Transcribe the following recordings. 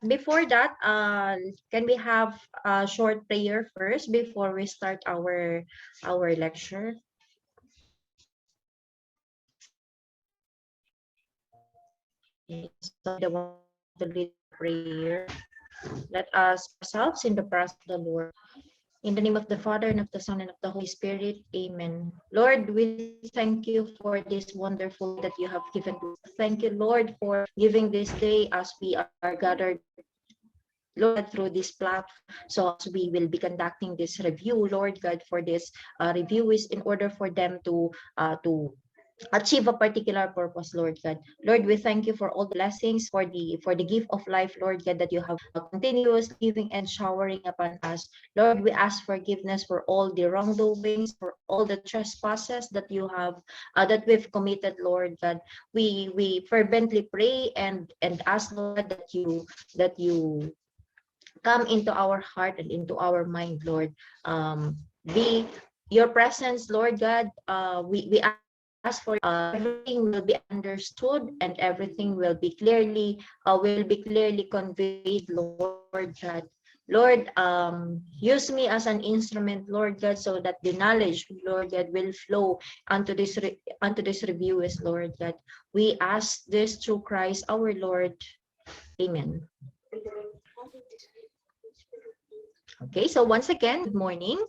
before that, can we have a short prayer first before we start our lecture? So the one to lead prayer. Let us put ourselves in the presence of the Lord. In the name of the Father, and of the Son, and of the Holy Spirit. Amen. Lord, we thank you for this wonderful day that you have given to us. Thank you, Lord, for giving this day as we are gathered, Lord, through this platform. So as we will be conducting this review, Lord God, for this review is in order for them to achieve a particular purpose, Lord God. Lord, we thank you for all the blessings, for the gift of life, Lord God, that you have continuously giving and showering upon us. Lord, we ask forgiveness for all the wrongdoings, for all the trespasses that you have that we've committed, Lord God. We fervently pray and ask, Lord, that you come into our heart and into our mind, Lord. Be your presence, Lord God. We ask for everything will be understood and everything will be clearly conveyed, Lord God. Lord, use me as an instrument, Lord God, so that the knowledge, Lord God, will flow onto this review, is Lord God. We ask this through Christ our Lord. Amen. Okay, so once again, good morning.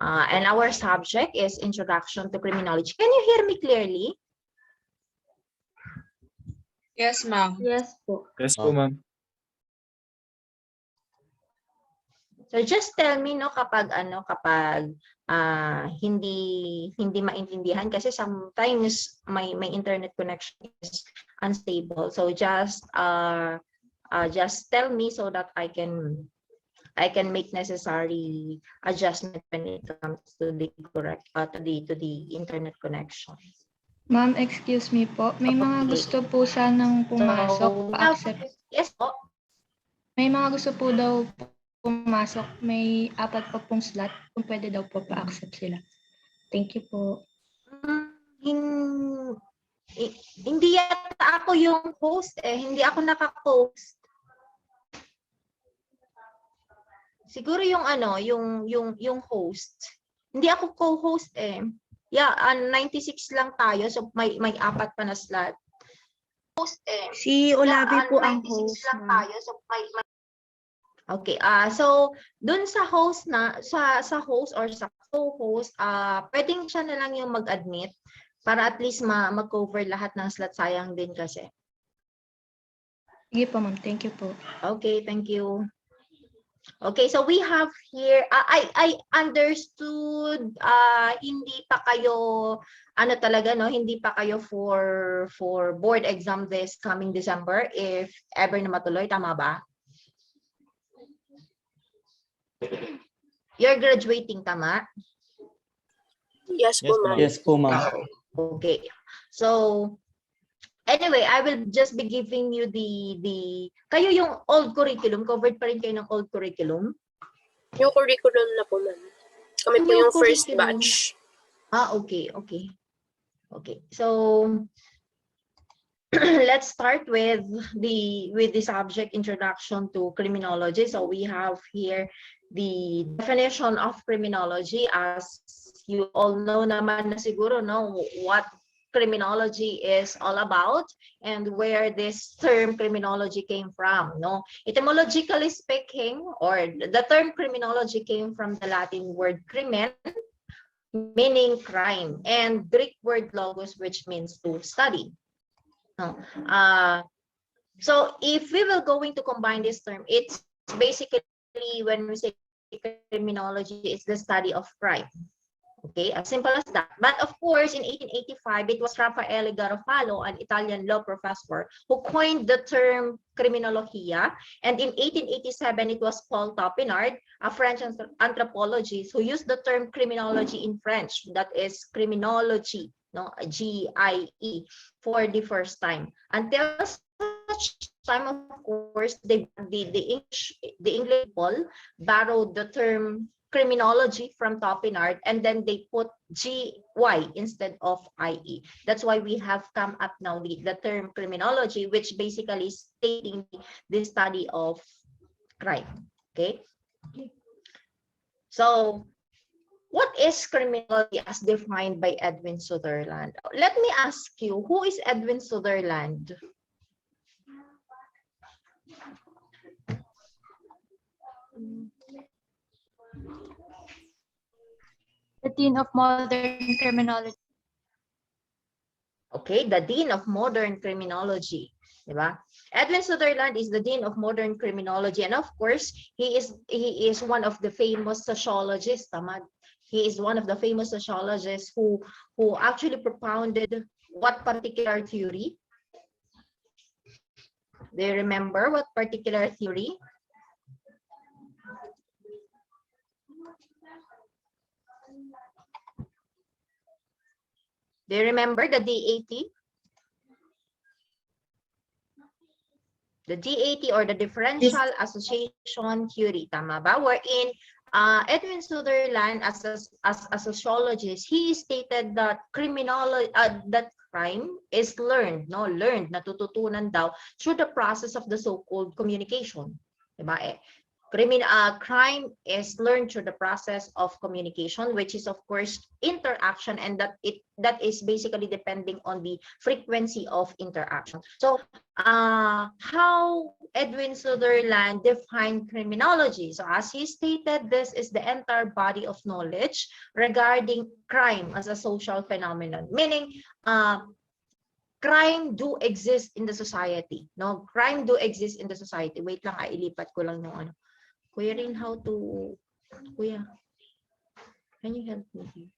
And our subject is Introduction to Criminology. Can you hear me clearly? Yes, ma'am. Yes po. Yes po, ma'am. So just tell me, no, kapag hindi maintindihan kasi sometimes my internet connection is unstable. So just tell me so that I can make necessary adjustment when it comes to the correct to the internet connection. Ma'am, excuse me po. May mga Okay. gusto po sanang pumasok, So, pa-accept. yes po. May mga gusto po daw pumasok. May 4 pa pong slot. Kung pwede daw po pa-accept sila. Thank you po. Hindi yata ako yung host eh. Hindi ako naka-host. Siguro yung yung host. Hindi ako co-host eh. Yeah, 96 lang tayo. So may 4 pa na slot. Host eh. Si Olavi po ang 96 host. lang tayo. So may Okay, so dun sa host sa host or sa co-host, pwedeng siya na lang yung mag-admit para at least mag-cover lahat ng slot, sayang din kasi. Sige po, ma'am. Thank you po. Okay, thank you. Okay, so we have here, I understood, hindi pa kayo, talaga, no, hindi pa kayo for board exam this coming December, if ever na matuloy, tama ba? You're graduating, tama? Yes po, ma'am. Yes po, ma'am. Okay, so anyway, I will just be giving you kayo yung old curriculum, covered pa rin kayo ng old curriculum? Yung curriculum na po, ma'am. Kami po yung first curriculum. batch. Okay. So let's start with the subject Introduction to Criminology. So we have here the definition of criminology. As you all know naman na siguro, no, what criminology is all about and where this term criminology came from, no? Etymologically speaking, or the term criminology came from the Latin word crimen, meaning crime, and Greek word logos, which means to study. So if we will going to combine this term, it's basically, when we say criminology, it's the study of crime. Okay, as simple as that. But of course, in 1885, it was Raffaele Garofalo, an Italian law professor, who coined the term criminologia. And in 1887, it was Paul Topinard, a French anthropologist, who used the term criminology in French, that is criminology, no, G-I-E, for the first time. Until such time, of course, the English people borrowed the term criminology from Topinard, and then they put GY instead of IE. That's why we have come up now the term criminology, which basically is stating the study of crime. Okay. So what is criminology as defined by Edwin Sutherland? Let me ask you, who is Edwin Sutherland? The Dean of Modern Criminology. Okay, the Dean of Modern Criminology. Diba? Edwin Sutherland is the Dean of Modern Criminology, and of course, he is one of the famous sociologists. Tama? He is one of the famous sociologists who actually propounded what particular theory? Do you remember what particular theory? Do you remember the DAT? The DAT, or the differential association theory, tama ba? Wherein Edwin Sutherland, as a sociologist, he stated that that crime is learned, natututunan daw through the process of the so-called communication. Diba? Crime is learned through the process of communication, which is of course interaction, and that is basically depending on the frequency of interaction. So how Edwin Sutherland defined criminology? So as he stated, this is the entire body of knowledge regarding crime as a social phenomenon, meaning crime do exist in the society. No, crime do exist in the society. Wait lang, ilipat ko lang yung ano. Kuya Rin, how to, Kuya, can you help me here?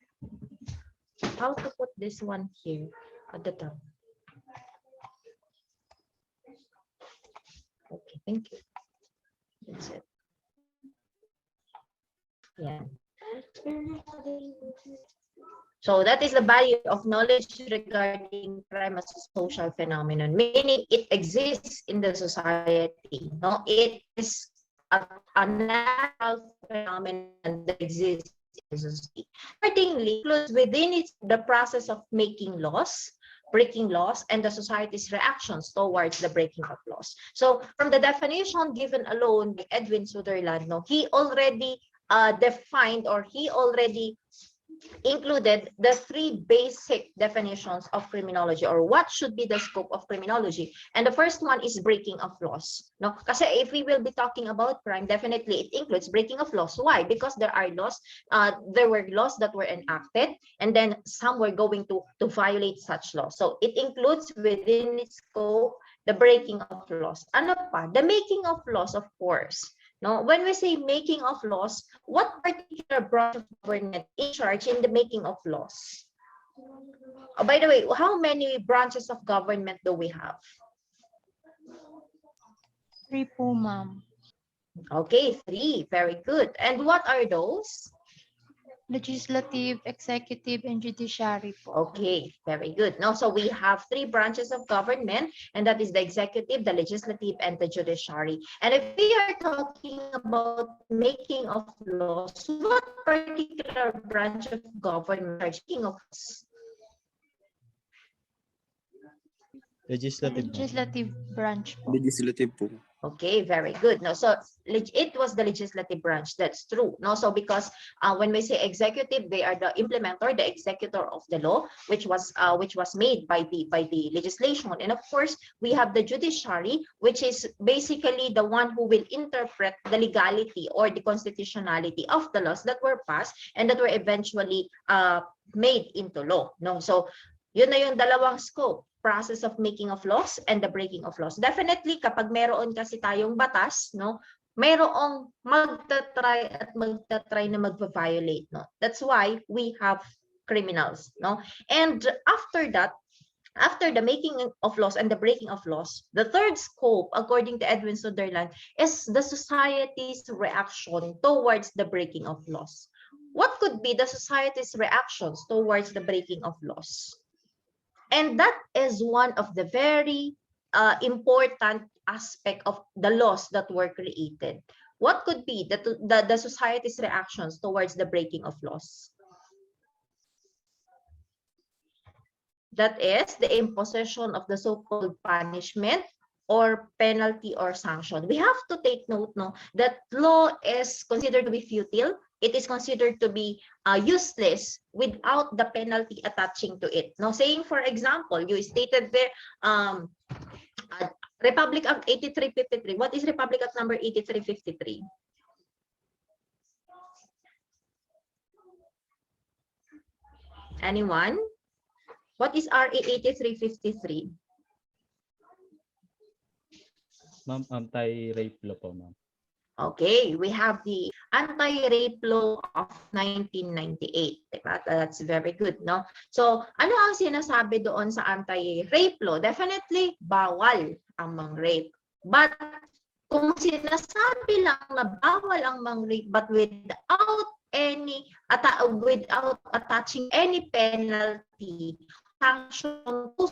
How to put this one here at the top? Okay, thank you. That's it. Yeah. So that is the body of knowledge regarding crime as a social phenomenon, meaning it exists in the society. No, it is a natural phenomenon that exists in the society. Accordingly, includes within it the process of making laws, breaking laws, and the society's reactions towards the breaking of laws. So from the definition given alone by Edwin Sutherland, no, he already defined, or he already included the three basic definitions of criminology, or what should be the scope of criminology. And the first one is breaking of laws. No, kasi if we will be talking about crime, definitely it includes breaking of laws. Why? Because there are laws, there were laws that were enacted, and then some were going to violate such laws. So it includes within its scope the breaking of laws. Ano pa? The making of laws, of course. No, when we say making of laws, what particular branch of government is in charge in the making of laws? Oh, by the way, how many branches of government do we have? 3 po, ma'am. Okay, 3. Very good. And what are those? Legislative, executive, and judiciary po. Okay, very good. No, so we have 3 branches of government, and that is the executive, the legislative, and the judiciary. And if we are talking about making of laws, what particular branch of government are making of laws? Legislative branch po. Legislative po. Okay, very good. No, so it was the legislative branch. That's true. No, so because when we say executive, they are the implementer, the executor of the law, which was made by the legislation. And of course, we have the judiciary, which is basically the one who will interpret the legality or the constitutionality of the laws that were passed and that were eventually made into law. No, so yun na yung dalawang scope. Process of making of laws and the breaking of laws. Definitely, kapag meron kasi tayong batas, no, merong magta-try na magpa-violate, no. That's why we have criminals, no. And after that, after the making of laws and the breaking of laws, the third scope, according to Edwin Sutherland, is the society's reaction towards the breaking of laws. What could be the society's reactions towards the breaking of laws? And that is one of the very important aspect of the laws that were created. What could be the society's reactions towards the breaking of laws? That is the imposition of the so-called punishment or penalty or sanction. We have to take note, no, that law is considered to be futile. It is considered to be useless without the penalty attaching to it. Now, saying, for example, you stated there, Republic Act 8353. What is Republic Act number 8353? Anyone? What is RA 8353? Ma'am, anti-rape law po, ma'am. Okay, we have the anti-rape law of 1998. Diba? That's very good, no? So, ano ang sinasabi doon sa anti-rape law? Definitely, bawal ang mang-rape. But, kung sinasabi lang na bawal ang mang-rape but without attaching any penalty, sanction to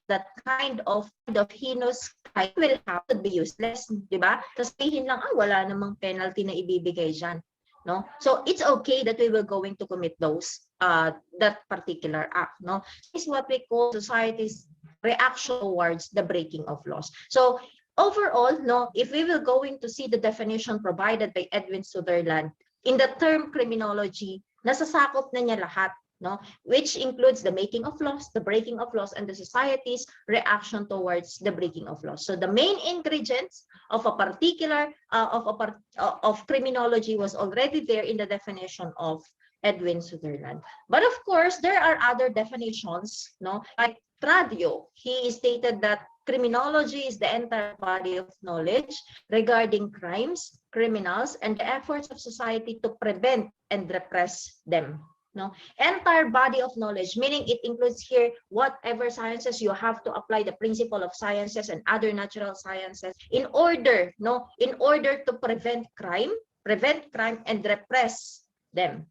that kind of heinous crime will have to be useless, di ba? Sabihin lang, wala namang penalty na ibibigay dyan. No? So it's okay that we will going to commit those that particular act. No, this is what we call society's reaction towards the breaking of laws. So overall, no, if we will going to see the definition provided by Edwin Sutherland in the term criminology, nasasakop na niya lahat. No, which includes the making of laws, the breaking of laws, and the society's reaction towards the breaking of laws. So the main ingredients of a particular of criminology was already there in the definition of Edwin Sutherland. But of course, there are other definitions. No, like Tradio, he stated that criminology is the entire body of knowledge regarding crimes, criminals, and the efforts of society to prevent and repress them. No, entire body of knowledge, meaning it includes here whatever sciences you have to apply the principle of sciences and other natural sciences in order to prevent crime and repress them,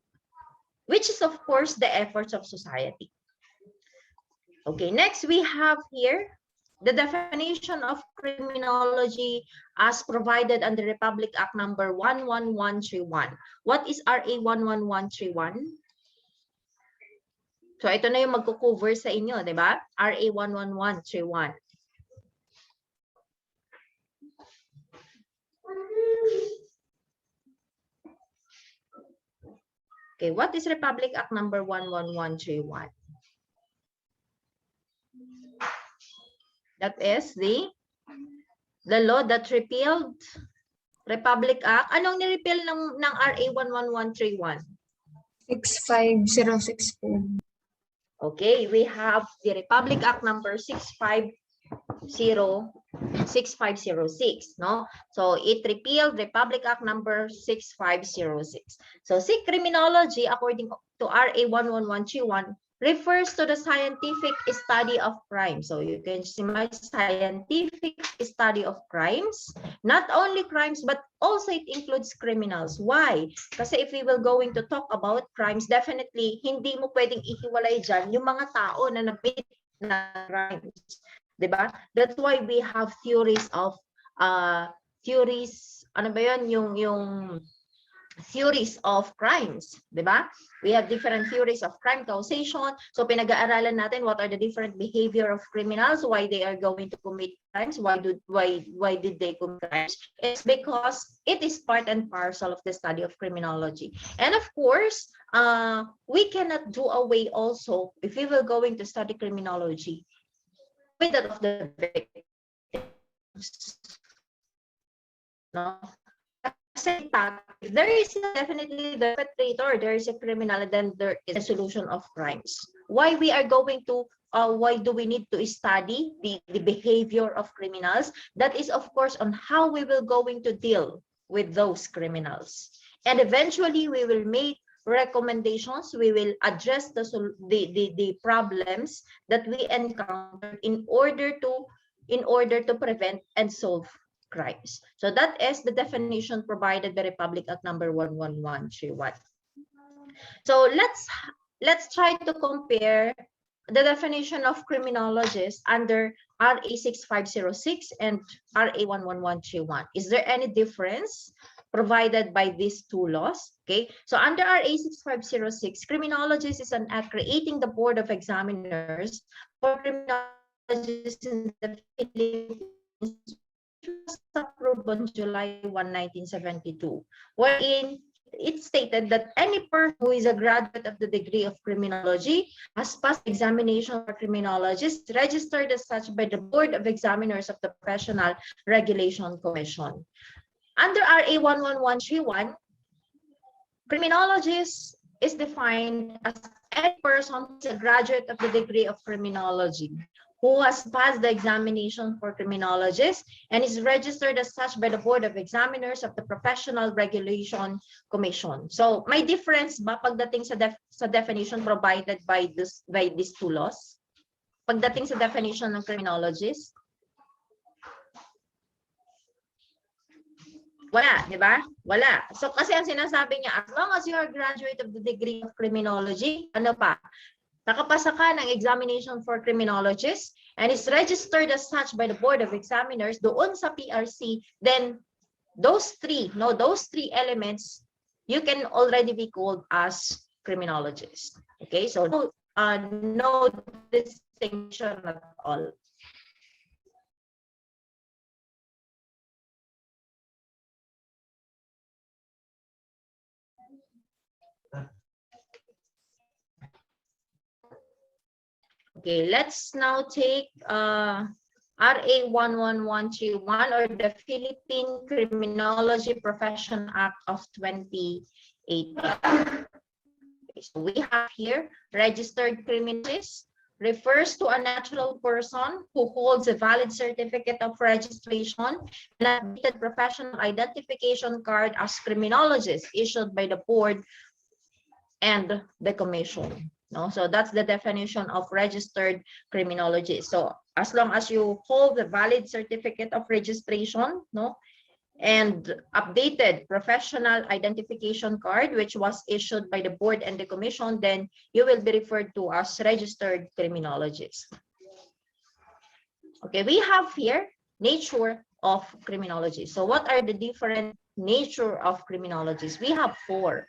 which is of course the efforts of society. Okay, next we have here the definition of criminology as provided under Republic Act number 11131. What is RA 11131? So ito na yung magko-cover sa inyo, di ba? RA 11131. Okay, what is Republic Act number 11131? That is the law that repealed Republic Act. Anong ni-repeal ng RA 11131? 6506 po. Okay, we have the Republic Act number 6506, no? So it repealed Republic Act number 6506. So see, criminology, according to RA 11131, refers to the scientific study of crime. So you can see my scientific study of crimes, not only crimes, but also it includes criminals. Why? Kasi if we will going to talk about crimes, definitely hindi mo pwedeng ihiwalay dyan yung mga tao na nabit na crimes. Diba? That's why we have theories of ano ba yun? Yung theories of crimes, di ba? We have different theories of crime causation. So pinag-aaralan natin what are the different behavior of criminals, why they are going to commit crimes, why did they commit crimes? It's because it is part and parcel of the study of criminology. And of course, we cannot do away also, if we will going to study criminology, with that of the victims. No? If there is definitely the perpetrator, there is a criminal, and then there is a solution of crimes. Why we are going to, why do we need to study the behavior of criminals? That is, of course, on how we will going to deal with those criminals. And eventually, we will make recommendations. We will address the problems that we encounter in order to prevent and solve crimes. So that is the definition provided by Republic Act number 11131. So let's try to compare the definition of criminologist under RA 6506 and RA 11131. Is there any difference provided by these two laws? Okay, so under RA 6506, criminologist is an act creating the Board of Examiners for criminologists in the Philippines, which was approved on July 1, 1972, wherein it stated that any person who is a graduate of the degree of criminology has passed examination for criminologist, registered as such by the Board of Examiners of the Professional Regulation Commission. Under RA 11131, criminologist is defined as any person who is a graduate of the degree of criminology who has passed the examination for criminologist and is registered as such by the Board of Examiners of the Professional Regulation Commission. So, may difference ba pagdating sa definition provided by these two laws? Pagdating sa definition ng criminologist? Wala, di ba? Wala. So, kasi ang sinasabi niya, as long as you are a graduate of the degree of criminology, ano pa? Nakapasa ka ng examination for criminologist and is registered as such by the Board of Examiners doon sa PRC, then those three elements, you can already be called as criminologist. Okay, so no distinction at all. Okay, let's now take RA 11131 or the Philippine Criminology Profession Act of 2018. Okay, so we have here registered criminologist refers to a natural person who holds a valid certificate of registration and updated professional identification card as criminologist issued by the board and the commission. No, so that's the definition of registered criminologist. So as long as you hold the valid certificate of registration, no, and updated professional identification card, which was issued by the board and the commission, then you will be referred to as registered criminologist. Okay, we have here nature of criminology. So what are the different nature of criminologists? We have four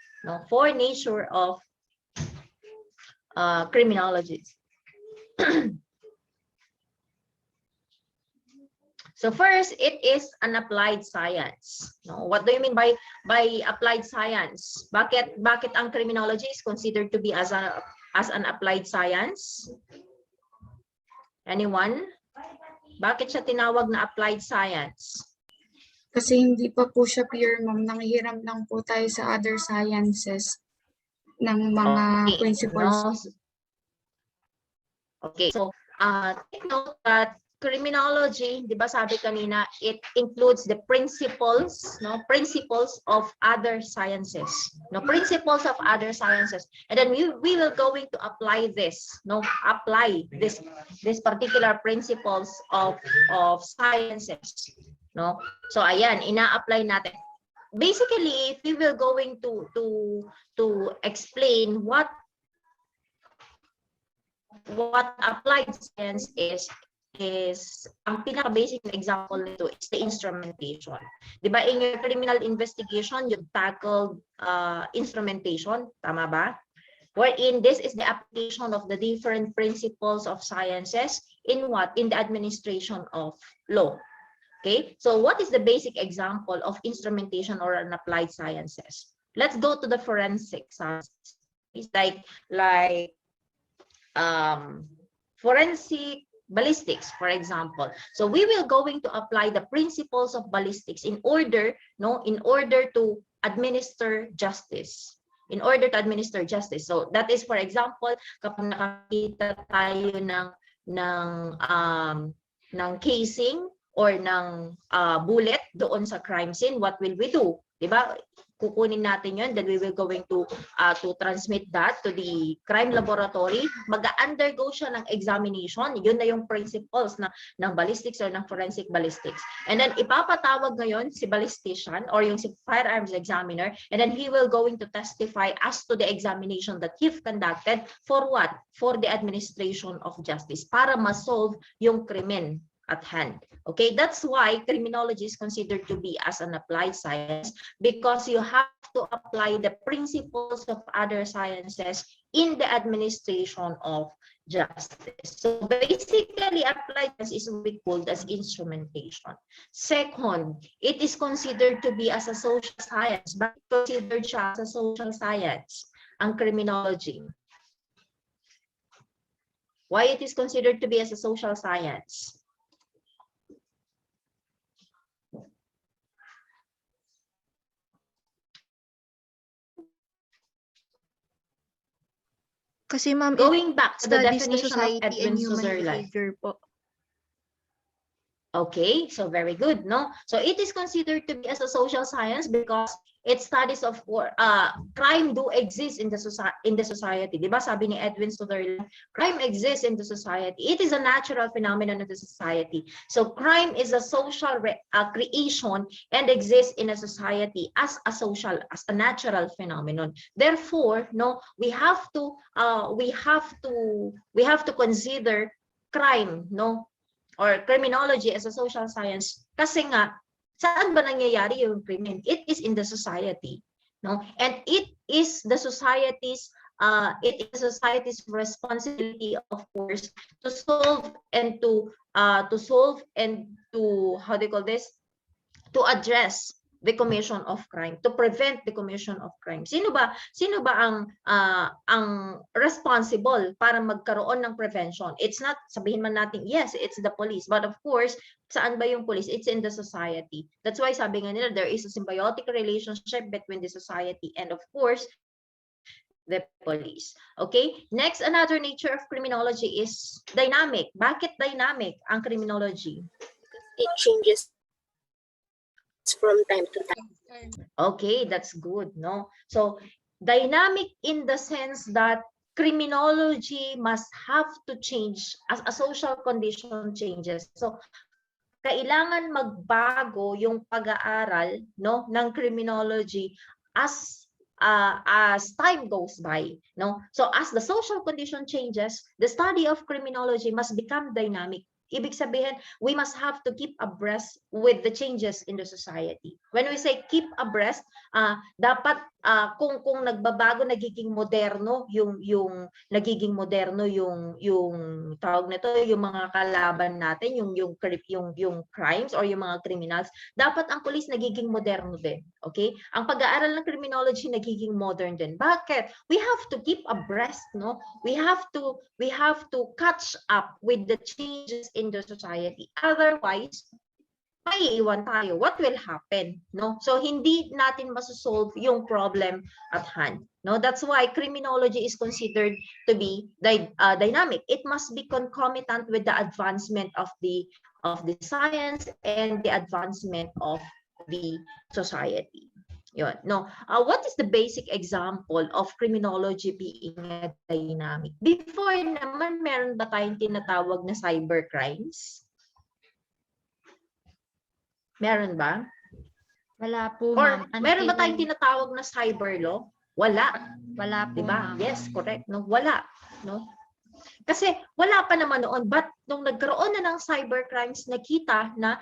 nature of criminologists. So first, it is an applied science. No, what do you mean by applied science? Bakit ang criminology is considered to be as an applied science? Anyone? Bakit siya tinawag na applied science? Kasi hindi pa po siya pure, ma'am. Nanghihiram lang po tayo sa other sciences ng mga principles. No. Okay, so take note that criminology, di ba sabi kanina, it includes the principles of other sciences. Principles of other sciences. And then we will going to apply this, this particular principles of sciences. No? So ayan, ina-apply natin. Basically, if we will going to explain what applied science is ang pinaka-basic na example nito is the instrumentation. Diba in your criminal investigation, you tackled instrumentation, tama ba? Wherein this is the application of the different principles of sciences in what? In the administration of law. Okay, so what is the basic example of instrumentation or an applied sciences? Let's go to the forensic sciences. It's like forensic ballistics, for example. So we will going to apply the principles of ballistics in order to administer justice. So that is, for example, kapag nakakita tayo ng casing or ng bullet doon sa crime scene, what will we do? Diba? kukunin natin yun, then we will going to transmit that to the crime laboratory. Mag-undergo siya ng examination. Yun na yung principles ng ballistics or ng forensic ballistics. And then ipapatawag ngayon si ballistician or yung si firearms examiner, and then he will going to testify as to the examination that he conducted for what? For the administration of justice, para ma-solve yung krimen at hand. Okay, that's why criminology is considered to be as an applied science, because you have to apply the principles of other sciences in the administration of justice. So basically, applied science is what we call as instrumentation. Second, it is considered to be as a social science, but considered siya as a social science, ang criminology. Why it is considered to be as a social science? Kasi ma'am, it Going back to the studies the definition of society and Edwin human Sutherland. behavior po. Okay, so very good, no? So it is considered to be as a social science because it studies of crime do exist in the society. Diba sabi ni Edwin Sutherland, crime exists in the society. It is a natural phenomenon of the society. So crime is a social creation and exists in a society as a natural phenomenon. Therefore, no, we have to consider crime, no, or criminology as a social science, kasi nga saan ba nangyayari yung krimen? It is in the society, no, and it is the society's responsibility, of course, to solve and to how do you call this, to address the commission of crime, to prevent the commission of crime. Sino ba ang responsible para magkaroon ng prevention? It's not, sabihin man natin, yes, it's the police, but of course, saan ba yung police? It's in the society. That's why sabi nga nila, there is a symbiotic relationship between the society and of course, the police. Okay? Next, another nature of criminology is dynamic. Bakit dynamic ang criminology? It changes from time to time. Okay, that's good, no? So, dynamic in the sense that criminology must have to change as a social condition changes. So, kailangan magbago yung pag-aaral, no, ng criminology as time goes by, no? So, as the social condition changes, the study of criminology must become dynamic. Ibig sabihin, we must have to keep abreast with the changes in the society. When we say keep abreast, dapat kung nagbabago, nagiging moderno yung tawag nito, yung mga kalaban natin, yung crimes or yung mga criminals, dapat ang police nagiging moderno din. Okay? Ang pag-aaral ng criminology nagiging modern din. Bakit? We have to keep abreast, no? We have to catch up with the changes in the society. Otherwise, maiiwan tayo. What will happen? No? So, hindi natin masosolve yung problem at hand. No? That's why criminology is considered to be dynamic. It must be concomitant with the advancement of the science and the advancement of the society. Yun. No. What is the basic example of criminology being dynamic? Before naman, meron ba tayong tinatawag na cybercrimes? Meron ba? Wala po, Or ma'am. meron ba tayong tinatawag na cyber law? Wala. Wala po, Diba? ma'am. Yes, correct. No, wala. No? Kasi wala pa naman noon, but nung nagkaroon na ng cybercrimes, nakita na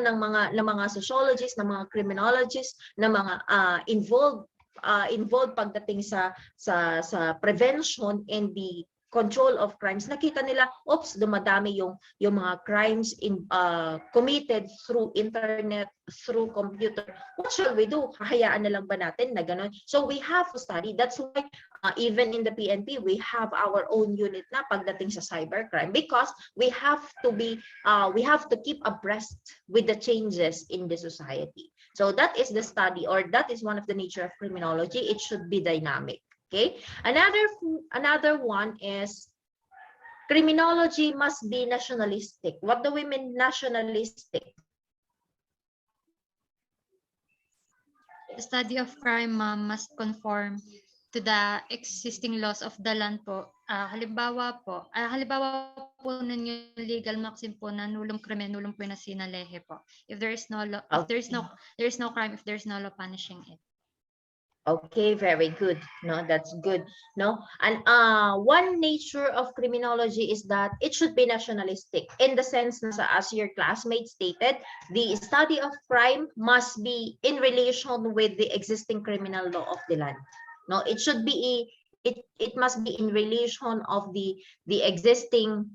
ng mga sociologists, ng mga criminologists, ng mga involved pagdating sa prevention and the control of crimes, nakita nila, oops, dumadami yung mga crimes committed through internet, through computer. What shall we do? Hahayaan na lang ba natin na gano'n? So we have to study. That's why even in the PNP, we have our own unit na pagdating sa cybercrime, because we have to keep abreast with the changes in the society. So that is the study, or that is one of the nature of criminology. It should be dynamic. Okay. Another one is criminology must be nationalistic. What do we mean nationalistic? The study of crime, ma'am, must conform to the existing laws of the land po. Halimbawa po nun yung legal maxim po na nullum crimen, nullum pena sine lege po. If there is no law, if there is no crime, if there is no law punishing it. Okay, very good. No, that's good. No, and one nature of criminology is that it should be nationalistic in the sense na as your classmate stated, the study of crime must be in relation with the existing criminal law of the land. No, it should be it must be in relation of the existing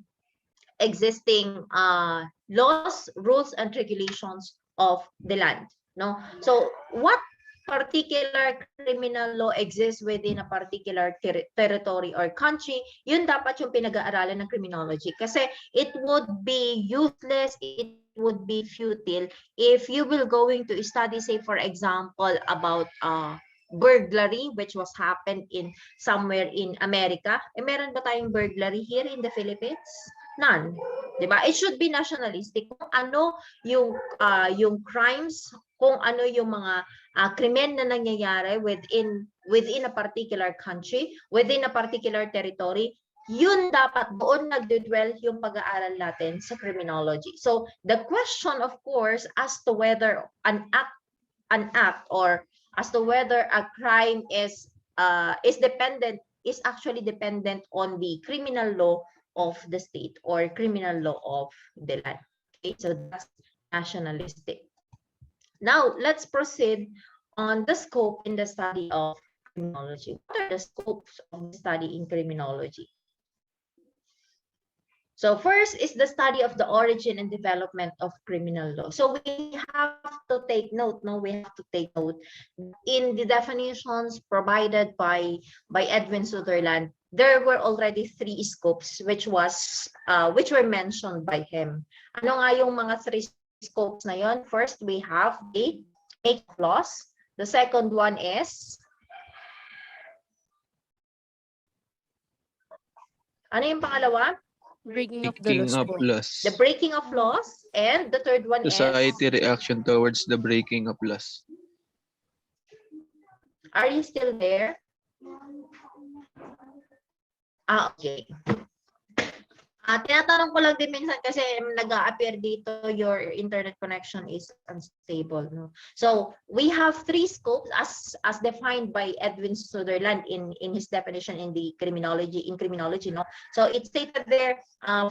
laws, rules, and regulations of the land. No, so what particular criminal law exists within a particular territory or country, yun dapat yung pinag-aaralan ng criminology. Kasi it would be useless, it would be futile if you will going to study, say for example, about burglary which was happened in somewhere in America. Meron ba tayong burglary here in the Philippines? None. Diba? It should be nationalistic. Kung ano yung crimes, kung ano yung mga krimen na nangyayari within a particular country, within a particular territory, yun dapat doon nagdedwell yung pag-aaral natin sa criminology. So the question, of course, as to whether an act or as to whether a crime is actually dependent on the criminal law of the state or criminal law of the land. Okay, so that's nationalistic. Now, let's proceed on the scope in the study of criminology. What are the scopes of the study in criminology? So first is the study of the origin and development of criminal law. So we have to take note, in the definitions provided by Edwin Sutherland, there were already 3 scopes which were mentioned by him. Ano nga yung mga 3 scopes na yon? First, we have the make laws. The second one is ano yung pangalawa? Breaking of the laws. The breaking of laws. And the third one Society is reaction towards the breaking of laws. Are you still there? Okay. Tinatanong ko lang din minsan kasi nag-a-appear dito your internet connection is unstable. No? So we have 3 scopes as defined by Edwin Sutherland in his definition in criminology. No? So it's stated there,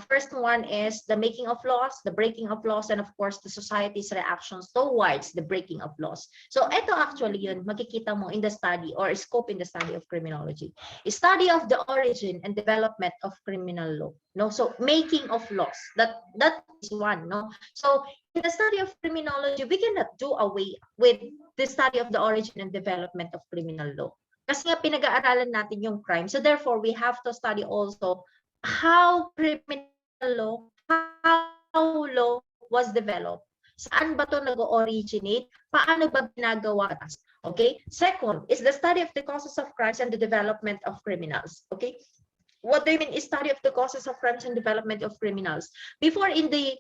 first one is the making of laws, the breaking of laws, and of course the society's reactions towards the breaking of laws. So ito actually yun, makikita mo in the study or scope in the study of criminology. A study of the origin and development of criminal law. No, so making of laws, that is one. No, so in the study of criminology, we cannot do away with the study of the origin and development of criminal law. Kasi nga pinag-aaralan natin yung crime, so therefore we have to study also how criminal law, how law was developed. Saan ba to nag-originate? Paano ba ginagawa? Okay. Second is the study of the causes of crimes and the development of criminals. Okay. What do you mean is study of the causes of crimes and development of criminals? Before in the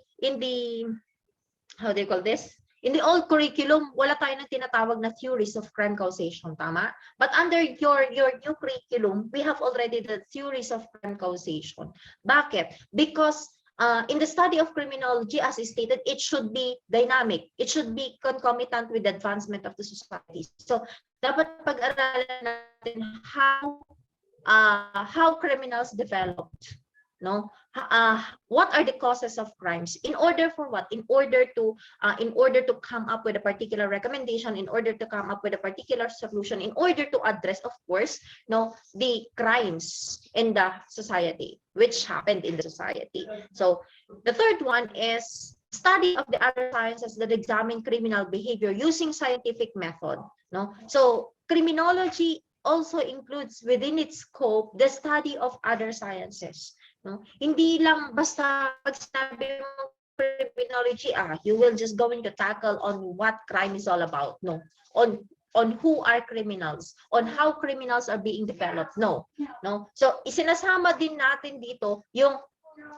how do you call this? In the old curriculum, wala tayo ng tinatawag na theories of crime causation, tama? But under your new curriculum, we have already the theories of crime causation. Bakit? Because in the study of criminology, as is stated, it should be dynamic. It should be concomitant with the advancement of the society. So, dapat pag-aralan natin how criminals developed, no? What are the causes of crimes? In order for what? In order to come up with a particular recommendation, in order to come up with a particular solution, in order to address, of course, no, the crimes in the society, which happened in the society. So the third one is study of the other sciences that examine criminal behavior using scientific method. No, so criminology also includes within its scope the study of other sciences. No? Hindi lang basta pag sinabi mo criminology, you will just going to tackle on what crime is all about. No. On who are criminals, on how criminals are being developed. No. So isinasama din natin dito yung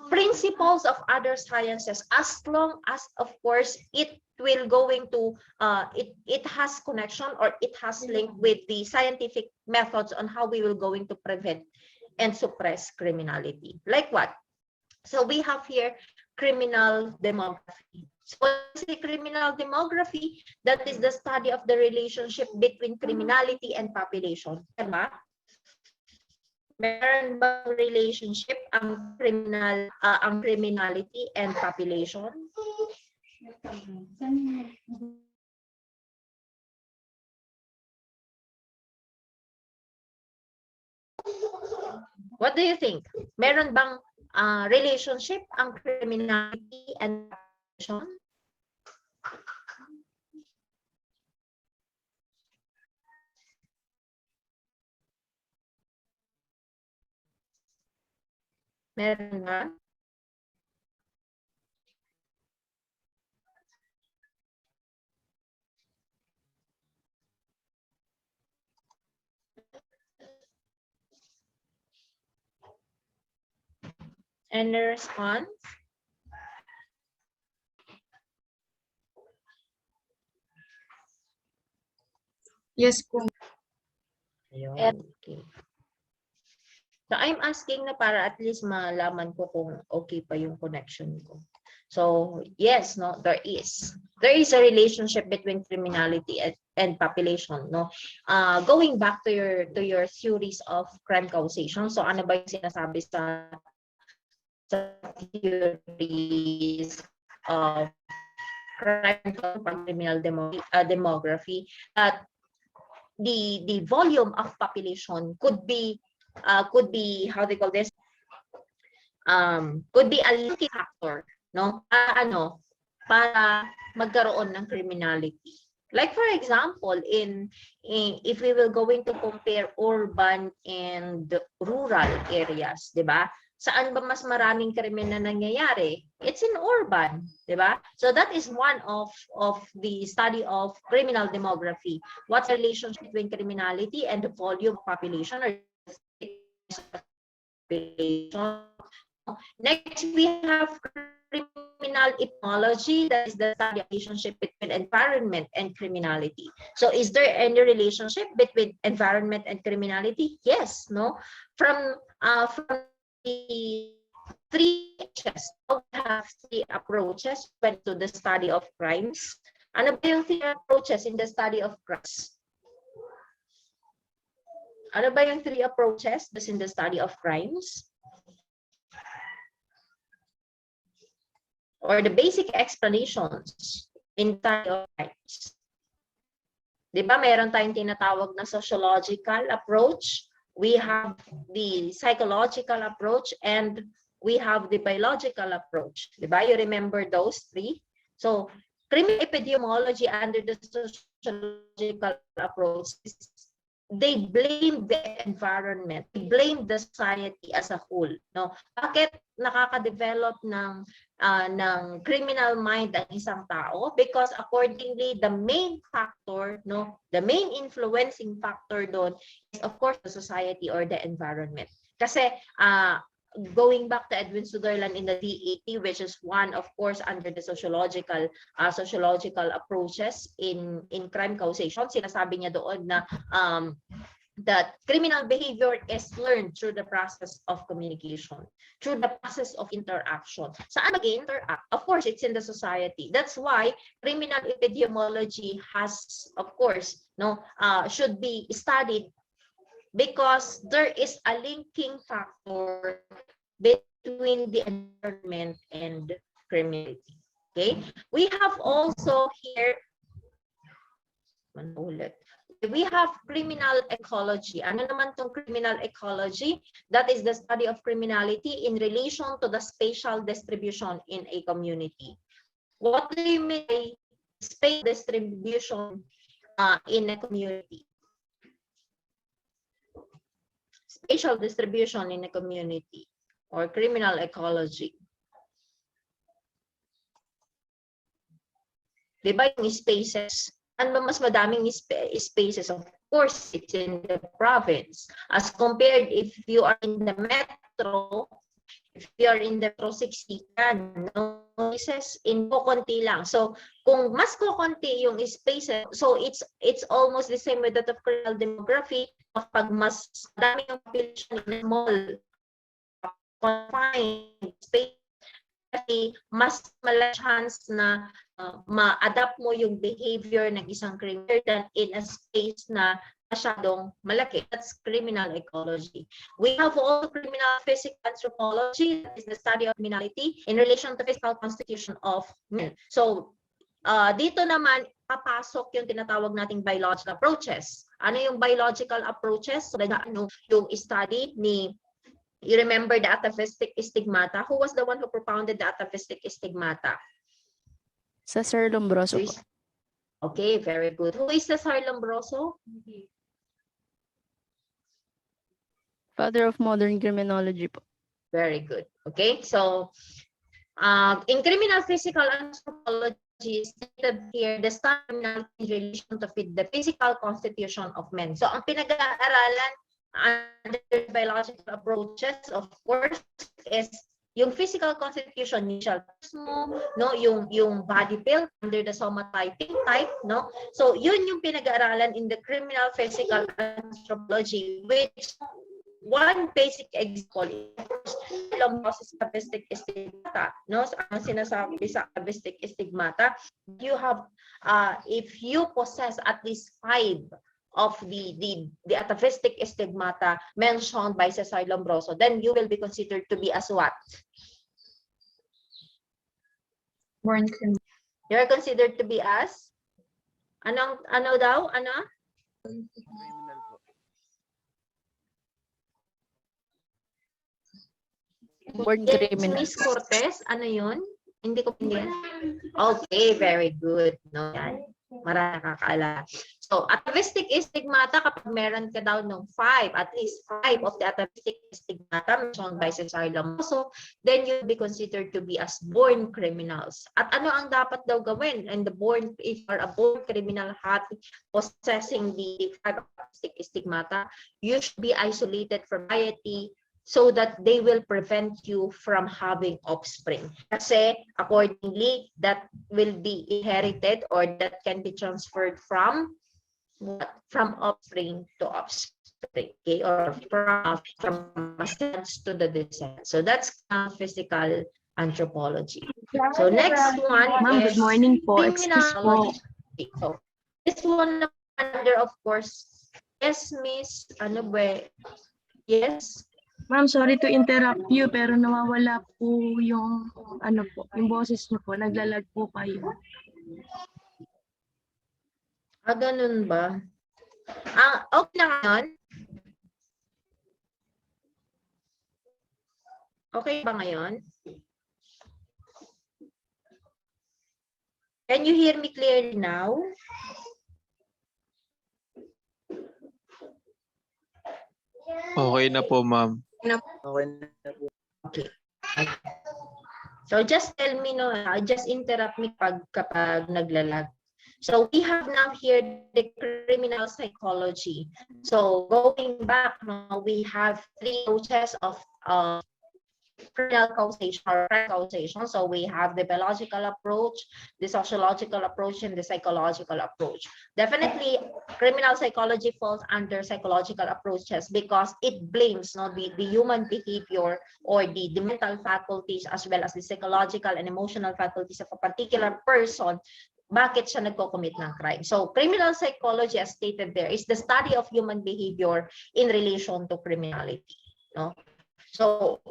principles of other sciences, as long as, of course, it will going to it has connection, or it has link with the scientific methods on how we will going to prevent and suppress criminality. Like what? So we have here criminal demography. So the criminal demography, that is the study of the relationship between criminality and population. Diba? Meron bang relationship ang criminality and population? What do you think? Meron bang relationship ang criminality and population? Meron ba? Any response? Yes po. Ayun. Okay. So I'm asking na para at least malaman ko kung okay pa yung connection ko. So yes, no, there is a relationship between criminality and population, no. Going back to your theories of crime causation. So ano ba yung sinasabi sa theories of criminal demography, that the volume of population could be how they call this, could be a linking factor, no, para magkaroon ng criminality. Like for example, if we will going to compare urban and rural areas, di ba? Saan ba mas maraming krimen na nangyayari? It's in urban, di ba? So that is one of the study of criminal demography. What's the relationship between criminality and the volume of population, or population? Next, we have criminal ethnology, that is the study of relationship between environment and criminality. So is there any relationship between environment and criminality? Yes, no? From the three approaches went to the study of crimes. Ano ba yung three approaches in the study of crimes? Ano ba yung three approaches in the study of crimes? Or the basic explanations in study of crimes. Di ba, meron tayong tinatawag na sociological approach, we have the psychological approach, and we have the biological approach. Di ba? You remember those three? So, criminal epidemiology under the sociological approach, they blame the environment, they blame the society as a whole. No? Bakit nakaka-develop ng criminal mind ang isang tao? Because accordingly, the main factor, no, the main influencing factor doon is of course the society or the environment. Kasi going back to Edwin Sutherland in the D80, which is one, of course, under the sociological approaches in crime causation, sinasabi niya doon na that criminal behavior is learned through the process of communication, through the process of interaction. Saan mag-interact? Of course, it's in the society. That's why criminal epidemiology has, of course, should be studied, because there is a linking factor between the environment and criminality. Okay, we have also here, we have criminal ecology. Ano naman tong criminal ecology? That is the study of criminality in relation to the spatial distribution in a community. What do you mean by spatial distribution in a community? Spatial distribution in a community, or criminal ecology. Diba yung spaces? Ano ba mas madaming spaces? Of course, it's in the province. As compared if you are in the metro, If you're in the pro 60 no spaces in konti lang. So kung mas konti yung spaces, so it's almost the same with that of criminal demography. Kapag mas dami yung population in a small confined space, mas malaki chance na ma-adapt mo yung behavior ng isang criminal than in a space na masyadong malaki. That's criminal ecology. We have also criminal physical anthropology, that is the study of criminality in relation to physical constitution of men. So, dito naman, papasok yung tinatawag nating biological approaches. Ano yung biological approaches? So, ano yung study ni, you remember the atavistic stigmata? Who was the one who propounded the atavistic stigmata? Sa Sir Lombroso po. Okay, very good. Who is Cesar Lombroso? Father of modern criminology po. Very good. Okay, so in criminal physical anthropology, stated here the study in relation to the physical constitution of men. So ang pinag-aaralan under biological approaches, of course, is yung physical constitution initial mo, no, yung body build under the somatyping type, no. So yun yung pinag-aaralan in the criminal physical anthropology, which one basic example is atavistic stigmata, no. So, ang sinasabi sa atavistic stigmata, you have if you possess at least 5 of the atavistic stigmata mentioned by Cesar Lombroso, then you will be considered to be as what? Born criminal. You're considered to be as? Ano daw? Ano? Born Yes, criminal. Miss Cortez, ano yun? Hindi ko pindihan. Okay, very good. No, yan. Marami nakakaala. So, atavistic stigmata, kapag meron ka daw ng 5, at least 5 of the atavistic stigmata mentioned by Cesar Lombroso, then you'll be considered to be as born criminals. At ano ang dapat daw gawin? And the born, if you are a born criminal possessing the 5 atavistic stigmata, you should be isolated from society, so that they will prevent you from having offspring. Kasi accordingly, that will be inherited or that can be transferred from offspring to offspring, okay? Or from descendants to the descendants. So that's physical anthropology. So next one Ma'am, is good morning po. Excuse po. criminology. So this one under, of course, yes, Miss, ano ba? Yes. Ma'am, sorry to interrupt you, pero nawawala po yung, ano po, yung boses niyo po. Naglalag po kayo. Ganun ba? Okay na ngayon? Okay ba ngayon? Can you hear me clearly now? Okay na po, ma'am. Okay. So just tell me, no, just interrupt me kapag naglalag. So we have now here the criminal psychology. So going back, no, we have 3 approaches of criminal causation or crime causation. So we have the biological approach, the sociological approach, and the psychological approach. Definitely, criminal psychology falls under psychological approaches because it blames, no, the human behavior or the mental faculties as well as the psychological and emotional faculties of a particular person. Bakit siya nagko-commit ng crime? So criminal psychology, as stated there, is the study of human behavior in relation to criminality. No? So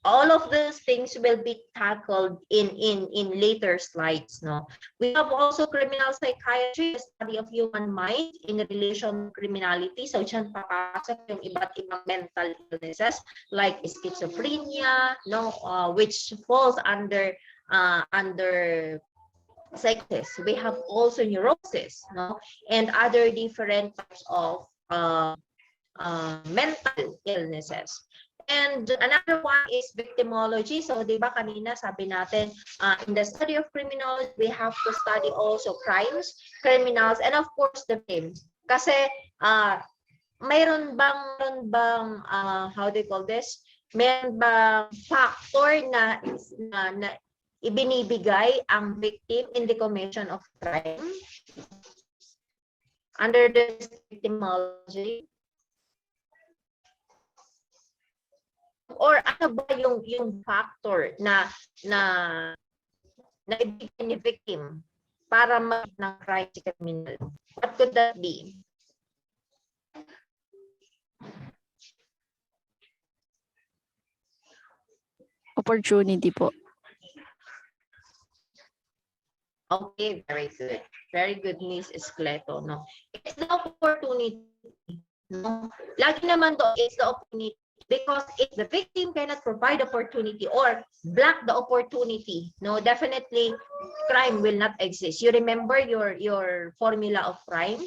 all of those things will be tackled in later slides. No, we have also criminal psychiatry, the study of human mind in relation to criminality. So dyan papasok yung iba't ibang mental illnesses like schizophrenia, no, which falls under psychosis. We have also neurosis, no, and other different types of mental illnesses. And another one is victimology. So, di ba kanina sabi natin, in the study of criminology, we have to study also crimes, criminals, and of course the victims. Kasi mayroon bang how do you call this? Meron ba factor na ibinibigay ang victim in the commission of crime? Under the victimology? Or ano ba yung factor na ibigay ni victim para ng crime si criminal? What could that be? Opportunity po. Okay, very good. Very good, Miss Escleto. No? It's the opportunity. No? Lagi naman doon, it's the opportunity. Because if the victim cannot provide opportunity or block the opportunity, no, definitely crime will not exist. You remember your formula of crime?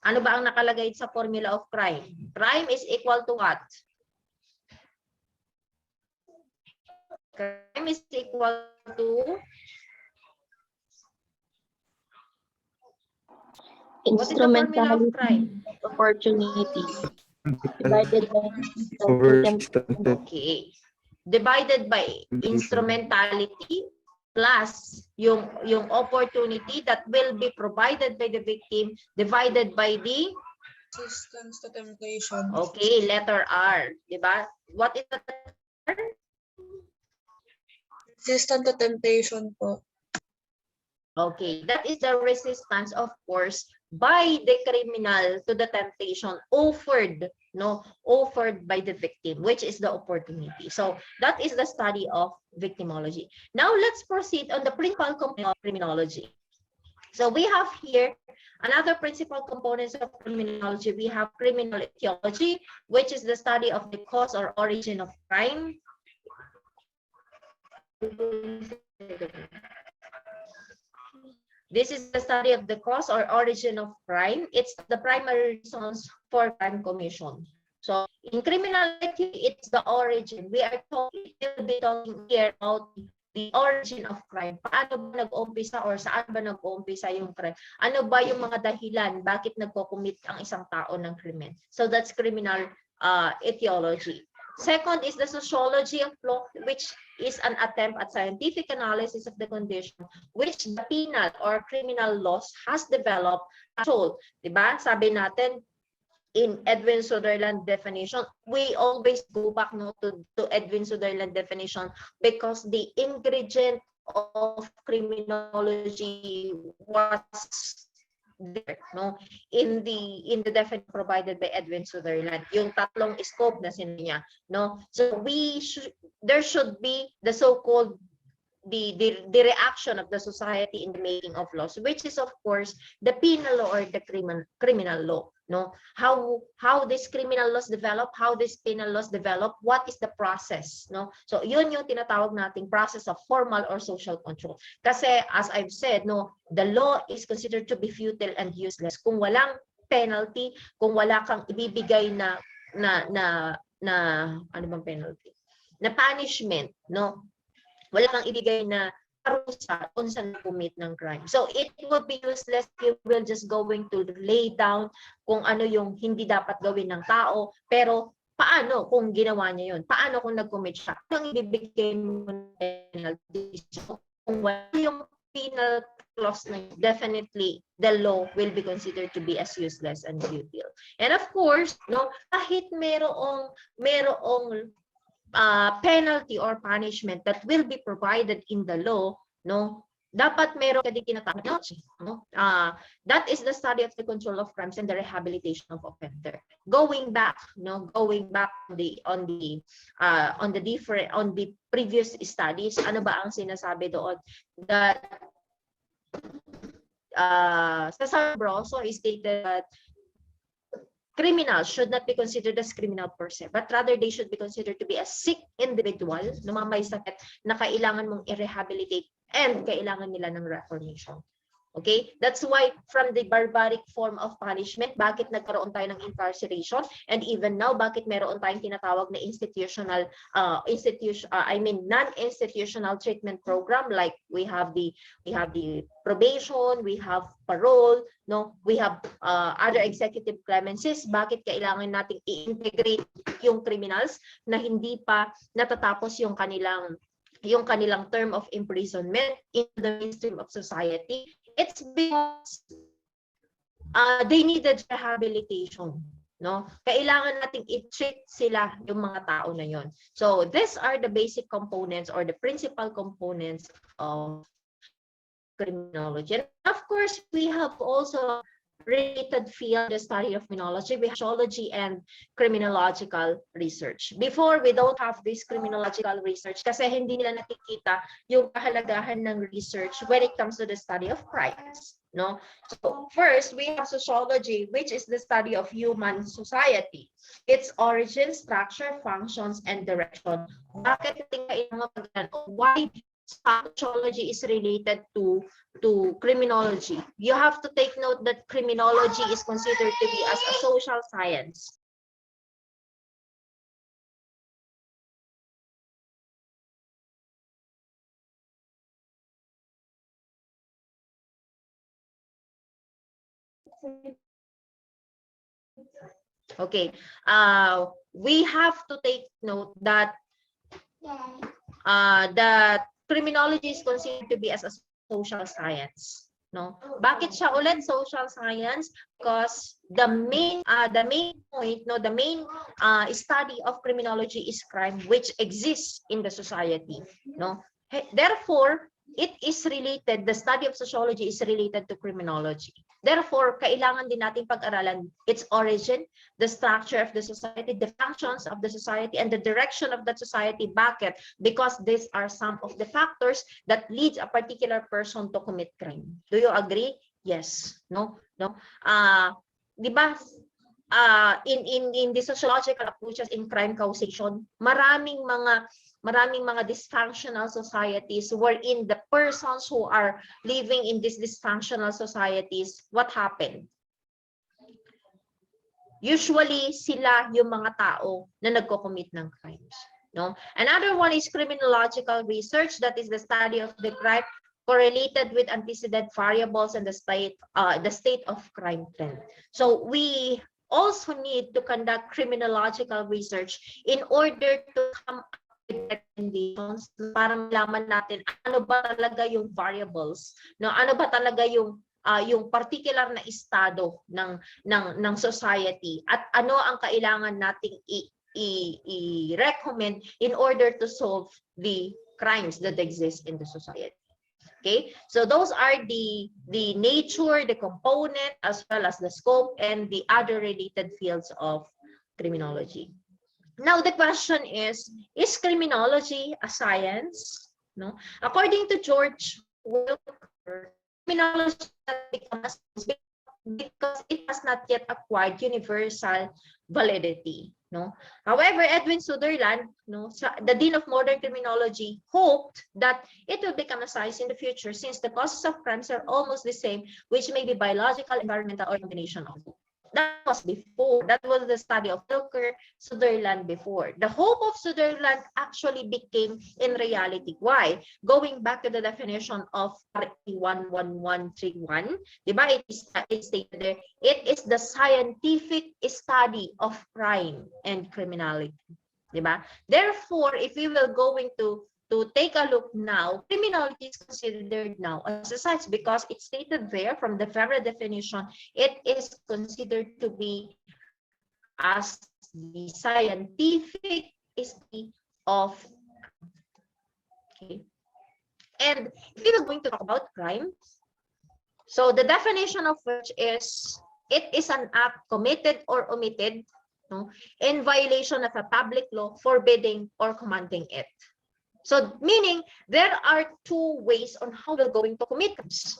Ano ba ang nakalagay sa formula of crime? Crime is equal to what? Crime is equal to what is the formula of crime? Opportunity divided by Okay. Divided by instrumentality plus yung opportunity that will be provided by the victim divided by the Resistance to temptation. okay, letter R, di ba? What is the R? Resistant to temptation po. Okay, that is the resistance, of course, by the criminal to the temptation offered by the victim, which is the opportunity. So that is the study of victimology. Now let's proceed on the principal component of criminology. So we have here another principal components of criminology. We have criminal etiology, which is the study of the cause or origin of crime. This is the study of the cause or origin of crime. It's the primary reasons for crime commission. So in criminality, it's the origin. We are talking here about the origin of crime. Paano ba nag-uumpisa or saan ba nag-uumpisa yung crime? Ano ba yung mga dahilan bakit nagko-commit ang isang tao ng krimen? So that's criminal etiology. Second is the sociology of law, which is an attempt at scientific analysis of the condition which the penal or criminal laws has developed. So, diba? Sabi natin, in Edwin Sutherland definition, we always go back to Edwin Sutherland definition because the ingredient of criminology was there, in the definition provided by Edwin Sutherland, yung tatlong scope na sinabi niya, so there should be the so-called the reaction of the society in the making of laws, which is of course the penal law or the criminal law. How these criminal laws develop, how these penal laws develop, what is the process, so yun yung tinatawag nating process of formal or social control. Kasi as I've said, the law is considered to be futile and useless kung walang penalty, kung wala kang ibibigay na ano bang penalty, na punishment, wala kang ibigay na parusa kung saan commit ng crime. So it would be useless if you will just going to lay down kung ano yung hindi dapat gawin ng tao, pero paano kung ginawa niya yun? Paano kung nag-commit siya? Anong ibibigay mo ng penalty? So kung wala yung penal clause na yun, definitely the law will be considered to be as useless and futile. And of course, kahit merong penalty or punishment that will be provided in the law, dapat meron ka din tinatawag that is the study of the control of crimes and the rehabilitation of offender. Going back on the previous studies, ano ba ang sinasabi doon? That Cesar Broso stated that criminals should not be considered as criminal per se, but rather they should be considered to be a sick individual na may sakit na kailangan mong i-rehabilitate and kailangan nila ng reformation. Okay? That's why from the barbaric form of punishment, bakit nagkaroon tayo ng incarceration, and even now, bakit meron tayong tinatawag na non-institutional treatment program, like we have the probation, we have parole, we have other executive clemencies. Bakit kailangan nating i-integrate like yung criminals na hindi pa natatapos yung kanilang term of imprisonment in the mainstream of society. It's because they needed rehabilitation. No? Kailangan nating i-treat sila yung mga tao na yon. So these are the basic components or the principal components of criminology. And of course, we have also related field, the study of criminology. We have sociology and criminological research. Before, we don't have this criminological research kasi hindi nila nakikita yung kahalagahan ng research when it comes to the study of crimes. No? So first, we have sociology, which is the study of human society, its origin, structure, functions, and direction. Bakit why sociology is related to criminology? You have to take note that criminology is considered to be as a social science. Okay, we have to take note that criminology is considered to be as a social science. No, bakit siya ulit social science? Because the main point, no, the main study of criminology is crime, which exists in the society. No, therefore, it is related. The study of sociology is related to criminology. Therefore, kailangan din natin pag-aralan its origin, the structure of the society, the functions of the society, and the direction of that society. Bakit? Because these are some of the factors that leads a particular person to commit crime. Do you agree? Yes. No? No? Di ba? In the sociological approaches in crime causation, maraming mga dysfunctional societies wherein the persons who are living in these dysfunctional societies, what happened? Usually, sila yung mga tao na nagko-commit ng crimes. No? Another one is criminological research, that is the study of the crime correlated with antecedent variables and the state of crime trend. So we also need to conduct criminological research in order to come up with recommendations para malaman natin ano ba talaga yung variables, no? Ano ba talaga yung particular na estado ng society at ano ang kailangan nating i-recommend in order to solve the crimes that exist in the society. Okay, so those are the nature, the component, as well as the scope and the other related fields of criminology. Now the question is criminology a science? No, according to George Wilker, criminology has become a science because it has not yet acquired universal validity. No, however, Edwin Sutherland, no, the Dean of Modern Criminology, hoped that it will become a science in the future since the causes of crimes are almost the same, which may be biological, environmental, or combination of both. That was before. That was the study of Wilker, Sutherland before. The hope of Sutherland actually became in reality. Why? Going back to the definition of RE 11131, diba? It stated there, it is the scientific study of crime and criminality. Diba? Therefore, if we will going to take a look now, criminology is considered now as a science because it's stated there from the very definition, it is considered to be as the scientific study of. Okay. And if we are going to talk about crime, so the definition of which is, it is an act committed or omitted, no, in violation of a public law forbidding or commanding it. So meaning there are two ways on how we're going to commit crimes.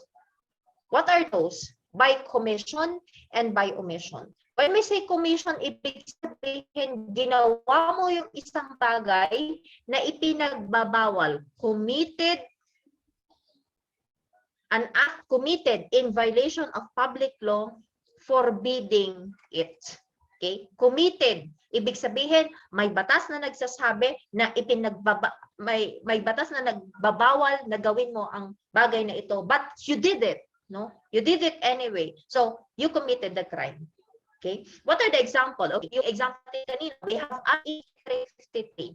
What are those? By commission and by omission. When we say commission, ibig sabihin ginawa mo yung isang bagay na ipinagbabawal. Committed, an act committed in violation of public law forbidding it. Okay? Committed. Ibig sabihin, may batas na nagsasabi na may batas na nagbabawal na gawin mo ang bagay na ito, but you did it, no? You did it anyway. So, you committed the crime. Okay? What are the example? Okay, yung example kanina, we have Act 353.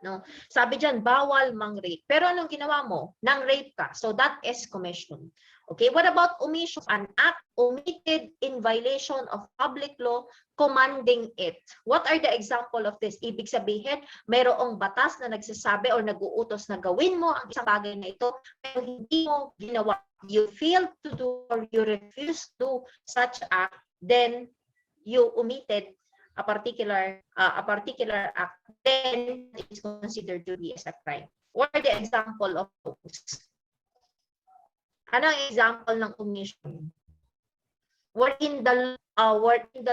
No? Sabi diyan, bawal mang-rape. Pero anong ginawa mo? Nang-rape ka. So that is commission. Okay, what about omission? An act omitted in violation of public law commanding it. What are the example of this? Ibig sabihin, mayroong batas na nagsasabi or nag-uutos na gawin mo ang isang bagay na ito, pero hindi mo ginawa. You failed to do or you refused to do such act, then you omitted a particular act, then it is considered to be as a crime. What are the example of those? Ano ang example ng omission? Wherein the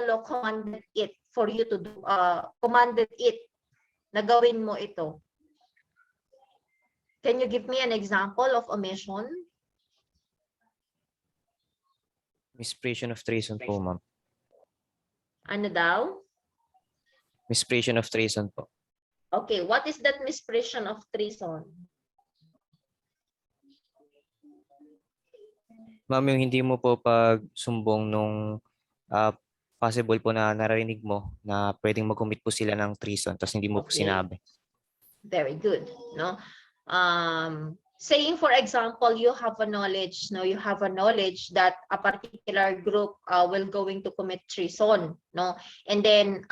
law commanded it for you to do, commanded it na gawin mo ito. Can you give me an example of omission? Misprision of treason po, ma'am. Ano daw? Misprision of treason po. Okay, what is that misprision of treason? Ma'am, yung hindi mo po pagsumbong nung possible po na narinig mo na pwedeng mag-commit po sila ng treason tapos hindi mo po sinabi. Very good. No? Saying, for example, you have a knowledge, no, you have a knowledge that a particular group will going to commit treason, no, and then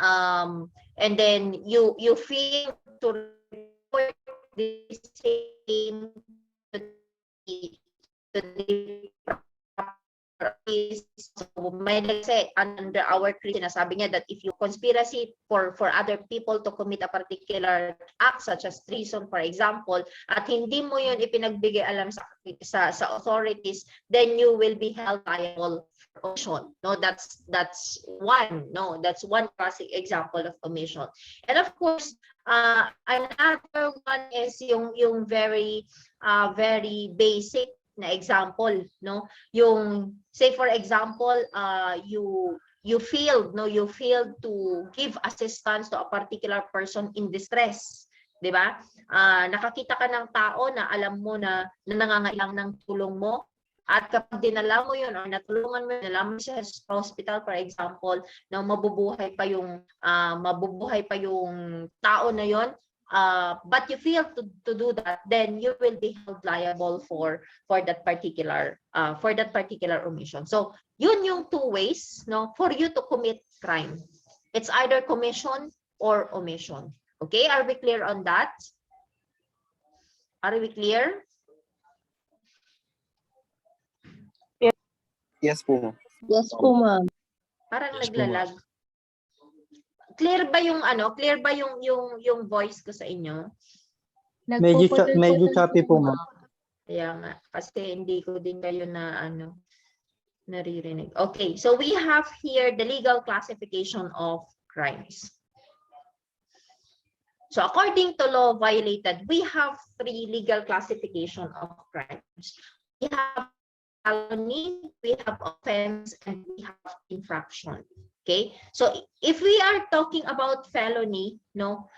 you feel to report the same to the so may say under our creed, sinasabi niya that if you conspiracy for other people to commit a particular act such as treason, for example, at hindi mo yun ipinagbigay alam sa authorities, then you will be held liable for omission. No, that's one. No, that's one classic example of omission. And of course, another one is yung very basic na example, no, yung say for example you failed to give assistance to a particular person in distress, di ba? Nakakita ka ng tao na alam mo na nangangailangan ng tulong mo, at kapag dinala mo yun or natulungan mo, dinala mo sa hospital, for example, na mabubuhay pa yung tao na yon, but you fail to do that, then you will be held liable for that particular omission. So yun yung two ways, no, for you to commit crime. It's either commission or omission. Okay, are we clear on that? Are we clear? Yes po. Yes po, ma'am. Parang Yes, naglalag. Clear ba yung voice ko sa inyo? Medyo choppy po, ma'am. Kaya nga, kasi hindi ko din kayo naririnig. Okay, so we have here the legal classification of crimes. So according to law violated, we have three legal classification of crimes. We have felony, we have offense, and we have infraction. Okay, so if we are talking about felony, no,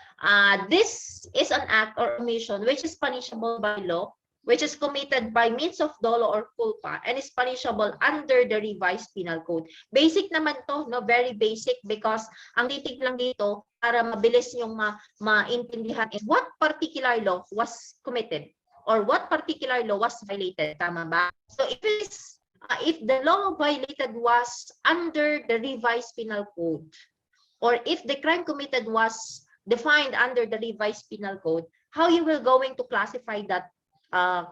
this is an act or omission which is punishable by law, which is committed by means of dolo or culpa, and is punishable under the revised penal code. Basic naman to, no, very basic, because ang titig lang dito para mabilis yung maintindihan is what particular law was committed or what particular law was violated, tama ba? So if the law violated was under the revised penal code, or if the crime committed was defined under the revised penal code, how you will going to classify that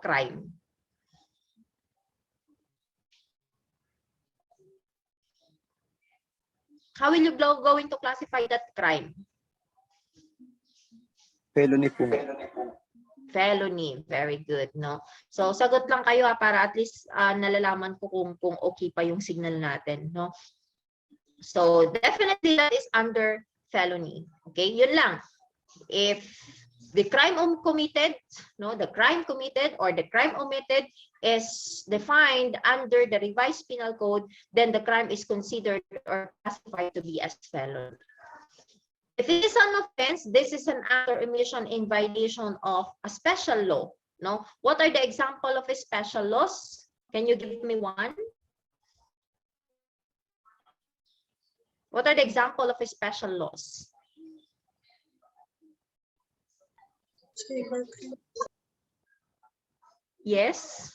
crime? How will you going to classify that crime? Felony po. Felony, very good, no? So sagot lang kayo para at least nalalaman ko kung okay pa yung signal natin, no? So definitely that is under felony. Okay, yun lang. If the crime committed, no, the crime committed or the crime omitted is defined under the revised penal code, then the crime is considered or classified to be as felony. If it is an offense, this is an act or omission in violation of a special law. No, what are the example of a special laws? Can you give me one? What are the example of special laws? Yes.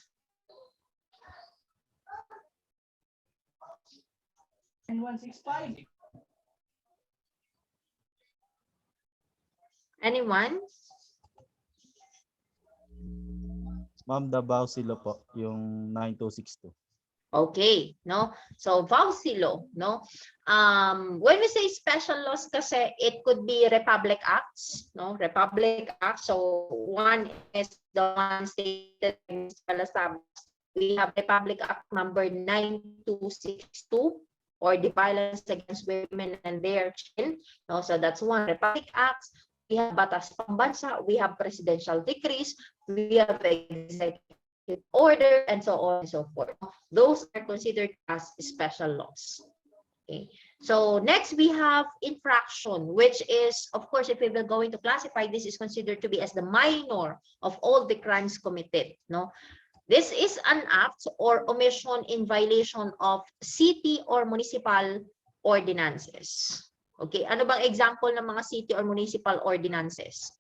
Anyone? Ma'am, Davao sila po, yung 9262. Okay, no? So Vaucilo, no? When we say special laws kasi it could be Republic Acts, no? Republic Acts. So one is the one stated in Palasabas. We have Republic Act number 9262 or the violence against women and their children. No? So that's one Republic Acts. We have Batas Pambansa, we have presidential decrees, we have executive order, and so on and so forth. Those are considered as special laws. Okay. So next we have infraction, which is, of course, if we were going to classify, this is considered to be as the minor of all the crimes committed. No, this is an act or omission in violation of city or municipal ordinances. Okay, ano bang example ng mga city or municipal ordinances?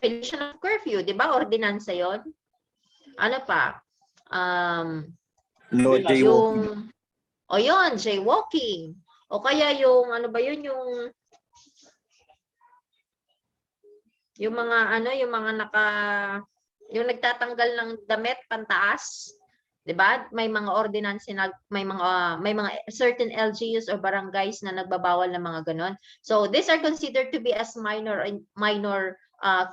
Violation of curfew, di ba? Ordinansa yon. Ano pa? No jaywalking. O yun, jaywalking. O kaya yung, ano ba yun, yung mga, ano, yung mga yung nagtatanggal ng damit pantaas. Diba? May mga ordinance na may mga certain LGUs or barangays na nagbabawal ng mga ganon. So these are considered to be as minor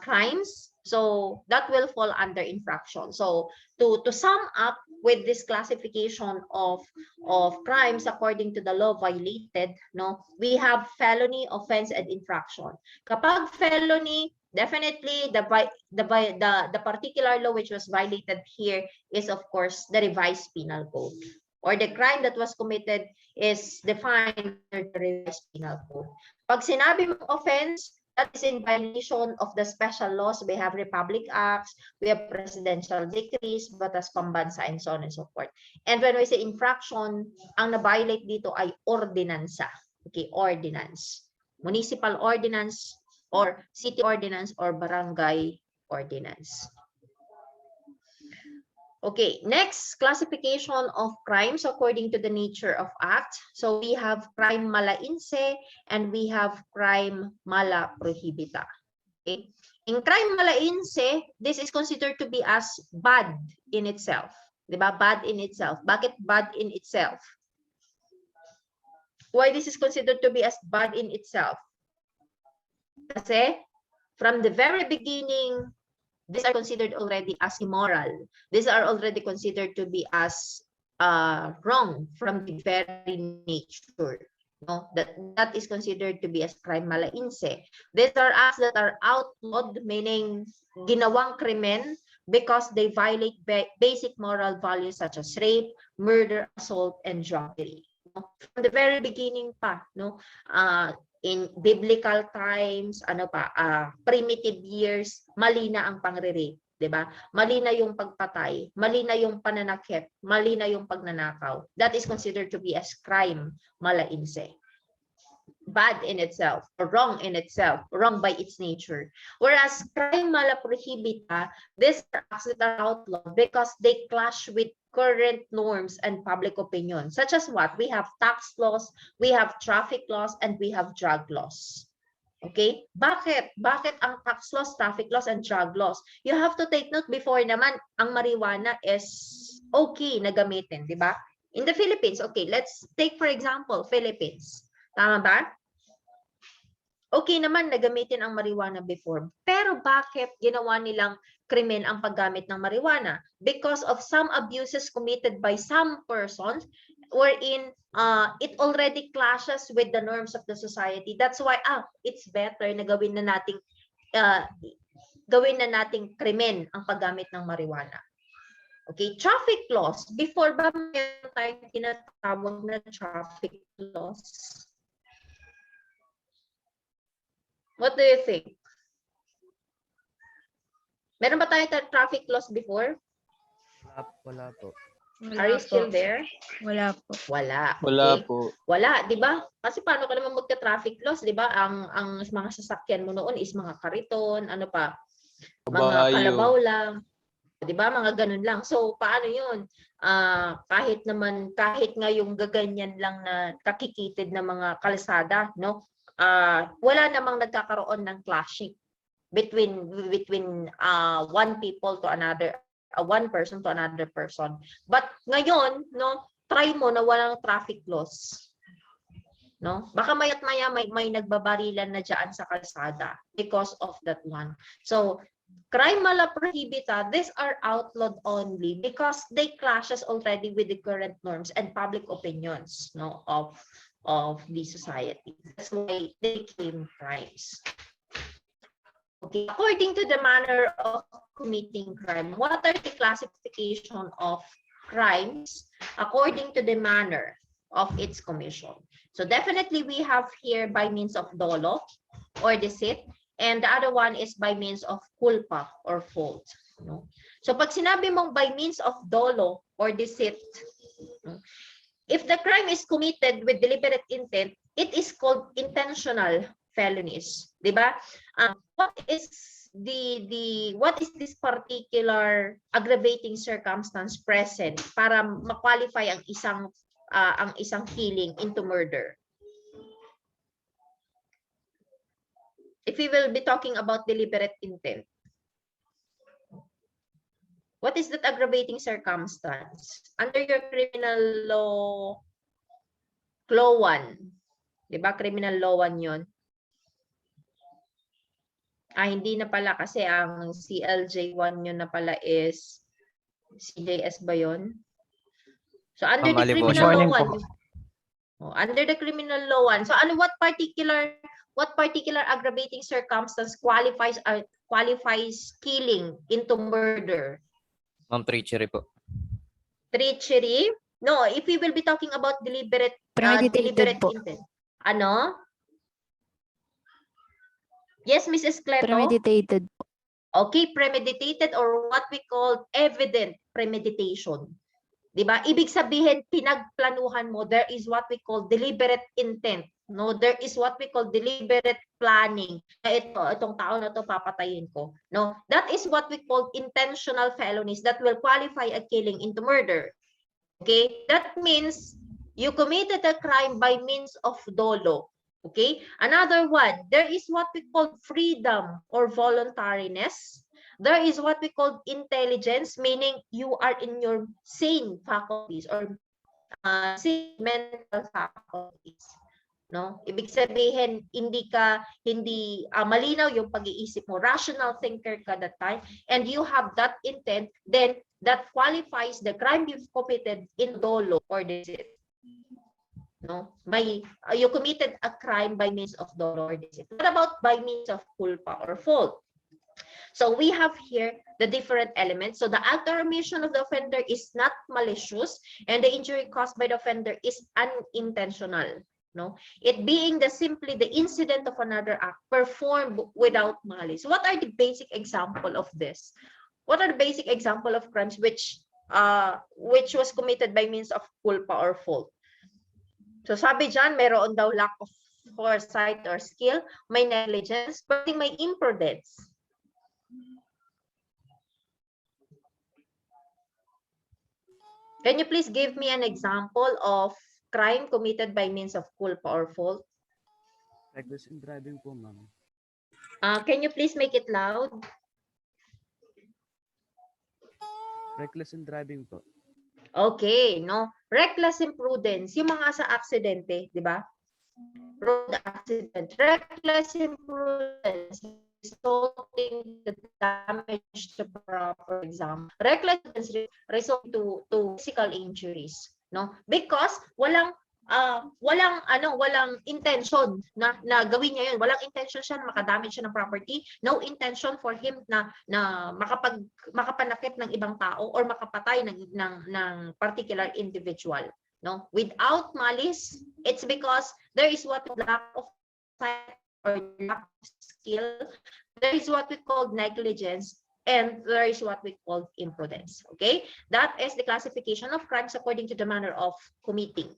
crimes. So that will fall under infraction. So to sum up with this classification of crimes according to the law violated, no, we have felony, offense, and infraction. Kapag felony, definitely the particular law which was violated here is of course the revised penal code, or the crime that was committed is defined under the revised penal code. Pag sinabi mong offense, that is in violation of the special laws. We have Republic Acts, we have presidential decrees, batas pambansa, and so on and so forth. And when we say infraction, ang na-violate dito ay ordinansa. Okay, ordinance. Municipal ordinance, or city ordinance, or barangay ordinance. Okay, next, classification of crimes according to the nature of act. So we have crime mala inse and we have crime mala prohibita. Okay. In crime mala inse, this is considered to be as bad in itself. Diba? Bad in itself. Bakit bad in itself? Why this is considered to be as bad in itself? Kasi from the very beginning, these are considered already as immoral. These are already considered to be as wrong from the very nature. No, that is considered to be as crime mala inse. These are acts that are outlawed, meaning ginawang krimen because they violate basic moral values such as rape, murder, assault, and druggery. No? From the very beginning pa, no, in biblical times, ano pa, primitive years, mali na ang pangre-rape, 'di ba? Mali na yung pagpatay, mali na yung pananakit, mali na yung pagnanakaw. That is considered to be as crime mala inse. Bad in itself, or wrong in itself, wrong by its nature. Whereas crime mala prohibita, these are acts that are outlawed because they clash with current norms and public opinion, such as what? We have tax laws, we have traffic laws, and we have drug laws. Okay? Bakit? Bakit ang tax laws, traffic laws, and drug laws? You have to take note before naman, ang marijuana is okay na gamitin, di ba? In the Philippines, okay, let's take for example, Philippines. Tama ba? Okay naman na gamitin ang marijuana before. Pero bakit ginawa nilang krimen ang paggamit ng marijuana? Because of some abuses committed by some persons wherein it already clashes with the norms of the society. That's why it's better na gawin na nating krimen ang paggamit ng marijuana. Okay, traffic laws. Before ba mayroon tayong tinatawag na traffic laws? What do you think? Meron ba tayong traffic laws before? Wala po. Are you still po. there? Wala po. Wala. Wala Okay. po. Wala, 'di ba? Kasi paano ka naman magka-traffic laws, 'di ba? Ang mga sasakyan mo noon is mga kariton, ano pa, mga kalabaw Kabayo. lang, 'di ba? Mga ganun lang. So paano 'yun? Kahit nga yung gaganyan lang na kakikitid na mga kalsada, no? Wala namang nagkakaroon ng clashing between one people to another, one person to another person. But ngayon, no, try mo na walang traffic laws. No? Baka maya't maya may nagbabarilan na diyan sa kalsada because of that one. So, crime mala prohibita, these are outlawed only because they clashes already with the current norms and public opinions, no, of the society. That's why they became crimes. Okay, according to the manner of committing crime, what are the classification of crimes according to the manner of its commission? So definitely we have here by means of dolo or deceit, and the other one is by means of culpa or fault. No? So pag sinabi mong by means of dolo or deceit, if the crime is committed with deliberate intent, it is called intentional felonies, 'di ba? What is this particular aggravating circumstance present para ma-qualify ang isang killing into murder? If we will be talking about deliberate intent, what is that aggravating circumstance? Under your criminal law 1, 'di ba? Criminal law 1 'yon. Hindi na pala kasi ang CLJ1 yun na pala is CJS ba yun? So under the criminal law 1, under the criminal law 1, so what particular aggravating circumstance qualifies killing into murder? Ma'am, treachery po. Treachery? No, if we will be talking about deliberate po. intent. Ano? Yes, Mrs. Cleto? Premeditated. Okay, premeditated or what we call evident premeditation. 'Di ba? Ibig sabihin pinagplanuhan mo, there is what we call deliberate intent. No, there is what we call deliberate planning. Itong tao na to papatayin ko. No, that is what we call intentional felonies that will qualify a killing into murder. Okay? That means you committed a crime by means of dolo. Okay, another one, there is what we call freedom or voluntariness. There is what we call intelligence, meaning you are in your sane faculties or sane mental faculties. No, ibig sabihin hindi malinaw yung pag-iisip mo, rational thinker ka that time, and you have that intent, then that qualifies the crime you've committed in dolo or deceit. No, you committed a crime by means of dolo or deceit. What about by means of culpa or fault? So we have here the different elements. So the act or omission of the offender is not malicious, and the injury caused by the offender is unintentional. No, it being simply the incident of another act performed without malice. What are the basic example of this? What are the basic example of crimes which was committed by means of culpa or fault? So sabi dyan, mayroon daw lack of foresight or skill, may negligence, pwedeng may imprudence. Can you please give me an example of crime committed by means of culpa or fault? Reckless in driving po, ma'am. Can you please make it loud? Reckless in driving po. Okay, no? Reckless imprudence, yung mga sa aksidente, di ba? Road accident. Reckless imprudence resulting the damage to property, example. Reckless result to physical injuries, no? Because walang intention na gawin niya yun. Walang intention siya na makadamage siya ng property. No intention for him na makapanakit ng ibang tao or makapatay ng particular individual. No, without malice, it's because there is what lack of sight or lack of skill. There is what we call negligence, and there is what we call imprudence. Okay, that is the classification of crimes according to the manner of committing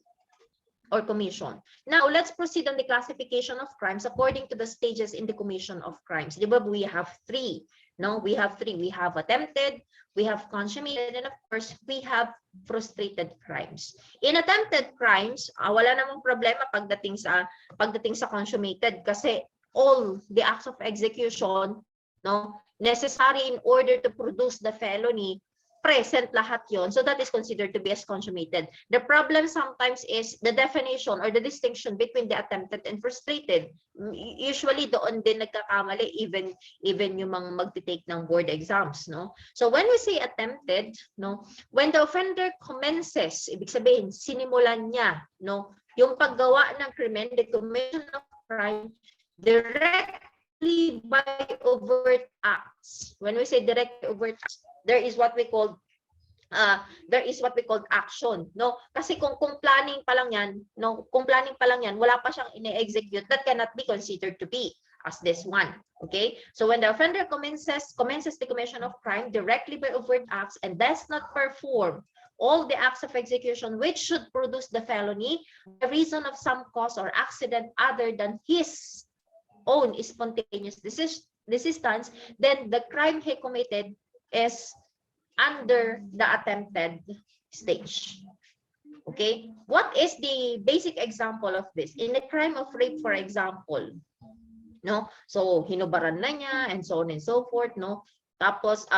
or commission. Now, let's proceed on the classification of crimes according to the stages in the commission of crimes. Di ba, we have three. No, we have three. We have attempted, we have consummated, and of course, we have frustrated crimes. In attempted crimes, wala namang problema pagdating sa consummated kasi all the acts of execution, no, necessary in order to produce the felony, present lahat yon. So that is considered to be as consummated. The problem sometimes is the definition or the distinction between the attempted and frustrated. Usually doon din nagkakamali even yung mga magti-take ng board exams, no? So when we say attempted, no, when the offender commences, ibig sabihin sinimulan niya, no, yung paggawa ng krimen, the commission of crime directly by overt acts. When we say direct overt acts, there is what we call action, no? Kasi kung planning pa lang yan, no, kung planning pa lang yan, wala pa siyang ine-execute, that cannot be considered to be as this one. Okay, so when the offender commences the commission of crime directly by overt acts and does not perform all the acts of execution which should produce the felony by reason of some cause or accident other than his own spontaneous desistance, then the crime he committed is under the attempted stage. Okay, what is the basic example of this? In the crime of rape, for example, no, so hinubaran na niya and so on and so forth, no, tapos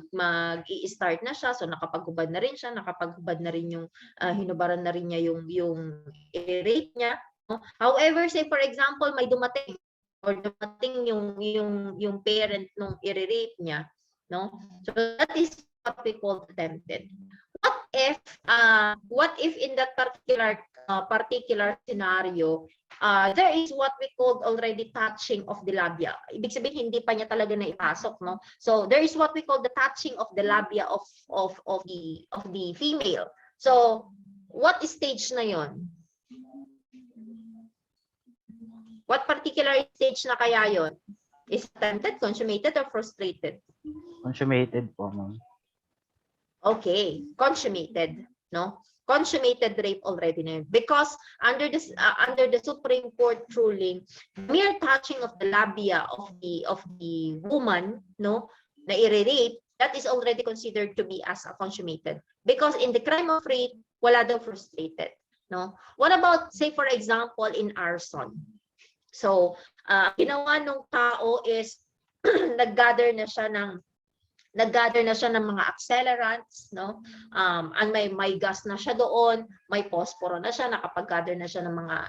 mag-i-start na siya, so nakapaghubad na rin siya, nakapaghubad na rin yung hinubaran na rin niya yung rape niya, no? However, say for example may dumating yung parent nung i-rape niya, no? So that is what we call attempted. What if in that particular scenario there is what we called already touching of the labia? Ibig sabihin hindi pa niya talaga na ipasok, no? So there is what we call the touching of the labia of the female. So what stage na yon? What particular stage na kaya yon? Is attempted, consummated, or frustrated? Consummated po, ma'am. Okay, consummated, no? Consummated rape already na yun. Because under the Supreme Court ruling, mere touching of the labia of the woman, no, na i-rape, that is already considered to be as a consummated. Because in the crime of rape, wala daw frustrated, no? What about, say for example, in arson? So, ginawa nung tao is nag-gather na siya ng mga accelerants, no? And may gas na siya doon, may posporo na siya, nakapag-gather na siya ng mga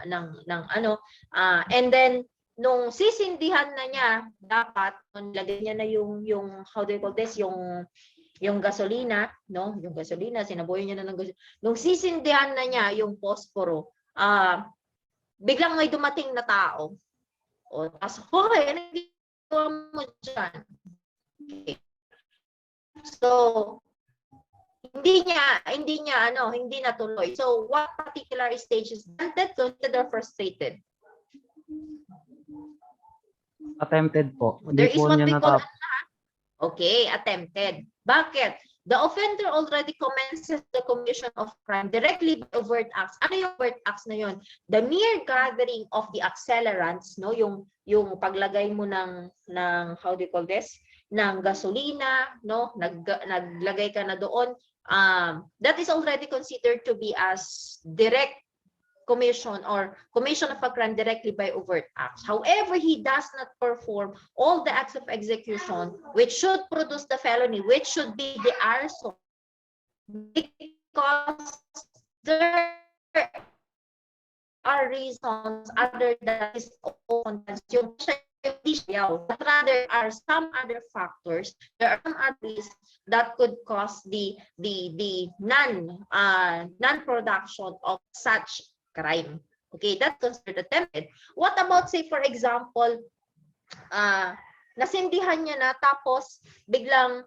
and then nung sisindihan na niya, dapat lagay niya na yung how do you call this, yung gasolina, no? Yung gasolina, sinaboy niya na ng gasolina. Nung sisindihan na niya yung posporo, biglang may dumating na tao. O, tapos, hoy, ano ginagawa mo dyan? Okay. So, hindi natuloy. So, what particular stage is attempted, considered, frustrated? Attempted po. There is what we call okay, attempted. Bakit? The offender already commences the commission of crime directly by overt acts. Ano yung overt acts na yun? The mere gathering of the accelerants, no, yung paglagay mo ng how do you call this? Ng gasolina, no, naglagay ka na doon. That is already considered to be as direct commission or commission of a crime directly by overt acts. However, he does not perform all the acts of execution which should produce the felony, which should be the arson, because there are reasons other than his own consumption, but rather are some other factors. There are some other reasons that could cause the non-production of such crime. Okay, that's considered attempted. What about, say for example, nasindihan niya na tapos biglang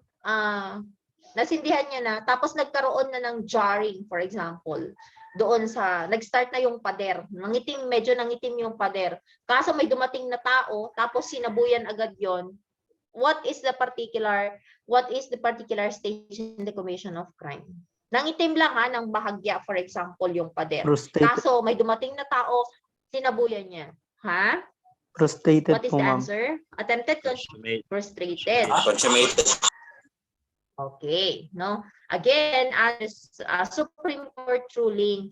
nagkaroon na ng jarring, for example, doon sa nag-start na yung pader, medyo nangitim yung pader. Kaso may dumating na tao tapos sinabuyan agad yon. what is the particular stage in the commission of crime? Nang itim lang ha, ng bahagya, for example, yung pader. Frustrated. Kaso may dumating na tao, sinabuyan niya. Ha? Frustrated What is po, the ma'am. answer? Attempted frustrated. Okay, no? Again, as Supreme Court ruling,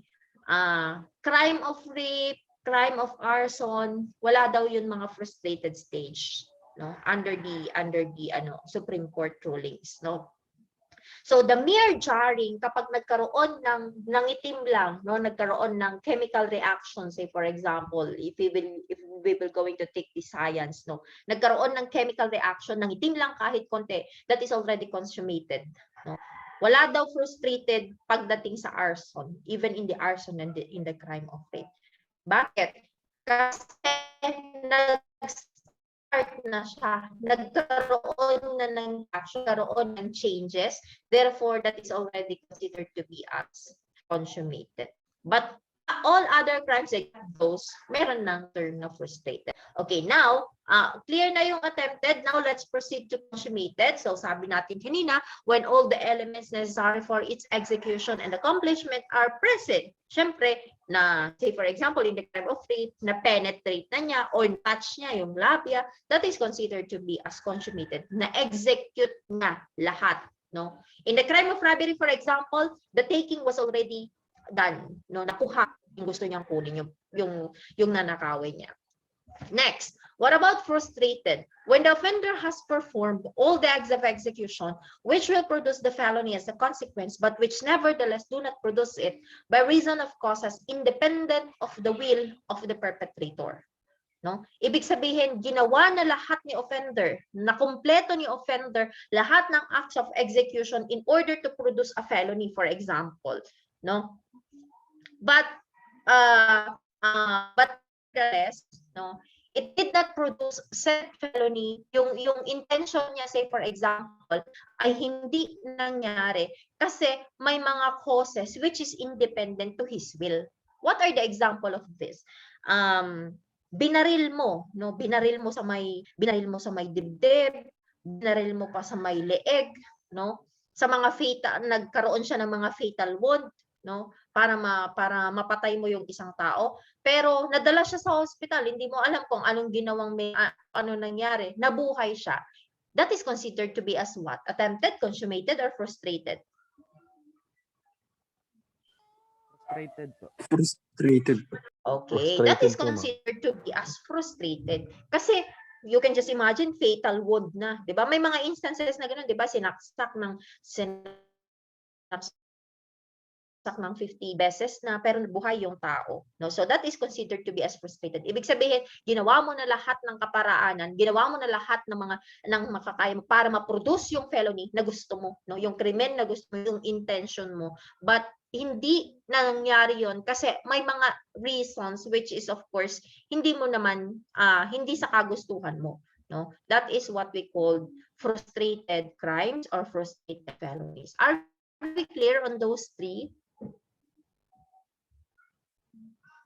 crime of rape, crime of arson, wala daw yun mga frustrated stage, no? Under the Supreme Court rulings, no? So the mere jarring, kapag nagkaroon ng itim lang, no, nagkaroon ng chemical reaction, say for example, if we will going to take the science, no, nagkaroon ng chemical reaction ng itim lang kahit konti, that is already consummated, no. Wala daw frustrated pagdating sa arson, even in the arson and in the crime of rape. Bakit? Kasi na siya, nagkaroon na ng action, nagkaroon ng changes, therefore that is already considered to be as consummated. But all other crimes like those, meron ng term na frustrated. Okay, now, clear na yung attempted. Now, let's proceed to consummated. So, sabi natin kanina, when all the elements necessary for its execution and accomplishment are present. Siyempre, na, say for example, in the crime of rape, na penetrate na niya or touch niya yung labia, that is considered to be as consummated. Na-execute niya lahat. No? In the crime of robbery, for example, the taking was already done. No? Nakuha yung gusto niyang kunin, yung nanakawin niya. Next, what about frustrated? When the offender has performed all the acts of execution, which will produce the felony as a consequence, but which nevertheless do not produce it by reason of causes independent of the will of the perpetrator. No? Ibig sabihin, ginawa na lahat ni offender, na kumpleto ni offender, lahat ng acts of execution in order to produce a felony, for example. No? But nevertheless, no, it did not produce said felony. Yung intention niya, say for example, ay hindi nangyari kasi may mga causes which is independent to his will. What are the example of this? Binaril mo, no? Binaril mo sa may dibdib, binaril mo pa sa may leeg, no? Sa mga fatal, nagkaroon siya ng mga fatal wound, no? Para mapatay mo yung isang tao, pero nadala siya sa hospital, hindi mo alam kung anong ginawang ano nangyari, nabuhay siya. That is considered to be as what? Attempted, consummated, or frustrated? Frustrated po. Frustrated. Okay, that is considered to be as frustrated. Kasi you can just imagine fatal wound na, 'di ba? May mga instances na ganoon, 'di ba? Sinaksak ng 50 beses na pero buhay yung tao, no? So that is considered to be as frustrated. Ibig sabihin, ginawa mo na lahat ng kaparaanan, ginawa mo na lahat ng mga makakaya mo para ma-produce yung felony na gusto mo, no? Yung krimen na gusto mo, yung intention mo. But hindi nangyari yon kasi may mga reasons which is of course hindi mo naman hindi sa kagustuhan mo, no? That is what we call frustrated crimes or frustrated felonies. Are we clear on those three?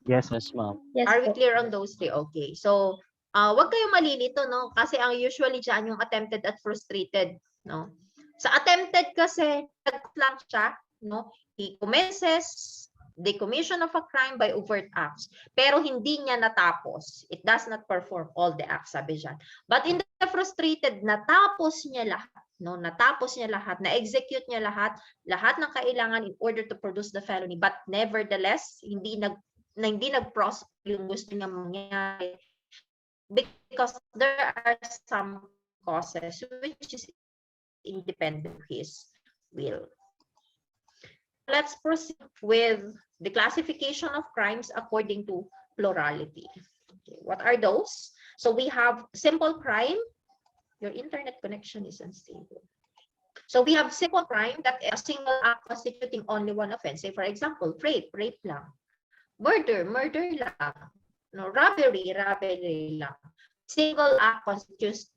Yes, ma'am. Yes Are we po. clear on those three? Okay. So, wag kayong malilito, no? Kasi ang usually dyan yung attempted at frustrated, no? Sa attempted kasi, lang siya, no? He commences the commission of a crime by overt acts. Pero hindi niya natapos. It does not perform all the acts, sabi dyan. But in the frustrated, natapos niya lahat. No, natapos niya lahat, na-execute niya lahat ng kailangan in order to produce the felony. But nevertheless, hindi nag-prosper yung gusto niya mangyari because there are some causes which is independent of his will. Let's proceed with the classification of crimes according to plurality. Okay, what are those? So we have simple crime. Your internet connection is unstable. So we have simple crime, that is a single act constituting only one offense. Say for example, rape lang. Murder lang. No, robbery lang. Single act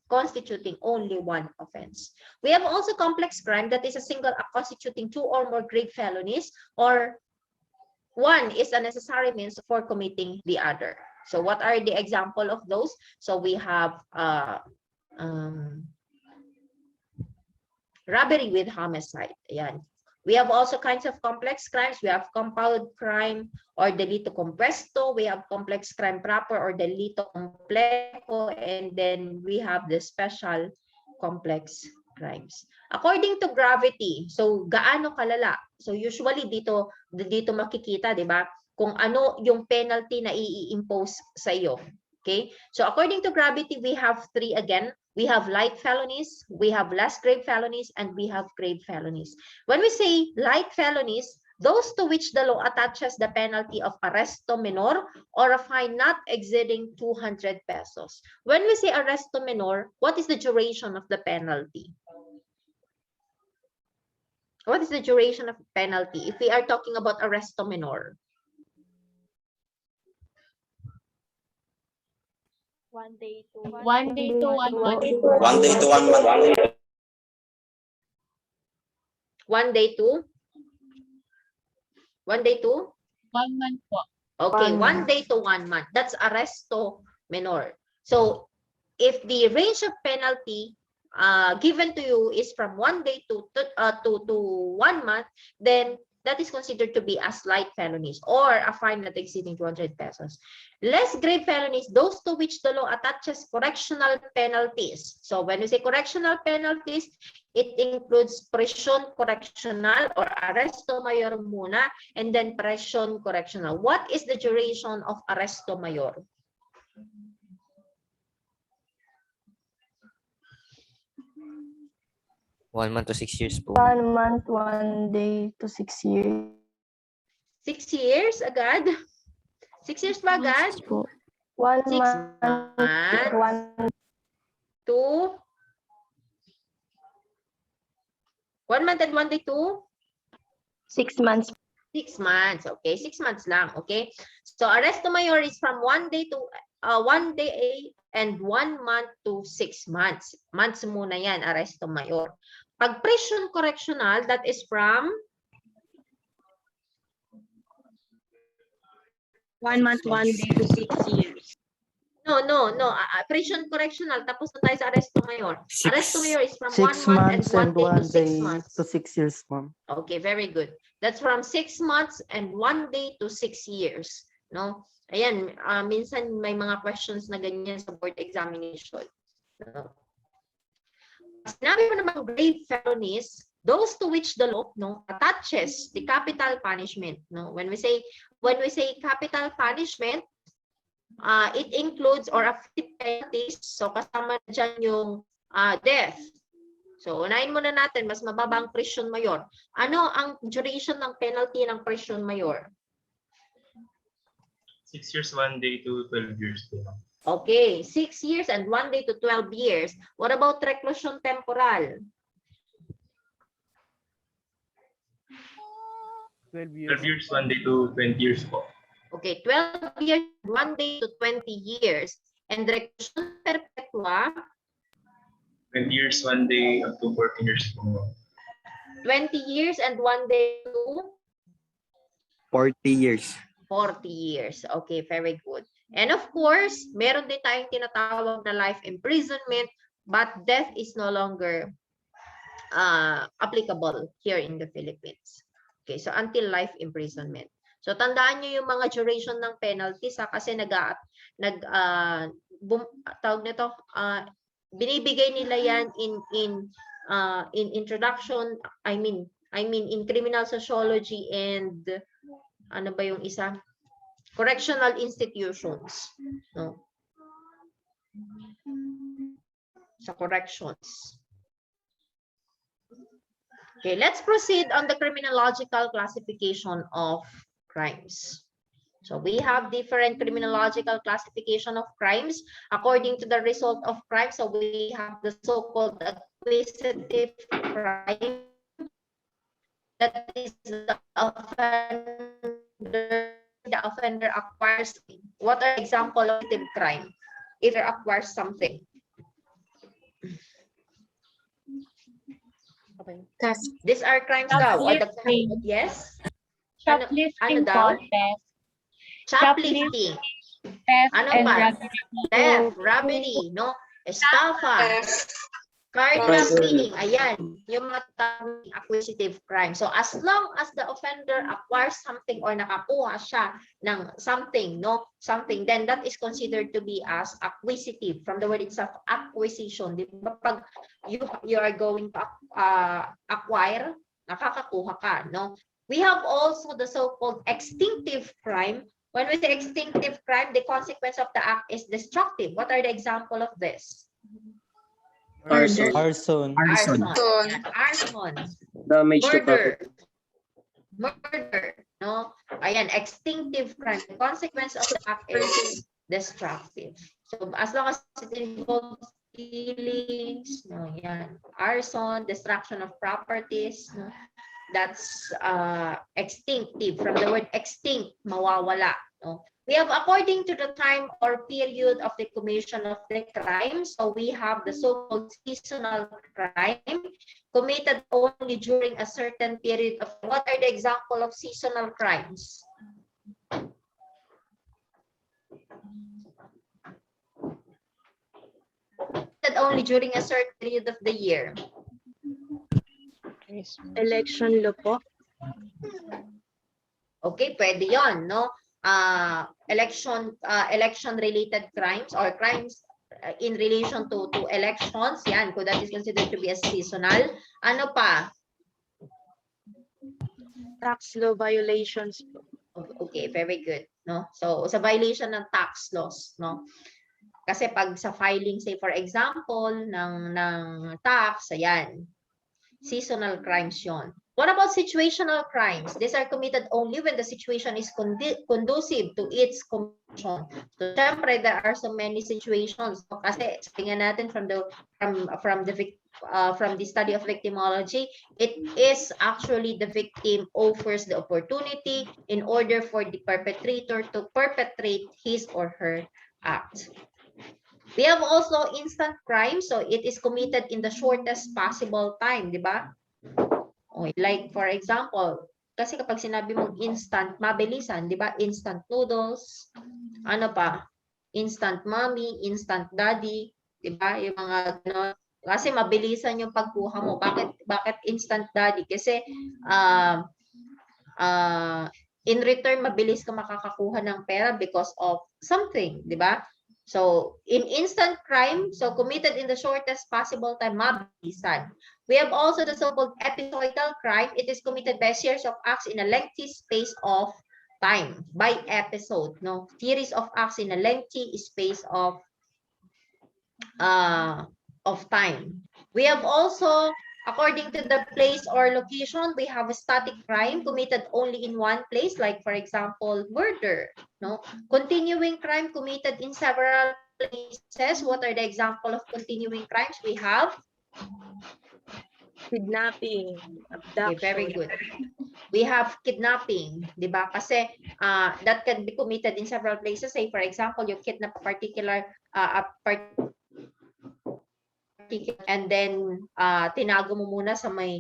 constituting only one offense. We have also complex crime, that is a single act constituting two or more grave felonies, or one is a necessary means for committing the other. So what are the example of those? So we have robbery with homicide. Ayan. We have also kinds of complex crimes. We have compound crime or delito compuesto. We have complex crime proper or delito complejo. And then we have the special complex crimes. According to gravity, so gaano kalala? So usually dito makikita, 'di ba? Kung ano yung penalty na i-impose sa iyo. Okay? So according to gravity, we have 3 again. We have light felonies, we have less grave felonies, and we have grave felonies. When we say light felonies, those to which the law attaches the penalty of arresto menor or a fine not exceeding 200 pesos. When we say arresto menor, what is the duration of the penalty? What is the duration of penalty if we are talking about arresto menor? 1 day to 1 day to 1 month. 1 day to 1 month. 1 day to? 1 day to? 1 month po. Okay, 1 day to 1 month. That's arresto menor. So, if the range of penalty given to you is from 1 day to 1 month, then that is considered to be as light felonies or a fine not exceeding 200 pesos. Less grave felonies, those to which the law attaches correctional penalties. So when we say correctional penalties, it includes prison correctional or arresto mayor muna, and then prison correctional. What is the duration of arresto mayor? One month to 6 years po. 1 month, 1 day to 6 years. 6 years agad? 6 years ba agad? Po. 1 6 month, months to 1 month and 1 day to 6 months. 6 months. Okay, 6 months lang. Okay. So arresto mayor is from 1 day to 1 day and 1 month to 6 months. Months muna yan, arresto mayor. Pag prison correctional, that is from 1 month, 1 day to 6 years. No. Prison correctional, tapos na tayo sa arresto mayor. Arresto mayor is from 1 6 month months and 1 and day to 1 6 day months. to 6 years, ma'am. Okay, very good. That's from 6 months and 1 day to 6 years. No? Ayan, minsan may mga questions na ganyan sa board examination. No? Sinabi mo namang grave felonies, those to which the law attaches the capital punishment. No? When we say capital punishment, it includes or affects penalties. So kasama dyan yung death. So unahin muna natin, mas mababa ang prison mayor. Ano ang duration ng penalty ng prison mayor? 6 years, 1 day to 12 years. Okay, 6 years and 1 day to 12 years. What about reclusion temporal? 12 years. 12 years, 1 day to 20 years po. Okay, 12 years, 1 day to 20 years. And reclusion perpetua? 20 years, 1 day up to 14 years po. 20 years and 1 day to 40 years. 40 years. Okay, very good. And of course, meron din tayong tinatawag na life imprisonment, but death is no longer applicable here in the Philippines. Okay, so until life imprisonment. So tandaan nyo yung mga duration ng penalties kasi binibigay nila yan in introduction, I mean in criminal sociology and ano ba yung isa? Correctional institutions. No? Sa corrections. Okay, let's proceed on the criminological classification of crimes. So we have different criminological classification of crimes according to the result of crime. So we have the so-called acquisitive crime. That is the offender acquires. What are example of acquisitive crime? It acquires something. These are crimes daw. Or the, yes? Shoplifting daw? po, theft. Shoplifting. Theft Ano and pa? robbery. Theft, robbery, no? Estafa. Carjacking, ayan, yung mga acquisitive crime. So as long as the offender acquires something or nakakuha siya ng something, no, something, then that is considered to be as acquisitive from the word itself, acquisition. Di ba? Pag you are going to acquire, nakakakuha ka, no? We have also the so-called extinctive crime. When we say extinctive crime, the consequence of the act is destructive. What are the example of this? Arson. Arson. Damage to Murder. property. Murder. No? Ayan, extinctive crime. The consequence of the act is destructive. So as long as it involves killings, no, yan. Arson, destruction of properties, no? That's extinctive. From the word extinct, mawawala. No? We have according to the time or period of the commission of the crime. So we have the so-called seasonal crime committed only during a certain period of. What are the example of seasonal crimes? Committed only during a certain period of the year. Election law po. Okay, pwede yon, no? Election related crimes or crimes in relation to elections, yan, kung that is considered to be a seasonal. Ano pa? Tax law violations po. Okay, very good, no? So sa violation ng tax laws, no? Kasi pag sa filing, say for example, ng tax, ayan, seasonal crimes yon. What about situational crimes? These are committed only when the situation is conducive to its commission. So, syempre, there are so many situations. Kasi, tingnan natin from the study of victimology, it is actually the victim offers the opportunity in order for the perpetrator to perpetrate his or her act. We have also instant crime, so it is committed in the shortest possible time, di ba? Like for example, kasi kapag sinabi mong instant, mabilisan, di ba? Instant noodles, ano pa? Instant mommy, instant daddy, di ba? Yung mga gano'n. Kasi mabilisan yung pagkuha mo. Bakit instant daddy? Kasi in return, mabilis ka makakakuha ng pera because of something, di ba? So, in instant crime, so committed in the shortest possible time, mabilisan. We have also the so-called episodal crime. It is committed by a series of acts in a lengthy space of time. By episode, no? Series of acts in a lengthy space of time. We have also, according to the place or location, we have a static crime committed only in one place, like for example, murder. No, continuing crime committed in several places. What are the example of continuing crimes? We have Kidnapping, abduction. Okay, very good. We have kidnapping, di ba? Kasi that can be committed in several places. Say for example, you kidnap a particular and then tinago mo muna sa may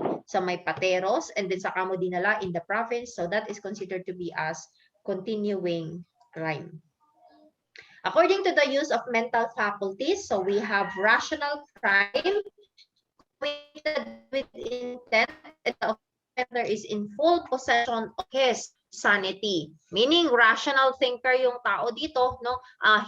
pateros and then saka mo dinala in the province. So that is considered to be as continuing crime. According to the use of mental faculties, so we have rational crime committed with intent and the offender is in full possession of his sanity. Meaning, rational thinker yung tao dito, no?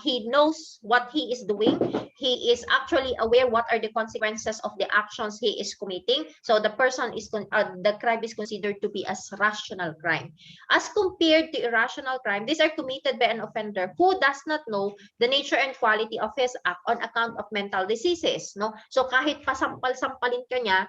He knows what he is doing. He is actually aware what are the consequences of the actions he is committing. So the person is the crime is considered to be as rational crime. As compared to irrational crime, these are committed by an offender who does not know the nature and quality of his act on account of mental diseases, no? So kahit pasampal-sampalin ka niya,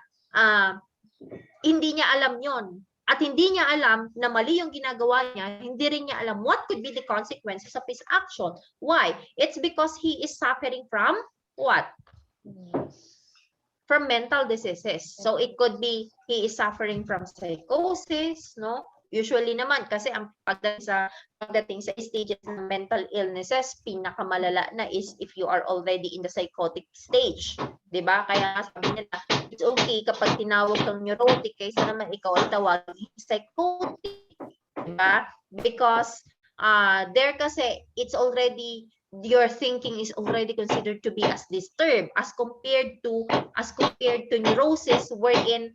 hindi niya alam yon. At hindi niya alam na mali yung ginagawa niya, hindi rin niya alam what could be the consequences of his action. Why? It's because he is suffering from what? From mental diseases. So it could be he is suffering from psychosis, no? Usually naman, kasi ang pagdating sa stages ng mental illnesses, pinakamalala na is if you are already in the psychotic stage. Diba? Kaya sabi nila, it's okay kapag tinawag kang neurotic, kaysa naman ikaw ay tawagin psychotic. Diba? Because there kasi, it's already your thinking is already considered to be as disturbed as compared to neurosis wherein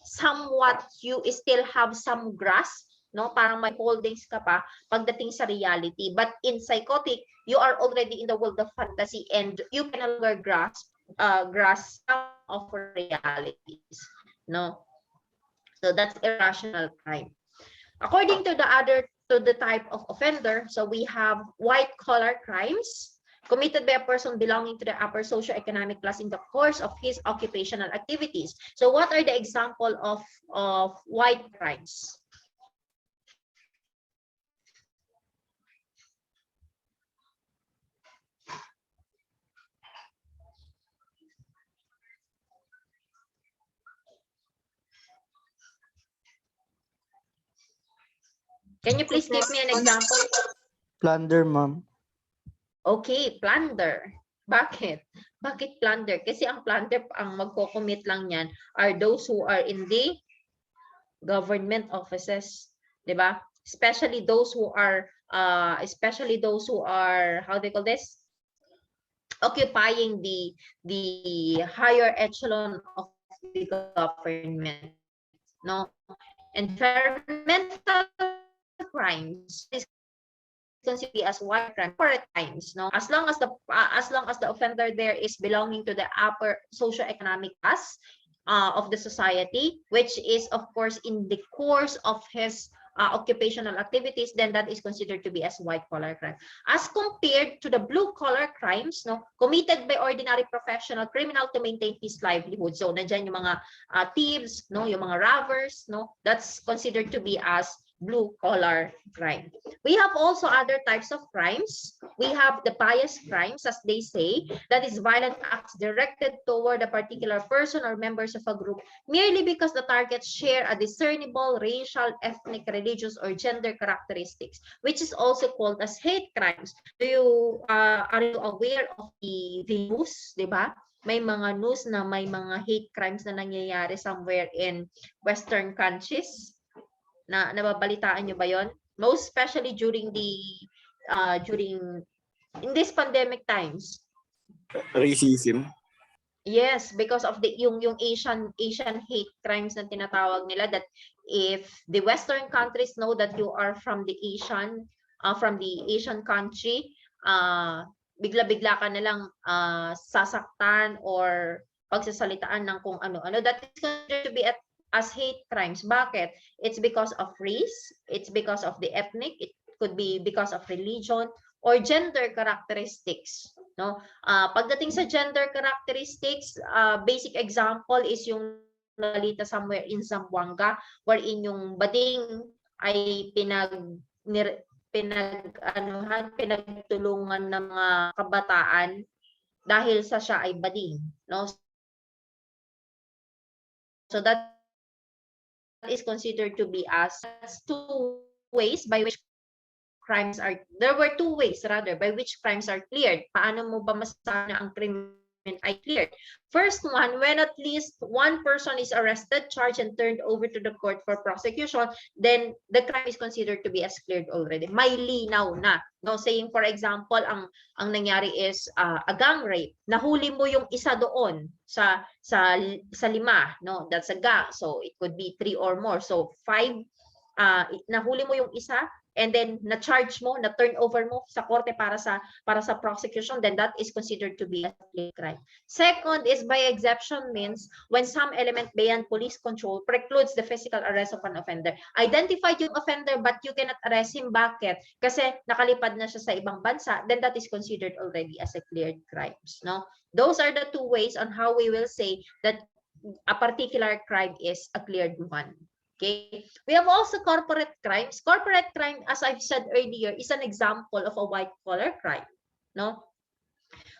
somewhat you still have some grasp, no, parang may holdings ka pa pagdating sa reality, but in psychotic you are already in the world of fantasy and you can no longer grasp some of realities, no. So that's irrational crime. According to the type of offender, so we have white collar crimes committed by a person belonging to the upper socioeconomic class in the course of his occupational activities. So what are the example of white crimes? Can you please give me an example? Plunder, ma'am. Okay, plunder. Bakit? Bakit plunder? Kasi ang plunder, ang magko-commit lang yan are those who are in the government offices, 'di ba? Especially those who are how they call this? Occupying the higher echelon of the government, no? Environmental crimes is considered as white crime corporate crimes, no, as long as the offender there is belonging to the upper socioeconomic class of the society, which is of course in the course of his occupational activities, then that is considered to be as white collar crime, as compared to the blue collar crimes, no, committed by ordinary professional criminal to maintain his livelihood. So nandiyan yung mga thieves, no, yung mga robbers, no, that's considered to be as blue collar crime. We have also other types of crimes. We have the bias crimes, as they say, that is violent acts directed toward a particular person or members of a group merely because the targets share a discernible racial, ethnic, religious, or gender characteristics, which is also called as hate crimes. Are you aware of the news, di ba? May mga news na may mga hate crimes na nangyayari somewhere in Western countries. Na nababalitaan nyo ba yon? Most especially during in these pandemic times. Racism. Yes, because of yung Asian hate crimes na tinatawag nila, that if the Western countries know that you are from the Asian country, bigla-bigla ka na lang sasaktan or pagsasalitaan ng kung ano-ano, that is considered to be as hate crimes. Bakit? It's because of race, it's because of the ethnic, it could be because of religion or gender characteristics, no? Pagdating sa gender characteristics, basic example is yung balita somewhere in Zamboanga wherein yung bading ay pinagtulungan ng mga kabataan dahil sa siya ay bading, no? So that is considered to be as two ways by which crimes are, there were two ways rather by which crimes are cleared. Paano mo ba masasabi na ang krimen ay cleared? First one, when at least one person is arrested, charged, and turned over to the court for prosecution, then the crime is considered to be as cleared already. May linaw na. No, saying for example, ang nangyari is a gang rape. Nahuli mo yung isa doon sa lima, no? That's a gang. So it could be 3 or more. So 5, nahuli mo yung isa, and then na-charge mo, na-turn over mo sa korte para sa prosecution, then that is considered to be a clear crime. Second is by exception, means when some element beyond police control precludes the physical arrest of an offender. Identified yung offender but you cannot arrest him. Bakit? Kasi nakalipad na siya sa ibang bansa, then that is considered already as a cleared crimes, no? Those are the two ways on how we will say that a particular crime is a cleared one. Okay, we have also corporate crimes. Corporate crime, as I've said earlier, is an example of a white-collar crime, no?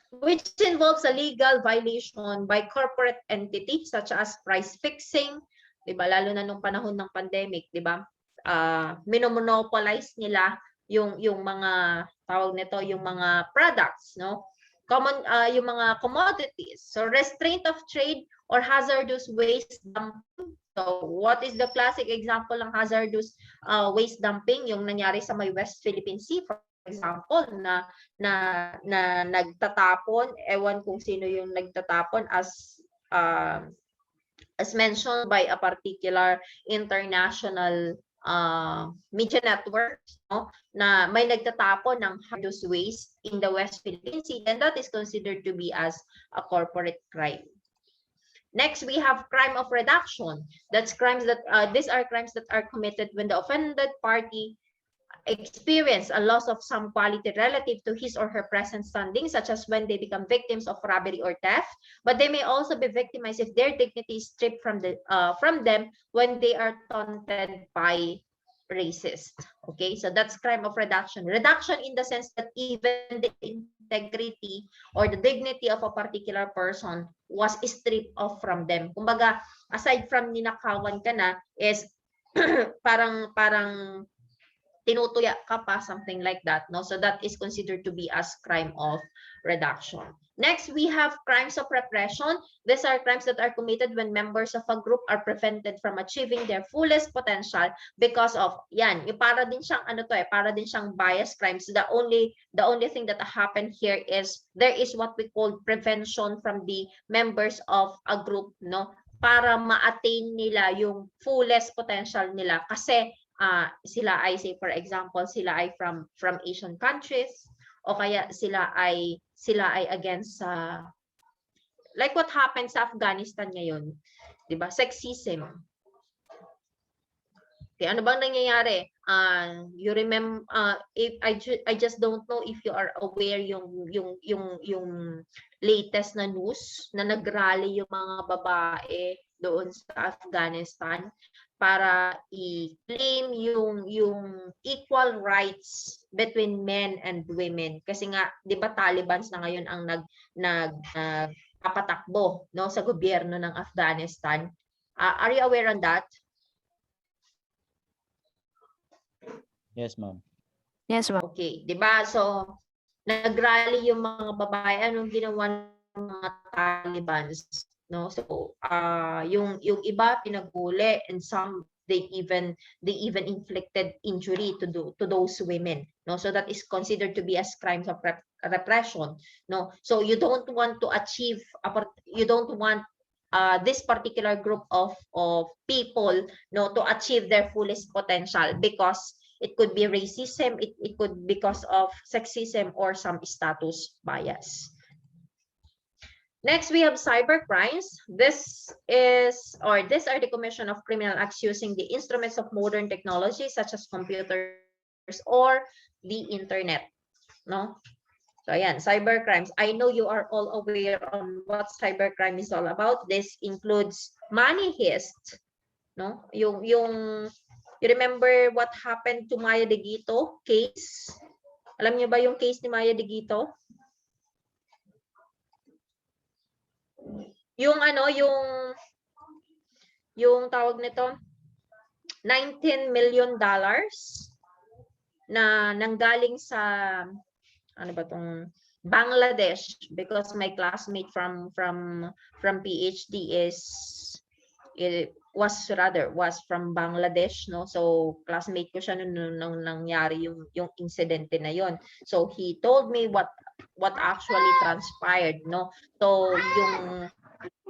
Which involves a legal violation by corporate entities such as price fixing, di ba? Lalo na nung panahon ng pandemic, di ba? Minomonopolize nila yung mga tawag nito, yung mga products, no? Yung mga commodities. So restraint of trade or hazardous waste dumping. So what is the classic example ng hazardous waste dumping? Yung nangyari sa may West Philippine Sea, for example, na nagtatapon, ewan kung sino yung nagtatapon as mentioned by a particular international media network, no, na may nagtatapon ng hazardous waste in the West Philippine Sea, then that is considered to be as a corporate crime. Next, we have crime of reduction. That's crimes that these are crimes that are committed when the offended party experience a loss of some quality relative to his or her present standing, such as when they become victims of robbery or theft. But they may also be victimized if their dignity is stripped from them when they are taunted by racist. Okay, so that's crime of reduction. Reduction in the sense that even the integrity or the dignity of a particular person was stripped off from them. Kumbaga, aside from ninakawan ka na, is parang tinutuya ka pa, something like that, no? So that is considered to be as crime of reduction. Next, we have crimes of repression. These are crimes that are committed when members of a group are prevented from achieving their fullest potential because of, yan, yung para din siyang para din siyang bias crimes. The only thing that happened here is there is what we call prevention from the members of a group, no? Para ma-attain nila yung fullest potential nila kasi sila ay, say for example, sila ay from Asian countries, o kaya sila ay against like what happened sa Afghanistan ngayon, 'di ba? Sexism. Okay, ano bang nangyayari? You remember, if I just don't know if you are aware yung latest na news na nagrally yung mga babae doon sa Afghanistan para i-claim yung equal rights between men and women, kasi nga 'di ba Talibans na ngayon ang nagpapatakbo, no, sa gobyerno ng Afghanistan. Are you aware on that? Yes, ma'am. Yes, ma'am. Okay, 'di ba? So nagrally yung mga babae, anong ginawa ng mga Talibans, no? So yung iba pinaghuli, and some they even inflicted injury to those women, no? So that is considered to be as crimes of repression, no? So you don't want to achieve this particular group of people, no, to achieve their fullest potential because it could be racism, it could because of sexism or some status bias. Next, we have cyber crimes. These are the commission of criminal acts using the instruments of modern technology such as computers or the internet, no? So ayan, cyber crimes. I know you are all aware on what cybercrime is all about. This includes money heist, no? You remember what happened to Maya de Guito case? Alam niyo ba yung case ni Maya de Guito? Yung yung tawag nito, $19 million na nanggaling sa ano ba tong Bangladesh, because my classmate from PhD was from Bangladesh, no? So classmate ko siya nung nangyari yung incidente na yon. So he told me what actually transpired, no? So yung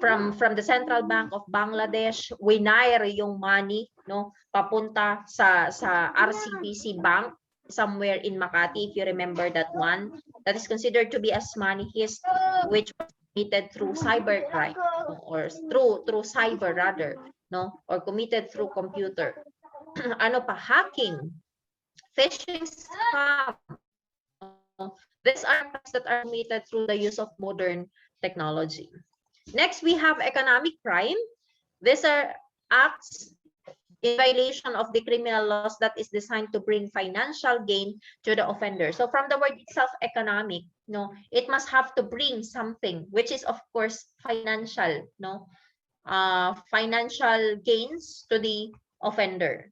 from the Central Bank of Bangladesh, winire yung money, no, papunta sa RCBC Bank somewhere in Makati, if you remember that one. That is considered to be as money heist, which was committed through cybercrime, or through cyber rather, no, or committed through computer. Ano pa, hacking, phishing scam. These are crimes that are committed through the use of modern technology. Next, we have economic crime. These are acts in violation of the criminal laws that is designed to bring financial gain to the offender. So from the word itself, economic, no, it must have to bring something, which is of course financial, no, financial gains to the offender.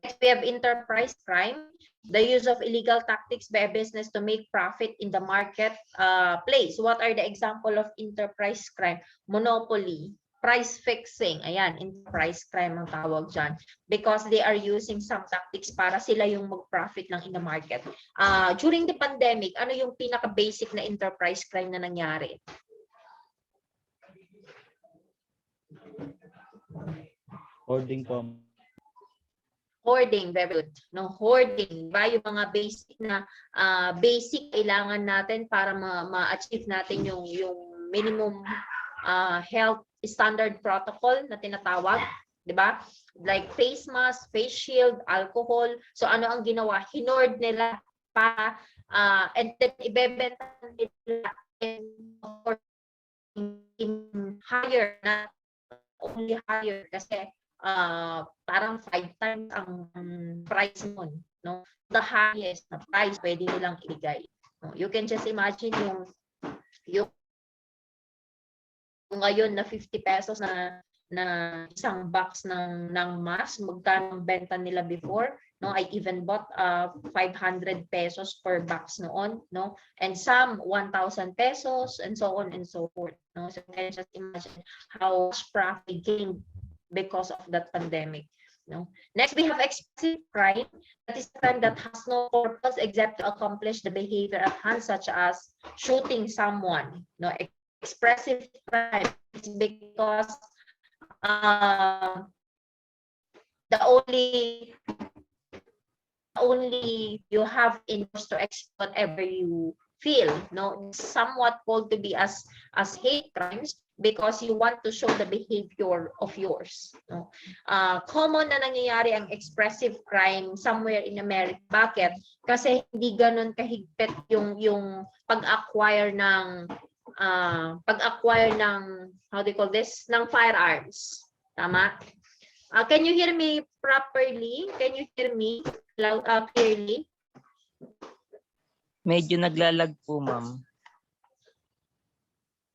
Next, we have enterprise crime, the use of illegal tactics by a business to make profit in the market place. What are the example of enterprise crime? Monopoly, price fixing. Ayan, enterprise crime ang tawag dyan. Because they are using some tactics para sila yung mag-profit lang in the market. During the pandemic, ano yung pinaka-basic na enterprise crime na nangyari? Hoarding po. Hoarding, very good. No, hoarding, ba yung mga basic na basic kailangan natin para ma-achieve natin yung minimum health standard protocol na tinatawag, 'di ba? Like face mask, face shield, alcohol. So ano ang ginawa? Hinord nila para and then ibebenta nila in higher, na only higher kasi parang 5 times ang price mo, no? The highest na price pwede nilang ibigay. No? You can just imagine yung ngayon na 50 pesos na isang box ng mask, magkano ang benta nila before, no? I even bought 500 pesos per box noon, no? And some 1,000 pesos and so on and so forth, no? So you can just imagine how much profit gained because of that pandemic. No. Next, we have expressive crime. That is a crime that has no purpose except to accomplish the behavior at hand, such as shooting someone. No, expressive crime is because the only you have in to express whatever you feel. No, somewhat called to be as hate crimes, because you want to show the behavior of yours. No? Common na nangyayari ang expressive crime somewhere in America. Bakit? Kasi hindi ganun kahigpit yung pag-acquire ng how do you call this? Ng firearms. Tama? Can you hear me properly? Can you hear me loud, clearly? Medyo naglalag po, ma'am.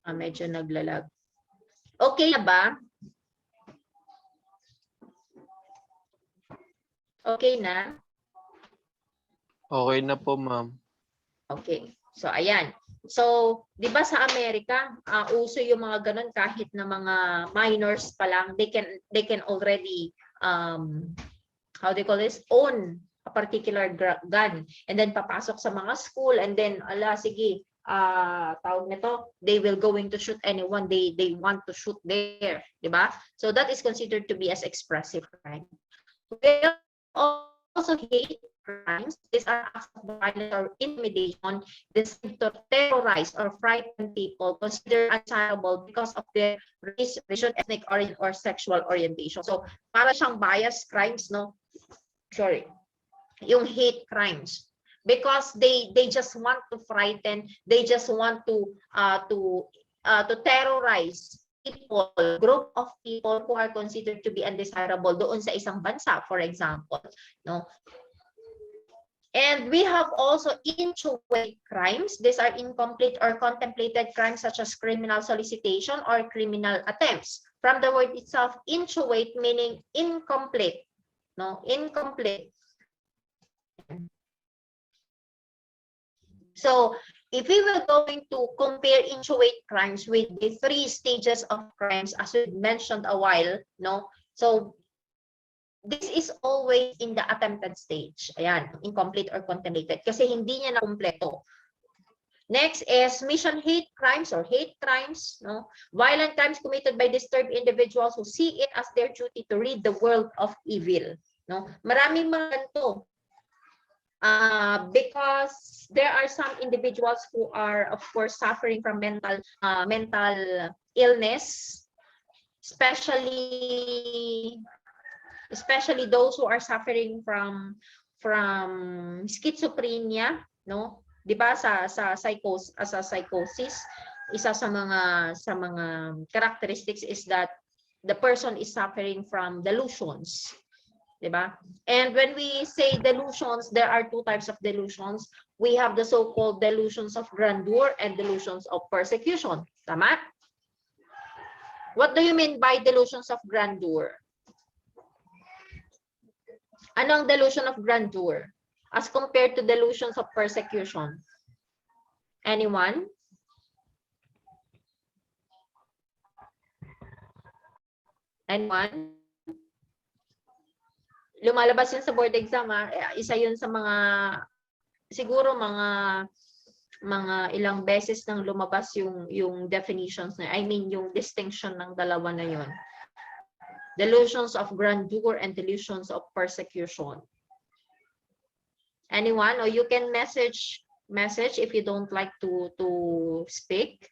Medyo naglalag. Okay na ba? Okay na? Okay na po, ma'am. Okay. So, ayan. So, di ba sa Amerika, uso yung mga ganun kahit na mga minors pa lang, they can already, how do you call this? Own a particular gun. And then papasok sa mga school and then, sige, tawag nito, they will going to shoot anyone they want to shoot there, di ba? So that is considered to be as expressive crime. Well, also hate crimes. These are acts of violence or intimidation designed to terrorize or frighten people considered undesirable because of their race, religion, ethnic origin, or sexual orientation. So para siyang bias crimes, no? Sorry, yung hate crimes. Because they just want to frighten, they just want to terrorize people, group of people who are considered to be undesirable doon sa isang bansa, for example, no? And we have also inchoate crimes. These are incomplete or contemplated crimes such as criminal solicitation or criminal attempts. From the word itself, inchoate meaning incomplete, no? Incomplete. So, if we were going to compare inchoate crimes with the 3 stages of crimes, as we mentioned a while, no? So, this is always in the attempted stage. Ayan, incomplete or contemplated. Kasi hindi niya na kumpleto. Next is mission hate crimes or hate crimes, no? Violent crimes committed by disturbed individuals who see it as their duty to rid the world of evil, no? Maraming mga ganito. Because there are some individuals who are, of course, suffering from mental illness, especially those who are suffering from schizophrenia, no? 'Di ba sa psychosis, isa sa mga characteristics is that the person is suffering from delusions. Diba? And when we say delusions, there are 2 types of delusions. We have the so-called delusions of grandeur and delusions of persecution. Tama? What do you mean by delusions of grandeur? Ano ang delusion of grandeur as compared to delusions of persecution? Anyone? Anyone? Lumalabas yun sa board exam, isa yun sa mga, siguro mga ilang beses nang lumabas yung definitions na, I mean yung distinction ng dalawa na yun. Delusions of grandeur and delusions of persecution. Anyone? Or you can message if you don't like to speak.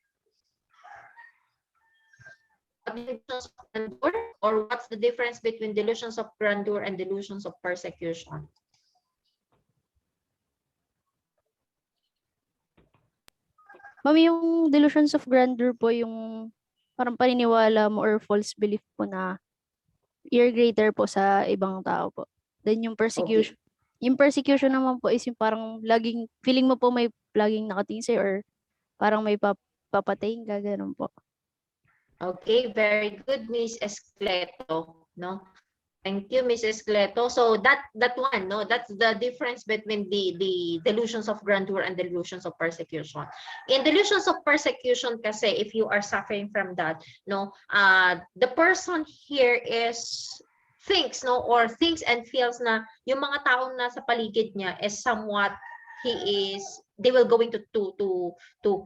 Delusions of grandeur, or what's the difference between delusions of grandeur and delusions of persecution? Ma'am, yung delusions of grandeur po yung parang paniniwala mo or false belief po na you're greater po sa ibang tao po. Then yung persecution, yung persecution naman po is yung parang laging, feeling mo po may laging nakatingin sa'yo or parang may papatayin ka, ganun po. Okay, very good, Miss Escleto, no? Thank you, Mrs. Cleto. So that one, no, that's the difference between the delusions of grandeur and delusions of persecution. In delusions of persecution, kasi if you are suffering from that, no, the person here thinks and feels na yung mga taong nasa paligid niya is somewhat they will going to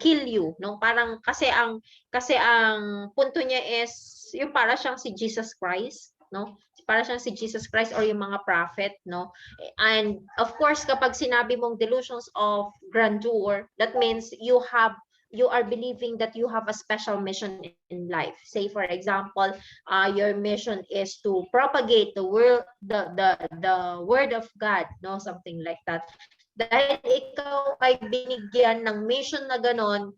kill you, no? Parang kasi ang punto niya is yung para siyang si Jesus Christ, no? Para siyang si Jesus Christ or yung mga prophet, no? And of course, kapag sinabi mong delusions of grandeur, that means you are believing that you have a special mission in life. Say for example, your mission is to propagate the word of God, no? Something like that. Dahil ikaw ay binigyan ng mission na ganon,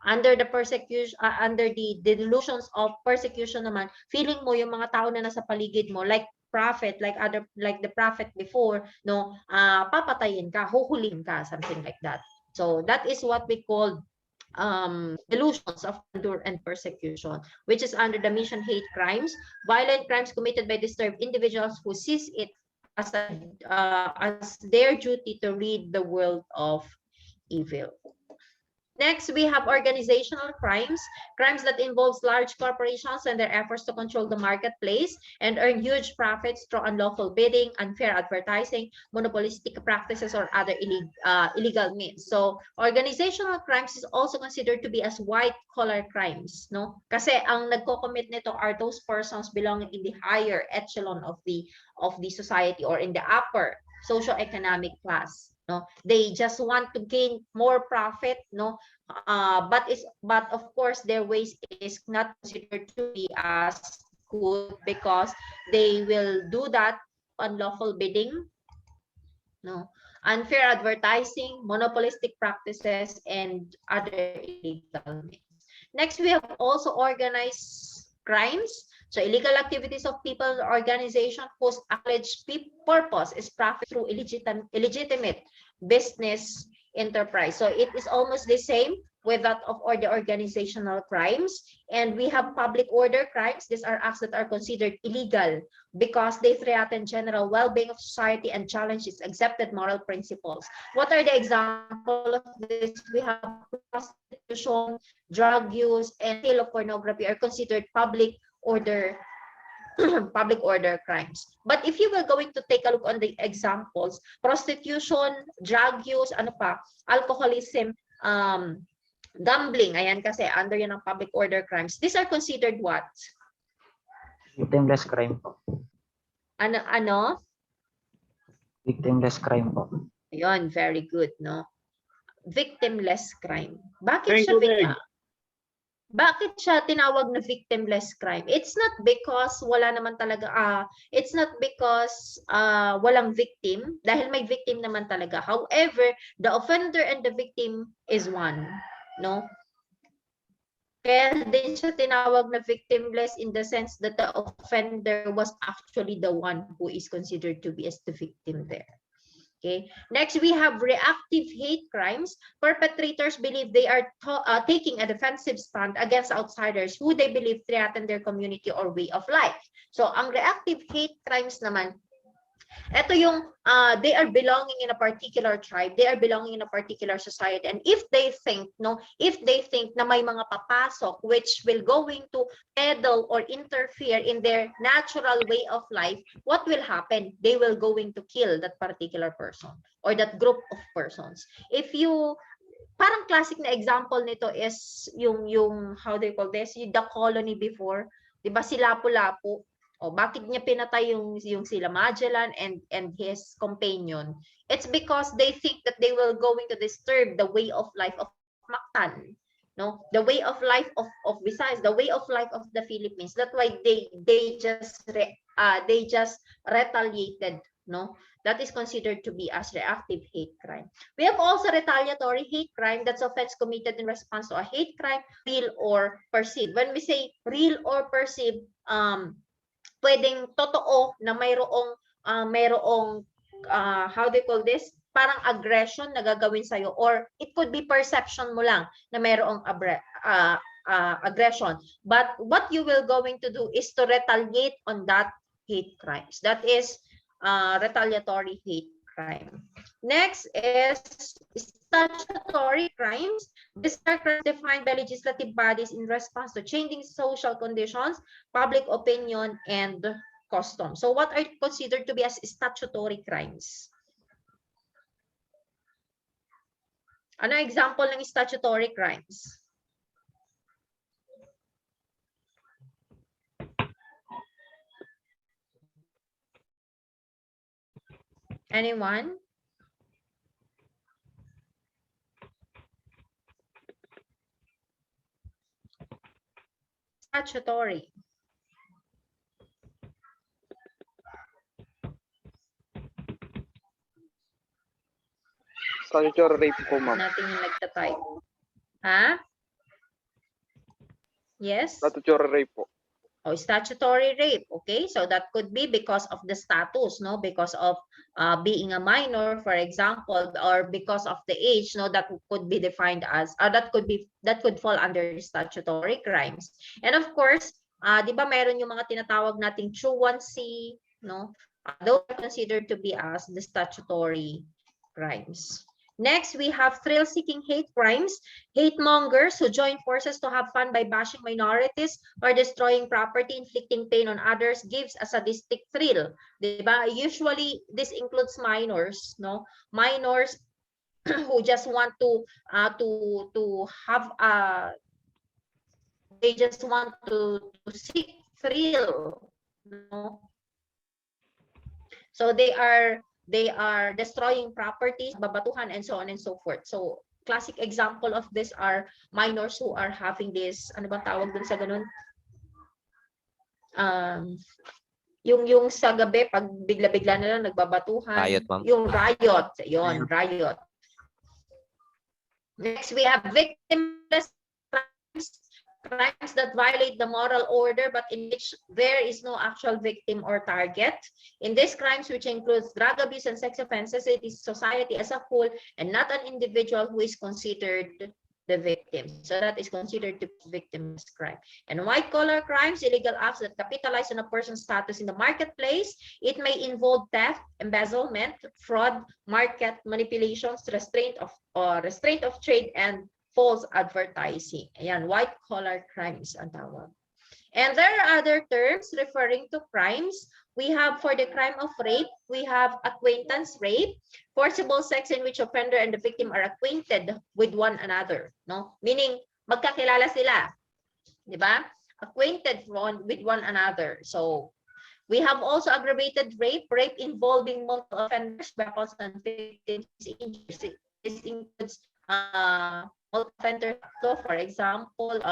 under the persecution, under the delusions of persecution naman, feeling mo yung mga tao na nasa paligid mo, like the prophet before, no, papatayin ka, huhulihin ka, something like that. So that is what we call delusions of grandeur and persecution, which is under the mission hate crimes, violent crimes committed by disturbed individuals who sees it as their duty to rid the world of evil. Next, we have organizational crimes, crimes that involves large corporations and their efforts to control the marketplace and earn huge profits through unlawful bidding, unfair advertising, monopolistic practices, or other illegal means. So, organizational crimes is also considered to be as white-collar crimes, no? Kasi ang nagko-commit nito are those persons belonging in the higher echelon of the society or in the upper socio-economic class. No, they just want to gain more profit, no, but of course their ways is not considered to be as good because they will do that unlawful bidding, no, unfair advertising, monopolistic practices, and other illegal means. Next, we have also organized crimes. So illegal activities of people or organization whose alleged purpose is profit through illegitimate business enterprise. So it is almost the same with that of the organizational crimes. And we have public order crimes. These are acts that are considered illegal because they threaten general well-being of society and challenge its accepted moral principles. What are the examples of this? We have prostitution, drug use, and sale of pornography are considered public order crimes. But if you were going to take a look on the examples, prostitution, drug use, alcoholism, gambling, ayan kasi under yan ang public order crimes. These are considered what? Victimless crime po. Ano? Victimless crime po. Ayun, very good, no? Victimless crime. Bakit siya tinawag na victimless crime? It's not because wala naman talaga, it's not because walang victim, dahil may victim naman talaga. However, the offender and the victim is one, no? Kaya din siya tinawag na victimless in the sense that the offender was actually the one who is considered to be as the victim there. Okay. Next, we have reactive hate crimes. Perpetrators believe they are taking a defensive stand against outsiders who they believe threaten their community or way of life. So, ang reactive hate crimes naman, Ito yung they are belonging in a particular tribe, they are belonging in a particular society, and if they think na may mga papasok which will going to meddle or interfere in their natural way of life, what will happen? They will going to kill that particular person or that group of persons. If you parang classic na example nito is yung how do you call this, yung the colony before, 'di ba, si Lapu-Lapu. O bakit niya pinatay yung sila Magellan and his companion? It's because they think that they will going to disturb the way of life of Mactan, no? The way of life of Visayas, the way of life of the Philippines. That's why they just retaliated, no? That is considered to be as reactive hate crime. We have also retaliatory hate crime. That's offense committed in response to a hate crime, real or perceived. When we say real or perceived, pwedeng totoo na mayroong how do you call this? Parang aggression na gagawin sa'yo, or it could be perception mo lang na mayroong aggression. But what you will going to do is to retaliate on that hate crimes. That is retaliatory hate crime. Next is statutory crimes. These are crimes defined by legislative bodies in response to changing social conditions, public opinion, and custom. So what are considered to be as statutory crimes? Ano example ng statutory crimes? Anyone? Statutory. Statutory rape po, ma'am. Natin yung nagtatay. Ha? Yes? Statutory rape po. Oh, statutory rape. Okay, so that could be because of the status, no? Because of being a minor, for example, or because of the age, no? That could be defined as, that could fall under statutory crimes. And of course, di ba meron yung mga tinatawag nating truancy, no? Those are considered to be as the statutory crimes. Next, we have thrill-seeking hate crimes. Hate mongers who join forces to have fun by bashing minorities or destroying property, inflicting pain on others, gives a sadistic thrill. Diba? Usually, this includes minors, no? Minors who just want to have they just want to seek thrill, no? So they are destroying properties, babatuhan, and so on and so forth. So classic example of this are minors who are having this, ano bang tawag dun sa ganun? Yung sa gabi, pag bigla-bigla na lang nagbabatuhan. Riot, ma'am. Yung riot. Yun, riot. Next, we have victimless crimes. Crimes that violate the moral order but in which there is no actual victim or target. In these crimes, which includes drug abuse and sex offenses, it is society as a whole and not an individual who is considered the victim. So that is considered to be victimless crime. And white-collar crimes, illegal acts that capitalize on a person's status in the marketplace. It may involve theft, embezzlement, fraud, market manipulations, restraint of trade, and false advertising. Ayan, white-collar crimes ang tawag. And there are other terms referring to crimes. We have for the crime of rape, we have acquaintance rape, forcible sex in which offender and the victim are acquainted with one another, no? Meaning magkakilala sila, di ba? Acquainted with one another. So we have also aggravated rape, rape involving multiple offenders, weapons, and victims injuries. This includes multi-offender. So for example,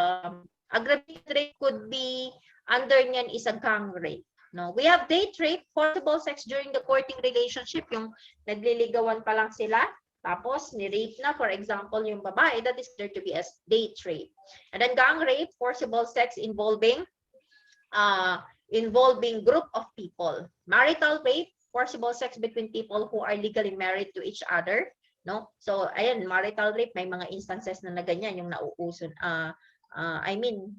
aggravated rape could be under niyan is a gang rape. No, we have date rape, forcible sex during the courting relationship, yung nagliligawan pa lang sila, tapos ni-rape na, for example, yung babae, that is considered to be as date rape. And then gang rape, forcible sex involving group of people. Marital rape, forcible sex between people who are legally married to each other. No? So, ayan, marital rape, may mga instances na ganyan yung nauuso. I mean,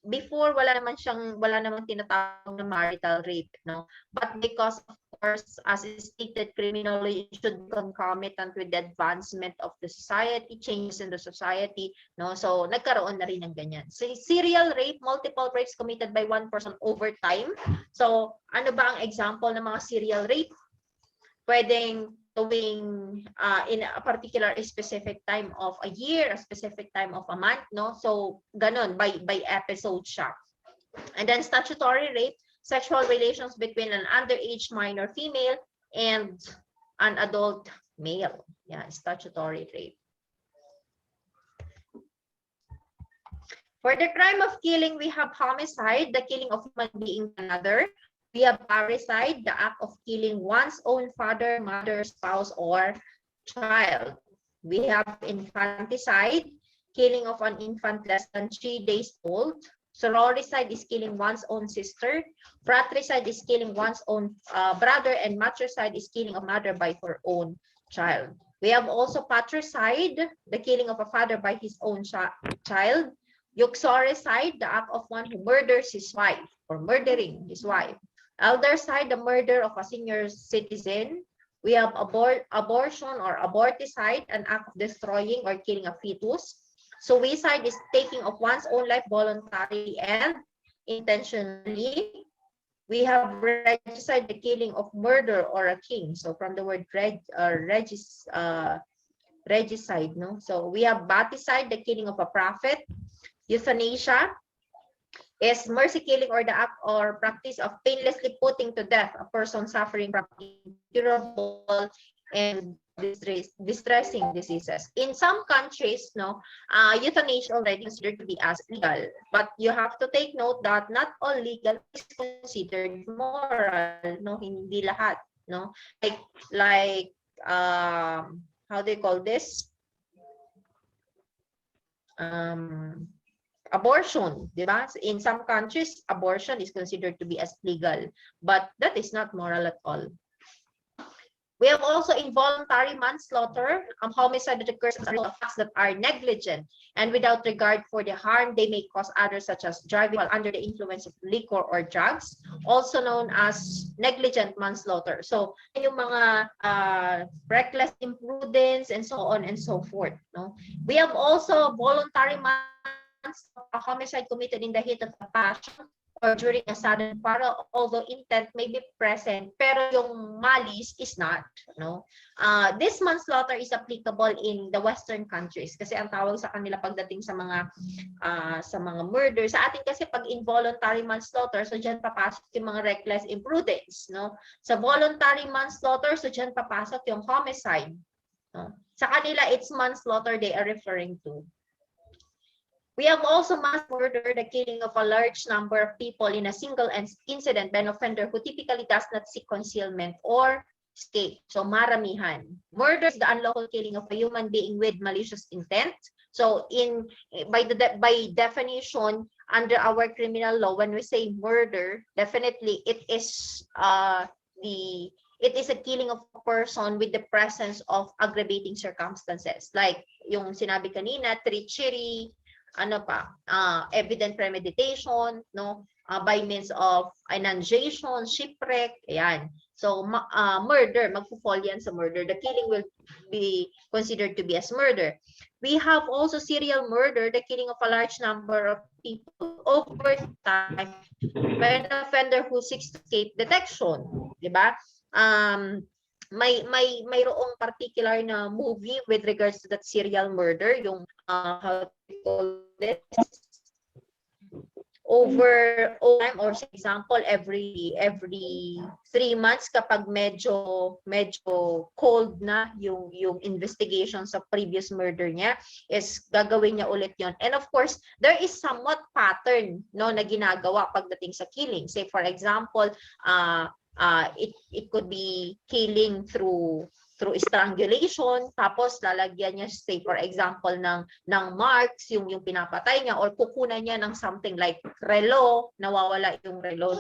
before wala namang tinatawag na marital rape, no? But because of course, as is stated, criminology should be concomitant with the advancement of the society, changes in the society, no? So, nagkaroon na rin ng ganyan. So, serial rape, multiple rapes committed by one person over time. So, ano ba ang example ng mga serial rape? Pwedeng tuwing in a particular specific time of a year, a specific time of a month, no? So, ganun, by episode siya. And then statutory rape, sexual relations between an underage minor female and an adult male. Yeah, statutory rape. For the crime of killing, we have homicide, the killing of human being another. We have parricide, the act of killing one's own father, mother, spouse, or child. We have infanticide, killing of an infant less than 3 days old. Sororicide is killing one's own sister. Fratricide is killing one's own brother. And matricide is killing a mother by her own child. We have also patricide, the killing of a father by his own child. Uxoricide, the act of one who murders his wife or murdering his wife. Eldercide, the murder of a senior citizen. We have abortion or aborticide, an act of destroying or killing a fetus. Suicide is taking of one's own life voluntarily and intentionally. We have regicide, the killing of murder or a king. So from the word regicide, no? So we have baticide, the killing of a prophet. Euthanasia is mercy killing or the act or practice of painlessly putting to death a person suffering from incurable and distressing diseases. In some countries, no, euthanasia already considered to be as legal, but you have to take note that not all legal is considered moral, no, hindi lahat, no, like how do you call this? Abortion, di ba? In some countries, abortion is considered to be as legal, but that is not moral at all. We have also involuntary manslaughter, homicide that occurs as a result of acts that are negligent and without regard for the harm they may cause others, such as driving while under the influence of liquor or drugs, also known as negligent manslaughter. So, yung mga reckless imprudence and so on and so forth. No? We have also voluntary manslaughter, a homicide committed in the heat of passion or during a sudden quarrel, although intent may be present, pero yung malice is not, no? This manslaughter is applicable in the Western countries kasi ang tawag sa kanila pagdating sa mga murder. Sa atin kasi pag involuntary manslaughter, so diyan papasok yung mga reckless imprudence, no? Sa voluntary manslaughter, so diyan papasok yung homicide, no? Sa kanila, it's manslaughter they are referring to. We have also mass murder, the killing of a large number of people in a single incident by an offender who typically does not seek concealment or escape. So maramihan. Murder is the unlawful killing of a human being with malicious intent. So by definition, under our criminal law, when we say murder, definitely it is a killing of a person with the presence of aggravating circumstances. Like yung sinabi kanina, treachery, evident premeditation, no, by means of inundation, shipwreck, ayan. So murder, magpo-fall yan sa murder. The killing will be considered to be as murder. We have also serial murder, the killing of a large number of people over time by an offender who seeks to escape detection, di ba? Mayroong particular na movie with regards to that serial murder, yung how to call this, over time, or for example every 3 months kapag medyo cold na yung investigation sa previous murder niya, is gagawin niya ulit yon. And of course there is somewhat pattern, no, na ginagawa pagdating sa killing. Say for example, it could be killing through strangulation, tapos lalagyan niya, say for example, ng marks yung pinapatay niya, or kukunan niya ng something like relo, nawawala yung relo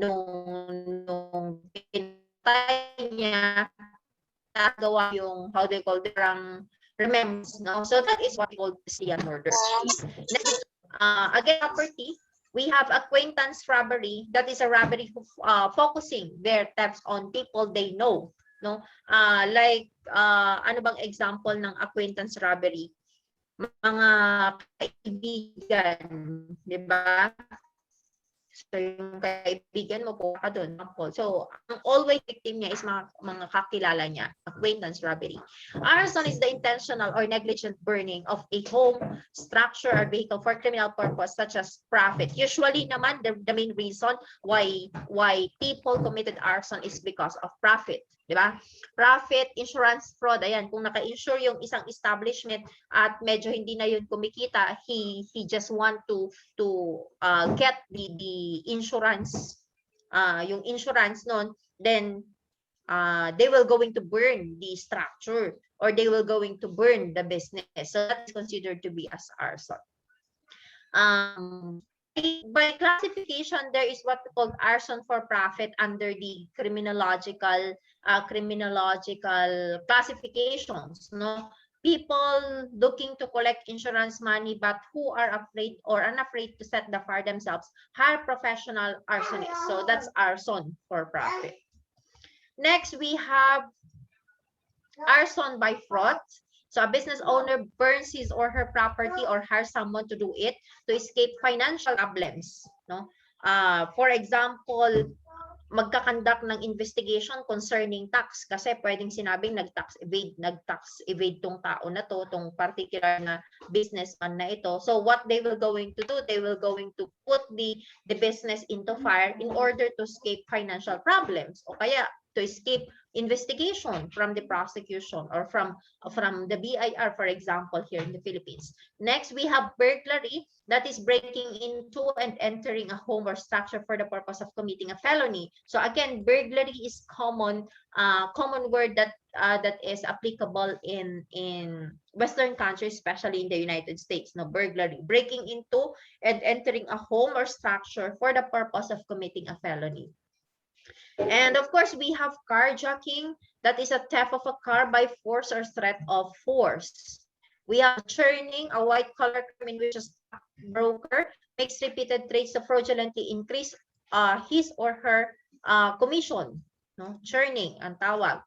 nung pinatay niya, nagawa yung, how they call it, remembrance, no? So that is what we call serial murder. Next, again, property. We have acquaintance robbery. That is a robbery focusing their thefts on people they know. No, ano bang example ng acquaintance robbery? Mga kaibigan, di ba? So, yung kaibigan mo po ka doon. So, ang always victim niya is mga kakilala niya, acquaintance robbery. Arson is the intentional or negligent burning of a home, structure, or vehicle for criminal purpose such as profit. Usually naman, the main reason why people committed arson is because of profit. Di ba? Profit, insurance fraud, ayan, kung naka-insure yung isang establishment at medyo hindi na yun kumikita, he just want to get the insurance, yung insurance nun, then they will going to burn the structure or they will going to burn the business. So that is considered to be as arson. By classification, there is what we call arson for profit under the criminological classifications. No, people looking to collect insurance money but who are afraid or unafraid to set the fire themselves hire professional arsonists. So that's arson for profit. Next, we have arson by fraud. So a business owner burns his or her property or hires someone to do it to escape financial problems. No? For example, magkakandak ng investigation concerning tax kasi pwedeng sinabing nag-tax evade tong tao na to, tong particular na businessman na ito. So what they will going to do, they will going to put the business into fire in order to escape financial problems o kaya to escape investigation from the prosecution or from the BIR, for example, here in the Philippines. Next, we have burglary, that is breaking into and entering a home or structure for the purpose of committing a felony. So again, burglary is common word that is applicable in Western countries, especially in the United States. No, burglary, breaking into and entering a home or structure for the purpose of committing a felony. And of course, we have carjacking. That is a theft of a car by force or threat of force. We have churning, a white-collar crime in which a stockbroker makes repeated trades to fraudulently increase his or her commission. No? Churning, ang tawag.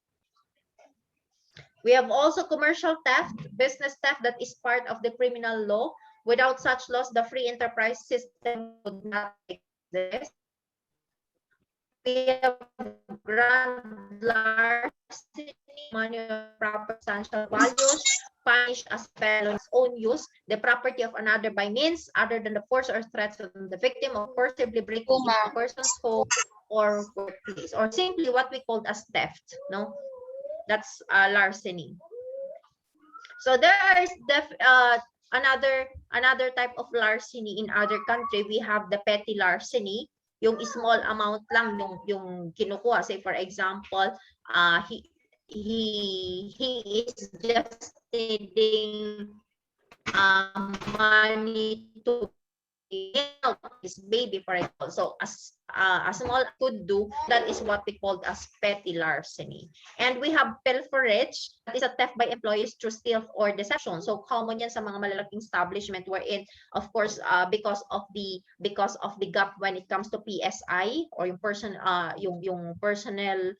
We have also commercial theft, business theft that is part of the criminal law. Without such laws, the free enterprise system would not exist. We have grand larceny, money of proper substantial values, punished as felon's own use, the property of another by means other than the force or threats of the victim, or forcibly breaking into a person's home or workplace, or simply what we call as theft. No, that's larceny. So there is another type of larceny in other country. We have the petty larceny. Yung small amount lang yung kinukuha. Say for example, he is just needing money to help his baby, for example. So as a small could do, that is what we call as petty larceny. And we have pilferage, that is a theft by employees through stealth or deception. So common yan sa mga malalaking establishment wherein, of course, because of the gap when it comes to PSI or yung personal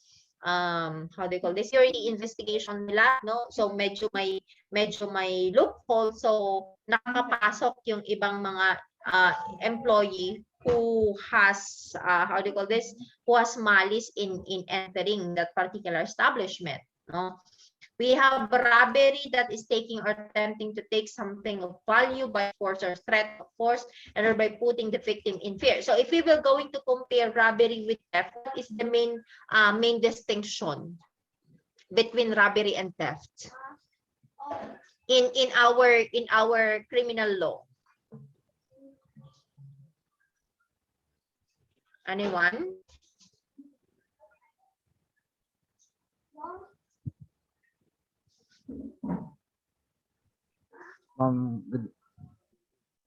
how do you call this, security investigation nila, no? So medyo may loophole, so nakapasok yung ibang mga employee who has how do you call this, who has malice in entering that particular establishment. No, we have robbery, that is taking or attempting to take something of value by force or threat of force, and or by putting the victim in fear. So if we will going to compare robbery with theft, what is the main distinction between robbery and theft in our criminal law? Anyone?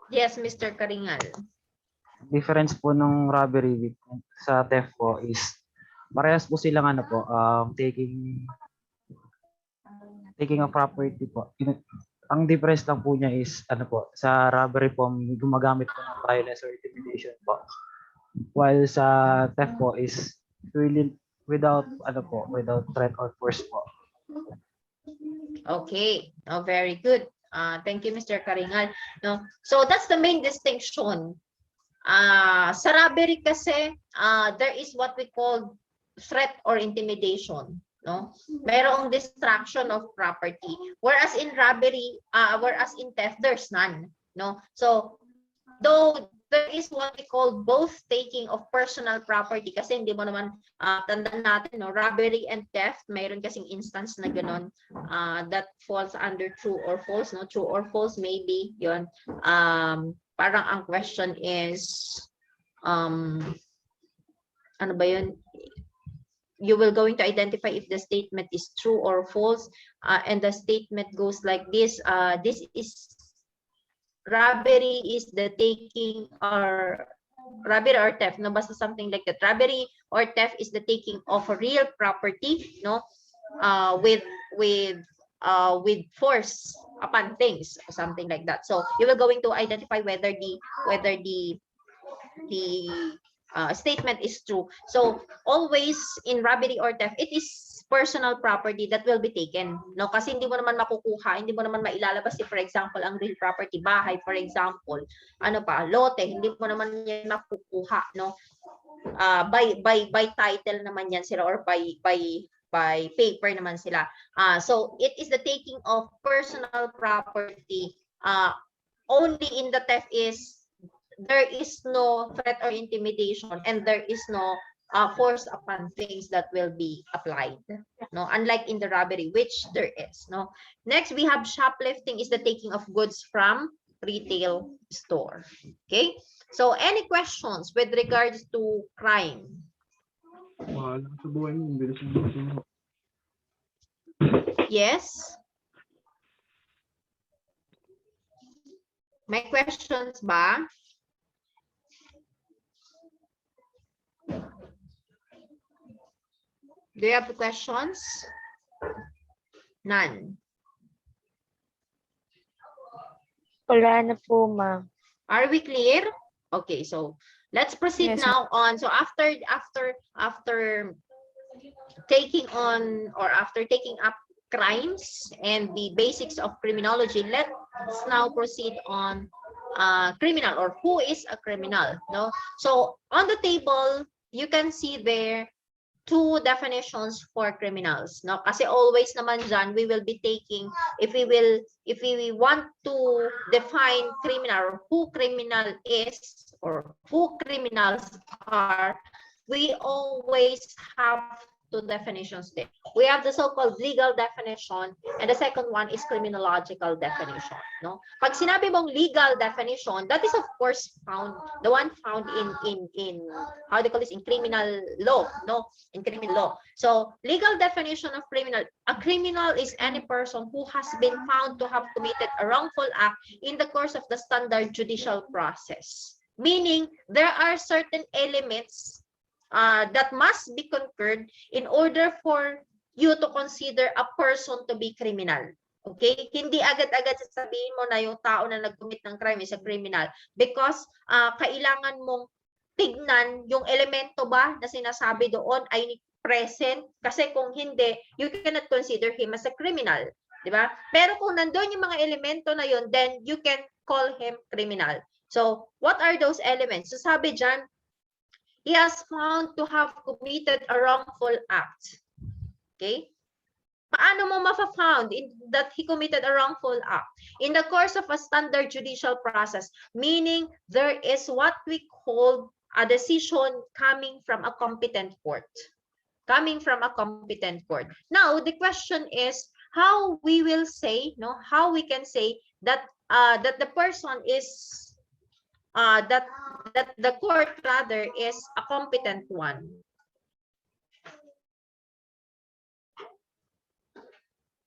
Yes, Mr. Karingal. Difference po nung robbery sa theft po is parehas po silang taking a property po. Ang difference lang po niya is ano po, sa robbery po gumagamit po ng violence or intimidation po. While sa theft po is really without without threat or force po. Okay, very good. Thank you, Mr. Karingal. No, so that's the main distinction. Sa robbery kasi, there is what we call threat or intimidation. No, mayroong destruction of property. Whereas in robbery, whereas in theft, there's none. No, so though there is what we call both taking of personal property kasi hindi mo naman tandaan natin, no, robbery and theft, mayroon kasing instance na gano'n that falls under true or false, no, true or false maybe yon. Parang ang question is ano ba yun, you will going to identify if the statement is true or false, and the statement goes like this: this is robbery is the taking or robbery or theft, no, basta something like that. Robbery or theft is the taking of a real property, no, with force upon things, something like that. So you will going to identify whether the statement is true. So always in robbery or theft, it is personal property that will be taken, no, kasi hindi mo naman makukuha, hindi mo naman mailalabas si, for example, ang real property, bahay, for example, ano pa, lote, hindi mo naman yan makukuha, no. By title naman yan sila, or by paper naman sila. So it is the taking of personal property. Only in the theft is there is no threat or intimidation, and there is no force upon things that will be applied, no, unlike in the robbery, which there is, no. Next, we have shoplifting is the taking of goods from retail store. Okay, so any questions with regards to crime? Yes, may questions ba? Do you have questions? None. Wala na po, ma'am. Are we clear? Okay, so let's proceed Yes, now on. So after taking on, or after taking up crimes and the basics of criminology, let's now proceed on criminal, or who is a criminal, no? So on the table, you can see there two definitions for criminals, no, kasi always naman dyan we will be taking, if we want to define criminal, or who criminal is, or who criminals are, we always have two definitions there. We have the so-called legal definition, and the second one is criminological definition, no. Pag sinabi mong legal definition, that is of course found, the one found in how do you call this, in criminal law, no, in criminal law. So legal definition of criminal: a criminal is any person who has been found to have committed a wrongful act in the course of the standard judicial process, meaning there are certain elements that must be concurred in order for you to consider a person to be criminal. Okay? Hindi agad-agad sasabihin mo na yung tao na nag-commit ng crime is a criminal, because kailangan mong tignan yung elemento ba na sinasabi doon ay present, kasi kung hindi, you cannot consider him as a criminal. Diba? Pero kung nandoon yung mga elemento na yun, then you can call him criminal. So, what are those elements? So, sabi dyan, he has found to have committed a wrongful act. Okay? Paano mo ma-found that he committed a wrongful act? In the course of a standard judicial process, meaning there is what we call a decision coming from a competent court. Coming from a competent court. Now, the question is how we will say, no, how we can say that that the person is that the court rather is a competent one.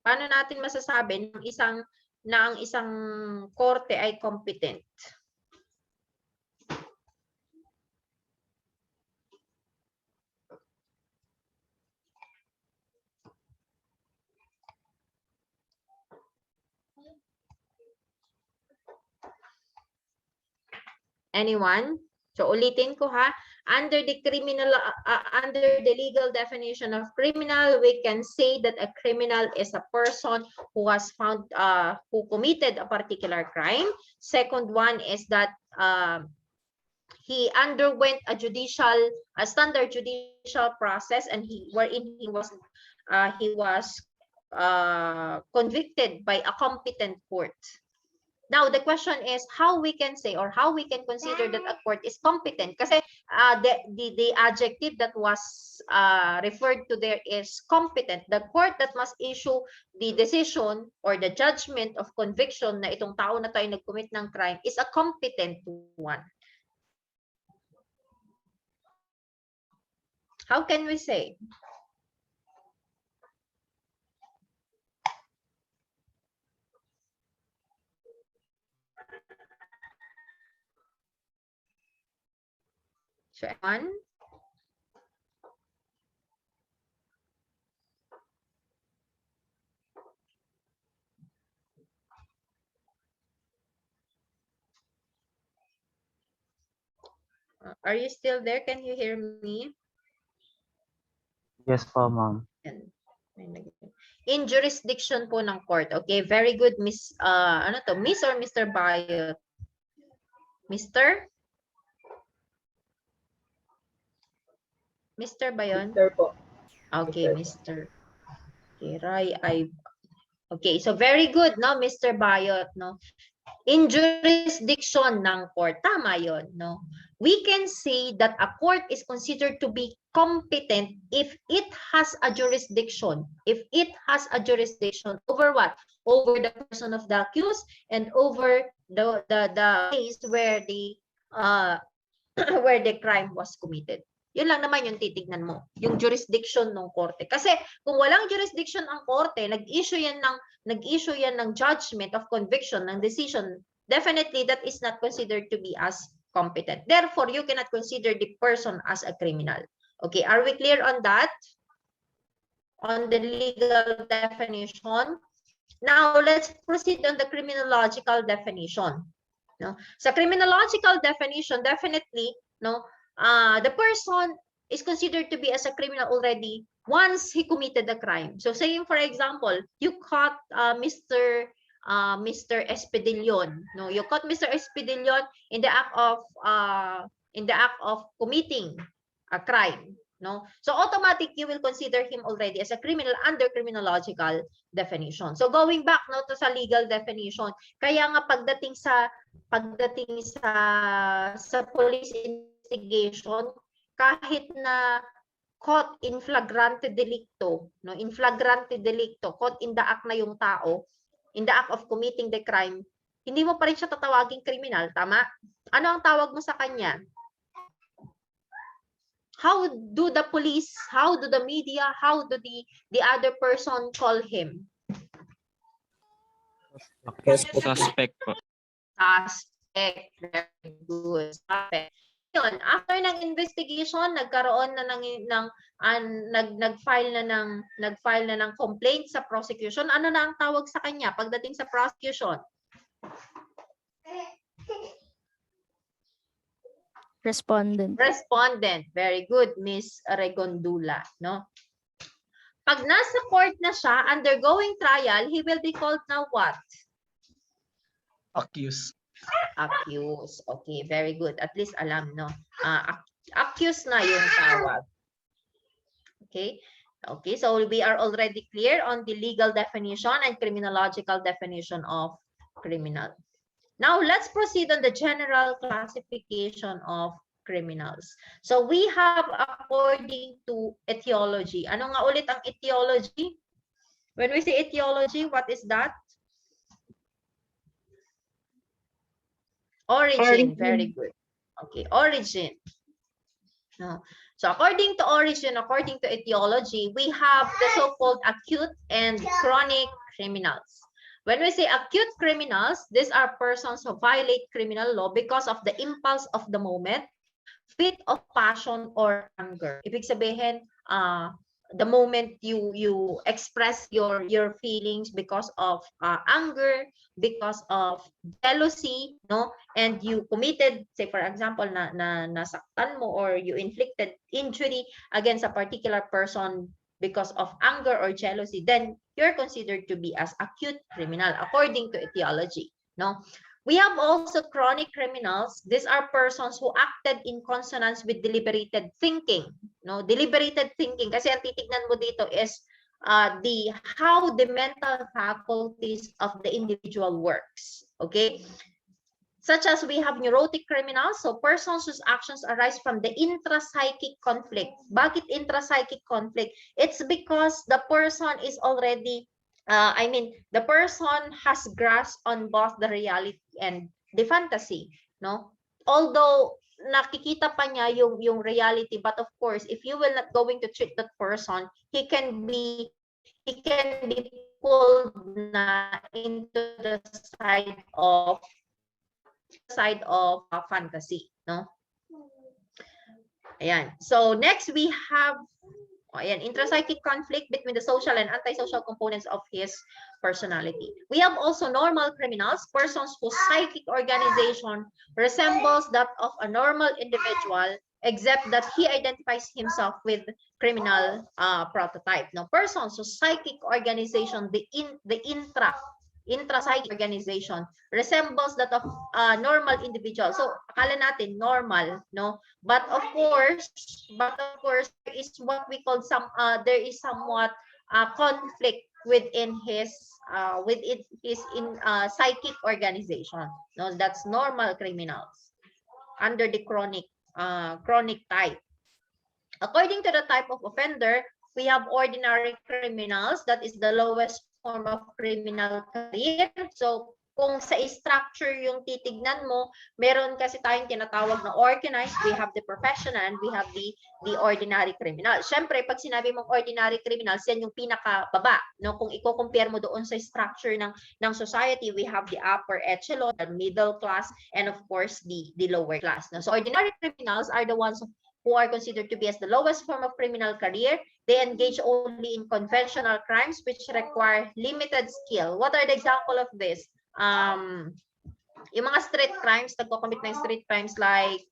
Paano natin masasabi na ang isang korte ay competent? Anyone? So ulitin ko ha, under the legal definition of criminal, we can say that a criminal is a person who was found who committed a particular crime. Second one is that he underwent a standard judicial process, and wherein he was convicted by a competent court. Now, the question is how we can say or how we can consider that a court is competent. Kasi the adjective that was referred to there is competent. The court that must issue the decision or the judgment of conviction na itong tao na tayo nag-commit ng crime is a competent one. How can we say? So, one. Are you still there? Can you hear me? Yes po, ma'am. In jurisdiction po ng court. Okay, very good, Miss ano to? Miss or Mr. Bayot? Mr. Mr. Bayon? Mr. po. Okay, Mr. Okay, okay, so very good, no, Mr. Bayot, no? In jurisdiction ng court, tama yun, no? We can say that a court is considered to be competent if it has a jurisdiction. If it has a jurisdiction over what? Over the person of the accused and over the case where the where the crime was committed. Yun lang naman yung titignan mo, yung jurisdiction ng korte. Kasi kung walang jurisdiction ang korte, nag-issue yan ng judgment of conviction, ng decision, definitely that is not considered to be as competent. Therefore, you cannot consider the person as a criminal. Okay, are we clear on that? On the legal definition? Now, let's proceed on the criminological definition. No? Sa criminological definition, definitely, no, the person is considered to be as a criminal already once he committed the crime. So saying, for example, you caught Mr. Espedillon. No, you caught Mr. Espedillon in the act of committing a crime. No, so automatic you will consider him already as a criminal under criminological definition. So going back no to sa legal definition, kaya nga pagdating sa police investigation, kahit na caught in flagrante delicto, no, in flagrante delicto, caught in the act na yung tao, in the act of committing the crime, hindi mo pa rin siya tatawaging criminal, tama? Ano ang tawag mo sa kanya? How do the police, how do the media, how do the other person call him? Suspect po. Suspect. Very good. Suspect. Yun, after ng investigation, nagkaroon na nag-file na ng complaint sa prosecution. Ano na ang tawag sa kanya pagdating sa prosecution? Respondent. Respondent. Very good, Miss Regondula, no? Pag nasa court na siya, undergoing trial, he will be called now what? Accused. Accused. Okay, very good. At least alam, no? Accused na yung tawag. Okay? Okay, so we are already clear on the legal definition and criminological definition of criminal. Now, let's proceed on the general classification of criminals. So, we have according to etiology. Ano nga ulit ang etiology? When we say etiology, what is that? Origin. Very good. Okay, origin. No. So, according to origin, according to etiology, we have the so-called acute and chronic criminals. When we say acute criminals, these are persons who violate criminal law because of the impulse of the moment, fit of passion or anger. Ibig sabihin, the moment you express your feelings because of anger, because of jealousy, no, and you committed, say for example, nasaktan mo or you inflicted injury against a particular person because of anger or jealousy, then you're considered to be as acute criminal according to etiology, no. We have also chronic criminals. These are persons who acted in consonance with deliberated thinking. No, deliberated thinking. Kasi ang titignan mo dito is how the mental faculties of the individual works. Okay? Such as we have neurotic criminals, so persons whose actions arise from the intrapsychic conflict. Bakit intrapsychic conflict? It's because the person is already the person has grasp on both the reality and the fantasy, no? Although nakikita pa niya yung reality, but of course, if you will not going to treat that person, he can be pulled na into the side of fantasy, no? Ayan. So next we have intrapsychic conflict between the social and antisocial components of his personality. We have also normal criminals, persons whose psychic organization resembles that of a normal individual, except that he identifies himself with criminal prototype. Now, persons whose psychic organization, the intrapsychic organization resembles that of a normal individual. So, akala natin normal, no? But of course, there is what we call there is somewhat conflict within his psychic organization. No, that's normal criminals under the chronic type. According to the type of offender, we have ordinary criminals, that is the lowest form of criminal career. So, kung sa structure yung titignan mo, meron kasi tayong tinatawag na organized, we have the professional, and we have the ordinary criminal. Siyempre, pag sinabi mong ordinary criminals, yan yung pinakababa. No? Kung i-compare mo doon sa structure ng society, we have the upper echelon, the middle class, and of course, the lower class. No? So, ordinary criminals are the ones who are considered to be as the lowest form of criminal career. They engage only in conventional crimes which require limited skill. What are the example of this? Yung mga street crimes, nagko-commit ng street crimes like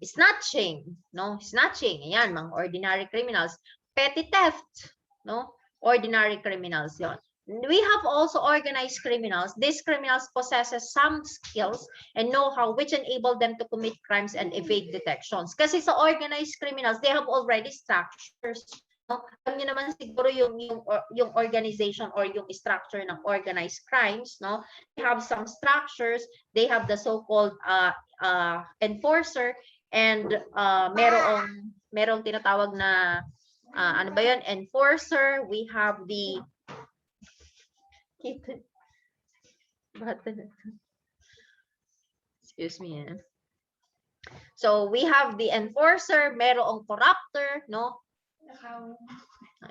snatching, no? Snatching, ayan, mga ordinary criminals. Petty theft, no? Ordinary criminals yon. We have also organized criminals. These criminals possesses some skills and know-how which enable them to commit crimes and evade detections. Kasi sa organized criminals, they have already structures. No? Alam niyo naman siguro yung organization or yung structure ng organized crimes, no? They have some structures. They have the so-called enforcer, and merong tinatawag na ano ba yun? Enforcer. We have the excuse me. So we have the enforcer, merong corruptor, no?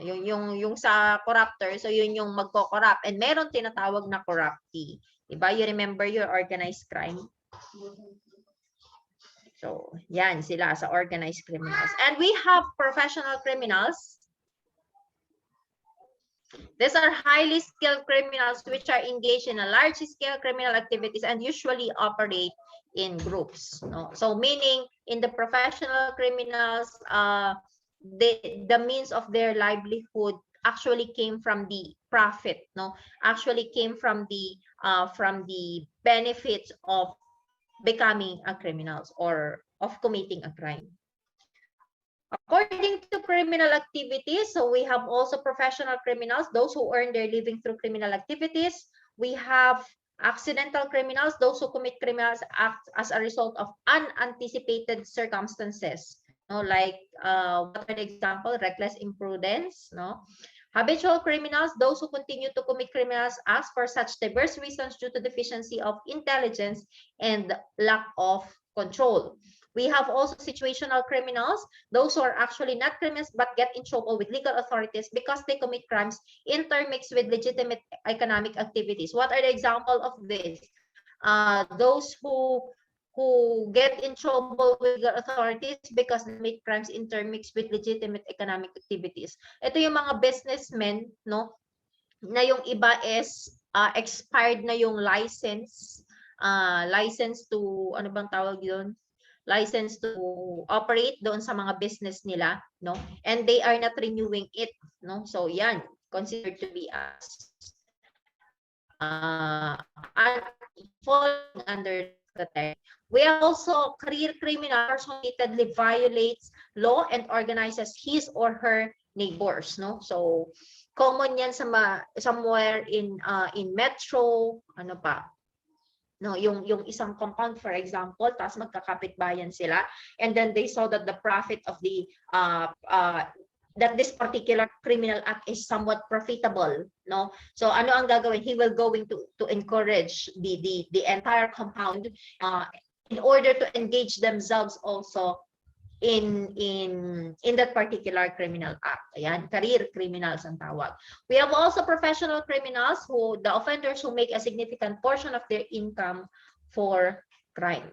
Yung sa corruptor, so yun yung magko-corrupt, and meron tinatawag na corruptee. Diba? You remember your organized crime? So, yan sila sa organized criminals. And we have professional criminals. These are highly skilled criminals which are engaged in a large-scale criminal activities and usually operate in groups. No? So, meaning in the professional criminals, the means of their livelihood actually came from the profit. No, actually came from the benefits of becoming a criminal or of committing a crime. According to criminal activities, so we have also professional criminals, those who earn their living through criminal activities. We have accidental criminals, those who commit criminals act as a result of unanticipated circumstances. No, like what are the example? Reckless imprudence. No, habitual criminals, those who continue to commit criminals acts for such diverse reasons due to deficiency of intelligence and lack of control. We have also situational criminals, those who are actually not criminals but get in trouble with legal authorities because they commit crimes intermixed with legitimate economic activities. What are the example of this? Those who who get in trouble with the authorities because they make crimes intermixed with legitimate economic activities. Ito yung mga businessmen, no, na yung iba is expired na yung license, license to, ano bang tawag yun? License to operate doon sa mga business nila, no? And they are not renewing it, no? So yan, considered to be as falling under the tag. We have also career criminal who repeatedly violates law and organizes his or her neighbors, no? So common yan sa somewhere in metro, ano pa? No, yung isang compound for example, tapos magkakapitbayan sila, and then they saw that the profit of the that this particular criminal act is somewhat profitable, no? So ano ang gagawin? He will going to encourage the entire compound in order to engage themselves also in that particular criminal act. Ayan, career criminals ang tawag. We have also professional criminals, who the offenders who make a significant portion of their income for crime.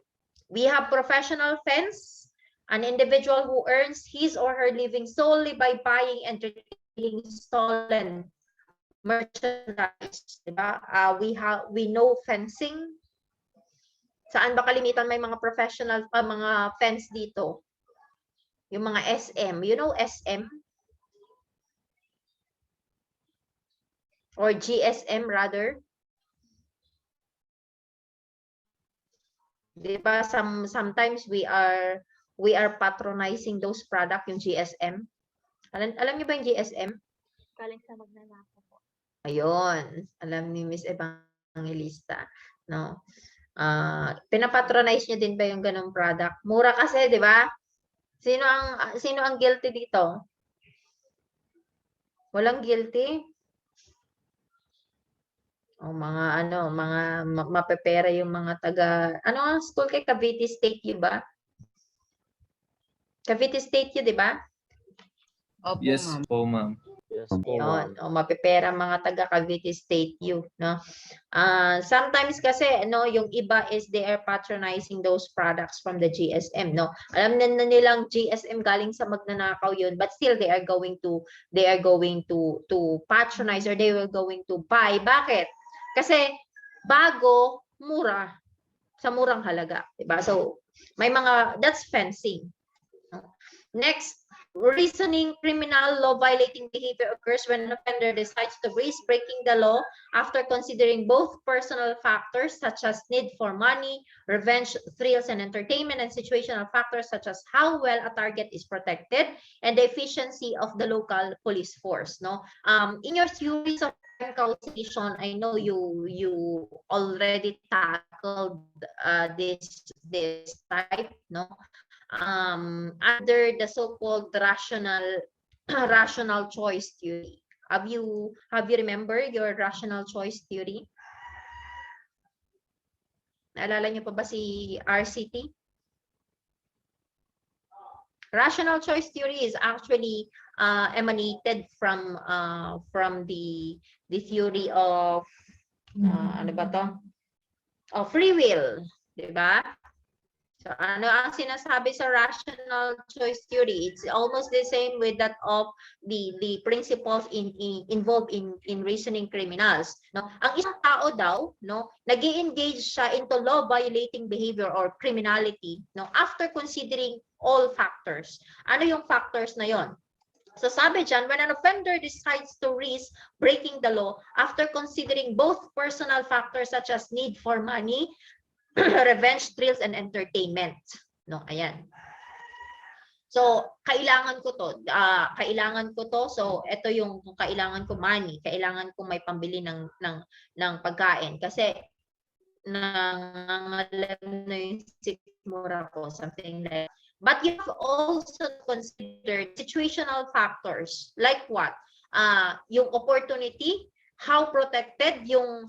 We have professional fence, an individual who earns his or her living solely by buying and retailing stolen merchandise. Diba? We know fencing. Saan ba kalimitan may mga professional mga fence dito? Yung mga SM. You know SM? Or GSM rather? Diba? Sometimes we are patronizing those products, yung GSM. Alam niyo ba yung GSM? Galing sa magnanakaw po. Ayun. Alam ni Miss Evangelista. No? Pinapatronize niyo din ba yung ganong product? Mura kasi, di ba? Sino ang guilty dito? Walang guilty? O mga mapepera yung mga taga school kay Cavite State yun ba? Cavite State yun, di ba? Opo, yes po, ma'am. Yes po. Yun, o mapepera mga taga Cavite State U, no? Sometimes kasi yung iba is they are patronizing those products from the GSM, no? Alam na nilang GSM galing sa magnanakaw yun, but still they are going to patronize, or they will going to buy. Bakit? Kasi bago, mura, sa murang halaga, diba? So may mga, that's fencing. Next, reasoning criminal law violating behavior occurs when an offender decides to risk breaking the law after considering both personal factors such as need for money, revenge, thrills, and entertainment, and situational factors such as how well a target is protected and the efficiency of the local police force. No, in your theories of causation, I know you already tackled this type, no? Under the so-called rational choice theory. Have you remember your rational choice theory? Naalala niyo pa ba si RCT? Rational choice theory is actually emanated from the theory of ano ba to? Of free will, di ba? So, ano ang sinasabi sa rational choice theory? It's almost the same with that of the principles involved in reasoning criminals. No, ang isang tao daw, no, nag-engage siya into law-violating behavior or criminality, no, after considering all factors. Ano yung factors na yon? So sabi dyan, when an offender decides to risk breaking the law after considering both personal factors such as need for money, revenge, thrills, and entertainment. No, ayan. So, kailangan ko to. So, ito yung kailangan ko money. Kailangan ko may pambili ng pagkain. Kasi, nangangalam na yung sikmura ko, something like that. But you have also considered situational factors. Like what? Yung opportunity, how protected yung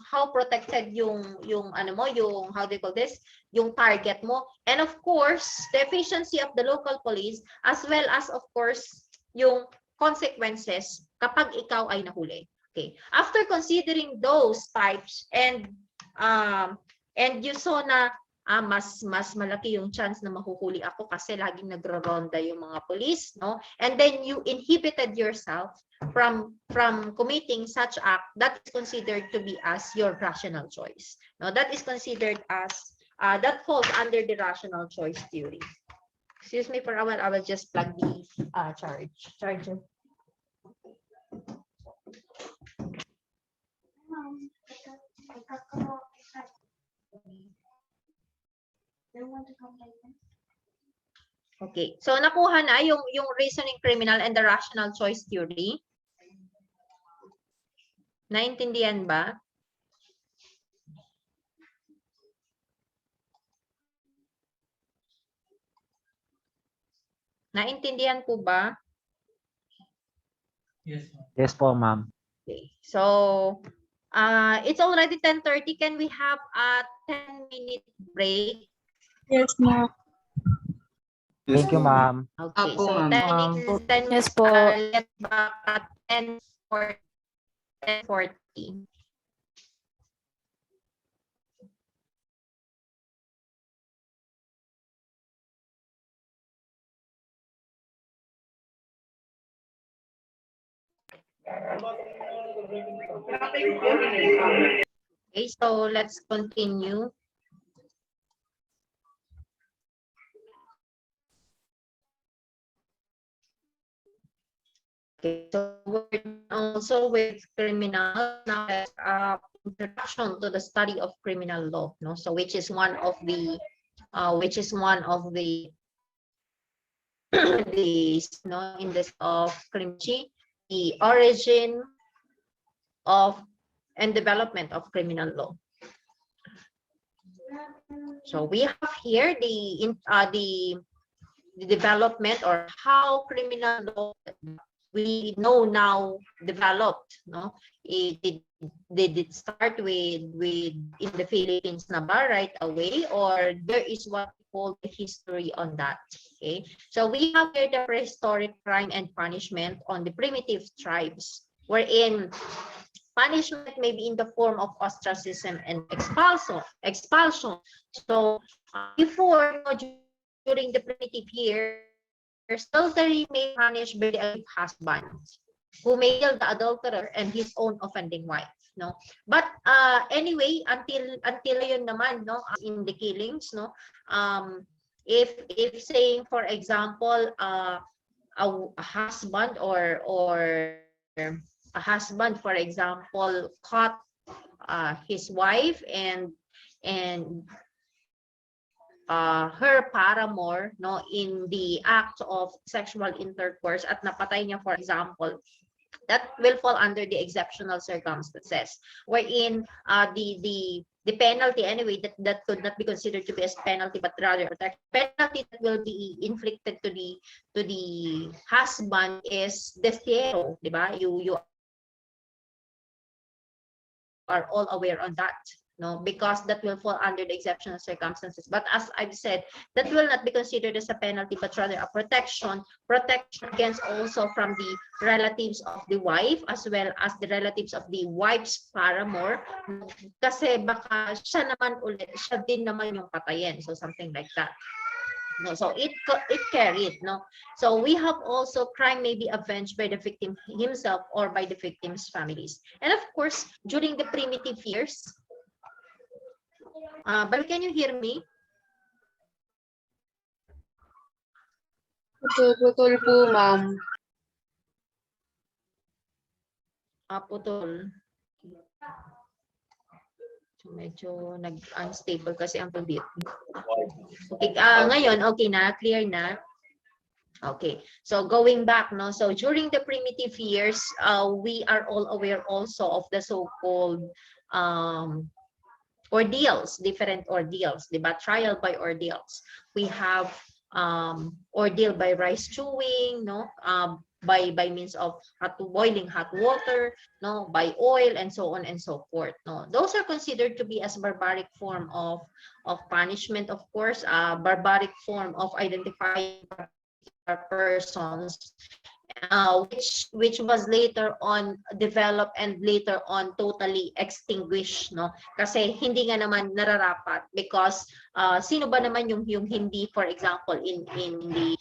ano mo, yung how do you call this, yung target mo, and of course the efficiency of the local police, as well as of course yung consequences kapag ikaw ay nahuli. Okay, after considering those types and you saw na mas malaki yung chance na mahuhuli ako kasi laging nagroronda yung mga police, no? And then you inhibited yourself from committing such act, that is considered to be as your rational choice. No, that is considered as that falls under the rational choice theory. Excuse me for a while, I will just plug the charger. Okay, so nakuha na yung reasoning criminal and the rational choice theory. Naintindihan ba? Naintindihan po ba? Yes po, ma'am. Okay, so it's already 10:30. Can we have a 10-minute break? Yes, ma'am. Thank you, ma'am. Okay, Apo, so ma'am. 10 minutes, Yes po. let's back at 10:40. Okay, so let's continue. Okay, so we're also with criminal now. Introduction to the study of criminal law, no? So which is one of the no, in this of criminology, the origin of and development of criminal law. So we have here the development or how criminal law we know now developed, no? Did it start with in the Philippines na ba right away, or there is what we call the history on that? Okay, so we have here the prehistoric crime and punishment on the primitive tribes, wherein punishment may be in the form of ostracism and expulsion. So before, during the primitive years, adultery may be punished by the husband, who may kill the adulterer and his own offending wife, no? But anyway, until yun naman, no, in the killings, no, if saying for example a husband or a husband, for example, caught his wife and her paramour, no, in the act of sexual intercourse at napatay niya, for example, that will fall under the exceptional circumstances, wherein the penalty anyway that could not be considered to be as penalty but rather a penalty that will be inflicted to the husband is destierro, di ba? You are all aware on that, no, because that will fall under the exceptional circumstances. But as I've said, that will not be considered as a penalty but rather a protection against also from the relatives of the wife as well as the relatives of the wife's paramour, kasi baka siya din naman yung patayin, so something like that. No, so it carried, no. So we have also crime may be avenged by the victim himself or by the victim's families, and of course during the primitive years. But can you hear me? Putol po, ma'am. Putol. So medyo unstable kasi ang pag-mute. Okay, ngayon okay na, clear na. Okay, so going back, no, so during the primitive years, we are all aware also of the so-called ordeals, different ordeals, diba? Trial by ordeals. We have ordeal by rice chewing, no, by means of boiling hot water, no, by oil, and so on and so forth, no. Those are considered to be as barbaric form of punishment, of course, barbaric form of identifying persons which was later on developed and later on totally extinguished, no? Kasi hindi nga naman nararapat because sino ba naman yung hindi, for example, in the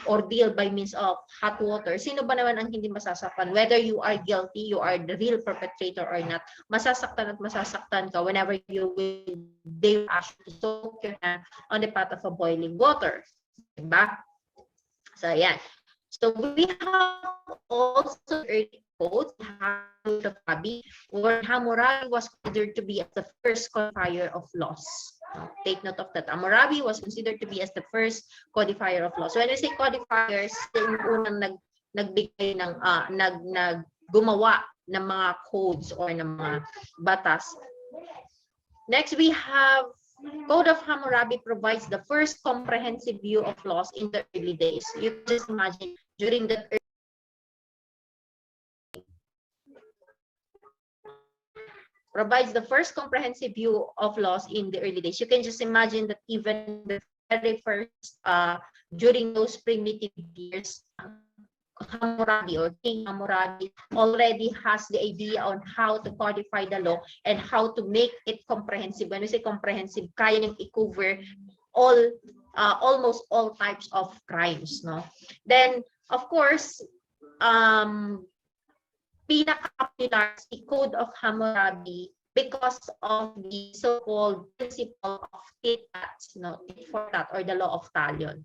ordeal by means of hot water, sino ba naman ang hindi masasaktan? Whether you are guilty, you are the real perpetrator or not, masasaktan at masasaktan ka whenever they will ask you to soak your hand on the pot of a boiling water. Diba? So, yan. So we have also early quotes, Hammurabi, where Hammurabi was considered to be as the first codifier of laws. Take note of that. Hammurabi was considered to be as the first codifier of laws. So when I say codifiers, yung unang nagbigay ng gumawa ng mga codes or ng mga batas. Next, we have Code of Hammurabi provides the first comprehensive view of laws in the early days. You can just imagine during that provides the first comprehensive view of laws in the early days. You can just imagine that even the very first, during those primitive years, Hammurabi or King Hammurabi already has the idea on how to codify the law and how to make it comprehensive. When we say comprehensive, kaya niyang i-cover all, almost all types of crimes, no? Then, of course, pinaka-popular si Code of Hammurabi because of the so-called principle of tit no, tit for tat, or the law of talion.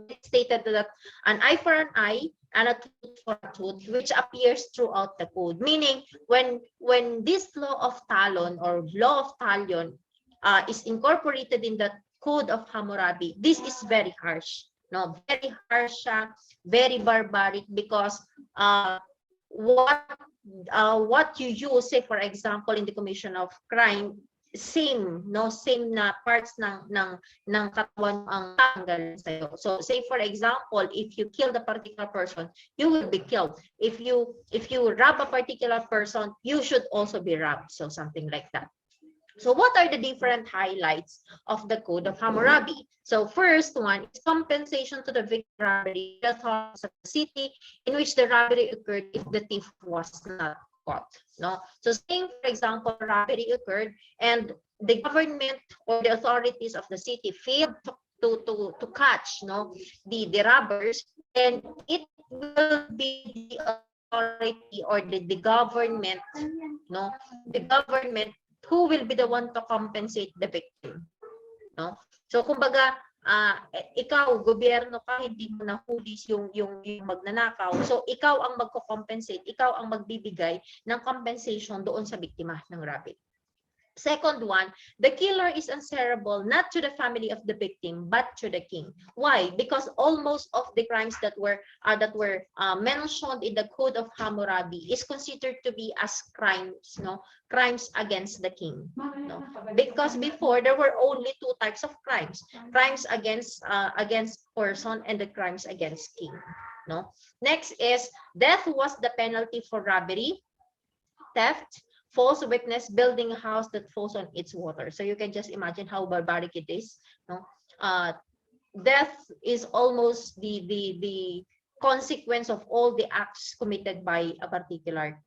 It stated that an eye for an eye and a tooth for a tooth, which appears throughout the code. Meaning, when this law of talon or law of talion is incorporated in the Code of Hammurabi, this is very harsh. No, very harsh, very barbaric, because what you use, say for example, in the commission of crime, same na parts ng katawan ang tanggal sa'yo. So say for example, if you kill the particular person, you will be killed. If you rob a particular person, you should also be robbed. So something like that. So what are the different highlights of the Code of Hammurabi? So first one is compensation to the victim robbery authorities of the city in which the robbery occurred if the thief was not caught. No? So saying, for example, robbery occurred and the government or the authorities of the city failed to catch, no, the robbers, and it will be the authority or the government, no, the government who will be the one to compensate the victim, no? So kumbaga, ikaw gobyerno ka, hindi mo nahuli yung magnanakaw, so ikaw ang magko-compensate, ikaw ang magbibigay ng compensation doon sa biktima ng robbery. Second one, the killer is answerable not to the family of the victim but to the king. Why? Because almost of the crimes that were mentioned in the Code of Hammurabi is considered to be as crimes, no, crimes against the king. No? Because before there were only two types of crimes: crimes against person and the crimes against king. No. Next is death was the penalty for robbery, theft, false witness, building a house that falls on its water. So you can just imagine how barbaric it is. No? Death is almost the consequence of all the acts committed by a particular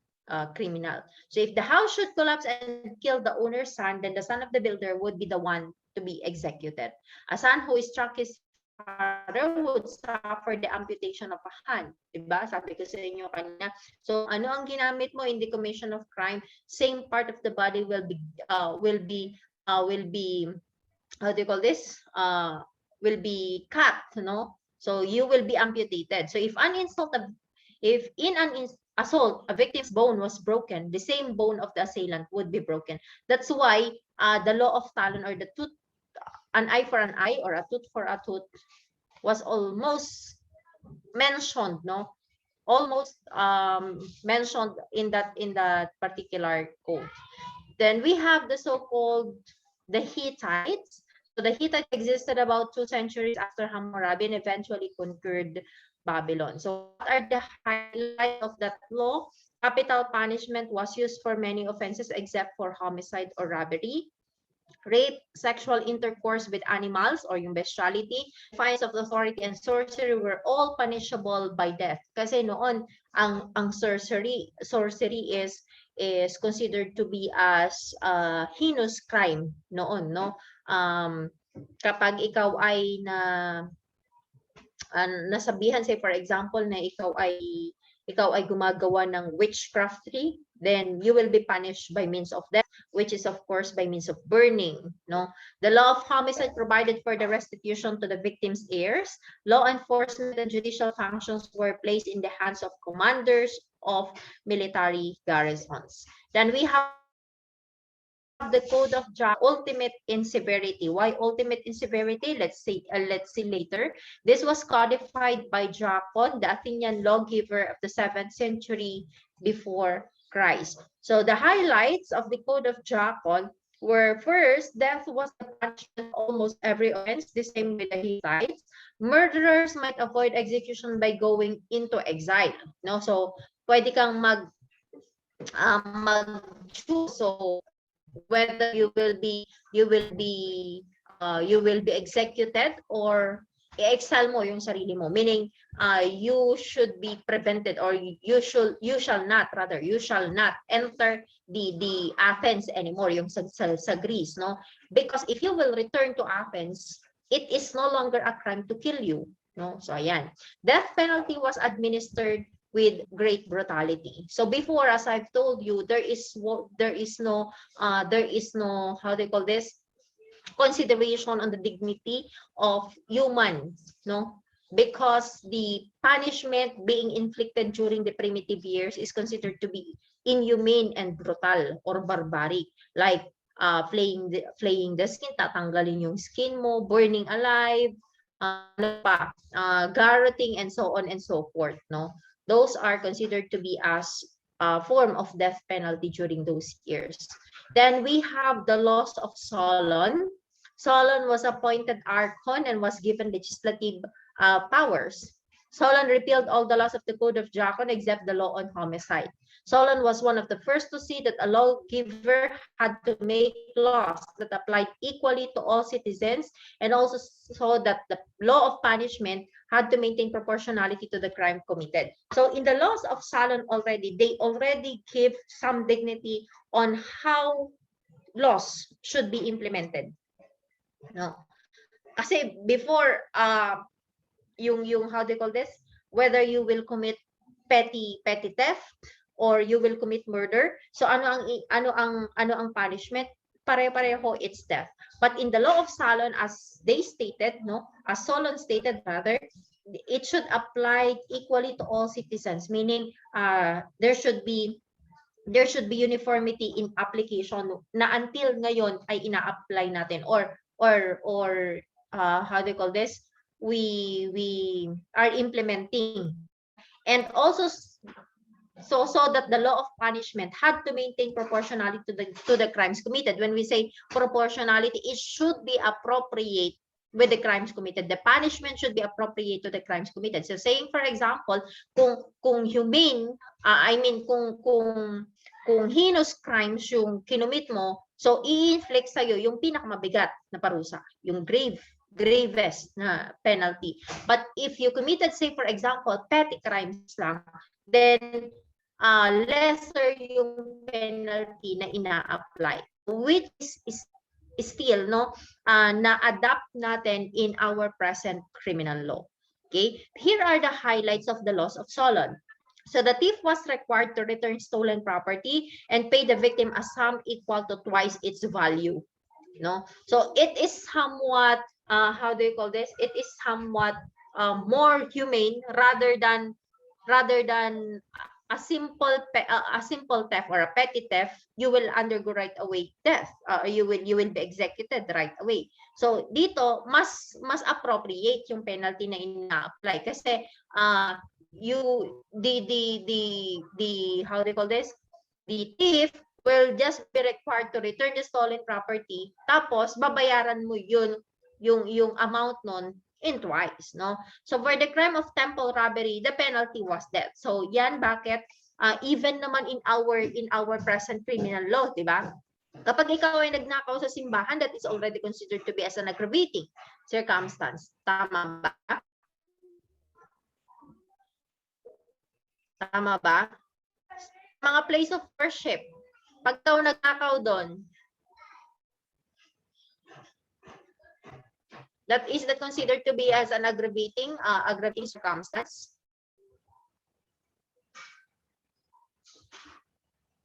criminal. So if the house should collapse and kill the owner's son, then the son of the builder would be the one to be executed. A son who struck his father would suffer the amputation of a hand. Diba? Sabi ko sa inyo kanina. So ano ang ginamit mo in the commission of crime? Same part of the body will be how do you call this? Will be cut, no? So you will be amputated. So if in an assault a victim's bone was broken, the same bone of the assailant would be broken. That's why the law of talon, or the tooth, an eye for an eye or a tooth for a tooth, was almost mentioned, no? Almost mentioned in that particular code. Then we have the so-called the Hittites. So the Hittites existed about 2 centuries after Hammurabi and eventually conquered Babylon. So what are the highlights of that law? Capital punishment was used for many offenses except for homicide or robbery. rape, sexual intercourse with animals or yung bestiality, defiance of authority and sorcery were all punishable by death. Kasi noon ang sorcery is considered to be as heinous crime noon, no? Kapag ikaw ay nasabihan, say for example na ikaw ay gumagawa ng witchcraftry, then you will be punished by means of death, which is of course by means of burning, no? The law of homicide provided for the restitution to the victim's heirs. Law enforcement and judicial functions were placed in the hands of commanders of military garrisons. Then we have the code of ultimate in severity. Why ultimate in severity? Let's see later. This was codified by Dracon, the Athenian lawgiver of the 7th century before Christ. So the highlights of the code of Dracon were, first, death was the punishment of almost every offense, the same with the highlights. Murderers might avoid execution by going into exile. No, so pwede kang mag-choose. So whether you will be executed or i-exile mo yung sarili mo, meaning you should be prevented, or you shall not enter the Athens anymore, yung sa Greece, no? Because if you will return to Athens, it is no longer a crime to kill you, no? So ayan, death penalty was administered with great brutality. So before, as I've told you, there is no how they call this, consideration on the dignity of humans, no? Because the punishment being inflicted during the primitive years is considered to be inhumane and brutal or barbaric, like flaying the skin, tatanggalin yung skin mo, burning alive, garroting, and so on and so forth, no? Those are considered to be as a form of death penalty during those years. Then we have the laws of Solon. Solon was appointed archon and was given legislative powers. Solon repealed all the laws of the Code of Dracon except the law on homicide. Solon was one of the first to see that a lawgiver had to make laws that applied equally to all citizens, and also saw that the law of punishment had to maintain proportionality to the crime committed. So in the laws of Solon already, they already give some dignity on how laws should be implemented. No. Kasi before, yung how they call this, whether you will commit petty theft or you will commit murder, so ano ang punishment? Pare-pareho, it's death. But in the law of Solon, as they stated, no, as Solon stated rather, it should apply equally to all citizens, meaning there should be uniformity in application na until ngayon ay ina-apply natin, or how do you call this, we are implementing. And also so that the law of punishment had to maintain proportionality to the crimes committed. When we say proportionality, it should be appropriate with the crimes committed. The punishment should be appropriate to the crimes committed. So saying for example, kung humane, kung heinous crimes yung kinumit mo, so i-inflict sa'yo yung pinakamabigat na parusa, yung gravest na penalty. But if you committed, say for example, petty crimes lang, then lesser yung penalty na ina-apply, which is still na-adapt natin in our present criminal law. Okay, here are the highlights of the laws of Solon. So the thief was required to return stolen property and pay the victim a sum equal to twice its value. No, so it is somewhat how do you call this? It is somewhat more humane rather than a simple theft or a petty theft. You will undergo right away death. You will be executed right away. So dito mas appropriate yung penalty na ina-apply kasi the how do you call this? The thief will just be required to return the stolen property, tapos babayaran mo yung amount nun in twice, no? So for the crime of temple robbery, the penalty was death. So yan bakit even naman in our present criminal law, di ba? Kapag ikaw ay nagnakaw sa simbahan, that is already considered to be as an aggravating circumstance. Tama ba? Tama ba? Mga place of worship, pag ikaw nagnakaw doon, that is that considered to be as an aggravating circumstance.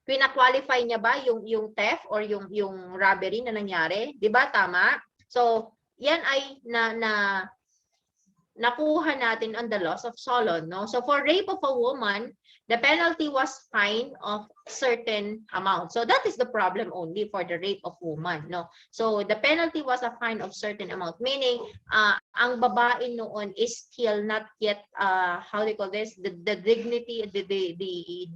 Pina-qualify niya ba yung theft or yung robbery na nangyari? 'Di ba tama? So, yan ay nakuha natin on the laws of Solon, no? So for rape of a woman, the penalty was fine of certain amount. So that is the problem only for the rape of woman, no? So the penalty was a fine of certain amount, meaning ang babae noon is still not yet how do you call this? The dignity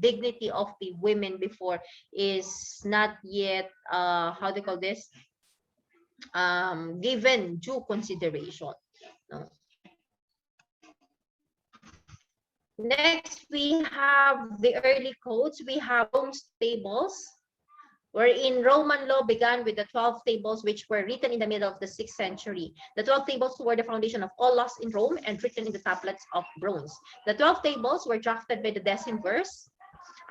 dignity of the women before is not yet how do you call this? Given due consideration, no? Next, we have the early codes. We have Rome's tables, wherein Roman law began with the 12 tables, which were written in the middle of the 6th century. The 12 tables were the foundation of all laws in Rome and written in the tablets of bronze. The 12 tables were drafted by the decemvirs,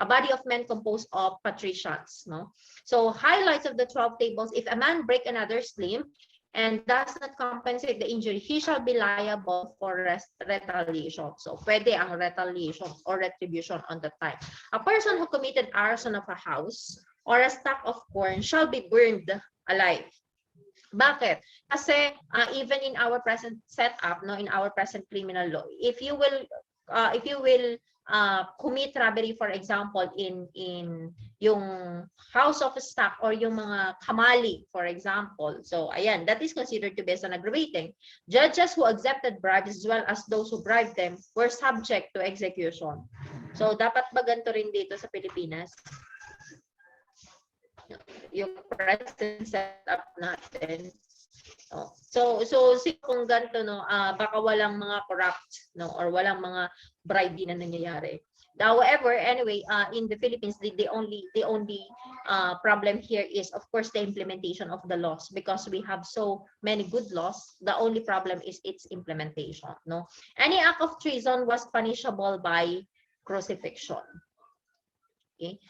a body of men composed of patricians. No? So highlights of the 12 tables: if a man break another's limb and does not compensate the injury, he shall be liable for retaliation. So, pwede ang retaliation or retribution on the time. A person who committed arson of a house or a stack of corn shall be burned alive. Bakit? Kasi even in our present setup, no, in our present criminal law, if you will commit robbery, for example, in yung house of stock or yung mga kamali, for example. So, ayan, that is considered to be as an aggravating. Judges who accepted bribes as well as those who bribed them were subject to execution. So, dapat ba ganito rin dito sa Pilipinas? Yung present setup natin. Oh. So kung ganito, no, baka walang mga corrupt, no, or walang mga bribe na nangyayari. However, anyway, in the Philippines, the only problem here is, of course, the implementation of the laws, because we have so many good laws. The only problem is its implementation. No, any act of treason was punishable by crucifixion. Okay.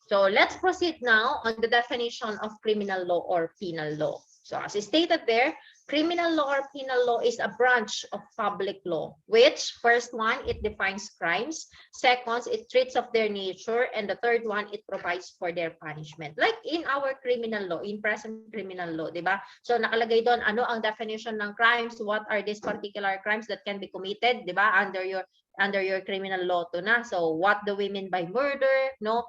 So let's proceed now on the definition of criminal law or penal law. So as stated there, criminal law or penal law is a branch of public law, which first one, it defines crimes. Second, it treats of their nature. And the third one, it provides for their punishment. Like in our criminal law, in present criminal law, di ba? So nakalagay doon, ano ang definition ng crimes? What are these particular crimes that can be committed, di ba? Under your criminal law to na. So what do we mean by murder, no?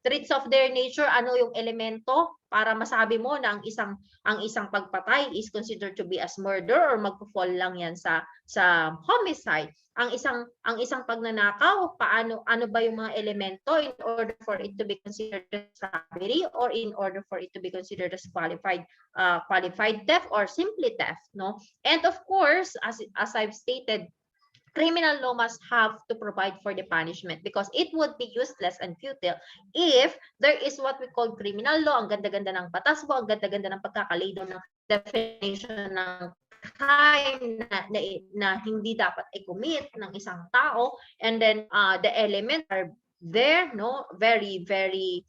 Traits of their nature, ano yung elemento para masabi mo na ang isang pagpatay is considered to be as murder or magpo-fall lang yan sa homicide. Ang isang pagnanakaw, ano ba yung mga elemento in order for it to be considered as robbery or in order for it to be considered as qualified theft or simply theft, no? And of course, as I've stated, criminal law must have to provide for the punishment, because it would be useless and futile if there is what we call criminal law. Ang ganda-ganda ng batas mo, ang ganda-ganda ng pagkakalay doon ng definition ng crime na hindi dapat i-commit ng isang tao, and then the elements are there, no, very very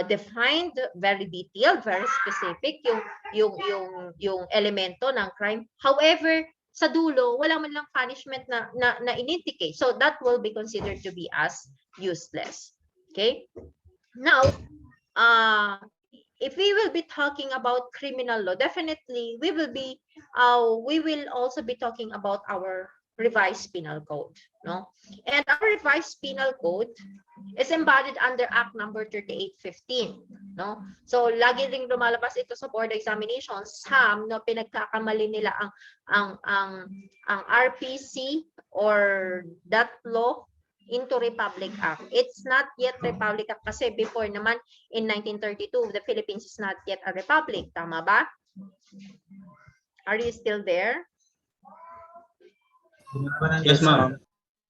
defined, very detailed, very specific yung elemento ng crime. However, sa dulo, wala man lang punishment na in-indicate. So that will be considered to be as useless. Okay? Now, if we will be talking about criminal law, definitely we will also be talking about our revised penal code, no? And our revised penal code is embodied under Act number 3815, no? So lagi ring lumalabas ito sa board examinations. Some, no, pinagkakamali nila ang RPC or that law into Republic Act. It's not yet Republic Act kasi before naman in 1932, the Philippines is not yet a republic. Tama ba? Are you still there? Yes, ma'am.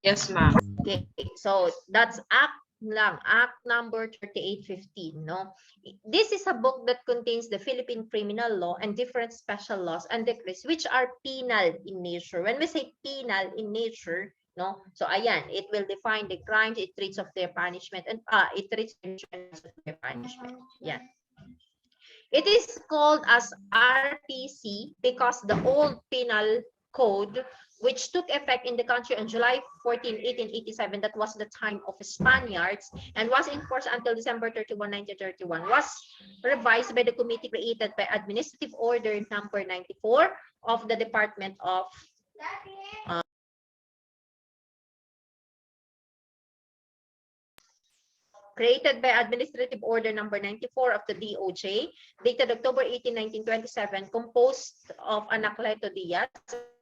Yes, ma'am. Okay, so that's Act lang, Act number 3815, no? This is a book that contains the Philippine criminal law and different special laws and decrees which are penal in nature. When we say penal in nature, no? So ayan, it will define the crimes, it treats of their punishment, and it treats of their punishment. Yeah. It is called as RPC because the old penal code, which took effect in the country on July 14, 1887, that was the time of Spaniards, and was in force until December 31, 1931, was revised by the committee created by Administrative Order number 94 of the Department of created by Administrative Order number 94 of the DOJ, dated October 18, 1927, composed of Anacleto Diaz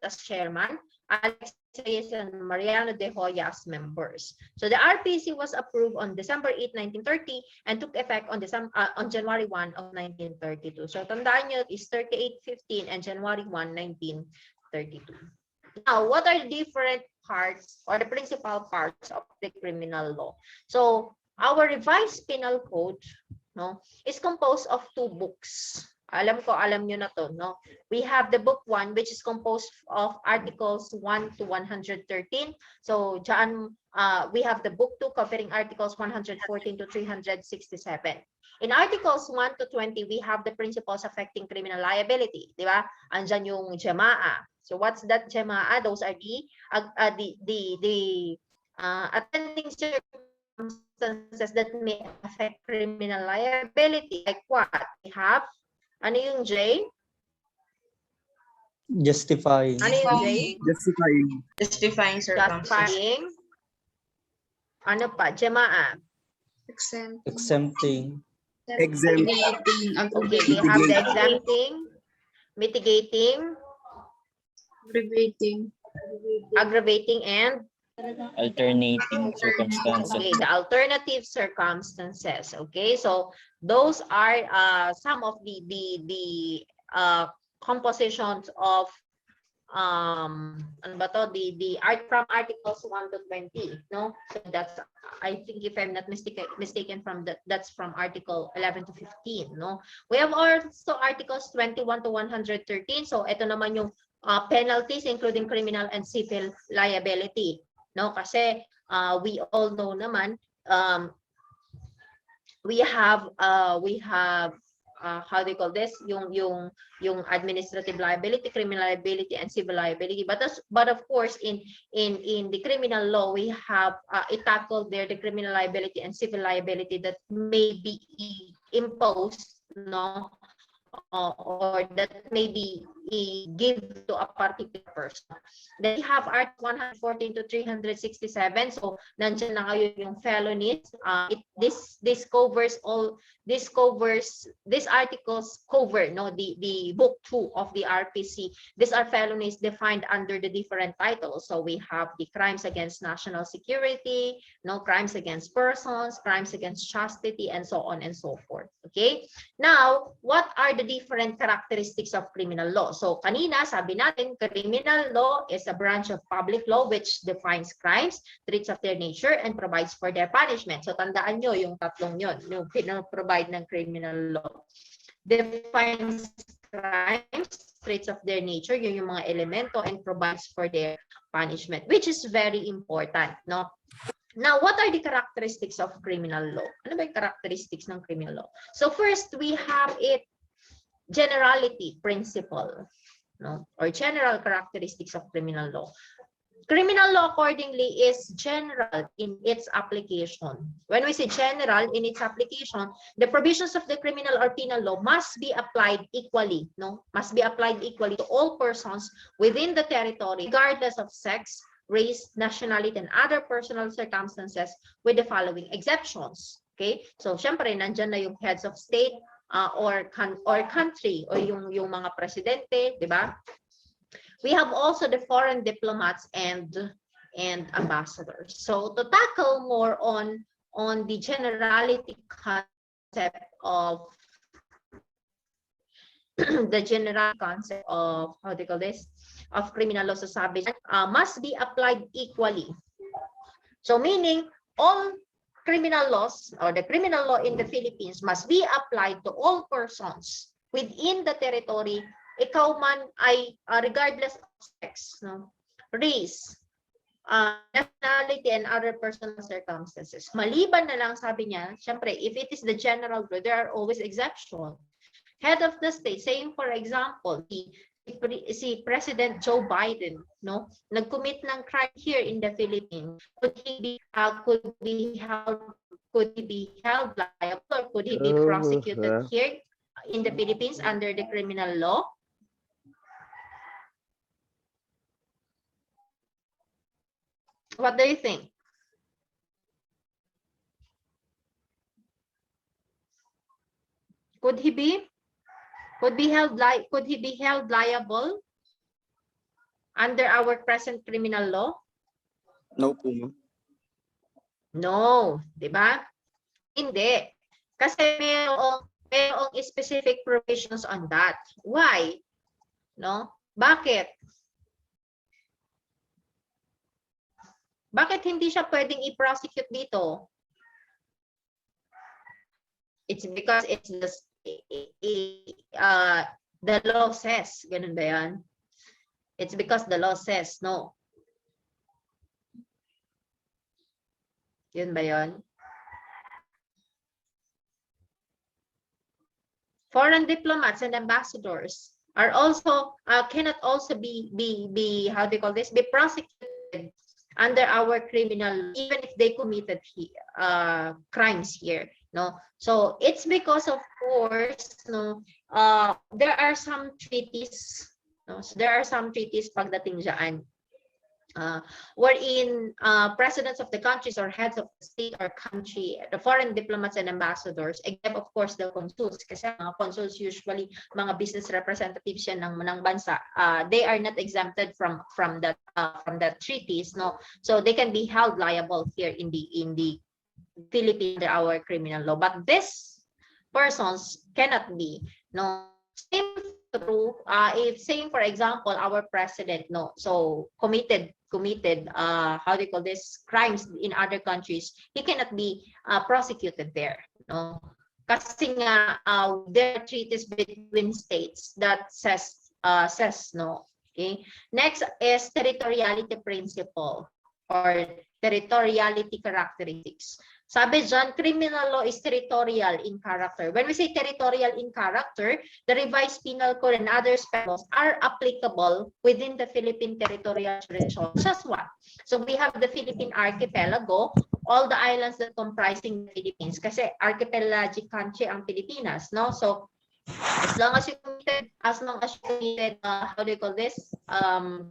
as chairman, Alex Reyes and Mariano de Hoya as members. So the RPC was approved on December 8, 1930 and took effect on January 1 of 1932. So tandaan nyo, it is 3815 and January 1, 1932. Now, what are the different parts or the principal parts of the criminal law? So our revised penal code, no, is composed of 2 books. Alam nyo na to, no? We have the book 1, which is composed of articles 1 to 113. So dyan, we have the book 2 covering articles 114 to 367. In articles 1 to 20, we have the principles affecting criminal liability, di ba? Andyan yung jamaa. So what's that jamaa? Those are the attending circumstances that may affect criminal liability. Like what? We have, ano yung J? Justifying. Ano yung J? Justifying circumstances. Justifying. Ano pa? Jamaa. Exempting. Mitigating. Okay, we have the exempting, mitigating, aggravating, and Alternating circumstances. okay, the alternative circumstances. Okay, so those are some of the compositions of ano ba to, the art from articles 1 to 20, no? So that's, I think if I'm not mistaken from that's from article 11 to 15, no? We have also articles 21 to 113. So ito naman yung penalties including criminal and civil liability, no? Kasi we all know naman we have how do you call this, yung administrative liability, criminal liability, and civil liability, but of course in the criminal law we have it tackled there the criminal liability and civil liability that may be imposed, no, or that may be give to a particular person. Then we have Art 114 to 367. So nandiyan na ngayon yung felonies. This covers all. These articles cover, no, the book 2 of the RPC. These are felonies defined under the different titles. So we have the crimes against national security, no, crimes against persons, crimes against chastity, and so on and so forth. Okay. Now, what are the different characteristics of criminal law? So kanina sabi natin, criminal law is a branch of public law which defines crimes, treats of their nature, and provides for their punishment. So tandaan nyo yung tatlong yun, yung pinaprovide ng criminal law. Defines crimes, traits of their nature, yun yung mga elemento, and provides for their punishment, which is very important, no? Now, what are the characteristics of criminal law? Ano ba yung characteristics ng criminal law? So first, we have it generality principle, no, or general characteristics of criminal law. Criminal law accordingly is general in its application. When we say general in its application, the provisions of the criminal or penal law must be applied equally, no? Must be applied equally to all persons within the territory, regardless of sex, race, nationality, and other personal circumstances, with the following exceptions. Okay? So, syempre, nandyan na yung heads of state or country, or yung mga presidente, di ba? We have also the foreign diplomats and ambassadors. So to tackle more on the generality concept of the general concept of, how do you call this, of criminal law, sasabi must be applied equally. So meaning all criminal laws or the criminal law in the Philippines must be applied to all persons within the territory, ikaw man ay regardless of sex, no, race, nationality, and other personal circumstances. Maliban na lang, sabi niya, syempre, if it is the general rule, there are always exceptions. Head of the state, saying for example, si President Joe Biden, no, nag-commit ng crime here in the Philippines, could he be held liable, or could he be prosecuted here in the Philippines under the criminal law? What do you think? Could he be held liable under our present criminal law? No po, ma'am. No, di ba? Hindi. Kasi mayroong specific provisions on that. Why? No? Bakit? Bakit hindi siya pwedeng i-prosecute dito? It's because it's the law says. Ganun ba yan? It's because the law says, no. Yun ba yun? Foreign diplomats and ambassadors are also cannot also be how do you call this? Be prosecuted under our criminal, even if they committed crimes here, no. So it's because, of course, no, there are some treaties, no? So there are some treaties pagdating dyan, wherein presidents of the countries or heads of the state or country, the foreign diplomats and ambassadors, except of course the consuls, kasi mga consuls usually mga business representatives yan ng bansa, they are not exempted from the treaties, no. So they can be held liable here in the Philippines under our criminal law, but these persons cannot be, no. Same true if, saying for example, our president, no, so committed how do you call this, crimes in other countries, he cannot be prosecuted there, no, kasi nga there are treaties between states that says no. Okay, next is territoriality principle or territoriality characteristics. Sabi dyan, criminal law is territorial in character. When we say territorial in character, the revised penal code and other laws are applicable within the Philippine territorial jurisdiction. Just what? So we have the Philippine archipelago, all the islands that comprising the Philippines. Kasi archipelagic country ang Pilipinas, no? So as long as you committed how do you call this,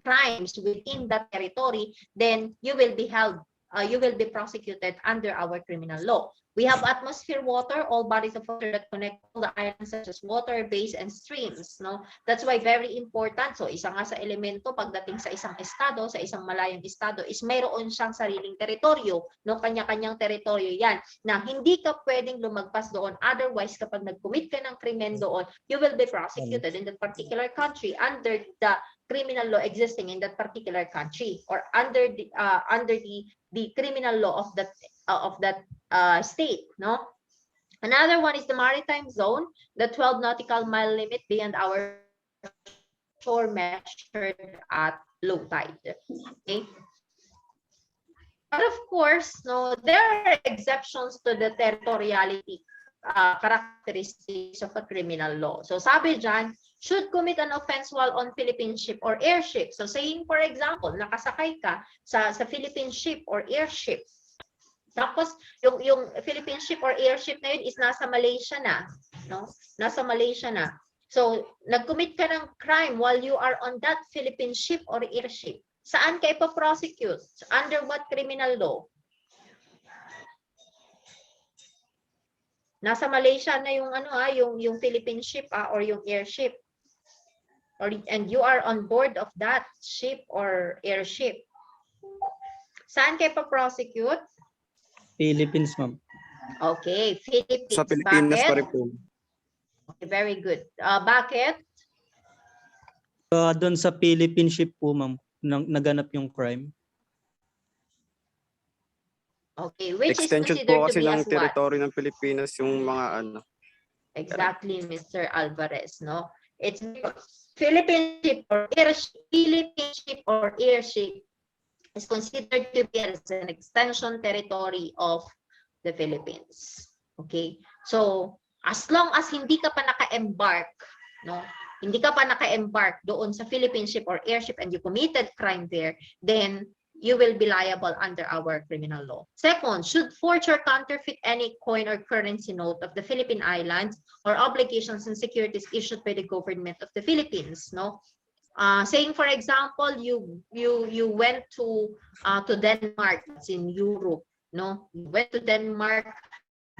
crimes within that territory, then you will be held. You will be prosecuted under our criminal law. We have atmosphere water, all bodies of water that connect all the islands such as water, bays, and streams. No, that's why very important. So isa nga sa elemento pagdating sa isang estado, sa isang malayong estado, is mayroon siyang sariling teritoryo. No, kanya-kanyang teritoryo yan na hindi ka pwedeng lumagpas doon. Otherwise, kapag nag-commit ka ng krimen doon, you will be prosecuted in that particular country under the criminal law existing in that particular country, or under the criminal law of that state, no. Another one is the maritime zone, the 12 nautical mile limit beyond our shore measured at low tide. Okay. But of course, no, there are exceptions to the territoriality characteristics of a criminal law. So sabi dyan, should commit an offense while on Philippine ship or airship. So saying for example, nakasakay ka sa Philippine ship or airship. Tapos yung Philippine ship or airship na yun is nasa Malaysia na, no? Nasa Malaysia na. So nag-commit ka ng crime while you are on that Philippine ship or airship. Saan ka ipa-prosecute? Under what criminal law? Nasa Malaysia na yung yung Philippine ship or yung airship. And you are on board of that ship or airship. Saan kayo pa-prosecute? Philippines, ma'am. Okay, Philippines. Sa Pilipinas Bakit? pa rin po. Okay, very good. Bakit? Doon sa Philippine ship po, ma'am, naganap yung crime. Okay, which is Extension considered po to kasi be ng as what? territory ng Pilipinas yung mga ano. Exactly, Mr. Alvarez, no? It's Philippine ship or airship, Philippine ship or airship is considered to be as an extension territory of the Philippines. Okay? So, as long as hindi ka pa naka-embark, no? Hindi ka pa naka-embark doon sa Philippine ship or airship and you committed crime there, then you will be liable under our criminal law. Second, should forge or counterfeit any coin or currency note of the Philippine Islands or obligations and securities issued by the government of the Philippines, no? Saying for example, you went to Denmark, it's in Europe, no? You went to Denmark,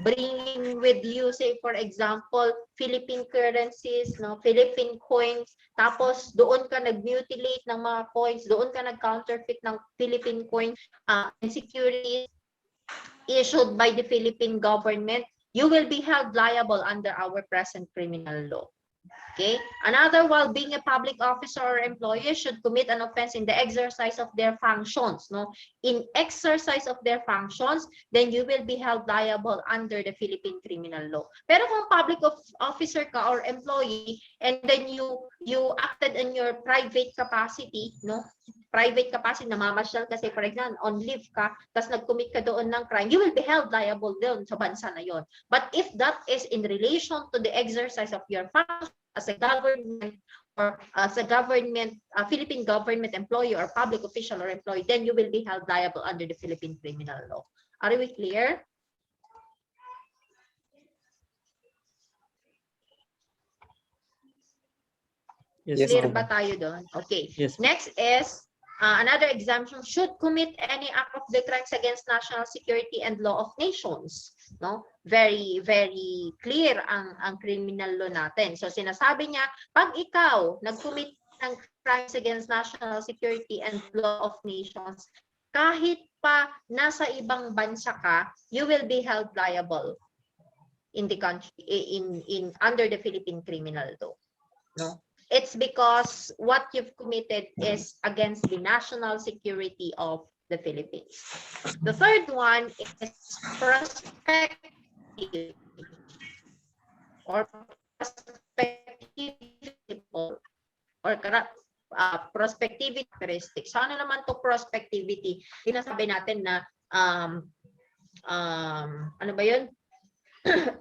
bringing with you, say for example, Philippine currencies, no, Philippine coins, tapos doon ka nag-mutilate ng mga coins, doon ka nag-counterfeit ng Philippine coins and securities issued by the Philippine government, you will be held liable under our present criminal law. Okay. Another, while being a public officer or employee, should commit an offense in the exercise of their functions. No, in exercise of their functions, then you will be held liable under the Philippine criminal law. Pero kung public officer ka or employee, and then you acted in your private capacity, no, private capacity, namamasyal kasi for example on leave ka, tapos nag-commit ka doon ng crime, you will be held liable doon sa bansa na yon. But if that is in relation to the exercise of your function as a government or as a government, Philippine government employee or public official or employee, then you will be held liable under the Philippine criminal law. Are we clear? Yes, Clear ma'am. ba tayo doon? Okay. Yes. Next is another exemption, should commit any act of the crimes against national security and law of nations. No? Very, very clear ang criminal law natin. So sinasabi niya, pag ikaw nag-commit ng crimes against national security and law of nations, kahit pa nasa ibang bansa ka, you will be held liable in the country, in under the Philippine criminal law. No? It's because what you've committed is against the national security of the Philippines. The third one is prospective or prospectivity or prospectivity characteristics. So ano naman to prospectivity? Sinasabi natin na ano ba yun?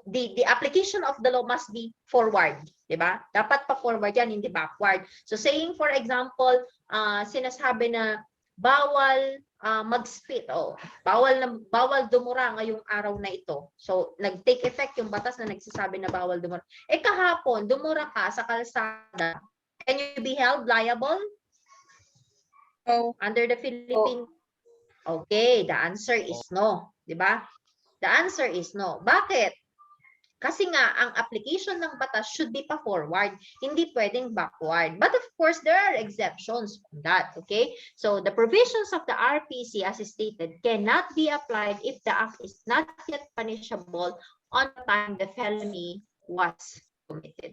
The application of the law must be forward, di ba? Dapat pa forward yan, hindi backward. So saying for example, sinasabi na bawal mag-spit, bawal dumura ngayong araw na ito. So nag-take effect yung batas na nagsasabi na bawal dumura. Kahapon dumura ka sa kalsada, can you be held liable? Under the Philippine? Okay, the answer is no, di ba? The answer is no. Bakit? Kasi nga, ang application ng batas should be pa forward, hindi pwedeng backward. But of course, there are exceptions from that, okay? So the provisions of the RPC, as stated, cannot be applied if the act is not yet punishable on the time the felony was committed.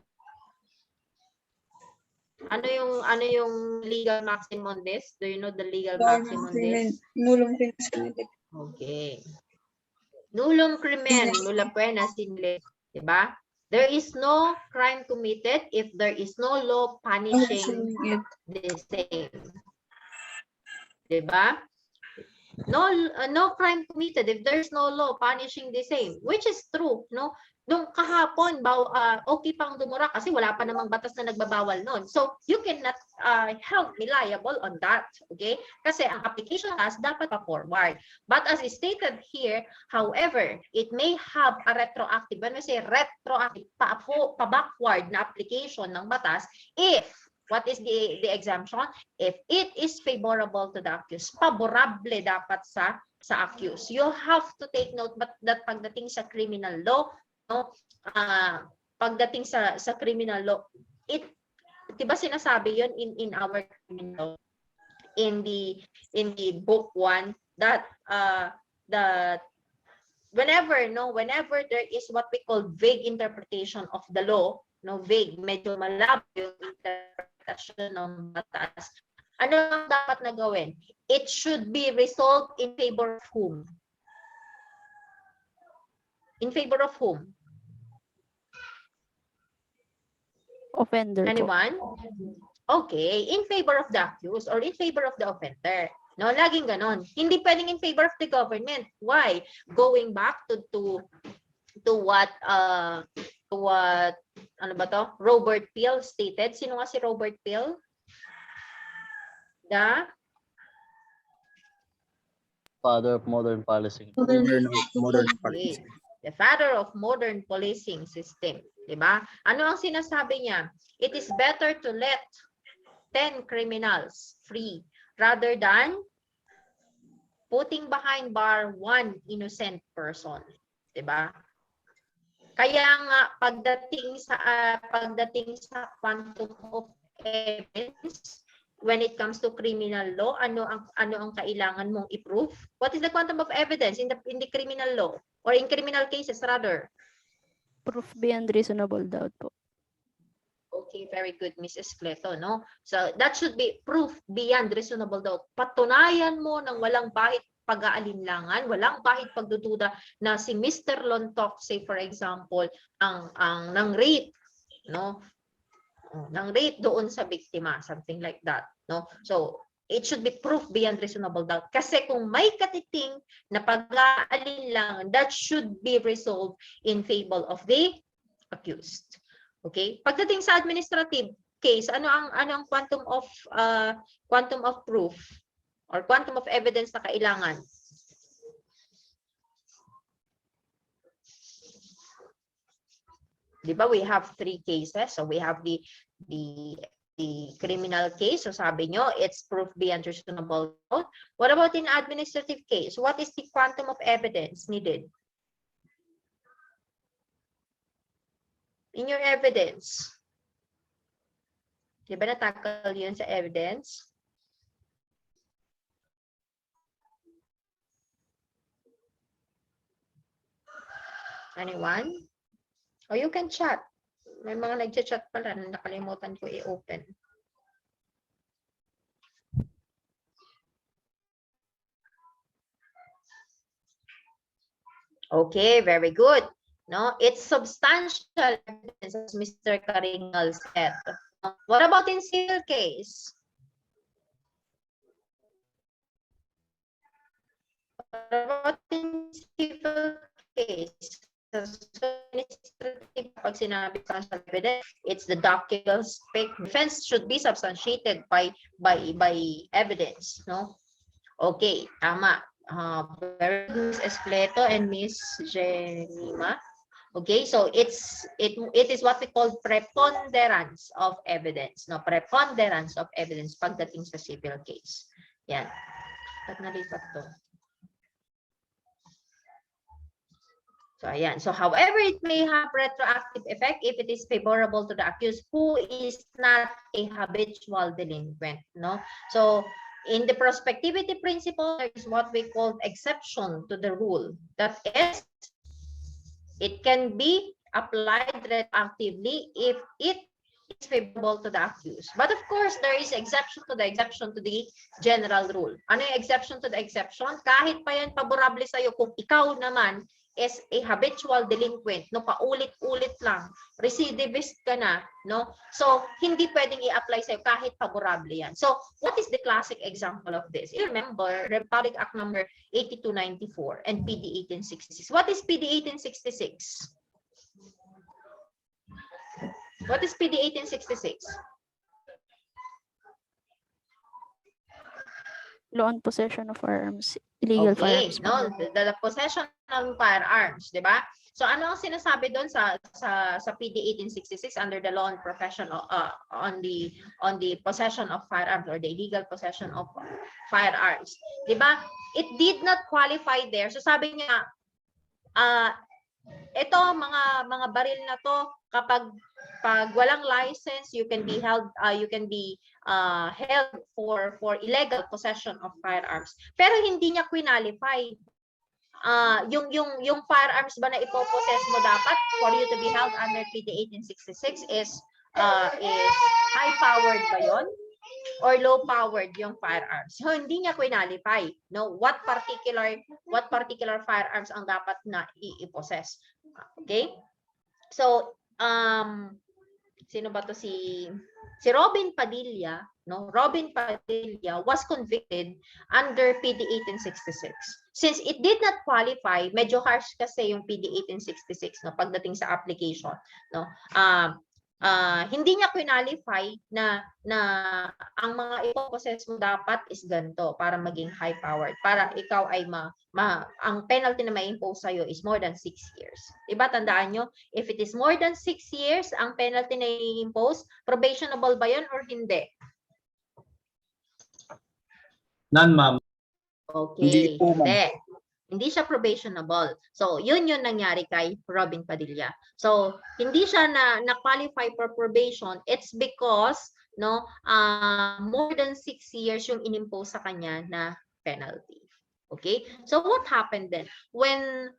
Ano yung legal maximum on this? Do you know the legal maximum on this? Nulong crimen. Okay. Nullum crimen, nulla pena sin lege, diba? There is no crime committed if there is no law punishing the same. Diba? No crime committed if there is no law punishing the same, which is true, no? Nung kahapon, okay pang dumura kasi wala pa namang batas na nagbabawal noon. So, you cannot held me liable on that, okay? Kasi ang application has dapat pa forward. But as stated here, however, it may have a retroactive, when we say retroactive, pa-backward na application ng batas if, what is the exemption? If it is favorable to the accused, favorable dapat sa accused. You have to take note that pagdating sa criminal law, no, pagdating sa criminal law, diba sinasabi yun in our criminal law, in the book 1, that whenever there is what we call vague interpretation of the law, no, vague, medyo malabo yung interpretation ng batas, ano ang dapat na gawin? It should be resolved in favor of whom? In favor of whom? Offender po. Anyone? Okay, in favor of the accused or in favor of the offender. No, laging ganon. Hindi pwedeng in favor of the government. Why? Going back to what ano ba to? Robert Peel stated. Sino nga si Robert Peel? The Father of modern policing. Modern Okay. The father of modern policing system. Diba? Ano ang sinasabi niya? It is better to let 10 criminals free rather than putting behind bar one innocent person. Diba? Kaya nga pagdating sa quantum of evidence, when it comes to criminal law, ano ang kailangan mong i-prove? What is the quantum of evidence in the criminal law or in criminal cases rather? Proof beyond reasonable doubt po. Okay, very good, Mrs. Cleto, no? So that should be proof beyond reasonable doubt. Patunayan mo ng walang bahid pag-aalinlangan, walang bahid pagdududa na si Mr. Lontok, say for example, ang ng rape, no? Ng rape doon sa biktima, something like that, no? So it should be proof beyond reasonable doubt. Kasi kung may katiting na pag-aalinlangan, that should be resolved in favor of the accused. Okay? Pagdating sa administrative case, ano ang quantum of proof or quantum of evidence na kailangan? Diba, we have 3 cases. So we have the criminal case. So sabi nyo, it's proof beyond reasonable doubt. What about in administrative case? What is the quantum of evidence needed? In your evidence. Diba natakal yun sa evidence? Anyone? Or you can chat. May mga nag-chat pala na nakalimutan ko i-open. Okay, very good. No, it's substantial evidence, as Mr. Karingal said. What about in civil case? What about in civil case? Pag sinabi substantial evidence, it's the documents. Defense should be substantiated by evidence, no? Okay, tama. Very good, Ms. Espleto and Miss Jenima. Okay, so it is what we call preponderance of evidence, no? Preponderance of evidence pagdating sa civil case. Yan. Ba't nalipat to? So, ayan. So, however, it may have retroactive effect if it is favorable to the accused who is not a habitual delinquent, no? So, in the prospectivity principle, there is what we call exception to the rule. That is, it can be applied retroactively if it is favorable to the accused. But of course, there is exception to the general rule. Ano yung exception to the exception? Kahit pa yan favorable sa'yo, kung ikaw naman is a habitual delinquent, no, paulit-ulit lang, recidivist ka na, no? So, hindi pwedeng i-apply sa'yo kahit favorable yan. So, what is the classic example of this? You remember, Republic Act number 8294 and PD 1866. What is PD 1866? What is PD 1866? Law on possession of firearms. Illegal firearms. No, the possession ng firearms, di ba? So ano ang sinasabi doon sa PD 1866 under the law on profession on the possession of firearms or the illegal possession of firearms, di ba? It did not qualify there. So sabi niya ito mga baril na to kapag walang license, you can be held for illegal possession of firearms. Pero hindi niya qualify. Yung firearms ba na ipopossess mo dapat for you to be held under PD 1866 is high powered ba yon? or low-powered yung firearms. So, hindi niya qualify, no? What particular firearms ang dapat na i-possess. Okay? So, sino ba to si Robin Padilla, no? Robin Padilla was convicted under PD 1866. Since it did not qualify, medyo harsh kasi yung PD 1866, no, pagdating sa application, no. Hindi niya qualify na ang mga ipopossess mo dapat is ganito para maging high powered, para ikaw ay ang penalty na ma-impose sa'yo is more than 6 years. Diba, tandaan nyo, if it is more than 6 years, ang penalty na i-impose, probationable ba yun or hindi? None, ma'am. Okay, hindi siya probationable. So, yun nangyari kay Robin Padilla. So, hindi siya na-qualify for probation. It's because, no, more than 6 years yung inimpose sa kanya na penalty. Okay? So, what happened then? When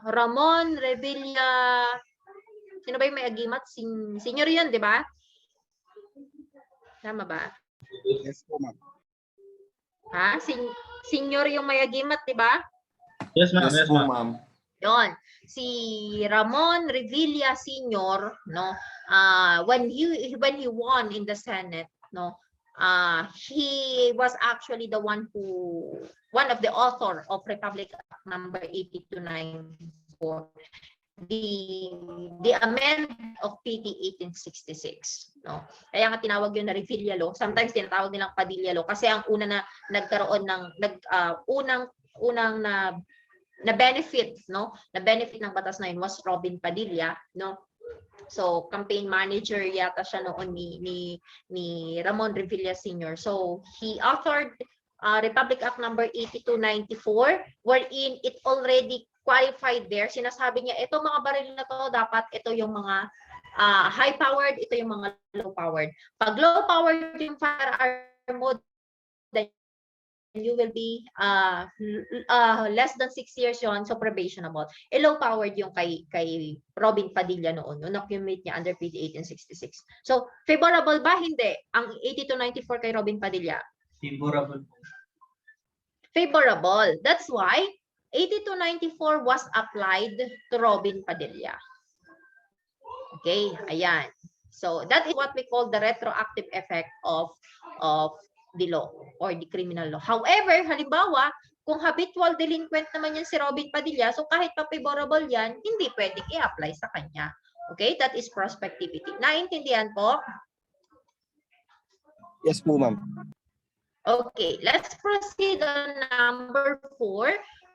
Ramon Revilla, sino ba yung may agimat? Senior yun, di ba? Tama ba? Yes po, ma'am. Ha? Senior yung may agimat, di ba? Yes, ma'am. Yes, ma'am. Yon. Si Ramon Revilla Sr., no, when he won in the Senate, no, he was actually the one of the author of Republic Act number 8294. The amendment of PD 1866, no. Kaya nga tinawag yun na Revilla Law. Sometimes tinatawag nilang Padilla Law kasi ang una na nagkaroon ng unang na benefit, no, na benefit ng batas na yun was Robin Padilla, no. So campaign manager yata siya noon ni Ramon Revilla Sr. So he authored Republic Act number 8294 wherein it already qualified there. Sinasabi niya, ito mga baril na to, dapat ito yung mga high-powered, ito yung mga low-powered. Pag low-powered yung firearm mo, then you will be less than 6 years yon, so probationable. Low-powered yung kay Robin Padilla noon, na-commit niya under PD 1866. So, favorable ba? Hindi. Ang 8294 kay Robin Padilla? Favorable. Favorable. That's why 8294 was applied to Robin Padilla. Okay, ayan. So that is what we call the retroactive effect of the law or the criminal law. However, halimbawa, kung habitual delinquent naman yan si Robin Padilla, so kahit pa favorable yan, hindi pwedeng i-apply sa kanya. Okay, that is prospectivity. Naintindihan po? Yes po, ma'am. Okay, let's proceed on number 4.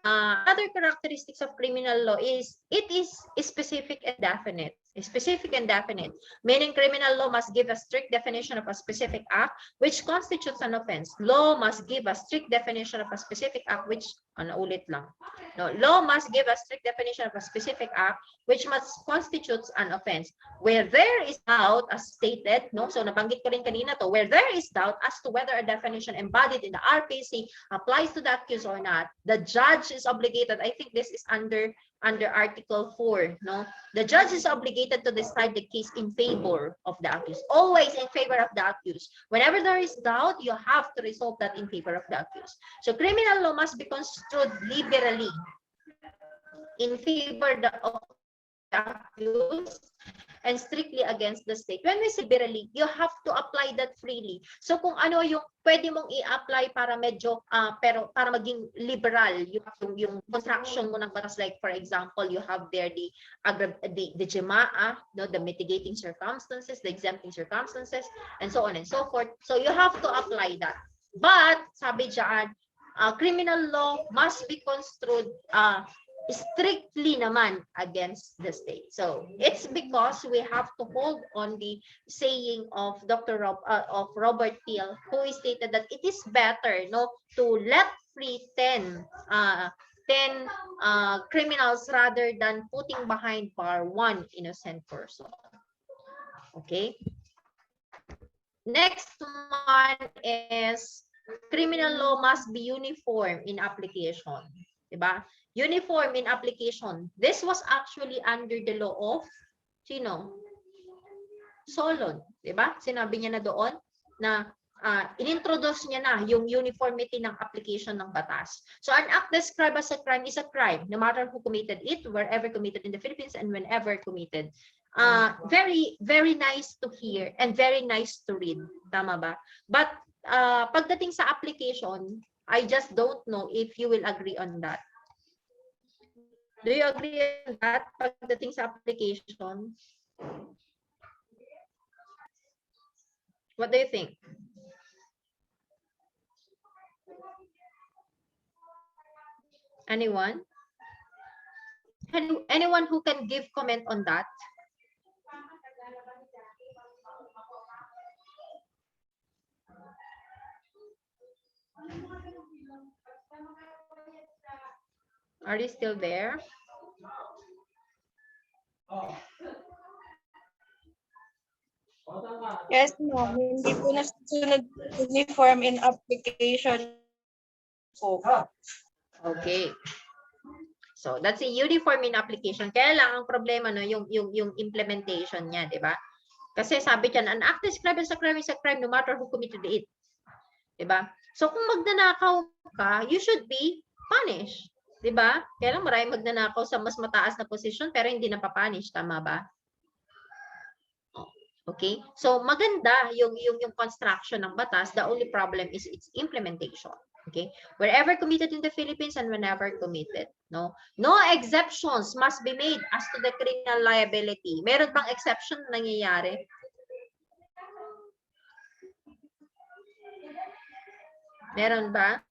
Other characteristics of criminal law is it is specific and definite. Specific and definite, meaning criminal law must give a strict definition of a specific act which constitutes an offense. Law must give a strict definition of a specific act which, ulit lang. No, law must give a strict definition of a specific act which must constitutes an offense. Where there is doubt, as stated, no, so nabanggit ko rin kanina to, where there is doubt as to whether a definition embodied in the RPC applies to the accused or not, the judge is obligated, I think this is under Article 4, no? The judge is obligated to decide the case in favor of the accused. Always in favor of the accused. Whenever there is doubt, you have to resolve that in favor of the accused. So criminal law must be construed liberally in favor of the accused and strictly against the state. When we say liberally, you have to apply that freely. So kung ano yung pwede mong i-apply para medyo, pero para maging liberal, yung construction mo ng batas, like for example, you have there the GMAA, no, the mitigating circumstances, the exempting circumstances, and so on and so forth. So you have to apply that. But, sabi dyan, criminal law must be construed strictly naman against the state. So it's because we have to hold on the saying of Robert Peel, who stated that it is better, no, to let free 10 criminals rather than putting behind bar 1 innocent person. Okay. Next one is criminal law must be uniform in application. Diba? Uniform in application. This was actually under the law of sino? Solon, 'di ba? Sinabi niya na doon, na inintroduce niya na yung uniformity ng application ng batas. So an act described as a crime is a crime, no matter who committed it, wherever committed in the Philippines, and whenever committed. Very, very nice to hear and very nice to read. Tama ba? But pagdating sa application, I just don't know if you will agree on that. Do you agree on that pagdating sa application? What do you think? Anyone? Anyone who can give comment on that? Are you still there? Yes, ma'am. Hindi po nasusunod uniform in application po. Okay. So that's a uniform in application. Kaya lang ang problema no yung implementation niya, 'di ba? Kasi sabi diyan, an act described as a crime is a crime no matter who committed it. 'Di ba? So kung magnanakaw ka, you should be punished, 'di ba? Kaya lang maraming magnanakaw sa mas mataas na position pero hindi napapunish, tama ba? Okay? So maganda yung construction ng batas, the only problem is its implementation. Okay? Wherever committed in the Philippines and whenever committed, no exceptions must be made as to the criminal liability. Meron bang exception nangyayari? Meron ba?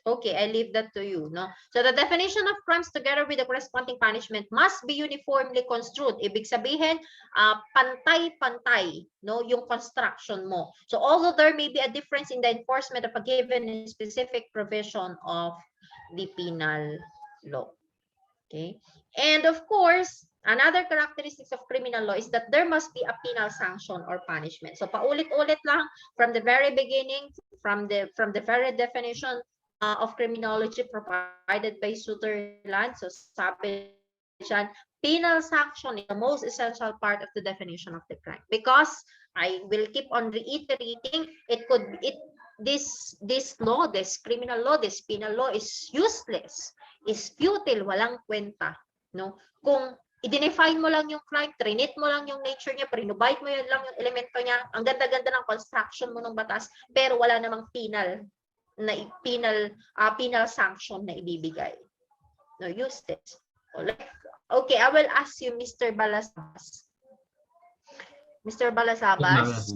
Okay, I leave that to you, no? So the definition of crimes together with the corresponding punishment must be uniformly construed. Ibig sabihin, pantay-pantay, no, yung construction mo. So although there may be a difference in the enforcement of a given specific provision of the penal law. Okay? And of course, another characteristics of criminal law is that there must be a penal sanction or punishment. So paulit-ulit lang from the very beginning, from the very definition of criminology provided by Sutherland. So sabi diyan, penal sanction is the most essential part of the definition of the crime, because I will keep on reiterating, this law, this criminal law, this penal law is useless, is futile, walang kwenta, no? Kung i-define mo lang yung crime, trinit mo lang yung nature niya, prinubite mo yun lang yung elemento niya, ang ganda-ganda ng construction mo ng batas, pero wala namang penal sanction na ibibigay. No, useless. Okay, I will ask you, Mr. Balasabas. Mr. Balasabas.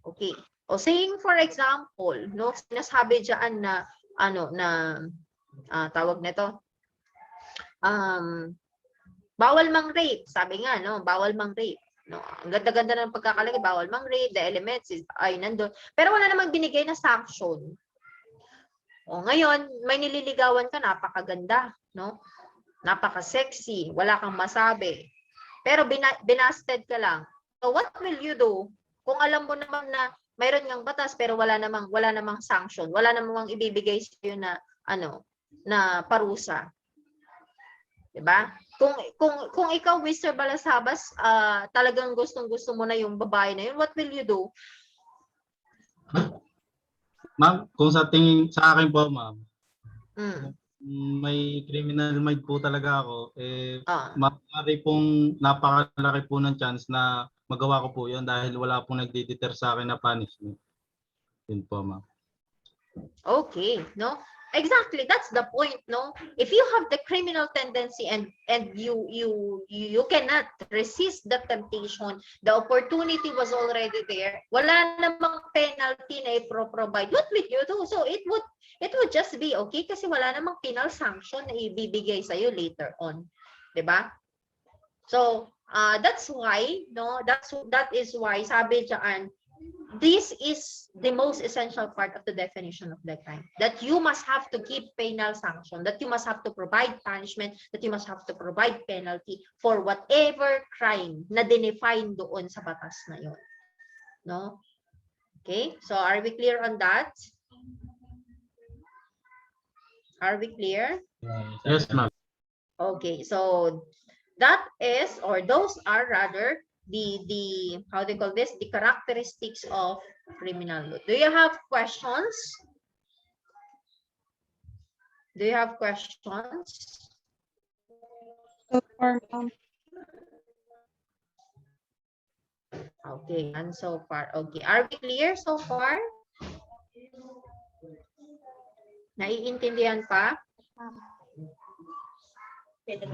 Okay. O saying for example, no, sinasabi diyan na tawag nito. Bawal mang-rape, sabi nga, no, bawal mang-rape. No, ang ganda-ganda ng pagkakalagay, bawal mang-rape, the elements ay nandoon. Pero wala namang binigay na sanction. O ngayon, may nililigawan ka, napakaganda, no? Napaka-sexy, wala kang masabi. Pero binasted ka lang. So what will you do kung alam mo naman na mayroon ngang batas pero wala namang sanction, wala namang ibibigay sa iyo na na parusa. 'Di ba? Kung ikaw, Mr. Balasabas, talagang gustong-gusto mo na yung babae na yun, what will you do? Ma'am, kung sa akin po, ma'am, may criminal mind po talaga ako, napakalaki po ng chance na magawa ko po yun dahil wala pong nagdi-deter sa akin na punishment. Yun po, ma'am. Okay, no? Exactly, that's the point, no? If you have the criminal tendency and you cannot resist the temptation, the opportunity was already there, wala namang penalty na i-provide, what will you do? So it would just be okay kasi wala namang penal sanction na ibibigay sa iyo later on, 'di ba? So that's why, no, that is why sabi diyan, this is the most essential part of the definition of the crime, that you must have to give penal sanction, that you must have to provide punishment, that you must have to provide penalty for whatever crime na define doon sa batas na yun. No? Okay? So are we clear on that? Are we clear? Yes, ma'am. Okay, so that is, or those are rather, how they call this, the characteristics of criminal law. Do you have questions? Do you have questions? Okay, and so far. Okay, are we clear so far? Naiintindihan pa?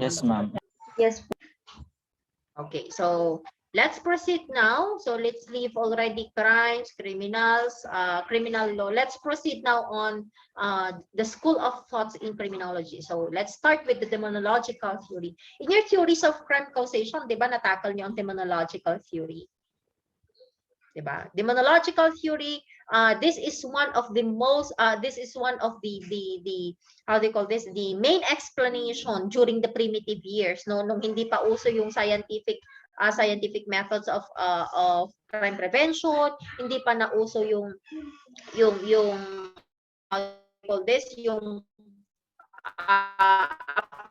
Yes, ma'am. Yes. Okay, so let's proceed now. So let's leave already crimes, criminals, criminal law. Let's proceed now on the school of thoughts in criminology. So let's start with the demonological theory. In your theories of crime causation, di ba, natakal niyo ang demonological theory? Di ba? Demonological theory, this is one of the most, this is one of the how they call this, the main explanation during the primitive years, no, nung hindi pa uso yung scientific methods of crime prevention, hindi pa nauso yung how they call this, yung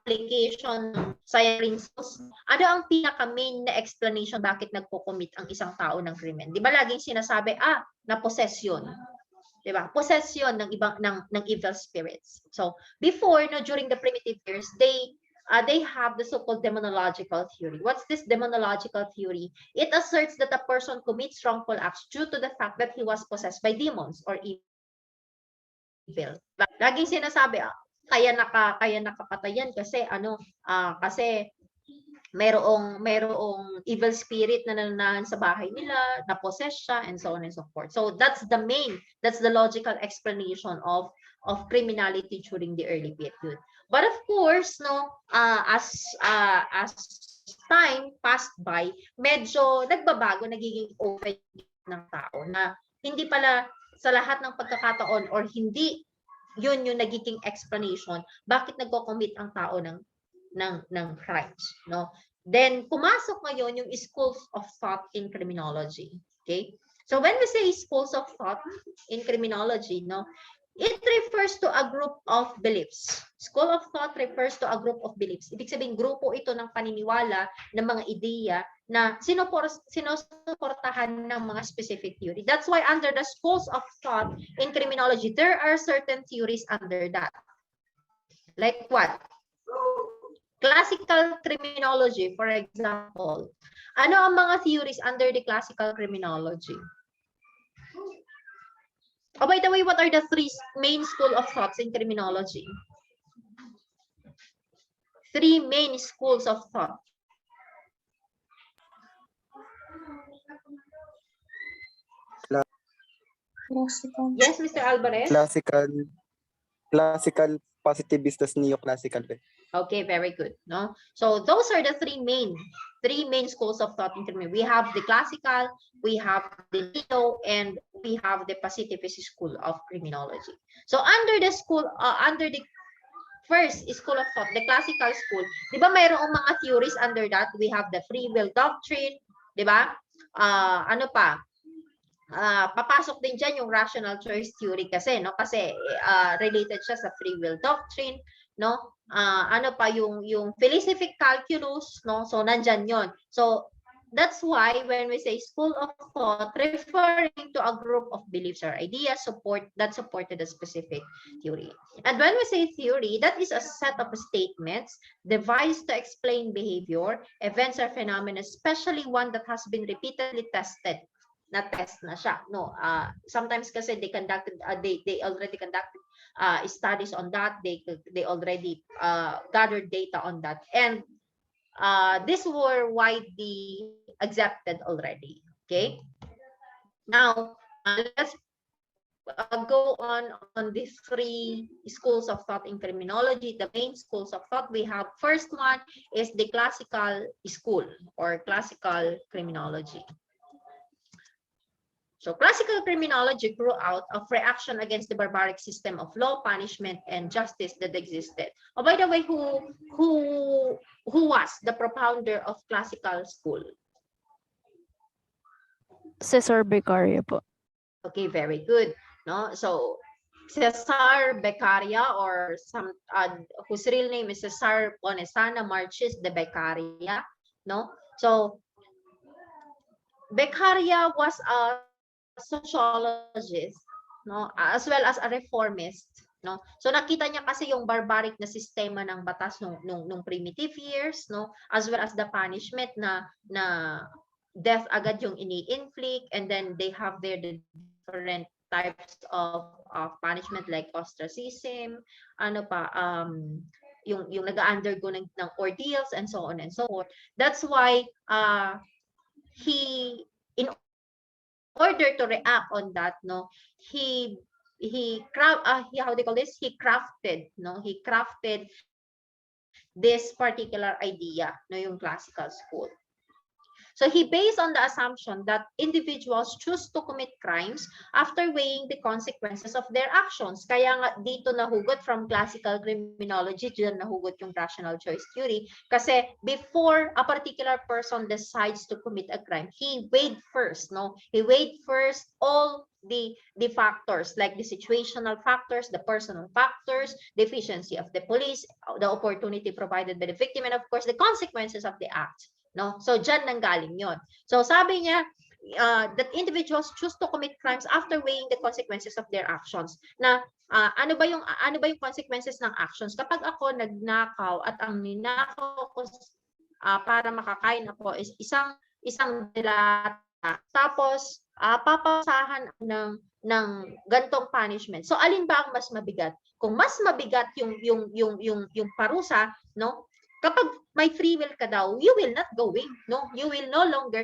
application ng science. Ano ang pinaka-main na explanation bakit nagko-commit ang isang tao ng krimen? Di ba laging sinasabi, na-possession. Di ba? Possession ng ibang ng evil spirits. So, before, no, during the primitive years, they have the so-called demonological theory. What's this demonological theory? It asserts that a person commits wrongful acts due to the fact that he was possessed by demons or evil. Laging sinasabi, kaya nakapatayan kasi kasi merong evil spirit na nananahan sa bahay nila, na possess siya, and so on and so forth. So that's the logical explanation of criminality during the early period. But of course, no, as time passed by, medyo nagbabago, nagiging open ng tao na hindi pala sa lahat ng pagkakataon or hindi yun yung nagiging explanation bakit nagko-commit ang tao ng crimes, no? Then pumasok ngayon yung schools of thought in criminology. Okay? So when we say schools of thought in criminology, no, it refers to a group of beliefs. School of thought refers to a group of beliefs. Ibig sabihin, grupo ito ng paniniwala ng mga ideya na sinusuportahan ng mga specific theory. That's why under the schools of thought in criminology, there are certain theories under that. Like what? Classical criminology, for example. Ano ang mga theories under the classical criminology? Oh, by the way, what are the three main school of thoughts in criminology? Three main schools of thought. Yes, Mr. Alvarez? Classical, positivist, neoclassical. Okay, very good. No, so those are the three main schools of thought in criminology. We have the classical, we have the neo, and we have the positivist school of criminology. So under the first school of thought, the classical school, di ba mayroong mga theories under that? We have the free will doctrine, di ba? Ano pa? Papasok din dyan yung rational choice theory kasi, no? Kasi related siya sa free will doctrine, no? Ano pa yung philosophic calculus, no? So nandyan yon. So that's why when we say school of thought, referring to a group of beliefs or ideas that supported a specific theory. And when we say theory, that is a set of statements devised to explain behavior, events, or phenomena, especially one that has been repeatedly tested. Na-test na siya. No, sometimes kasi they already conducted studies on that. They already gathered data on that, and these were widely accepted already. Okay. Now let's go on these three schools of thought in criminology. The main schools of thought we have. First one is the classical school or classical criminology. So classical criminology grew out of reaction against the barbaric system of law, punishment, and justice that existed. Oh, by the way, who was the propounder of classical school? Cesar Beccaria po. Okay, very good. No, so Cesar Beccaria, or some whose real name is Cesar Ponesana Marchis de Beccaria. No, so Beccaria was a sociologist, no, as well as a reformist, no. So nakita niya kasi yung barbaric na sistema ng batas nung primitive years, no, as well as the punishment na death agad yung ini-inflict, and then they have their different types of punishment like ostracism, ano pa, yung nag-undergo ng ordeals and so on and so forth. That's why he, in order to react on that, no, how do you call this? He crafted this particular idea, no, yung classical school. So he based on the assumption that individuals choose to commit crimes after weighing the consequences of their actions. Kaya nga dito nahugot from classical criminology, dyan nahugot yung rational choice theory. Kasi before a particular person decides to commit a crime, he weighed first, no? He weighed first all the factors, like the situational factors, the personal factors, the efficiency of the police, the opportunity provided by the victim, and of course the consequences of the act. No? So dyan nanggaling yon. So sabi niya that individuals choose to commit crimes after weighing the consequences of their actions. Na ano ba yung consequences ng actions? Kapag ako nagnakaw at ang ninakaw ko para makakain ako is isang delata, tapos papasahan ng gantong punishment. So alin ba ang mas mabigat? Kung mas mabigat yung parusa, no? Kapag may free will ka daw, you will not go in, no? You will no longer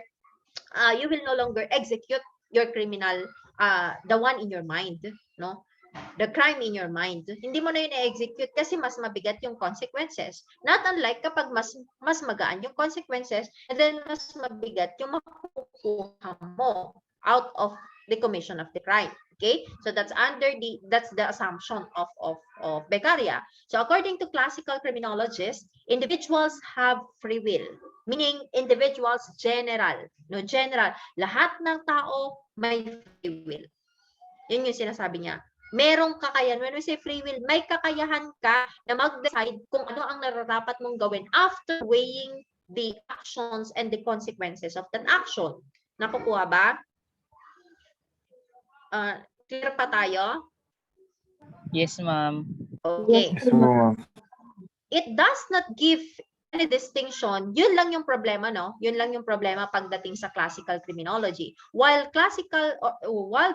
execute your criminal, the one in your mind, no? The crime in your mind. Hindi mo na yun i-execute kasi mas mabigat yung consequences. Not unlike kapag mas magaan yung consequences, and then mas mabigat yung makukuha mo out of the commission of the crime. Okay, so that's the assumption of Beccaria. So according to classical criminologists, individuals have free will, meaning individuals general, lahat ng tao may free will. Yun yung sinasabi niya. Merong kakayahan, when we say free will, may kakayahan ka na mag-decide kung ano ang nararapat mong gawin after weighing the actions and the consequences of that action. Nakukuha ba? Clear pa tayo? Yes, ma'am. Okay. Yes, ma'am. It does not give any distinction. Yun lang yung problema, no? Yun lang yung problema pagdating sa classical criminology. While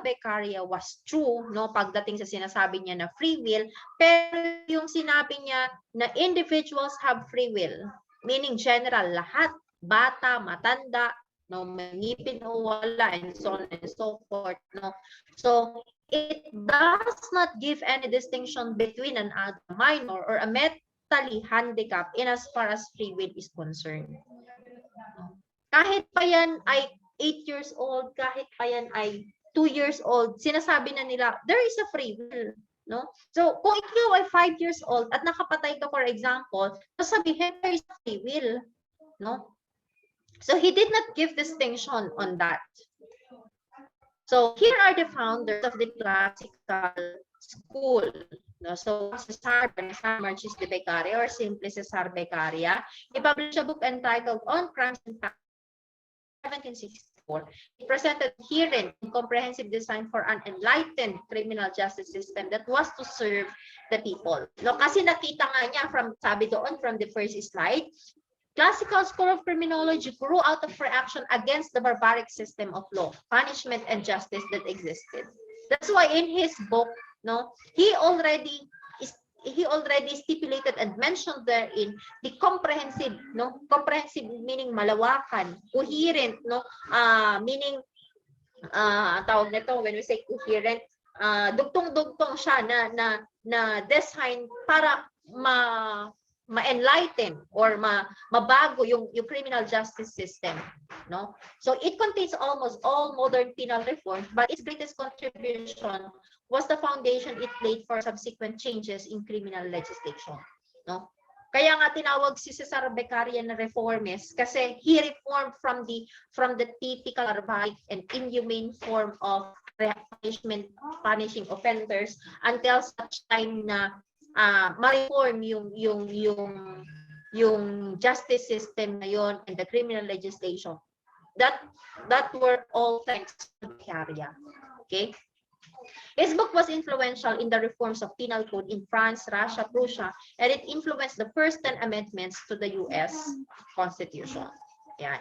Beccaria was true, no, pagdating sa sinasabi niya na free will, pero yung sinabi niya na individuals have free will, meaning general, lahat, bata, matanda, no, manipin o wala, and so on and so forth, no. So it does not give any distinction between a minor or a mentally handicapped in as far as free will is concerned. Kahit pa yan ay 8 years old, kahit pa yan ay 2 years old, sinasabi na nila, there is a free will. No? So, kung ikaw ay 5 years old at nakapatay ka, for example, sasabihin, there is a free will. No? So he did not give distinction on that. So here are the founders of the classical school. No? So Cesar Marchis de Beccaria, or simply Cesar Beccaria, he published a book entitled On Crimes and Punishment, 1764. He presented coherent and comprehensive design for an enlightened criminal justice system that was to serve the people. No, kasi nakita nga niya from the first slide, classical school of criminology grew out of reaction against the barbaric system of law, punishment, and justice that existed. That's why in his book, no, he already stipulated and mentioned therein the comprehensive, no, comprehensive meaning malawakan, coherent, no, meaning tawag nito when we say coherent, dugtong-dugtong siya na design para ma-enlighten or mabago yung criminal justice system, no? So it contains almost all modern penal reforms, but its greatest contribution was the foundation it laid for subsequent changes in criminal legislation, no? Kaya nga tinawag si Cesar Beccaria na reformist kasi he reformed from the typical barbaric and inhumane form of punishing offenders until such time na ma-reform yung justice system na yon and the criminal legislation that were all thanks to Beccaria. Okay. His book was influential in the reforms of penal code in France, Russia, Prussia, and it influenced the first 10 amendments to the U.S. Constitution. Yeah.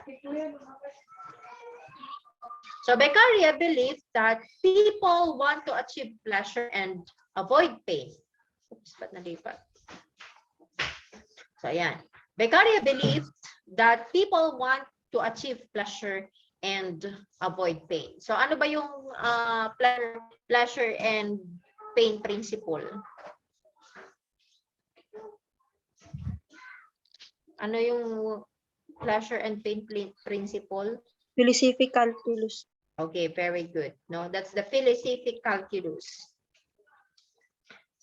So Beccaria believed that people want to achieve pleasure and avoid pain. Oops, ba't nalipat? So yeah. Beccaria believed that people want to achieve pleasure and avoid pain. So ano ba yung pleasure and pain principle? Ano yung pleasure and pain principle? Philosophic calculus. Okay, very good. No, that's the philosophic calculus.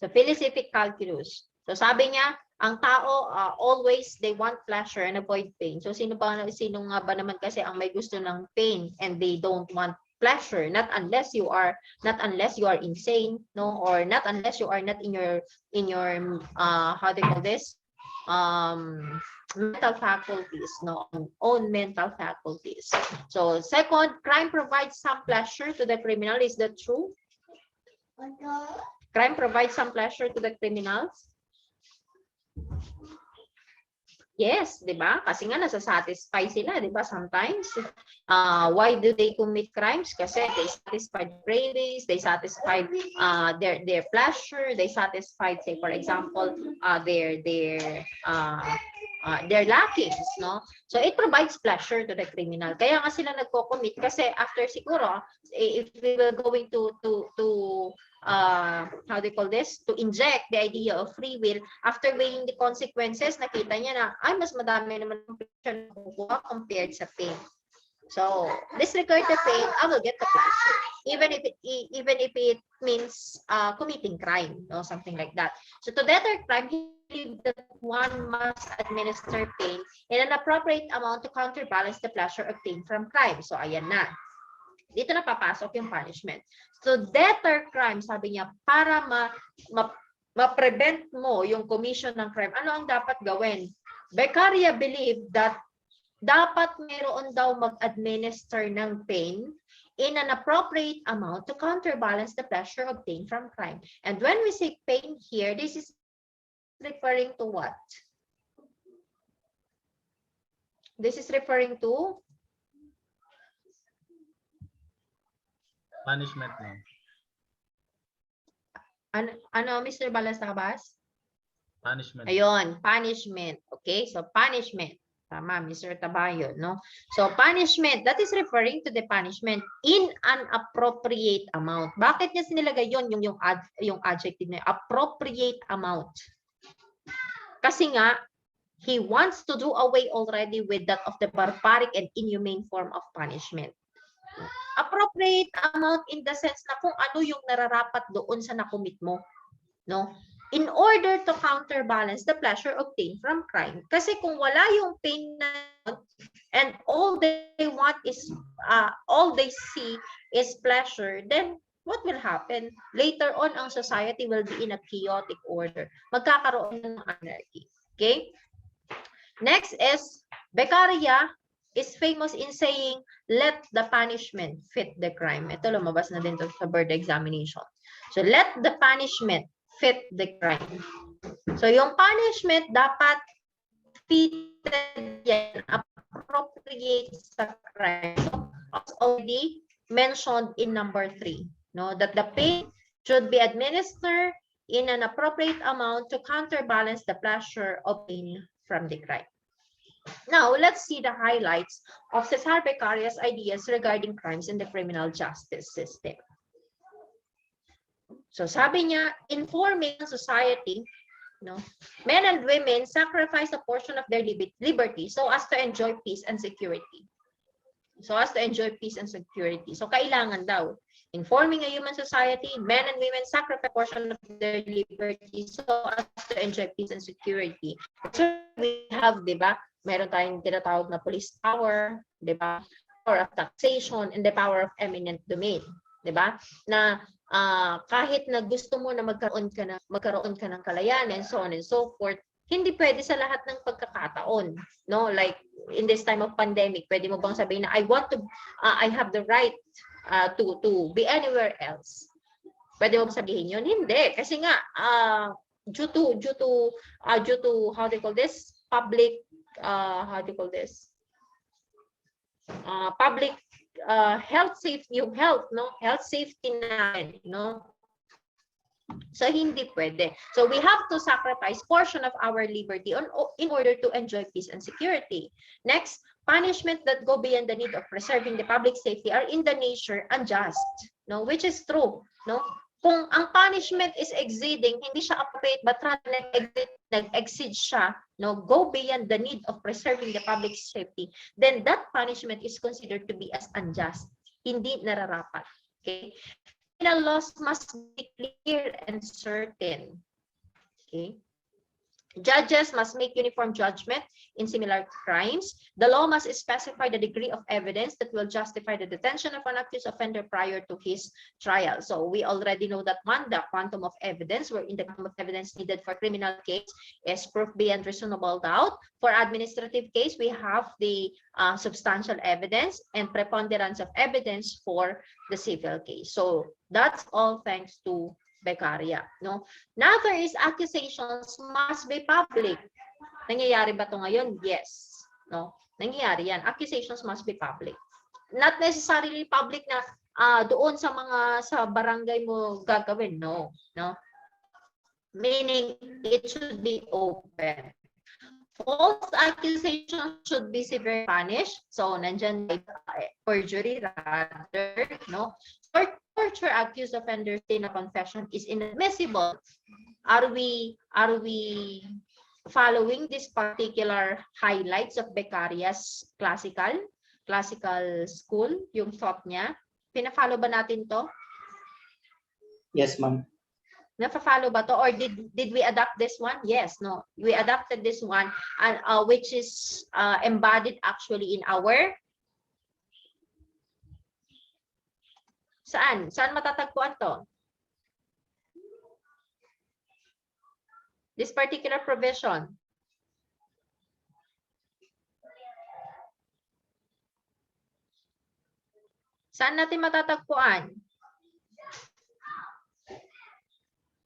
So philosophic calculus. So sabi niya, ang tao always they want pleasure and avoid pain. So sino nga ba naman kasi ang may gusto ng pain and they don't want pleasure? Not unless you are insane, no, or not unless you are not in your how do you call this? Mental faculties, no, own mental faculties. So second, crime provides some pleasure to the criminal. Is that true? Crime provides some pleasure to the criminals. Yes, di ba? Kasi nga nasa-satisfy sila, di ba? Sometimes, why do they commit crimes? Kasi they satisfied cravings, they satisfied their pleasure, they satisfied, say for example, their lackings, no? So it provides pleasure to the criminal. Kaya nga sila nagko-commit kasi after siguro, if we will going to how do you call this? To inject the idea of free will, after weighing the consequences, nakita niya na, ay, mas madami naman ang pleasure na kukuha compared sa pain. So, disregard the pain, I will get the pleasure. Even if it means committing crime, no? Something like that. So, to deter crime, he believed that one must administer pain in an appropriate amount to counterbalance the pleasure obtained from crime. So, ayan na. Dito na papasok yung punishment. So, deter crime, sabi niya, para ma-prevent mo yung commission ng crime, ano ang dapat gawin? Beccaria believed that dapat mayroon daw mag-administer ng pain in an appropriate amount to counterbalance the pleasure obtained from crime. And when we say pain here, this is referring to what? This is referring to Punishment no. Ano, Mr. Balastabas? Punishment. Ayun, punishment. Okay, so punishment. Tama, Mr. Tabayo, no? So punishment, that is referring to the punishment in an appropriate amount. Bakit niya sinilagay yun, yung adjective na appropriate amount? Kasi nga, he wants to do away already with that of the barbaric and inhumane form of punishment. Appropriate amount in the sense na kung ano yung nararapat doon sa nakumit mo, no? In order to counterbalance the pleasure obtained from crime. Kasi kung wala yung pain na and all they want is all they see is pleasure, then what will happen? Later on, ang society will be in a chaotic order. Magkakaroon ng anarchy. Okay? Next is Beccaria is famous in saying, let the punishment fit the crime. Ito, lumabas na din sa board examination. So, let the punishment fit the crime. So, yung punishment dapat fitted yan, appropriate sa crime. So, as already mentioned in number 3, no, that the pain should be administered in an appropriate amount to counterbalance the pleasure obtained from the crime. Now, let's see the highlights of Cesar Beccaria's ideas regarding crimes in the criminal justice system. So, sabi niya, informing society, no, men and women sacrifice a portion of their liberty so as to enjoy peace and security. So, kailangan daw, informing a human society, men and women sacrifice a portion of their liberty so as to enjoy peace and security. So, we have, di ba, meron tayong tinatawag na police power, di ba? Power of taxation and the power of eminent domain, di ba? Na kahit na gusto mo na magkaroon ka ng kalayaan and so on and so forth, hindi pwede sa lahat ng pagkakataon, no? Like in this time of pandemic, pwede mo bang sabihin na I have the right to be anywhere else? Pwede mo bang sabihin yun? Hindi. Kasi nga, due to how do you call this? Public, how do you call this? Public health safety, yung health, no? Health safety natin, no? So, hindi pwede. So, we have to sacrifice portion of our liberty in order to enjoy peace and security. Next, punishment that go beyond the need of preserving the public safety are in the nature unjust, no? Which is true, no? Kung ang punishment is exceeding, hindi siya appropriate, but rather nag-exceed siya, no? Go beyond the need of preserving the public safety, then that punishment is considered to be as unjust, hindi nararapat. Okay? Criminal laws must be clear and certain. Okay? Judges must make uniform judgment in similar crimes. The law must specify the degree of evidence that will justify the detention of an accused offender prior to his trial. So we already know that one, the quantum of evidence, wherein the quantum of evidence needed for criminal case is proof beyond reasonable doubt. For administrative case, we have the substantial evidence and preponderance of evidence for the civil case. So that's all thanks to Beccaria, no? Another is accusations must be public. Nangyayari ba to ngayon? Yes, no? Nangyayari yan. Accusations must be public. Not necessarily public na doon sa barangay mo gagawin, no, no? Meaning it should be open. False accusations should be severely punished. So nandiyan perjury rather, no? Torture accused offenders in a confession is inadmissible. Are we following this particular highlights of Beccaria's classical school, yung thought niya? Pina-follow ba natin to? Yes, ma'am. Nafa-follow ba to, or did we adapt this one? Yes, no. We adapted this one, and which is embodied actually in our Saan matatagpuan to? This particular provision. Saan natin matatagpuan?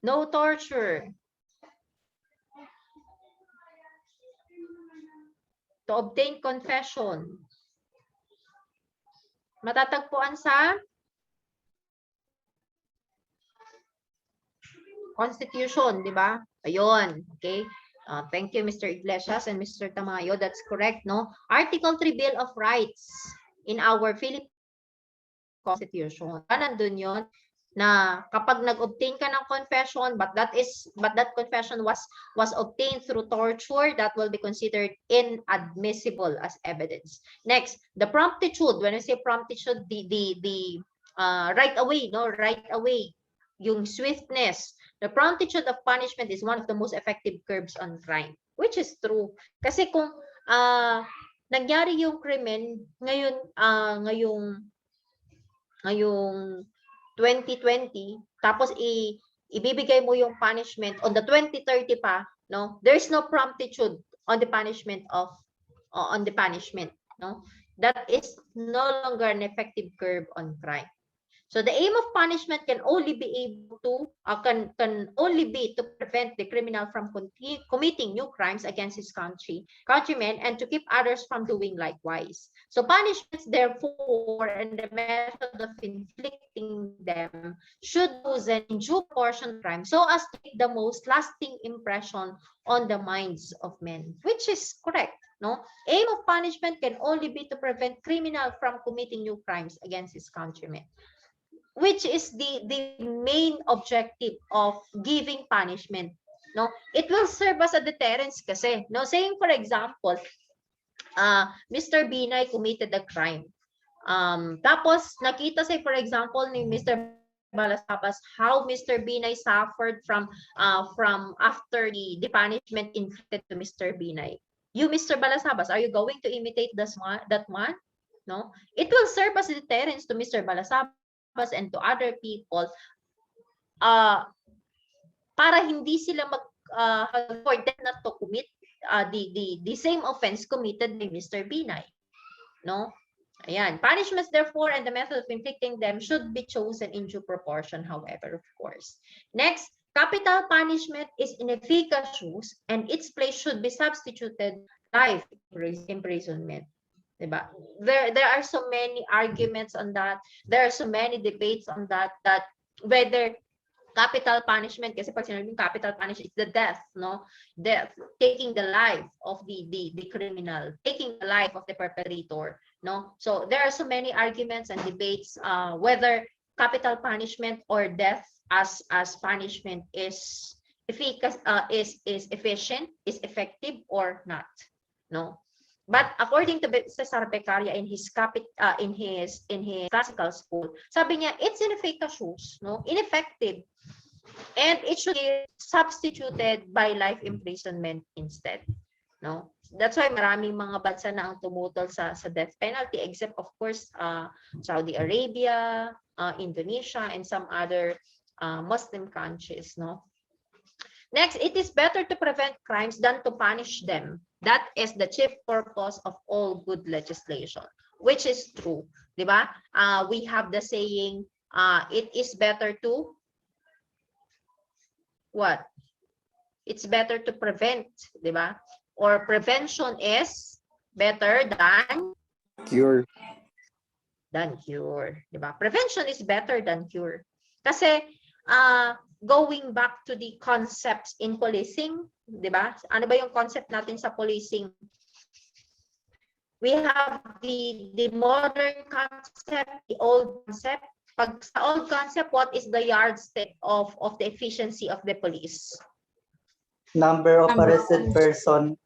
No torture. To obtain confession. Matatagpuan sa Constitution, di ba? Ayun, okay? Thank you, Mr. Iglesias and Mr. Tamayo. That's correct, no? Article 3 Bill of Rights in our Philippine Constitution. Nandun yun na kapag nag-obtain ka ng confession, but that confession was obtained through torture, that will be considered inadmissible as evidence. Next, the promptitude. When I say promptitude, the right away, no? Right away. Yung swiftness. The promptitude of punishment is one of the most effective curbs on crime, which is true. Kasi kung nangyari yung krimen ngayong 2020, tapos ibibigay mo yung punishment on the 2030 pa, no? There's no promptitude on the punishment no? That is no longer an effective curb on crime. So the aim of punishment can only be to prevent the criminal from committing new crimes against his countrymen, and to keep others from doing likewise. So punishments, therefore, and the method of inflicting them should loosen in due proportion crime, so as to make the most lasting impression on the minds of men, which is correct. No? Aim of punishment can only be to prevent criminal from committing new crimes against his countrymen, which is the main objective of giving punishment. No, it will serve as a deterrence kasi, no? Saying for example, Mr. Binay committed a crime, tapos nakita say for example ni Mr. Balasabas how Mr. Binay suffered from after the punishment inflicted to Mr. Binay. You, Mr. Balasabas, are you going to imitate that one? No, it will serve as a deterrence to Mr. Balasabas and to other people, para hindi sila for them not to commit the same offense committed by Mr. Binay. No? Ayan. Punishments, therefore, and the method of inflicting them should be chosen in due proportion, however, of course. Next, capital punishment is inefficacious and its place should be substituted life imprisonment. Diba? There are so many arguments on that. There are so many debates on that whether capital punishment, kasi pag sinabing capital punishment, it's the death, no? Death, taking the life of the criminal, taking the life of the perpetrator, no? So there are so many arguments and debates whether capital punishment or death as punishment is efficient, is effective or not, no? But according to Cesar Beccaria in his classical school, sabi niya it's inefficacious, no? Ineffective. And it should be substituted by life imprisonment instead, no? That's why maraming mga bansa na ang tumutol sa death penalty, except of course Saudi Arabia, Indonesia, and some other Muslim countries, no? Next, it is better to prevent crimes than to punish them. That is the chief purpose of all good legislation, which is true, di ba? We have the saying, it is better to what? It's better to prevent, di ba? Or prevention is better than Cure. Cure, di ba? Prevention is better than cure. Kasi going back to the concepts in policing, di ba? Ano ba yung concept natin sa policing? We have the modern concept, the old concept. Pag sa old concept, what is the yardstick of the efficiency of the police? Number of arrested person.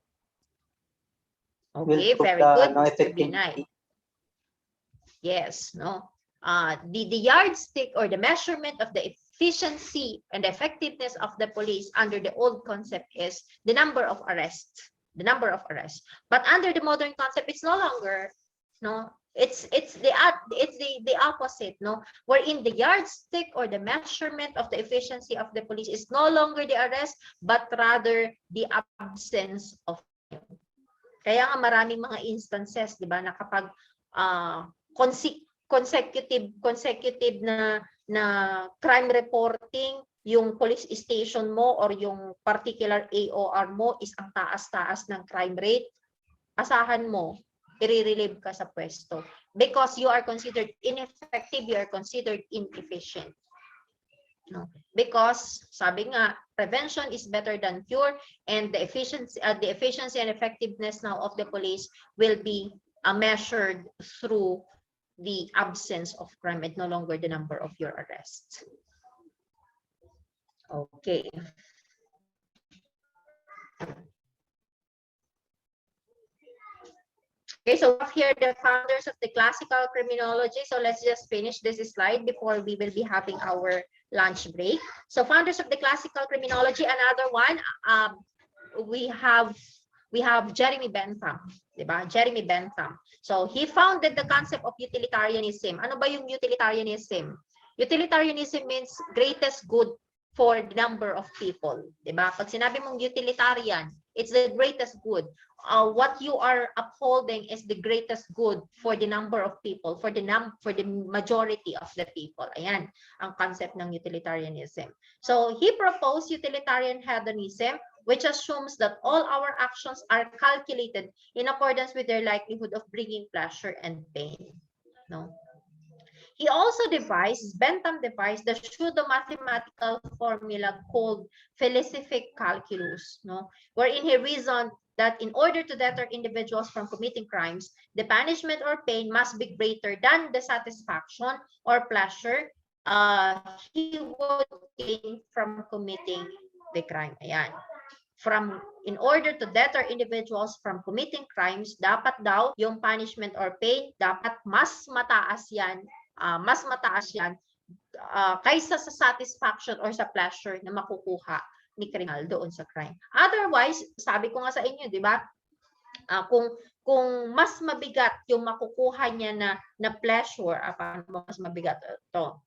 Okay, very good, Mr. Binay. Yes, no. The yardstick or the measurement of the efficiency and effectiveness of the police under the old concept is the number of arrests. The number of arrests. But under the modern concept, it's no longer, no. It's the opposite, no. Wherein the yardstick or the measurement of the efficiency of the police is no longer the arrest, but rather the absence of crime. Kaya nga maraming mga instances, di ba, na kapag consecutive na crime reporting, yung police station mo or yung particular AOR mo is ang taas-taas ng crime rate, asahan mo, i-relieve ka sa pwesto. Because you are considered ineffective, you are considered inefficient. No? Because, sabi nga, prevention is better than cure, and the efficiency and effectiveness now of the police will be measured through the absence of crime and no longer the number of your arrests. Okay. Okay, so here are the founders of the classical criminology. So let's just finish this slide before we will be having our lunch break. So founders of the classical criminology, another one, we have Jeremy Bentham, diba? Jeremy Bentham. So he founded the concept of utilitarianism. Ano ba yung utilitarianism? Utilitarianism means greatest good for the number of people, diba? Pag sinabi mong utilitarian, it's the greatest good. What you are upholding is the greatest good for the number of people, for the majority of the people. Ayan, ang concept ng utilitarianism. So he proposed utilitarian hedonism, which assumes that all our actions are calculated in accordance with their likelihood of bringing pleasure and pain. No. He also Bentham devised the pseudo-mathematical formula called felicific calculus, no, wherein he reasoned that in order to deter individuals from committing crimes, the punishment or pain must be greater than the satisfaction or pleasure he would gain from committing the crime. Ayan. In order to deter individuals from committing crimes, dapat daw yung punishment or pain, dapat mas mataas yan kaysa sa satisfaction or sa pleasure na makukuha ni kriminal doon sa crime. Otherwise, sabi ko nga sa inyo, di ba? Kung mas mabigat yung makukuha niya na pleasure, paano mas mabigat ito?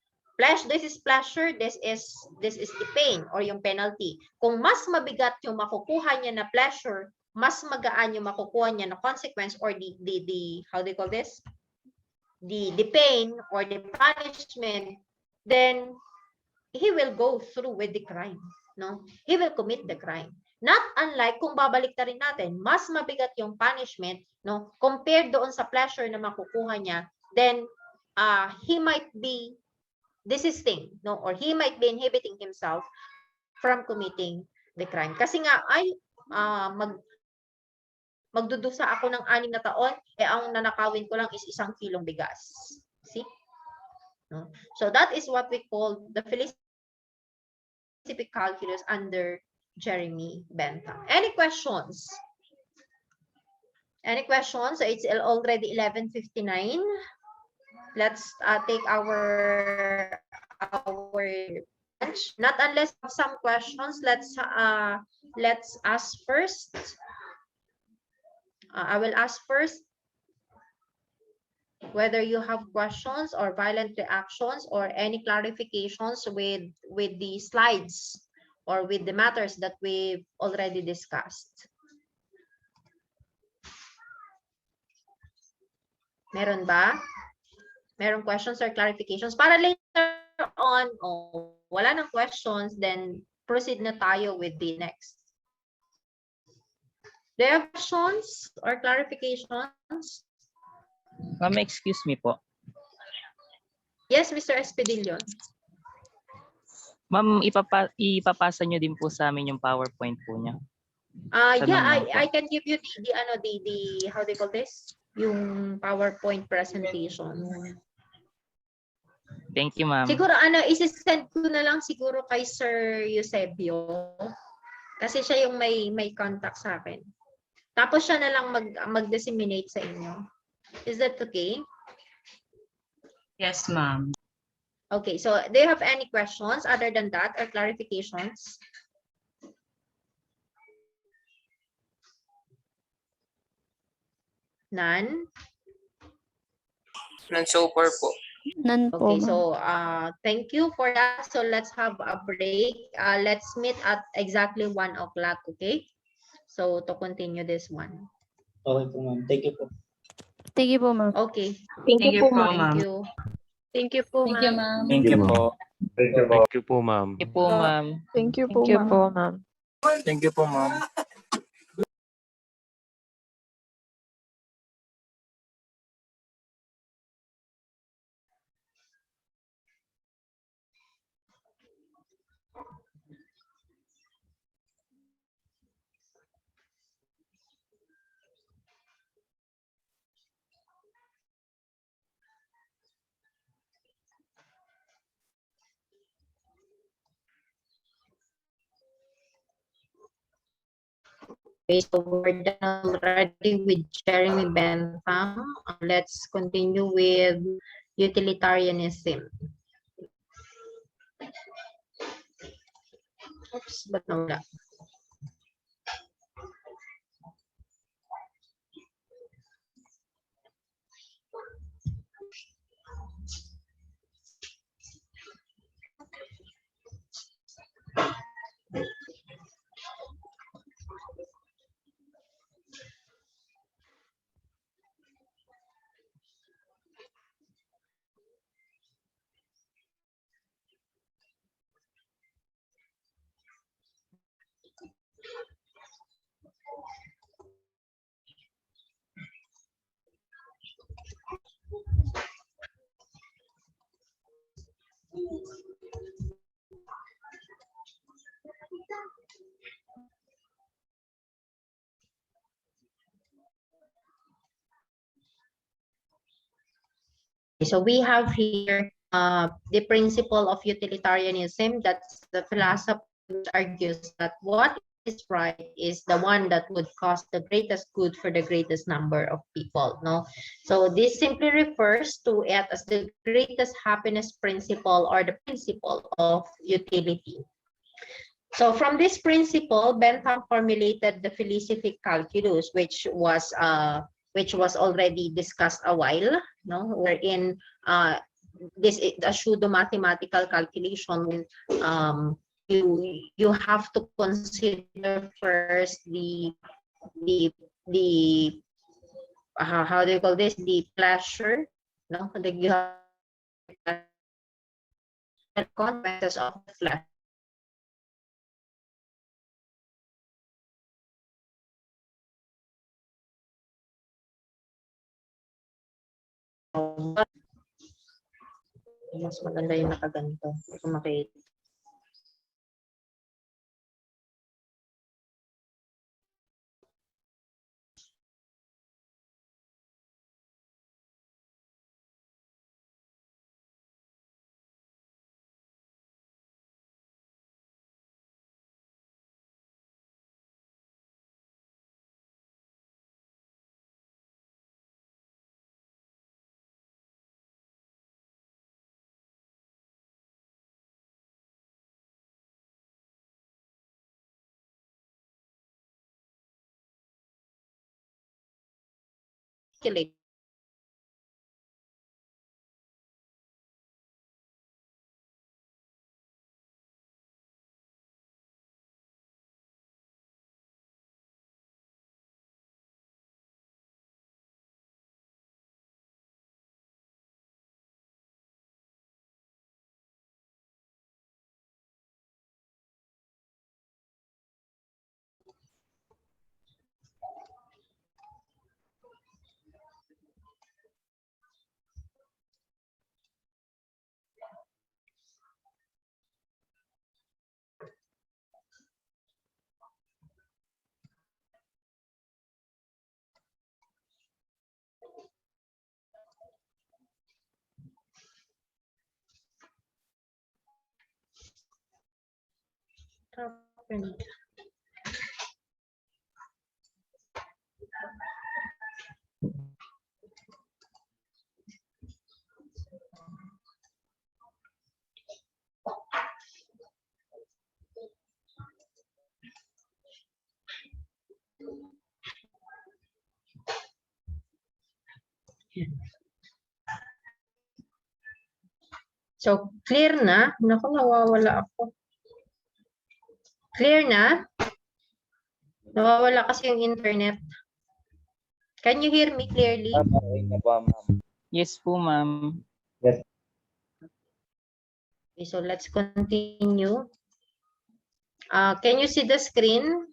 This is pleasure, this is the pain or yung penalty. Kung mas mabigat yung makukuha niya na pleasure mas magaan yung makukuha niya na consequence or the how do you call this? The pain or the punishment, then he will go through with the crime, no? He will commit the crime. Not unlike kung babalik na rin natin, mas mabigat yung punishment, no? Compared doon sa pleasure na makukuha niya, then he might be desisting, no? Or he might be inhibiting himself from committing the crime. Kasi nga, ay, magdudusa ako ng 6 na taon, ang nanakawin ko lang is 1 kilong bigas. See? No? So that is what we call the philosophic calculus under Jeremy Bentham. Any questions? Any questions? So it's already 11:59. Let's take our lunch. Not unless you have some questions. Let's ask first. I will ask first whether you have questions or violent reactions or any clarifications with the slides or with the matters that we've already discussed. Meron ba? Meron questions or clarifications? Para later on, wala nang questions, then proceed na tayo with the next. Do you have questions or clarifications? Ma'am, excuse me po. Yes, Mr. Espedillo. Ma'am, ipapasa nyo din po sa amin yung PowerPoint po niya. Yeah, I can give you the how do you call this? Yung PowerPoint presentation. Thank you, ma'am. Siguro isi-send ko na lang siguro kay Sir Eusebio. Kasi siya yung may contact sa akin. Tapos siya na lang mag-disseminate sa inyo. Is that okay? Yes, ma'am. Okay, so do you have any questions other than that or clarifications? None? None so far po. None po. Okay, so thank you for that. So let's have a break. Let's meet at exactly 1 o'clock, okay? So to continue this one. Okay po, ma'am. Thank you po. Thank you po, ma'am. Okay. Thank you po, ma'am. Thank you. Thank you po, ma'am. Thank you po. Thank you po. Thank you po, ma'am. Thank you po, ma'am. Thank you po, ma'am. Thank you po, ma'am. Okay, so we're done already with Jeremy Bentham. Let's continue with utilitarianism. Oops, but no. So we have here the principle of utilitarianism. That's the philosophy which argues that what is right is the one that would cause the greatest good for the greatest number of people. No, so this simply refers to it as the greatest happiness principle or the principle of utility. So from this principle, Bentham formulated the philosophic calculus, which was already discussed a while, no, wherein this is a pseudo-mathematical calculation. You have to consider first the the how do you call this, the pleasure, no, that you have the consequences of the flesh. Mas maganda yung nakaganto. Kung makita. Kilig. So, clear na? Naku, nawawala ako. Clear na? Nawawala kasi yung internet. Can you hear me clearly? Yes po, ma'am. Yes. Okay, so let's continue. Can you see the screen?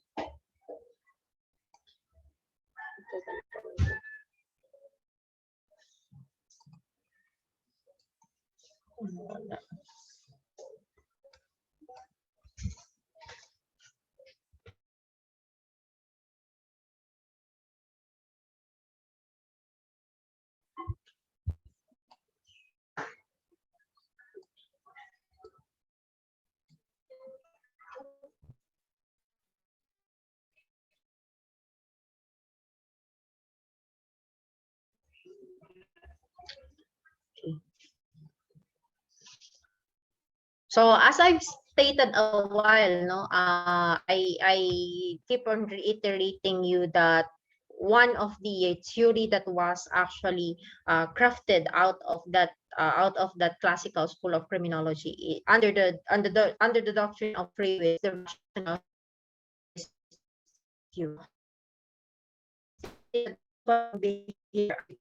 So as I've stated a while, no, I keep on reiterating you that one of the theory that was actually crafted out of that classical school of criminology under the doctrine of free will, the rational theory.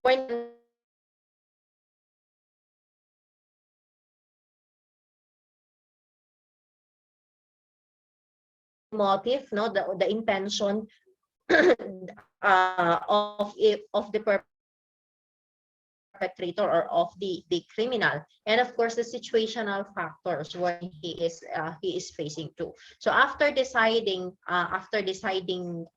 Point motive, no, the intention of the perpetrator or of the criminal, and of course the situational factors where he is facing to. So after deciding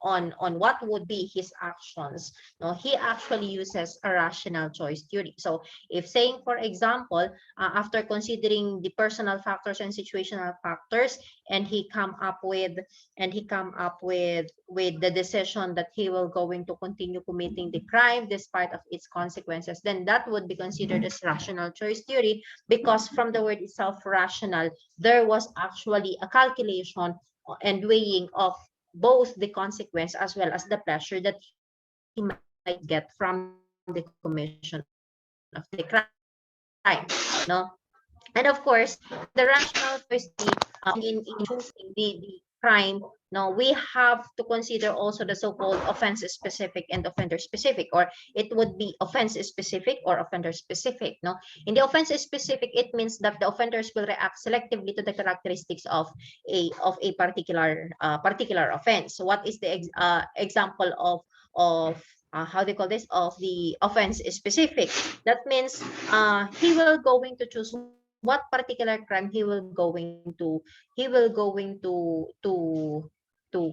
on what would be his actions, no, he actually uses a rational choice theory. So if saying, for example, after considering the personal factors and situational factors, and he come up with the decision that he will going to continue committing the crime despite of its consequences, then that would be considered as rational choice theory, because from the word itself, rational, there was actually a calculation and weighing of both the consequence as well as the pleasure that he might get from the commission of the crime, no? And of course, the rational choice in choosing the crime No, we have to consider also the so-called offense specific and offender specific, or it would be offense specific or offender specific. No, in the offense specific, it means that the offenders will react selectively to the characteristics of a particular offense. So what is the example of how do you call this, of the offense specific? That means he will going to choose what particular crime he will going to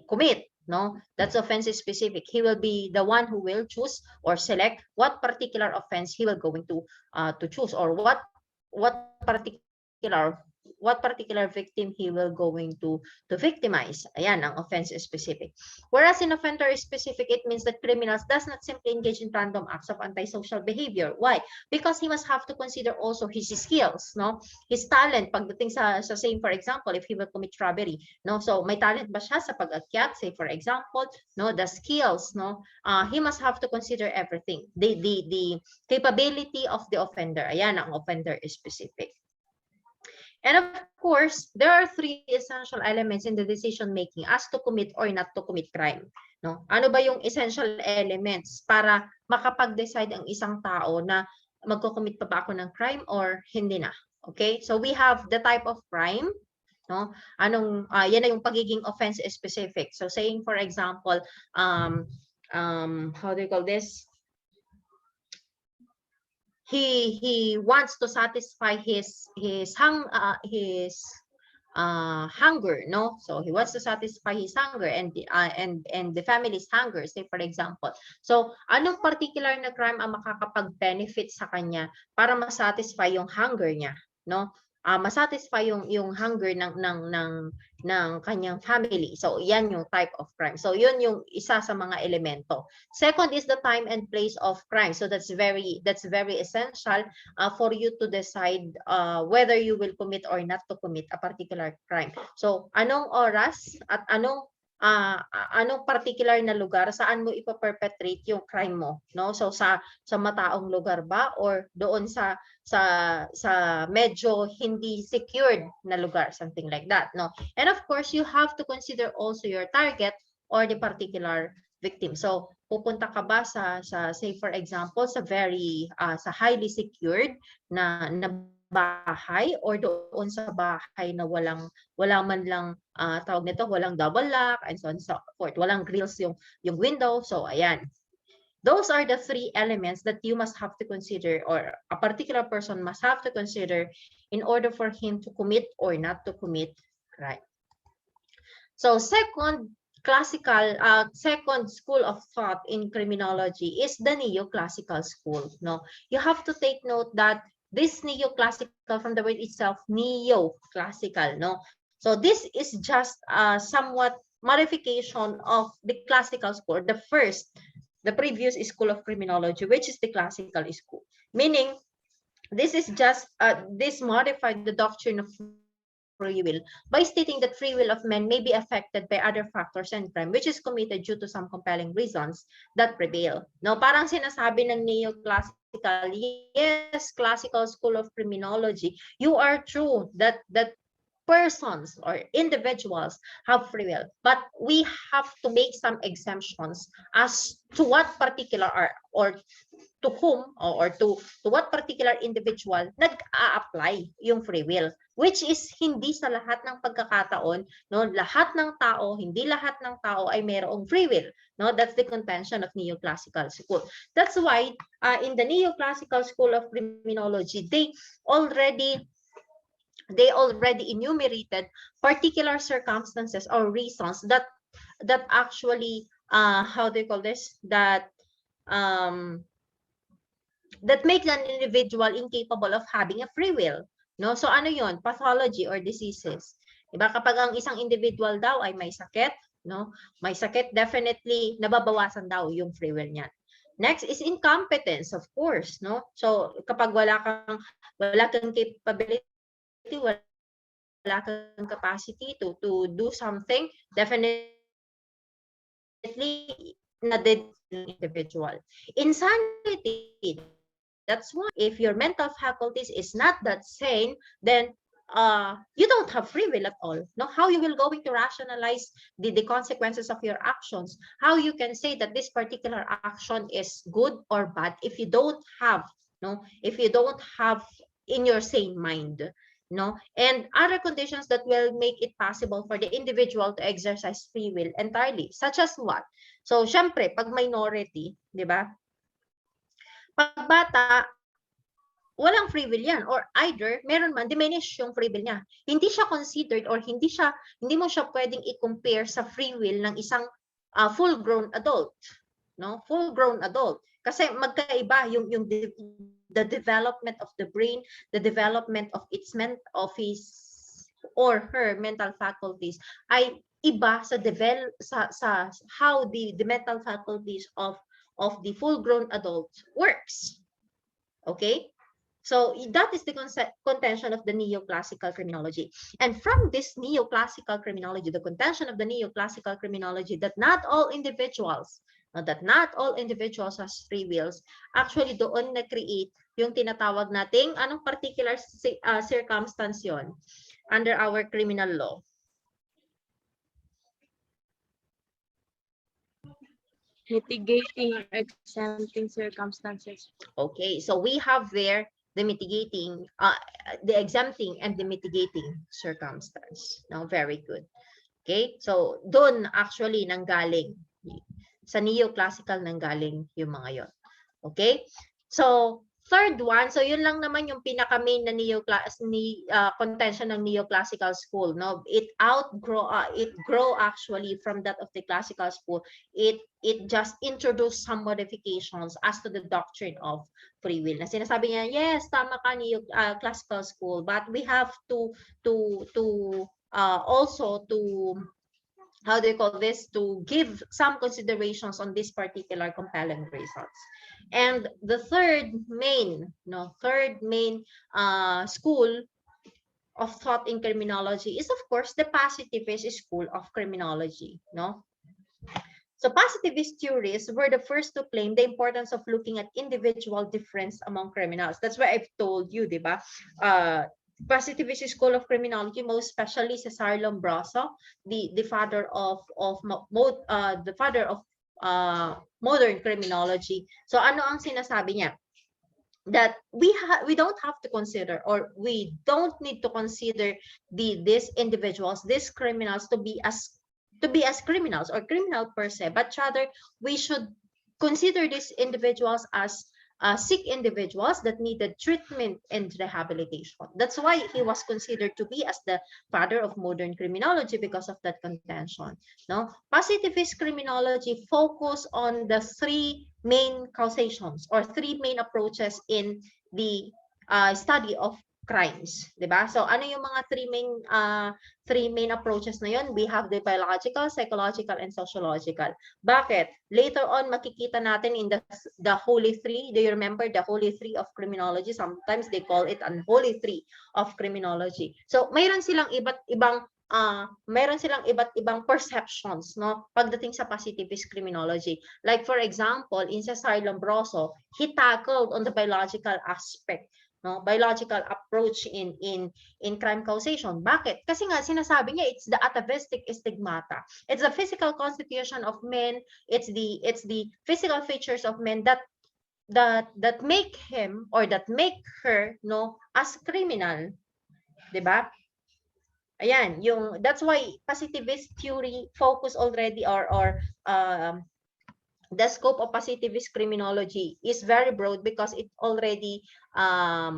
commit. No, that's offense specific. He will be the one who will choose or select what particular offense he will going to choose, or what particular victim he will going to victimize. Ayan ang offense specific. Whereas in offender specific, it means that criminals does not simply engage in random acts of antisocial behavior. Why? Because he must have to consider also his skills, no? His talent pagdating sa same, for example, if he will commit robbery, no? So may talent ba siya sa pag-akyat, say for example, no? The skills, no? He must have to consider everything. The capability of the offender. Ayan ang offender specific. And of course, there are three essential elements in the decision making as to commit or not to commit crime. No? Ano ba yung essential elements para makapag-decide ang isang tao na magko-commit pa ba ako ng crime or hindi na? Okay? So we have the type of crime, no? Yan na yung pagiging offense specific. So saying for example, how do you call this? He wants to satisfy his hunger, no? So he wants to satisfy his hunger and the family's hunger, say for example. So anong particular na crime ang makakapag-benefit sa kanya para ma-satisfy yung hunger niya, no? Ma-satisfy yung hunger ng kanyang family. So yan yung type of crime. So yun yung isa sa mga elemento. Second is the time and place of crime. So that's very essential for you to decide whether you will commit or not to commit a particular crime. So anong oras at anong particular na lugar saan mo ipa-perpetrate yung crime mo, no? So sa mataong lugar ba or doon sa medyo hindi secured na lugar, something like that, no? And of course, you have to consider also your target or the particular victim. So pupunta ka ba sa say for example sa sa highly secured na bahay or doon sa bahay na wala man lang tawag nito, walang double lock and so on and so forth, walang grills yung window. So ayan, those are the three elements that you must have to consider, or a particular person must have to consider in order for him to commit or not to commit crime. So second school of thought in criminology is the neoclassical school, no? You have to take note that this neoclassical, from the word itself, neoclassical, no? So this is just somewhat modification of the classical school, the previous school of criminology, which is the classical school. Meaning, this is just this modified the doctrine of free will by stating that free will of men may be affected by other factors and crime which is committed due to some compelling reasons that prevail. No, parang sinasabi ng neoclassical, yes, classical school of criminology, you are true that persons or individuals have free will, but we have to make some exemptions as to what particular or to whom or to what particular individual nag-a-apply yung free will, which is hindi sa lahat ng pagkakataon, no? Lahat ng tao, hindi lahat ng tao ay mayroong free will, no? That's the contention of neoclassical school. That's why in the neoclassical school of criminology, they already enumerated particular circumstances or reasons that actually how do you call this, that makes an individual incapable of having a free will, no? So ano yon? Pathology or diseases. Diba? Kapag ang isang individual daw ay may sakit, no? May sakit, definitely nababawasan daw yung free will niya. Next is incompetence, of course, no? So kapag wala kang capability, wala kang capacity to do something, definitely na dead individual. Insanity, that's why if your mental faculties is not that sane, then you don't have free will at all. No, how you will going to rationalize the consequences of your actions? How you can say that this particular action is good or bad if you don't have, if you don't have in your sane mind, and other conditions that will make it possible for the individual to exercise free will entirely, such as what? So, syempre, pag minority, di ba? Pag bata, walang free will yan, or either meron man diminish yung free will niya. Hindi siya considered, or hindi mo siya pwedeng i-compare sa free will ng isang full-grown adult, full-grown adult, kasi magkaiba yung the development of the brain, the development of his or her mental faculties ay iba sa how the mental faculties of the full-grown adult works. Okay? So that is the contention of the neoclassical criminology. And from this neoclassical criminology, the contention of the neoclassical criminology that not all individuals has free wills, actually doon na-create yung tinatawag nating anong particular circumstance yon under our criminal law. Mitigating or exempting circumstances. Okay, so we have there the mitigating, the exempting and the mitigating circumstance. Now, very good. Okay, so doon actually nanggaling, sa neoclassical nanggaling yung mga yon. Okay, so third one, so yun lang naman yung pinaka-main na contention ng neoclassical school. No, it grow actually from that of the classical school. It just introduced some modifications as to the doctrine of free will. Na sinasabi niya, yes, tama ka, classical school, but we have to also to, how do you call this, to give some considerations on this particular compelling reasons. And the third main school of thought in criminology is, of course, the positivist school of criminology. So positivist theories were the first to claim the importance of looking at individual difference among criminals. That's why I've told you, diba? Positivist school of criminology, most especially Cesar Lombroso, the father of modern criminology. So ano ang sinasabi niya? That we don't have to consider, or we don't need to consider these individuals, these criminals to be as criminals or criminal per se, but rather we should consider these individuals as sick individuals that needed treatment and rehabilitation. That's why he was considered to be as the father of modern criminology, because of that contention. No, positivist criminology focus on the three main causations or three main approaches in the study of crimes, diba? So ano yung mga three main approaches na yun? We have the biological, psychological, and sociological. Bakit? Later on makikita natin in the holy three. Do you remember the holy three of criminology? Sometimes they call it unholy three of criminology. So mayroon silang iba't ibang perceptions, no, pagdating sa positivist criminology. Like for example, in Cesar Lombroso, he tackled on the biological aspect, no, biological approach in crime causation. Bakit? Kasi nga sinasabi niya, it's the atavistic stigmata. It's the physical constitution of men. It's the physical features of men that make him or that make her, no, as criminal, 'di ba? Ayan, that's why positivist theory focus already, or the scope of positivist criminology is very broad, because it already how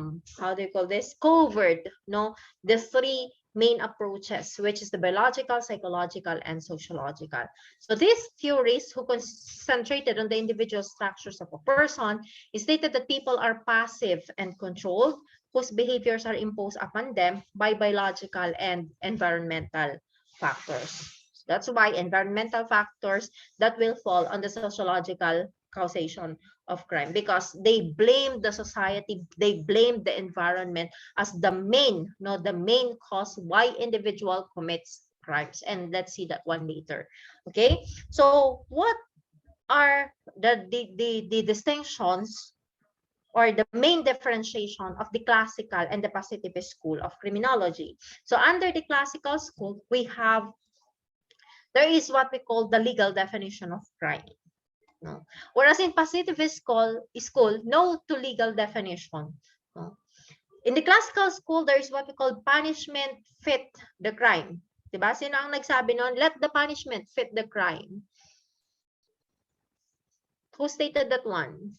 do you call this, covered, no, the three main approaches, which is the biological, psychological, and sociological. So these theories, who concentrated on the individual structures of a person, stated that people are passive and controlled, whose behaviors are imposed upon them by biological and environmental factors. That's why environmental factors that will fall on the sociological causation of crime, because they blame the society, they blame the environment as the main cause why individual commits crimes. And let's see that one later. Okay, so what are the distinctions or the main differentiation of the classical and the positivist school of criminology. So under the classical school, there is what we call the legal definition of crime. No? Whereas in positivist school, no to legal definition. No? In the classical school, there is what we call punishment fit the crime. Diba? Sino ang nagsabi nun? Let the punishment fit the crime. Who stated that one?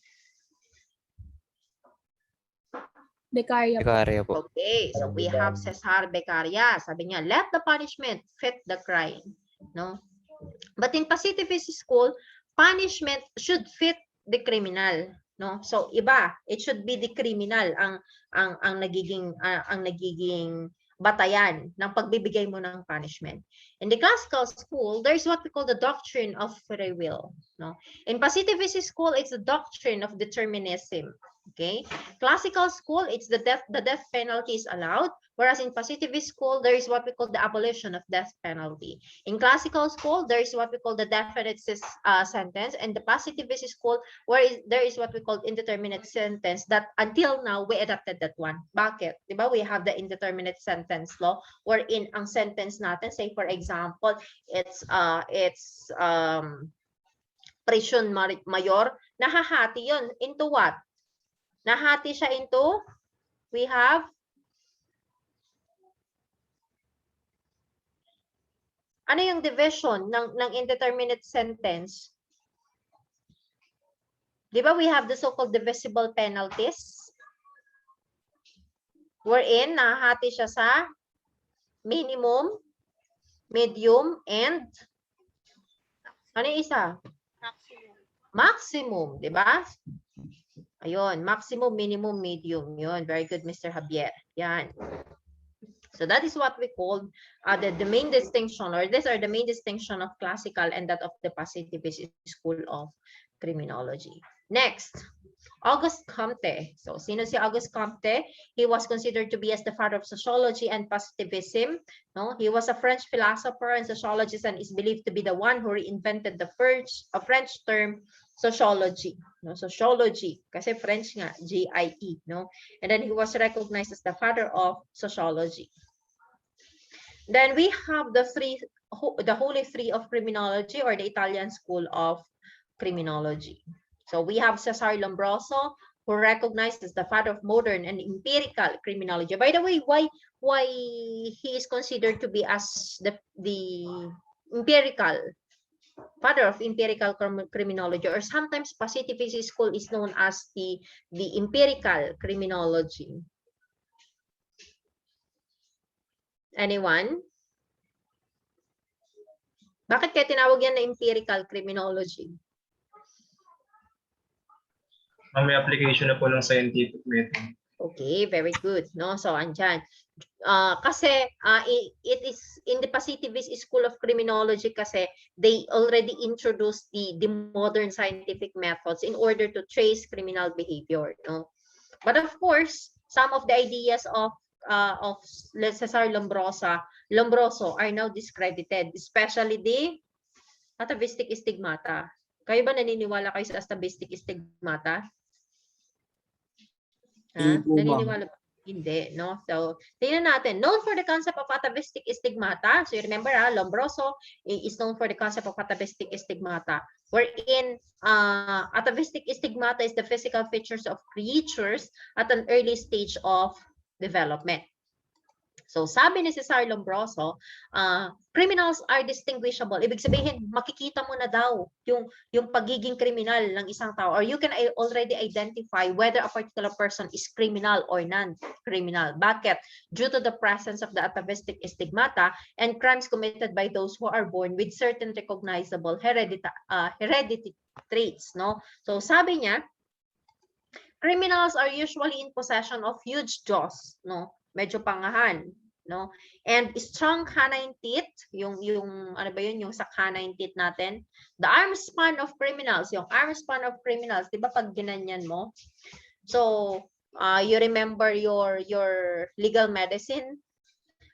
Beccaria po. Beccaria po. Okay, so we have Cesar Beccaria. Sabi niya, let the punishment fit the crime. No? But in positivist school, punishment should fit the criminal. No? So iba, it should be the criminal ang nagiging batayan ng pagbibigay mo ng punishment. In the classical school, there's what we call the doctrine of free will. No? In positivist school, it's the doctrine of determinism. Okay, classical school, it's the death penalty is allowed, whereas in positivist school, there is what we call the abolition of death penalty. In classical school, there is what we call the definite sentence, and the positivist school, there is what we call indeterminate sentence that until now, we adopted that one. Bakit? Diba? We have the indeterminate sentence law, wherein ang sentence natin, say for example, it's prison mayor, nahahati yun into what? Nahati siya into, we have ano yung division ng indeterminate sentence? Di ba we have the so-called divisible penalties? Wherein, nahati siya sa minimum, medium, and ano yung isa? Maximum, di ba? Ayun, maximum, minimum, medium. Yun, very good, Mr. Javier. Yan. So that is what we call the main distinction, or these are the main distinction of classical and that of the positivist school of criminology. Next, Auguste Comte. So, sino si Auguste Comte? He was considered to be as the father of sociology and positivism. No? He was a French philosopher and sociologist and is believed to be the one who reinvented the French term sociology. No? Sociology. Kasi French nga, G-I-E. No? And then he was recognized as the father of sociology. Then we have the Holy Three of Criminology, or the Italian school of criminology. So we have Cesare Lombroso, who recognized as the father of modern and empirical criminology. By the way, why he is considered to be as the empirical father of empirical criminology, or sometimes positivist school is known as the empirical criminology. Anyone? Bakit kaya tinawag yan na empirical criminology? May application na po ng scientific method. Okay, very good. No? So, andyan. Kasi it is in the positivist school of criminology kasi they already introduced the modern scientific methods in order to trace criminal behavior. No? But of course, some of the ideas of Cesar Lombroso are now discredited, especially the atavistic stigmata. Kayo ba naniniwala kayo sa atavistic stigmata? Naniniwala ba? Hindi, no? So, tingnan natin. Known for the concept of atavistic stigmata. So, you remember, Lombroso is known for the concept of atavistic stigmata, wherein atavistic stigmata is the physical features of creatures at an early stage of development. So, sabi ni Cesar Lombroso, criminals are distinguishable. Ibig sabihin, makikita mo na daw yung pagiging criminal ng isang tao, or you can already identify whether a particular person is criminal or non-criminal. Bakit? Due to the presence of the atavistic stigmata and crimes committed by those who are born with certain recognizable heredity traits. No? So, sabi niya, criminals are usually in possession of huge jaws, no? Medyo pangahan, no? And strong canine teeth, yung ano ba yun, yung sa canine teeth natin. The arm span of criminals, yung arm span of criminals, 'di ba pag ginanyan mo? So, you remember your legal medicine,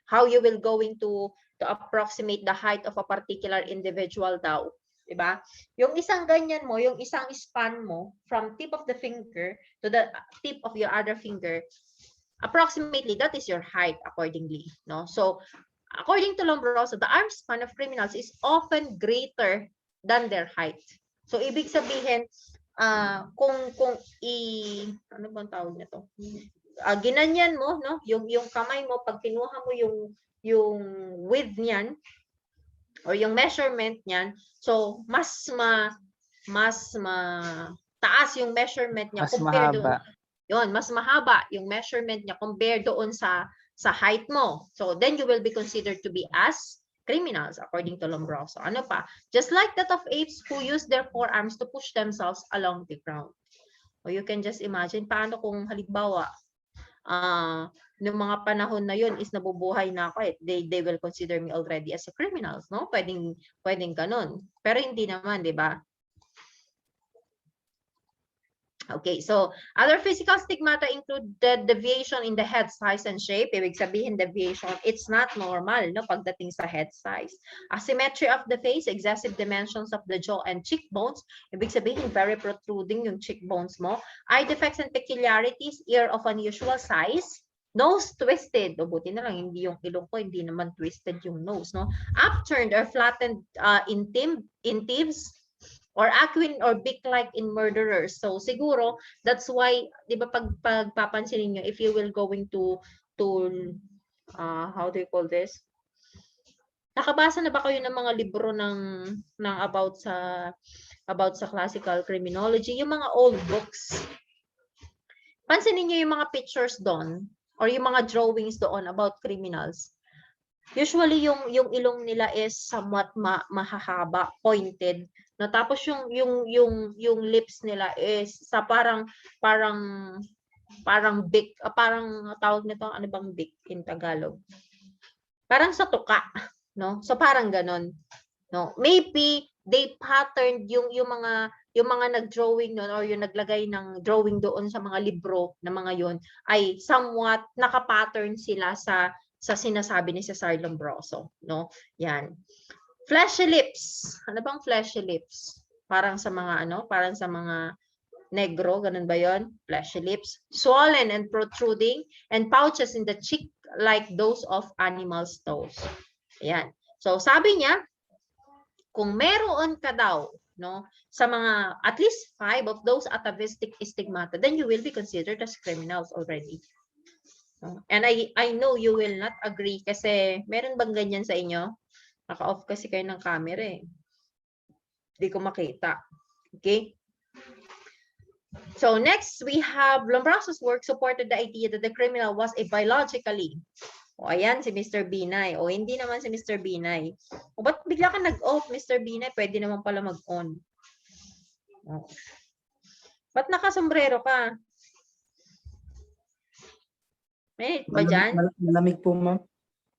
how you will going to approximate the height of a particular individual daw. diba? Yung isang ganyan mo, yung isang span mo from tip of the finger to the tip of your other finger, approximately that is your height accordingly, no? So according to Lombroso, the arm span of criminals is often greater than their height. So ibig sabihin, kung ano bang tawag nito? Ginanyan mo, no? Yung kamay mo, pag kinuha mo yung width niyan or yung measurement niyan, so mas taas yung measurement niya Mas compared mahaba. Yun, mas mahaba yung measurement niya compared doon sa height mo. So then you will be considered to be as criminals according to Lombroso. Ano pa? Just like that of apes who use their forearms to push themselves along the ground. O you can just imagine paano kung halimbawa noong mga panahon na yun is nabubuhay na ako, they will consider me already as a criminals, no? Pwedeng ganun. Pero hindi naman, di ba? Okay, so other physical stigmata include the deviation in the head size and shape. Ibig sabihin deviation, it's not normal, no, pagdating sa head size. Asymmetry of the face, excessive dimensions of the jaw and cheekbones. Ibig sabihin very protruding yung cheekbones mo. Eye defects and peculiarities, ear of unusual size. Nose twisted. O buti na lang, hindi yung ilong ko, hindi naman twisted yung nose, no? Upturned or flattened in thieves, or aquiline or beak-like in murderers. So siguro that's why 'di ba pagpapansinin niyo, if you will going to how do you call this? Nakabasa na ba kayo ng mga libro ng about sa classical criminology, yung mga old books? Pansinin niyo yung mga pictures doon or yung mga drawings doon about criminals. Usually yung ilong nila is somewhat mahahaba, pointed. No, tapos yung lips nila is sa parang big, parang tawag nito, ano bang big in Tagalog? Parang sa tuka, no? So parang ganon, no? Maybe they patterned yung mga nag-drawing noon or yung naglagay ng drawing doon sa mga libro na mga yon ay somewhat naka-pattern sila sa sinasabi ni Cesar Lombroso, no? Yan. Fleshy lips. Ano bang fleshy lips? Parang sa mga negro, ganun ba yon? Fleshy lips. Swollen and protruding and pouches in the cheek like those of animal's toes. Ayan. So sabi niya, kung meron ka daw, no, sa mga at least 5 of those atavistic stigmata, then you will be considered as criminals already. And I know you will not agree kasi meron bang ganyan sa inyo? Naka-off kasi kayo ng camera eh. Hindi ko makita. Okay? So next, we have Lombroso's work supported the idea that the criminal was a biologically. O ayan, si Mr. Binay. O hindi naman si Mr. Binay. O ba't bigla ka nag-off, Mr. Binay? Pwede naman pala mag-on. O. Ba't nakasombrero ka? May ba dyan? Malamig po, ma'am.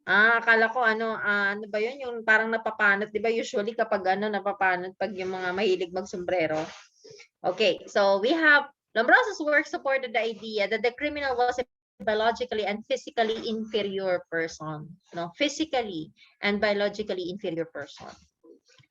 Akala ko ano ba yun? Yung parang napapanot. Di ba usually kapag napapanot pag yung mga mahilig mag-sombrero? Okay, so we have Lombroso's work supported the idea that the criminal was a biologically and physically inferior person. No, physically and biologically inferior person.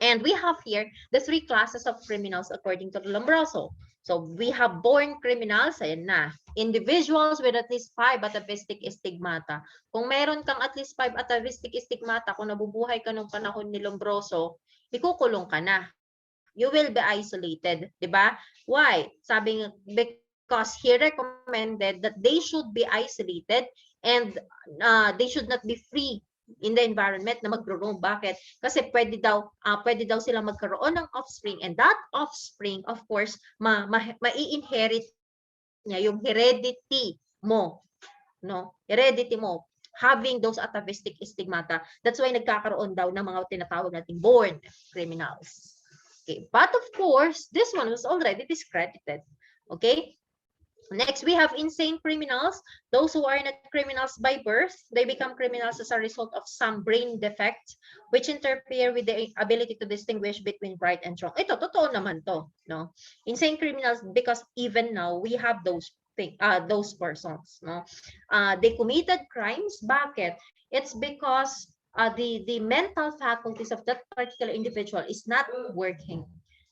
And we have here the 3 classes of criminals according to Lombroso. So we have born criminals, ayan na. Individuals with at least 5 atavistic stigmata. Kung meron kang at least 5 atavistic stigmata, kung nabubuhay ka nung panahon ni Lombroso, ikukulong ka na. You will be isolated, di ba? Why? Sabi nga, because he recommended that they should be isolated and they should not be free in the environment na magro-roam. Bakit? Kasi pwede daw sila magkaroon ng offspring, and that offspring, of course, mai-inherit niya yung heredity mo, no? Heredity mo, having those atavistic stigmata. That's why nagkakaroon daw ng mga tinatawag nating born criminals. Okay, but of course, this one was already discredited. Okay. Next, we have insane criminals. Those who are not criminals by birth, they become criminals as a result of some brain defects which interfere with the ability to distinguish between right and wrong. Ito, totoo naman to, no? Insane criminals, because even now we have those persons, no? They committed crimes. Bakit? It's because the mental faculties of that particular individual is not working,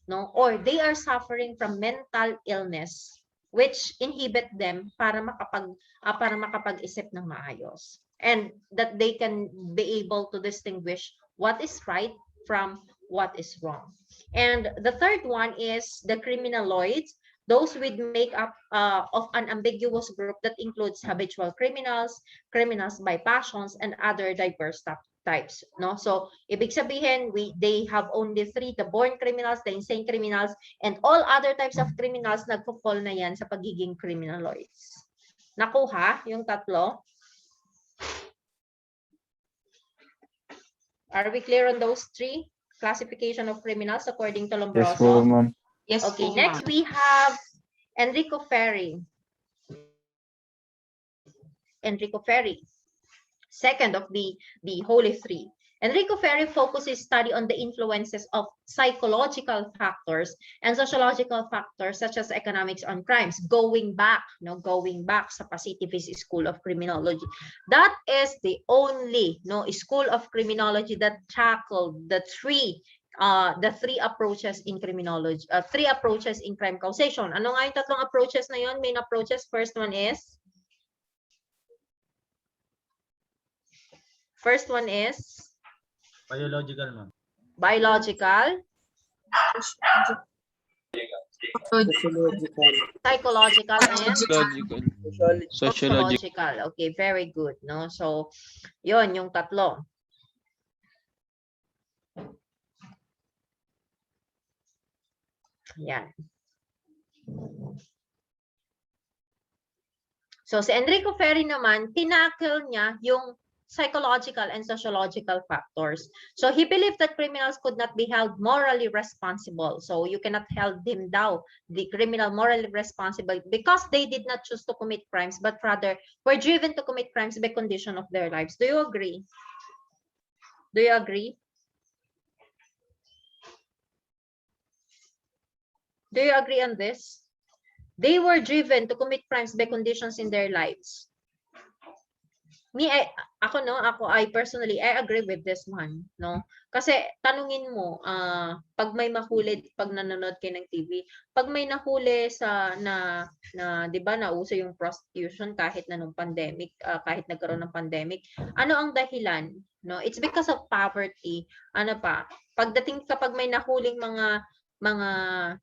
no, or they are suffering from mental illness which inhibit them para makapag-isip ng maayos, and that they can be able to distinguish what is right from what is wrong. And the third one is the criminaloids, those with makeup of an ambiguous group that includes habitual criminals, criminals by passions, and other diverse types, no? So ibig sabihin, they have only three: the born criminals, the insane criminals, and all other types of criminals. Nagpo-fall na yan sa pagiging criminaloids. Nakuha yung tatlo? Are we clear on those three classification of criminals according to Lombroso? Yes po, ma'am. Yes Okay, po, next ma'am. we have Enrico Ferri. Enrico Ferri, second of the Holy Three. Enrico Ferri focuses study on the influences of psychological factors and sociological factors such as economics on crimes, going back sa Positivist School of Criminology. That is the only school of criminology that tackled the three approaches in criminology, three approaches in crime causation. Ano nga yung tatlong approaches na yun? Main approaches. First one is Biological, ma'am. biological, psychological, and sociological. Okay, very good, no? So, yon yung tatlo. Yan. So, si Enrico Ferri naman, tinakil niya yung psychological and sociological factors. So, he believed that criminals could not be held morally responsible. So, you cannot hold them down, the criminal morally responsible, because they did not choose to commit crimes, but rather were driven to commit crimes by condition of their lives. Do you agree? Do you agree? Do you agree on this? They were driven to commit crimes by conditions in their lives. I personally, I agree with this one, no? Kasi tanungin mo, pag may mahuli, pag nanonood kayo ng TV, pag may nahuli na 'di ba, nauso yung prostitution kahit na nung pandemic, kahit nagkaroon ng pandemic, ano ang dahilan, no? It's because of poverty. Ano pa? Pagdating kapag may nahuling mga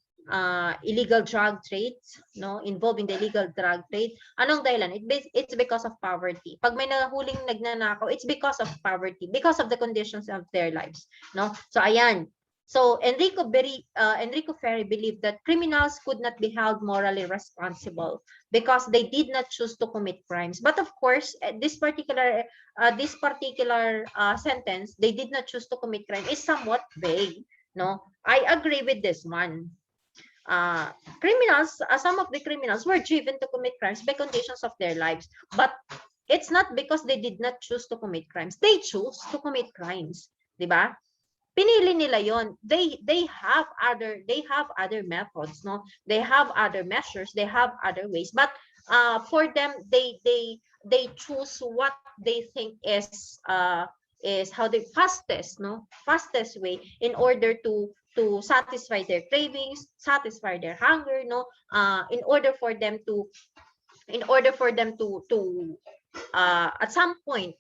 illegal drug trades, no, involved in the illegal drug trade, anong dahilan? It's because of poverty. Pag may nahuling nagnanakaw, it's because of poverty, because of the conditions of their lives, no? So ayan. So Enrico Ferri believed that criminals could not be held morally responsible because they did not choose to commit crimes. But of course, this particular sentence, they did not choose to commit crime, is somewhat vague, no? I agree with this one. Some of the criminals were driven to commit crimes by conditions of their lives, but it's not because they did not choose to commit crimes. They choose to commit crimes, 'di ba? Pinili nila 'yon. They have other methods, no? They have other measures, they have other ways, but for them, they choose what they think is how the fastest way in order to satisfy their cravings, satisfy their hunger, no? In order for them to at some point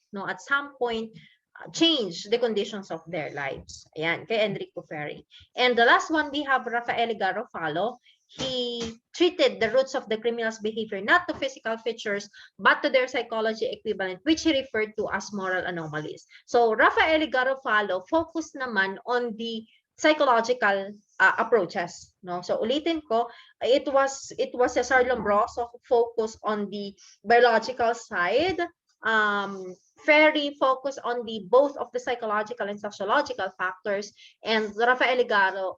change the conditions of their lives. Ayan, kay Enrico Ferri. And the last one, we have Rafael Garofalo. He treated the roots of the criminal's behavior not to physical features, but to their psychology equivalent, which he referred to as moral anomalies. So Rafael Garofalo focused naman on the psychological approaches, no? So ulitin ko, it was Cesar Lombroso who focused on the biological side. Ferri focused on both of the psychological and sociological factors, and Rafael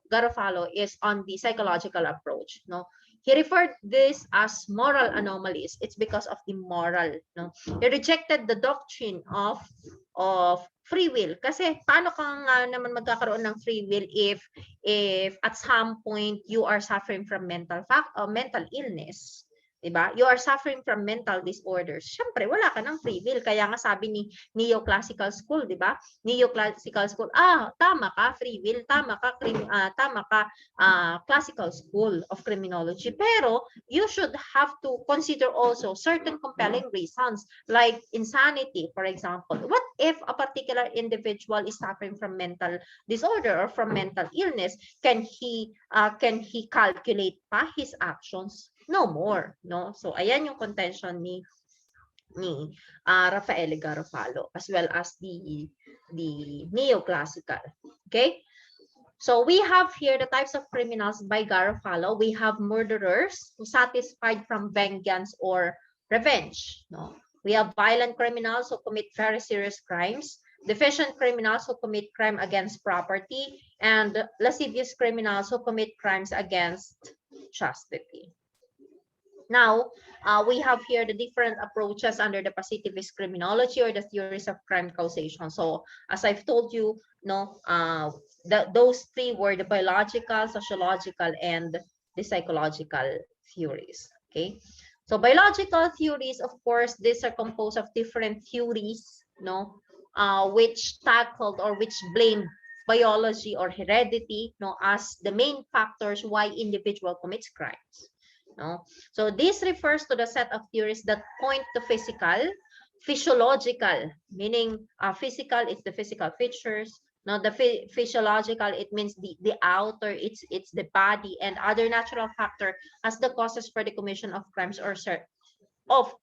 Garofalo is on the psychological approach, no? He referred this as moral anomalies. It's because of the moral, no? He rejected the doctrine of free will. Kasi paano ka nga naman magkakaroon ng free will if at some point you are suffering from mental illness, Diba? You are suffering from mental disorders. Siyempre, wala ka ng free will. Kaya nga sabi ni Neoclassical School, diba? Neoclassical School, tama ka, free will, tama ka, Classical School of Criminology. Pero, you should have to consider also certain compelling reasons, like insanity, for example. What if a particular individual is suffering from mental disorder or from mental illness? Can he calculate pa his actions? No more, no? So ayan yung contention ni Rafael Garofalo, as well as the neoclassical. Okay? So we have here the types of criminals by Garofalo. We have murderers who satisfied from vengeance or revenge, no? We have violent criminals who commit very serious crimes, deficient criminals who commit crime against property, and lascivious criminals who commit crimes against chastity. Now, we have here the different approaches under the positivist criminology or the theories of crime causation. So, as I've told you, no, those three were the biological, sociological, and the psychological theories. Okay, so biological theories, of course, these are composed of different theories, no, which tackled or which blamed biology or heredity, no, as the main factors why individual commits crimes. No? So this refers to the set of theories that point to physiological, meaning physical is the physical features. No, the physiological, it means the outer, it's the body, and other natural factor as the causes for the commission of crimes or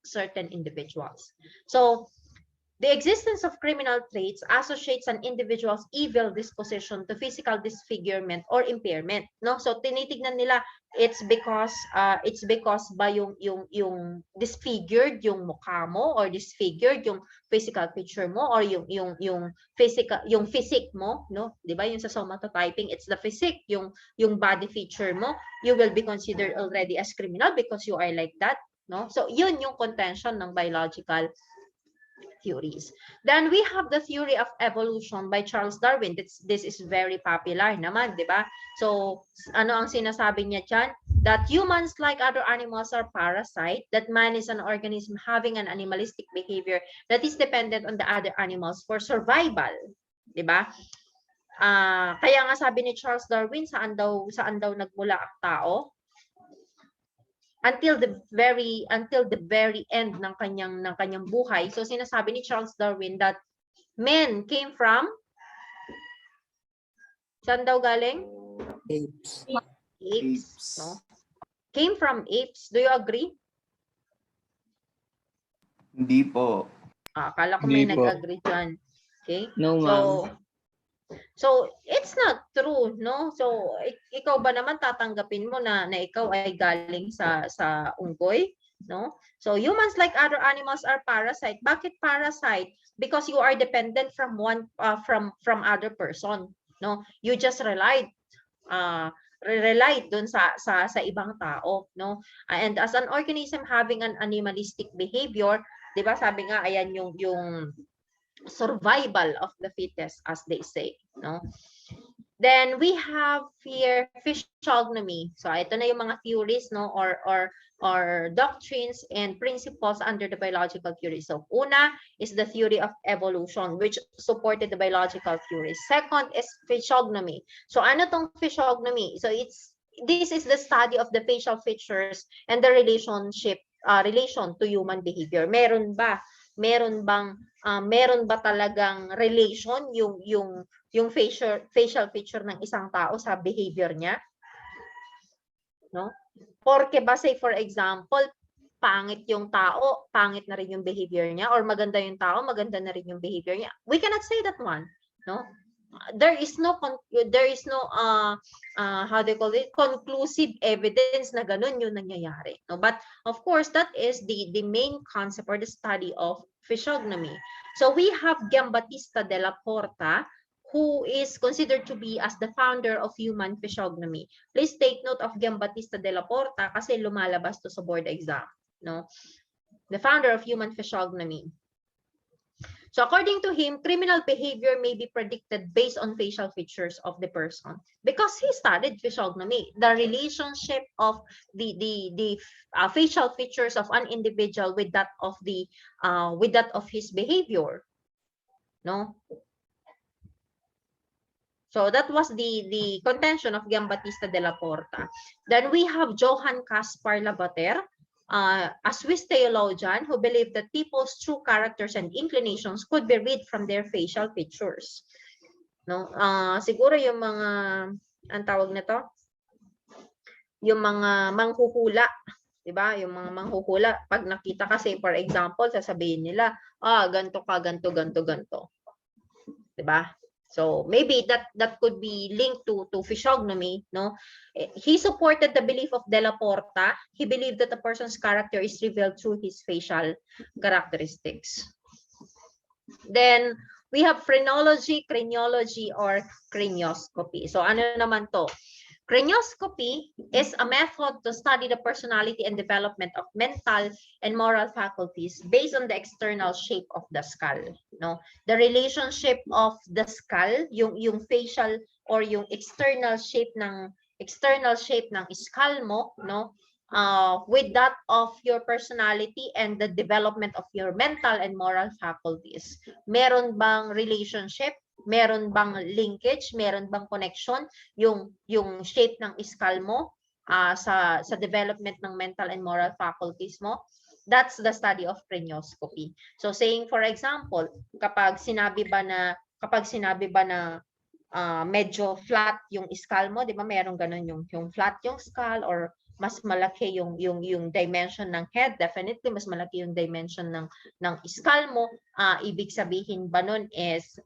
certain individuals. So the existence of criminal traits associates an individual's evil disposition to physical disfigurement or impairment, no? So tinitignan nila, it's because ba yung disfigured yung mukha mo, or disfigured yung physical feature mo, or yung physique mo, no? 'Di ba? Yung sa somatotyping, it's the physique, yung body feature mo, you will be considered already as criminal because you are like that, no? So yun yung contention ng biological theories. Then we have the theory of evolution by Charles Darwin. This is very popular naman, di ba? So, ano ang sinasabi niya dyan? That humans, like other animals, are parasite, that man is an organism having an animalistic behavior that is dependent on the other animals for survival. Di ba? Kaya nga sabi ni Charles Darwin, saan daw nagmula ang tao? Until the very end ng kanyang buhay. So sinasabi ni Charles Darwin that men came from, saan daw galing? Apes. No? Came from apes. Do you agree? Hindi po. Akala ko may nag-agree dyan. Okay? No, ma'am. So it's not true, no? So ikaw ba naman tatanggapin mo na ikaw ay galing sa unggoy, no? So humans, like other animals, are parasite. Bakit parasite? Because you are dependent from from other person, no? You just relied dun sa ibang tao, no? And as an organism having an animalistic behavior, 'di ba? Sabi nga, ayan yung survival of the fittest, as they say, no? Then we have here physiognomy. So ito na yung mga theories, no, or doctrines and principles under the biological theory. So una is the theory of evolution, which supported the biological theory. Second is physiognomy. So ano tong physiognomy? So this is the study of the facial features and the relation to human behavior. Meron ba talagang relation yung facial feature ng isang tao sa behavior niya? No? Porque ba, say for example, pangit yung tao, pangit na rin yung behavior niya, or maganda yung tao, maganda na rin yung behavior niya. We cannot say that one, no? There is no how they call it, conclusive evidence na ganun yung nangyayari, no? But of course that is the main concept or the study of physiognomy. So we have Giambattista della Porta, who is considered to be as the founder of human physiognomy. Please take note of Giambattista della Porta kasi lumalabas to sa board exam, no? The founder of human physiognomy. So according to him, criminal behavior may be predicted based on facial features of the person because he studied physiognomy, the relationship of the facial features of an individual with that of his behavior. No. So that was the contention of Giambattista della Porta. Then we have Johann Caspar Lavater, a Swiss theologian who believed that people's true characters and inclinations could be read from their facial features. No, siguro yung mga ang tawag nito, yung mga manghuhula, 'di ba? Yung mga manghuhula pag nakita kasi for example, sasabihin nila, ganto ka, ganto, ganto, ganto. 'Di ba? So maybe that could be linked to physiognomy, no? He supported the belief of Della Porta. He believed that a person's character is revealed through his facial characteristics. Then we have phrenology, criminology, or cranioscopy. So ano naman to? Cranioscopy is a method to study the personality and development of mental and moral faculties based on the external shape of the skull. No, the relationship of the skull, yung facial or yung external shape ng skull mo, no, with that of your personality and the development of your mental and moral faculties. Meron bang relationship? Meron bang linkage, meron bang connection yung shape ng skull mo sa development ng mental and moral faculties mo? That's the study of cranioscopy. So saying for example, kapag sinabi ba na medyo flat yung skull mo, 'di ba? Merong ganun yung flat yung skull or mas malaki yung dimension ng head, definitely mas malaki yung dimension ng skull mo, ibig sabihin ba nun is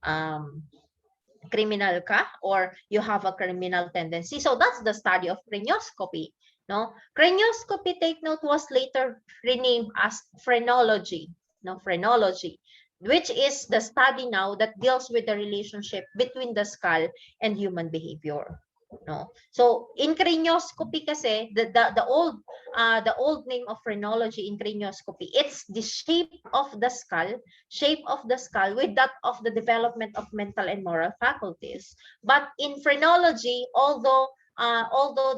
criminal ka or you have a criminal tendency. So that's the study of cranioscopy. No, cranioscopy, take note, was later renamed as phrenology. No, phrenology, which is the study now that deals with the relationship between the skull and human behavior. No, so in cranioscopy kasi the old name of phrenology in cranioscopy, it's the shape of the skull with that of the development of mental and moral faculties. But in phrenology, although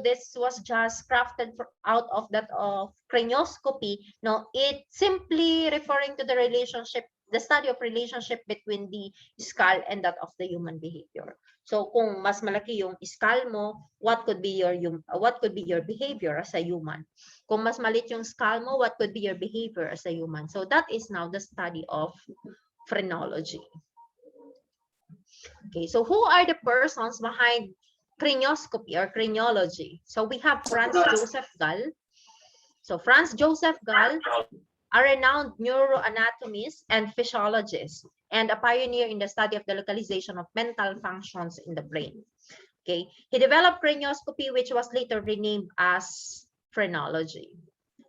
this was just crafted out of that of cranioscopy, no, it simply referring to the relationship, the study of relationship between the skull and that of the human behavior. So kung mas malaki yung skull mo, what could be your behavior as a human? Kung mas maliit yung skull mo, what could be your behavior as a human? So that is now the study of phrenology. Okay, so who are the persons behind cranioscopy or craniology? So we have Franz Joseph Gall. So Franz Joseph Gall, a renowned neuroanatomist and physiologist, and a pioneer in the study of the localization of mental functions in the brain. Okay, he developed cranioscopy, which was later renamed as phrenology.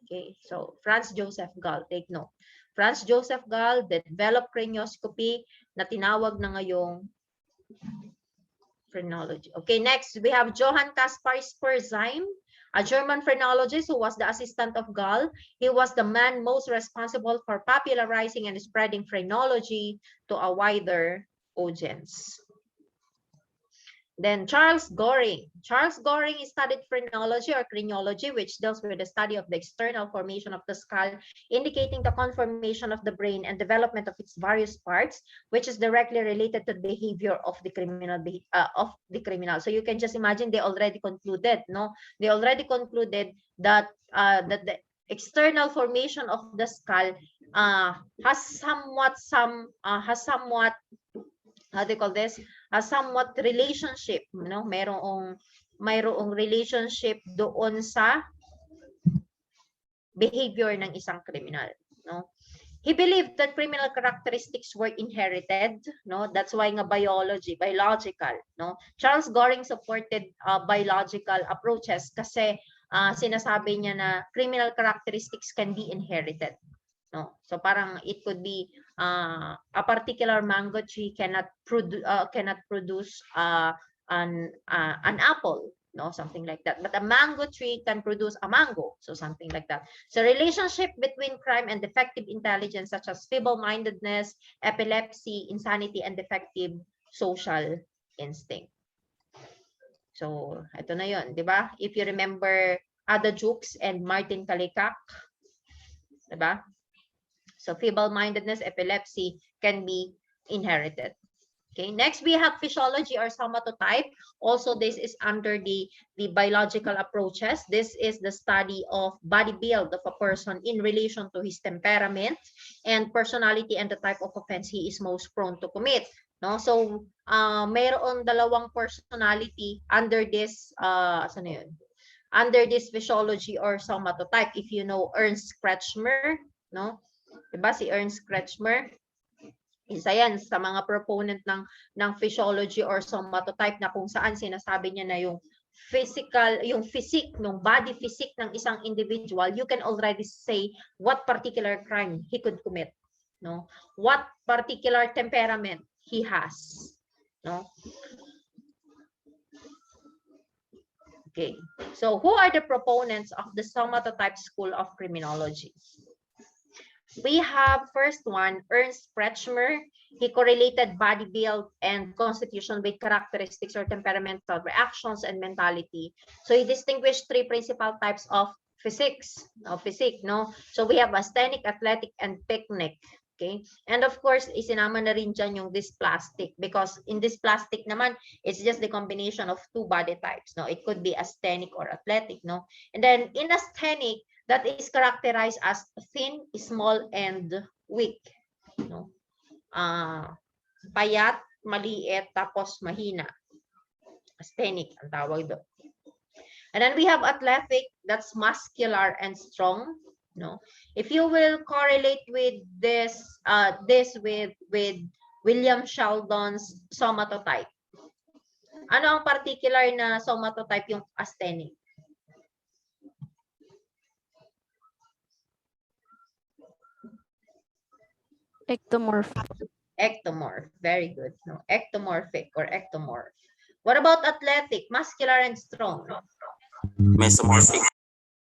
Okay, so Franz Joseph Gall, take note. Franz Joseph Gall developed cranioscopy na tinawag na ngayong phrenology. Okay, next we have Johann Caspar Spurzheim, a German phrenologist who was the assistant of Gall. He was the man most responsible for popularizing and spreading phrenology to a wider audience. Then Charles Goring. Charles Goring studied phrenology or craniology, which deals with the study of the external formation of the skull, indicating the conformation of the brain and development of its various parts, which is directly related to the behavior of the criminal. So you can just imagine they already concluded, no? They already concluded that that the external formation of the skull has somewhat how do you call this? A somewhat relationship, no? Mayroong relationship doon sa behavior ng isang criminal, no? He believed that criminal characteristics were inherited, no? That's why nga biological, no? Charles Goring supported biological approaches kasi sinasabi niya na criminal characteristics can be inherited. No, so parang it could be a particular mango tree cannot produce an apple, no, something like that. But a mango tree can produce a mango, so something like that. So relationship between crime and defective intelligence, such as feeble-mindedness, epilepsy, insanity, and defective social instinct. So ito na yun, di ba? If you remember Ada Jukes and Martin Kalikak, di ba? So feeble-mindedness, epilepsy can be inherited. Okay, next we have physiology or somatotype. Also, this is under the biological approaches. This is the study of body build of a person in relation to his temperament and personality and the type of offense he is most prone to commit. No, so mayroon dalawang personality under this under this physiology or somatotype. If you know Ernst Kretschmer, no? Diba si Ernst Kretschmer? Isa yan sa mga proponent ng physiology or somatotype na kung saan sinasabi niya na yung physical, yung physique, ng body physique ng isang individual, you can already say what particular crime he could commit, no? What particular temperament he has, no? Okay, so who are the proponents of the somatotype school of criminology? We have first one, Ernst Kretschmer. He correlated body build and constitution with characteristics or temperamental reactions and mentality. So he distinguished three principal types of physique, no? So we have asthenic, athletic, and picnic. Okay? And of course, isinama na rin dyan yung dysplastic because in dysplastic naman, it's just the combination of two body types, no? It could be asthenic or athletic, no? And then in asthenic, that is characterized as thin, small, and weak. No? Payat, maliit, tapos mahina. Asthenic ang tawag doon. And then we have athletic, that's muscular and strong. No? If you will correlate with this, with William Sheldon's somatotype. Ano ang particular na somatotype yung asthenic? Ectomorph. Ectomorph. Very good. No, ectomorphic or ectomorph. What about athletic, muscular, and strong? Mesomorphic.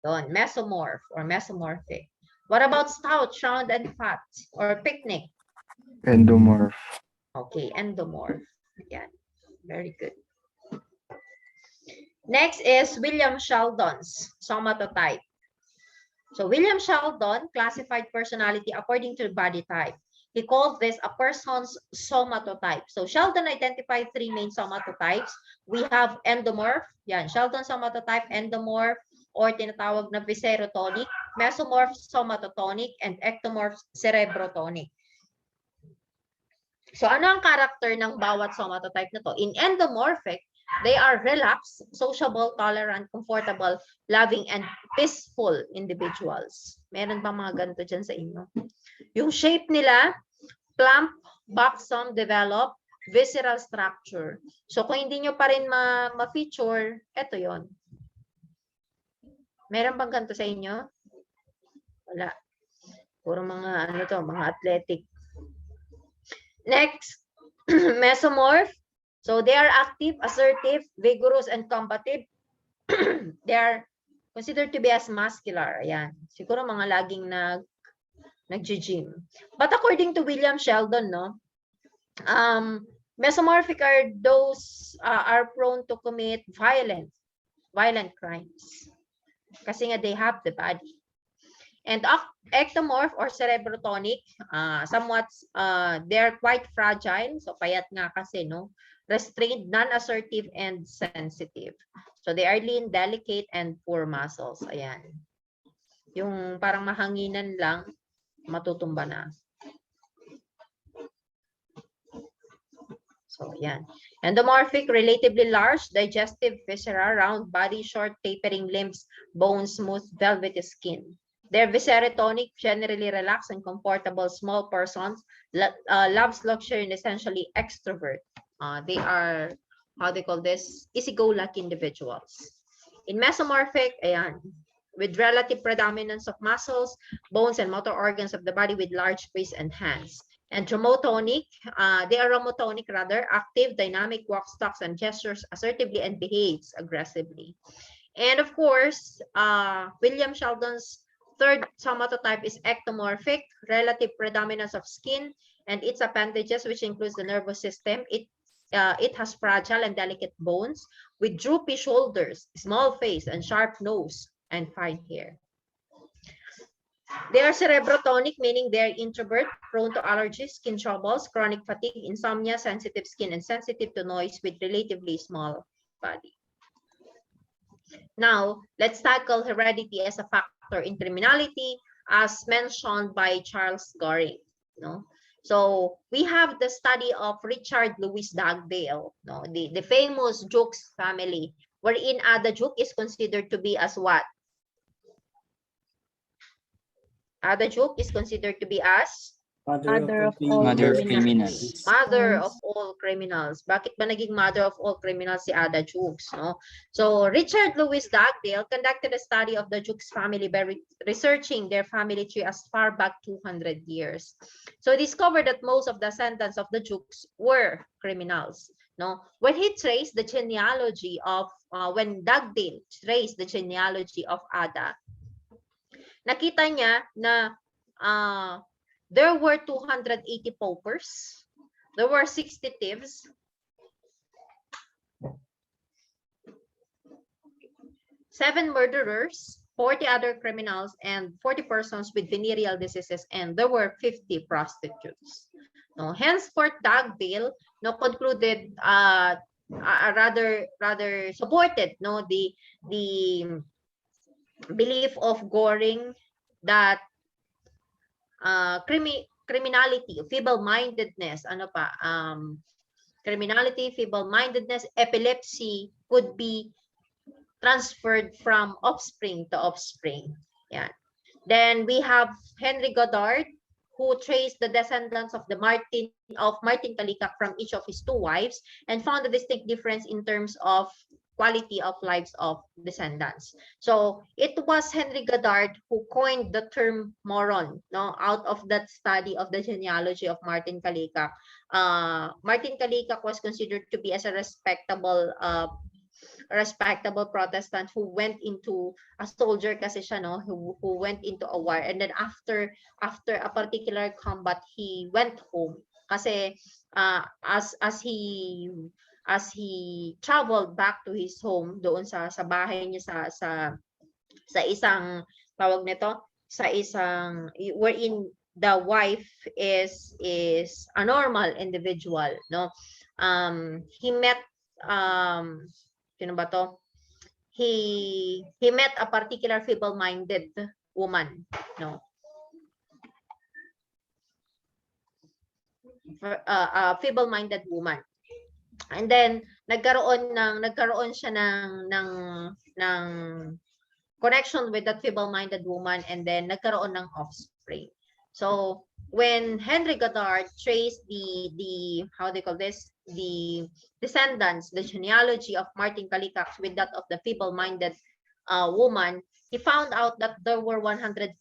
Don, mesomorph or mesomorphic. What about stout, round, and fat or picnic? Endomorph. Okay, endomorph. Yan. Very good. Next is William Sheldon's somatotype. So William Sheldon classified personality according to the body type. He called this a person's somatotype. So Sheldon identified three main somatotypes. We have endomorph, yan, Sheldon somatotype, endomorph, or tinatawag na viscerotonic, mesomorph somatotonic, and ectomorph cerebrotonic. So ano ang character ng bawat somatotype na to? In endomorphic, they are relaxed, sociable, tolerant, comfortable, loving, and peaceful individuals. Meron bang mga ganito dyan sa inyo? Yung shape nila, plump, buxom, develop, visceral structure. So kung hindi nyo pa rin ma-feature, eto yon. Meron bang ganito sa inyo? Wala. Puro mga ano to, mga athletic. Next, mesomorph. So they are active, assertive, vigorous, and combative. They are considered to be as muscular. Ayan. Siguro mga laging nag-gym. But according to William Sheldon, no, mesomorphic are those are prone to commit violent crimes. Kasi nga they have the body. And ectomorph or cerebrotonic, somewhat they're quite fragile. So payat nga kasi, no? Restrained, non-assertive, and sensitive. So they are lean, delicate, and poor muscles. Ayan. Yung parang mahanginan lang, matutumba na. So, ayan. Endomorphic, relatively large, digestive, viscera, round body, short, tapering limbs, bones, smooth, velvety skin. They're viscerotonic, generally relaxed and comfortable, small persons, loves luxury, and essentially extrovert. They are, how they call this, easy-go-lucky individuals. In mesomorphic, ayan, with relative predominance of muscles, bones, and motor organs of the body with large face and hands. And rhomotonic, they are rhomotonic rather, active, dynamic, walks, talks, and gestures assertively and behaves aggressively. And of course, William Sheldon's third somatotype is ectomorphic, relative predominance of skin and its appendages, which includes the nervous system. It has fragile and delicate bones with droopy shoulders, small face, and sharp nose, and fine hair. They are cerebrotonic, meaning they're introvert, prone to allergies, skin troubles, chronic fatigue, insomnia, sensitive skin, and sensitive to noise with relatively small body. Now, let's tackle heredity as a factor in criminality, as mentioned by Charles Goring. No? So we have the study of Richard Louis Dugdale, no? the famous Jukes family, wherein Ada Juke is considered to be as what? Ada Juke is considered to be as? Mother of all criminals. Mother of all criminals. Bakit ba naging mother of all criminals si Ada Jukes? No? So Richard Louis Dugdale conducted a study of the Jukes family by researching their family tree as far back 200 years. So he discovered that most of the descendants of the Jukes were criminals. No? When he traced the genealogy of, when Dugdale traced the genealogy of Ada, nakita niya na there were 280 paupers, there were 60 thieves, 7 murderers, 40 other criminals, and 40 persons with venereal diseases, and there were 50 prostitutes. No, henceforth, Dugdale concluded, rather supported the belief of Goring that criminality, feeble-mindedness, criminality, feeble-mindedness, epilepsy could be transferred from offspring to offspring. Yeah. Then we have Henry Goddard, who traced the descendants of Martin Kalikak from each of his 2 wives and found a distinct difference in terms of quality of lives of descendants. So it was Henry Goddard who coined the term moron, no, out of that study of the genealogy of Martin Kalikak. Martin Kalikak was considered to be as a respectable Protestant who went into a soldier kasi siya, no, who went into a war, and then after a particular combat he went home kasi as he traveled back to his home doon sa bahay niya sa isang tawag nito, sa isang wherein the wife is a normal individual, no. He met sino ba to? He met a particular feeble-minded woman, no. A feeble-minded woman. And then nagkaroon siya ng connection with that feeble-minded woman, and then nagkaroon ng offspring. So when Henry Goddard traced the how they call this, the descendants, the genealogy of Martin Kalikak with that of the feeble-minded woman, he found out that there were 143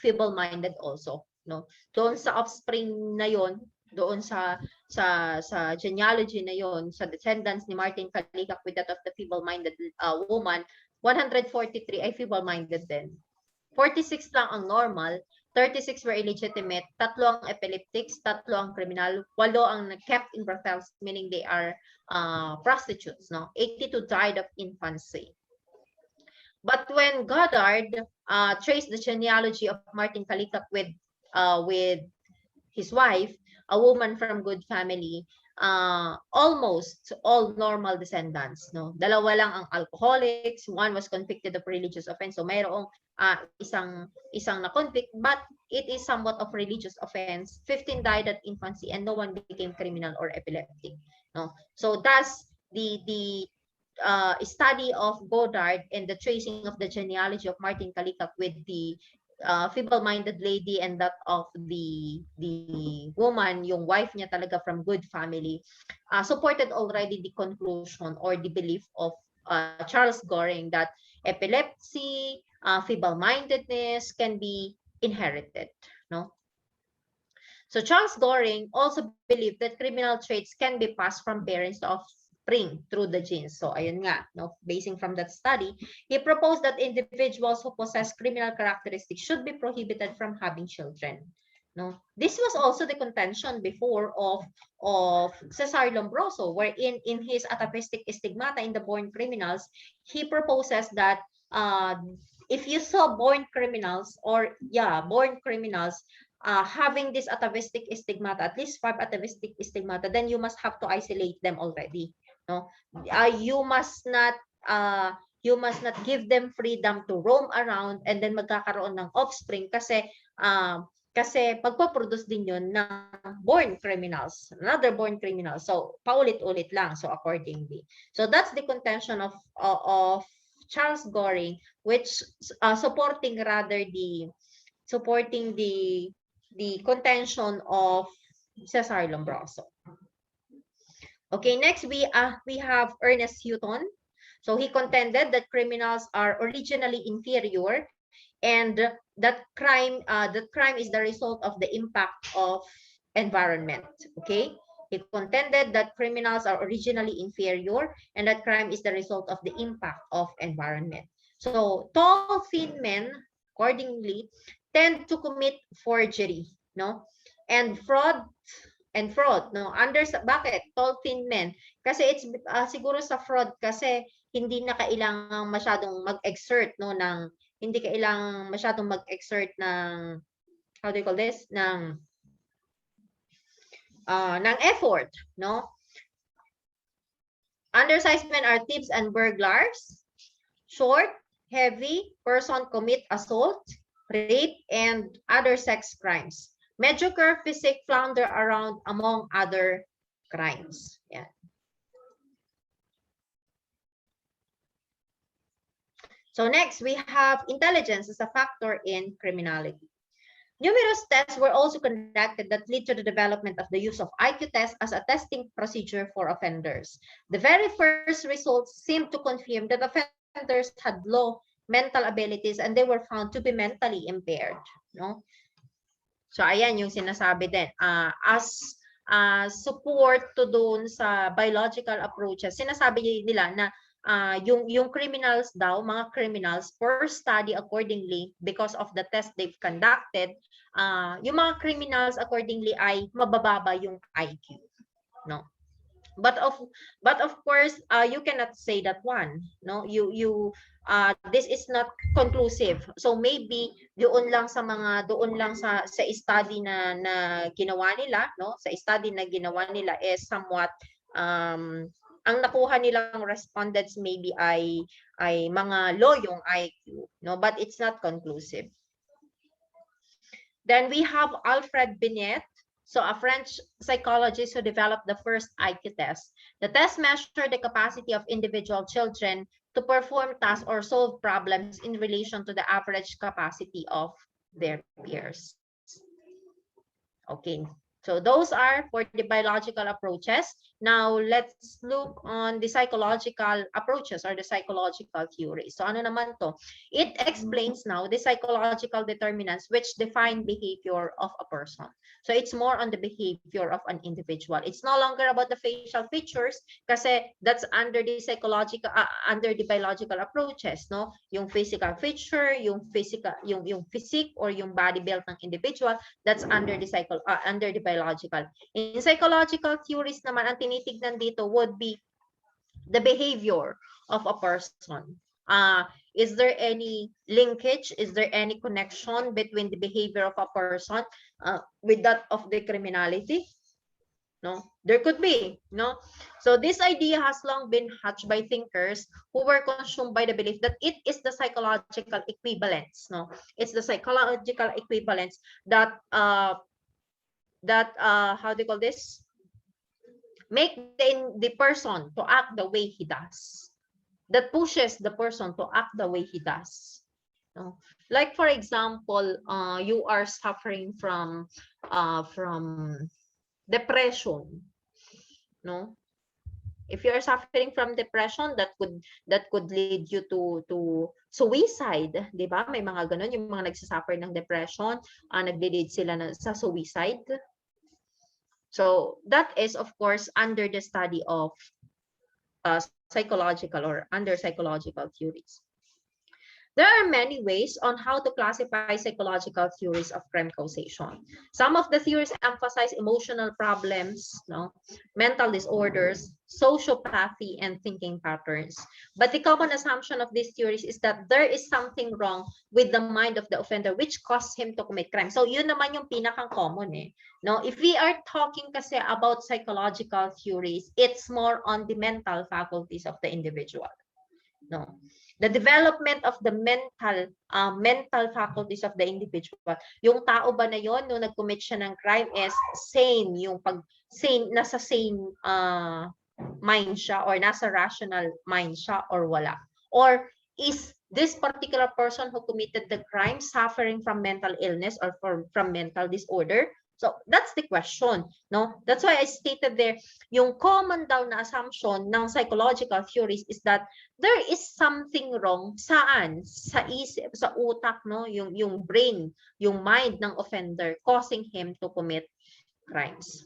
feeble-minded also, no. Doon sa offspring na yon, doon sa genealogy na yon, sa descendants ni Martin Kalikak with that of the feeble-minded woman, 143 ay feeble-minded din. 46 lang ang normal, 36 were illegitimate, 3 ang epileptics, 3 ang criminal, 8 ang kept in brothels, meaning they are prostitutes, no. 82 died of infancy. But when Goddard traced the genealogy of Martin Kalikak with his wife, a woman from good family, almost all normal descendants, no. 2 lang ang alcoholics, 1 was convicted of religious offense. So mayroong isang na-convict, but it is somewhat of religious offense. 15 died at infancy, and no one became criminal or epileptic, no. So thus the study of Goddard and the tracing of the genealogy of Martin Kalikak with the feeble-minded lady and that of the woman, yung wife niya talaga from good family, supported already the conclusion or the belief of Charles Goring that epilepsy, feeble-mindedness can be inherited, no. So Charles Goring also believed that criminal traits can be passed from parents to offspring through the genes. So ayun nga, no, basing from that study, he proposed that individuals who possess criminal characteristics should be prohibited from having children. No, this was also the contention before of Cesar Lombroso, wherein in his atavistic stigmata in the born criminals, he proposes that if you saw born criminals having this atavistic stigmata, at least 5 atavistic stigmata, then you must have to isolate them already. No, you must not give them freedom to roam around and then magkakaroon ng offspring kasi pagpaproduce din yun ng born criminals, another born criminal. So paulit-ulit lang. So accordingly, so that's the contention of Charles Goring, which supporting the contention of Cesar Lombroso. Okay, next we have Ernest Hutton. So he contended that criminals are originally inferior, and that crime is the result of the impact of environment. Okay, he contended that criminals are originally inferior, and that crime is the result of the impact of environment. So tall, thin men, accordingly, tend to commit forgery, no, and fraud, no. Bakit tall, thin men? Kasi it's siguro sa fraud kasi hindi na kailangang masyadong mag-exert, no, hindi kailangang masyadong mag-exert ng, how do you call this, ng effort, no. Undersized men are thieves and burglars. Short, heavy person commit assault, rape, and other sex crimes. Mediocre physique flounder around among other crimes. Yeah. So next, we have intelligence as a factor in criminality. Numerous tests were also conducted that lead to the development of the use of IQ tests as a testing procedure for offenders. The very first results seemed to confirm that offenders had low mental abilities and they were found to be mentally impaired. No? So ayan yung sinasabi din. As support to doon sa biological approaches, sinasabi nila na yung criminals daw, mga criminals, per study accordingly, because of the test they've conducted, yung mga criminals accordingly ay mabababa yung IQ, no? But of course, you cannot say that one, no? This is not conclusive. So maybe doon lang sa study na ginawa nila, no? Sa study na ginawa nila is somewhat ang nakuha nilang respondents maybe ay mga low yung IQ, no, but it's not conclusive. Then we have Alfred Binet, so a French psychologist who developed the first IQ test. The test measured the capacity of individual children to perform tasks or solve problems in relation to the average capacity of their peers. Okay. So those are for the biological approaches. Now let's look on the psychological approaches or the psychological theories. So ano naman to? It explains now the psychological determinants which define behavior of a person. So it's more on the behavior of an individual. It's no longer about the facial features kasi that's under the psychological under the biological approaches, no? Yung physical feature, yung physique or yung body build ng individual, that's under the biological. In psychological theories naman, ang tinitignan dito would be the behavior of a person. Is there any linkage? Is there any connection between the behavior of a person with that of the criminality? No, there could be, no. So this idea has long been hatched by thinkers who were consumed by the belief that it is the psychological equivalence, no. It's the psychological equivalence that how do you call this? Make the person to act the way he does. That pushes the person to act the way he does. No? Like for example, you are suffering from depression. No? If you are suffering from depression, that could lead you to suicide, 'di ba? May mga ganun, yung mga nagsasuffer ng depression, nagde-lead sila sa suicide, So that is, of course, under the study of psychological or under psychological theories. There are many ways on how to classify psychological theories of crime causation. Some of the theories emphasize emotional problems, mental disorders, sociopathy, and thinking patterns. But the common assumption of these theories is that there is something wrong with the mind of the offender which caused him to commit crime. So yun naman yung pinakang common If we are talking kasi about psychological theories, it's more on the mental faculties of the individual. The development of the mental faculties of the individual. Yung tao ba na yon nung nag-commit siya ng crime is sane, nasa sane mind siya or nasa rational mind siya or wala. Or is this particular person who committed the crime suffering from mental illness or from mental disorder? So that's the question, That's why I stated there, yung common daw na assumption ng psychological theories is that there is something wrong saan? Sa isip, sa utak, yung brain, yung mind ng offender causing him to commit crimes.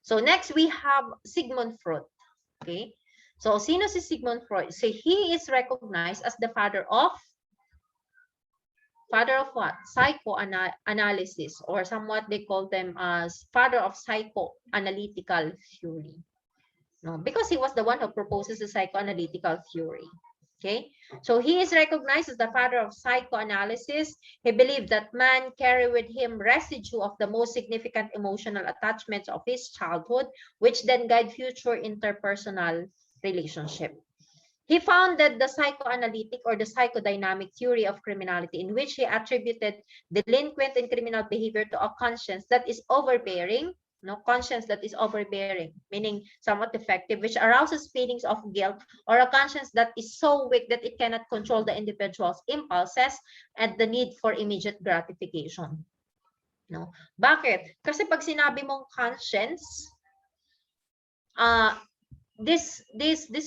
So next we have Sigmund Freud. Okay? So sino si Sigmund Freud? So he is recognized as the father of what? Psychoanalysis, or somewhat they call them as father of psychoanalytical theory. Because he was the one who proposes the psychoanalytical theory. Okay, so he is recognized as the father of psychoanalysis. He believed that man carried with him residue of the most significant emotional attachments of his childhood, which then guide future interpersonal relationship. He founded the psychoanalytic or the psychodynamic theory of criminality, in which he attributed delinquent and criminal behavior to a conscience that is overbearing, conscience that is overbearing, meaning somewhat defective, which arouses feelings of guilt, or a conscience that is so weak that it cannot control the individual's impulses and the need for immediate gratification. Bakit? Kasi pag sinabi mong conscience, this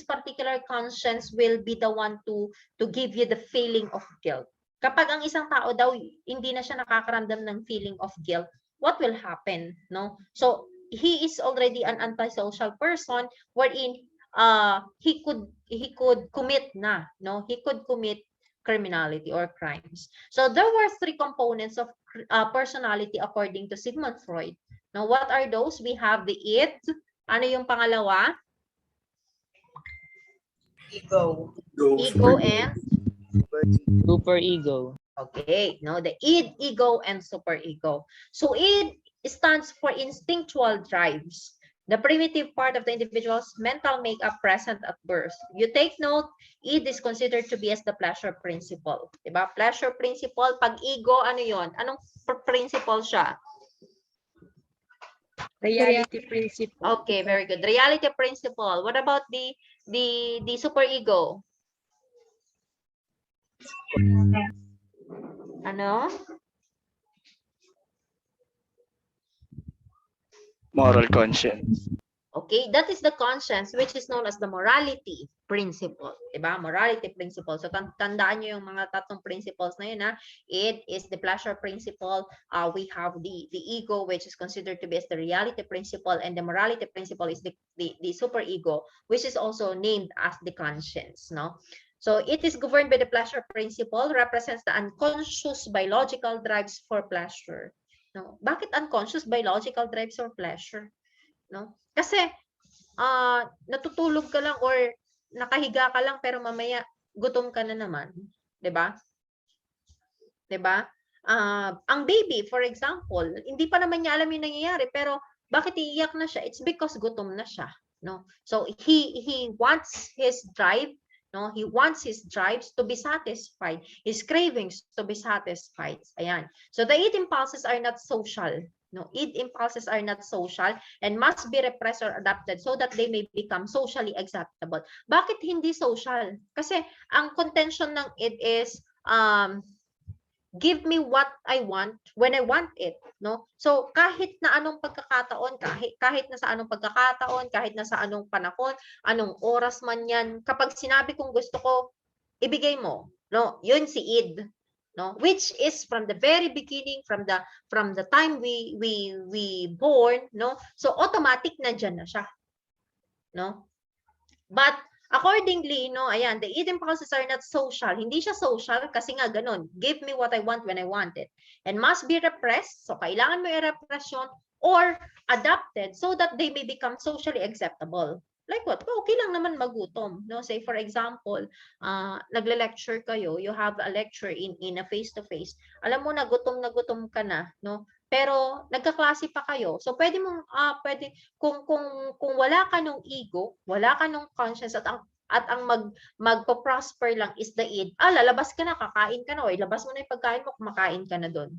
particular conscience will be the one to give you the feeling of guilt. Kapag ang isang tao daw hindi na siya nakakaramdam ng feeling of guilt, what will happen? So he is already an antisocial person wherein he could commit he could commit criminality or crimes. So there were three components of personality according to Sigmund Freud. Now what are those? We have the id. Ano yung pangalawa? Ego and Superego. okay, the id, ego, and superego. So id stands for instinctual drives, the primitive part of the individual's mental makeup present at birth. You take note, id is considered to be as the pleasure principle. Diba? Pleasure principle. Pag ego, ano yon? Anong principle siya? Reality principle. Okay, very good. Reality principle. What about the superego? Ano? Moral conscience. Okay, that is the conscience which is known as the morality principle. Diba? Morality principle. So tandaan nyo yung mga tatlong principles na yun. It is the pleasure principle. We have the ego, which is considered to be as the reality principle, and the morality principle is the superego, which is also named as the conscience. So it is governed by the pleasure principle, represents the unconscious biological drives for pleasure. Bakit unconscious biological drives for pleasure? Kasi natutulog ka lang or nakahiga ka lang pero mamaya gutom ka na naman, 'di ba? 'Di ba? Ang baby, for example, hindi pa naman niya alam yung nangyayari pero bakit iiyak na siya? It's because gutom na siya, So he wants his drive, he wants his drives to be satisfied, his cravings to be satisfied. Ayan. So the id impulses are not social. Id impulses are not social and must be repressed or adapted so that they may become socially acceptable. Bakit hindi social? Kasi ang contention ng id is give me what I want when I want it, So kahit na anong pagkakataon, kahit na sa anong pagkakataon, kahit na sa anong panahon, anong oras man 'yan, kapag sinabi kong gusto ko, ibigay mo, Yun si id. no, which is from the very beginning, from the time we born, no, so automatic nandiyan na siya, no. But accordingly, no, ayan, the id impulses are not social. Hindi siya social kasi nga ganun, give me what I want when I want it, and must be repressed, so kailangan mo i-repress yun, or adapted so that they may become socially acceptable. Like what? Okay lang naman magutom, no? Say for example, nagle-lecture kayo, you have a lecture in a face-to-face. Alam mo na gutom ka na, no? Pero nagkaklase pa kayo. So pwede mong pwede kung wala ka nung ego, wala ka nung conscience, at ang magpo-prosper lang is the id. Lalabas ka na, kakain ka na, o ilabas mo na 'yung pagkain mo, kumakain ka na doon.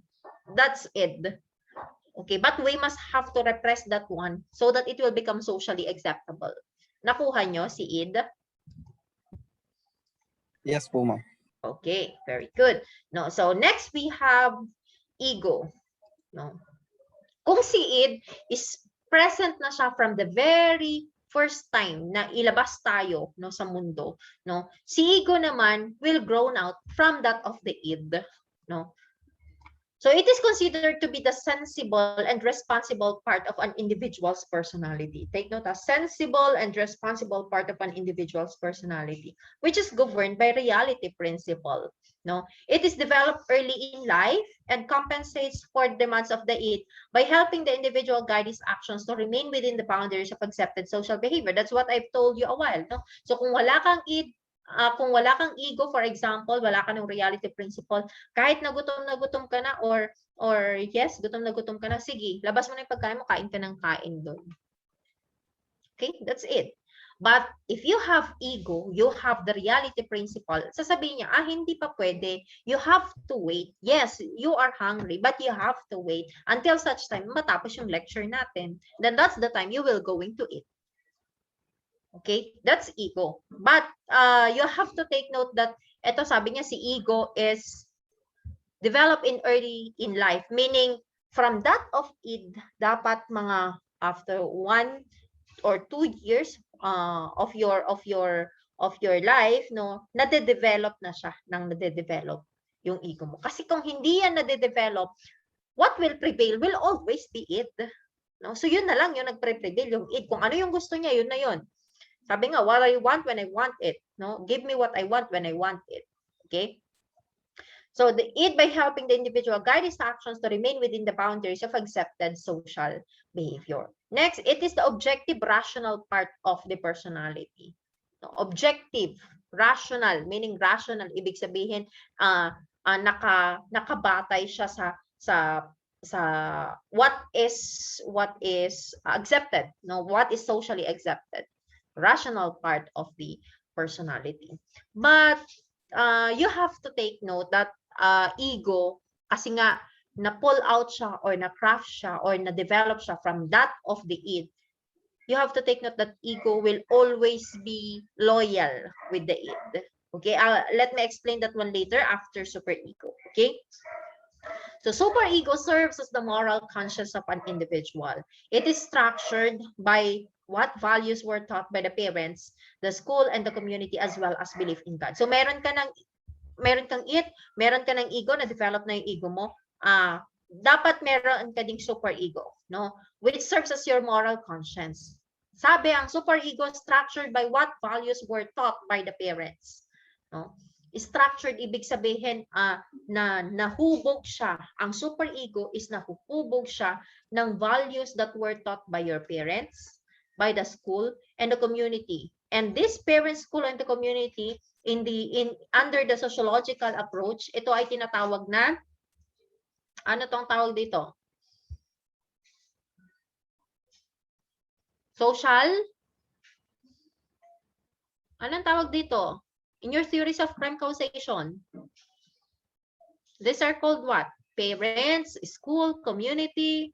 That's id. Okay, but we must have to repress that one so that it will become socially acceptable. Nakuha nyo si id? Yes po, ma'am. Okay, very good. No, so next we have ego. No. Kung si id is present na siya from the very first time na ilabas tayo, no, sa mundo, no, si ego naman will grown out from that of the id, no. So it is considered to be the sensible and responsible part of an individual's personality. Take note, a sensible and responsible part of an individual's personality, which is governed by reality principle. No, it is developed early in life and compensates for demands of the id by helping the individual guide his actions to remain within the boundaries of accepted social behavior. That's what I've told you a while. No? So kung wala kang id, kung wala kang ego, for example, wala ka ng reality principle, kahit na gutom ka na, or yes, gutom na gutom ka na, sige, labas mo na 'yung pagkain mo, kain ka ng kain doon. Okay, that's it. But if you have ego, you have the reality principle, sasabihin niya, hindi pa pwede, you have to wait. Yes, you are hungry, but you have to wait until such time matapos yung lecture natin. Then that's the time you will going to eat. Okay, that's ego. But you have to take note that ito, sabi niya, si ego is developed in early in life, meaning from that of id, dapat mga after 1 or 2 years of your life, no, nade-develop na siya, nade-develop yung ego mo. Kasi kung hindi yan nade-develop, what will prevail will always be id. No? So yun na lang yung nagpre-prevail, yung id. Kung ano yung gusto niya, yun na yun. Sabi nga, what I want when I want it. No? Give me what I want when I want it. Okay? So the id, by helping the individual guide his actions to remain within the boundaries of accepted social behavior. Next, it is the objective rational part of the personality. No, objective, rational, meaning rational, ibig sabihin nakabatay siya sa what is accepted, no, what is socially accepted. Rational part of the personality. But you have to take note that ego, kasi nga na-pull out siya or na-craft siya or na-develop siya from that of the id, you have to take note that ego will always be loyal with the id. Okay, let me explain that one later after superego. Okay, so superego serves as the moral conscience of an individual. It is structured by what values were taught by the parents, the school, and the community, as well as belief in God. So meron kang id, meron ka ng ego, na-develop na yung ego mo, dapat meron ka ding superego, no? Which serves as your moral conscience. Sabi, ang superego structured by what values were taught by the parents. No? Structured, ibig sabihin na nahubog siya. Ang superego is nahuhubog siya ng values that were taught by your parents, by the school, and the community. And this parent, school, and the community, under the sociological approach, ito ay tinatawag na, ano tong tawag dito? Social? Anong tawag dito? In your theories of crime causation, these are called what? Parents, school, community,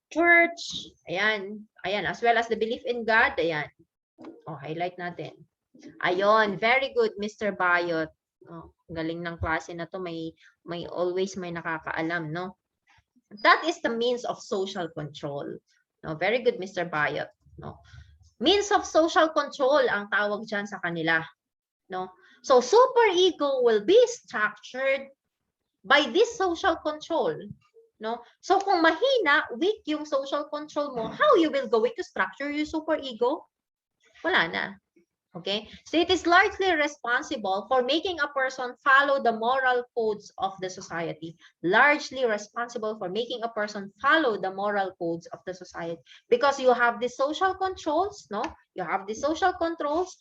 church, ayan, as well as the belief in God, ayan. Highlight natin. Ayon, very good, Mr. Bayot. Galing ng klase na to, may always may nakakaalam, no? That is the means of social control. No, very good, Mr. Bayot. No? Means of social control ang tawag dyan sa kanila. No? So superego will be structured by this social control. No? So kung mahina, weak yung social control mo, how you will going to structure your superego? Wala na. Okay? So it is largely responsible for making a person follow the moral codes of the society. Largely responsible for making a person follow the moral codes of the society. Because you have the social controls, no? You have the social controls,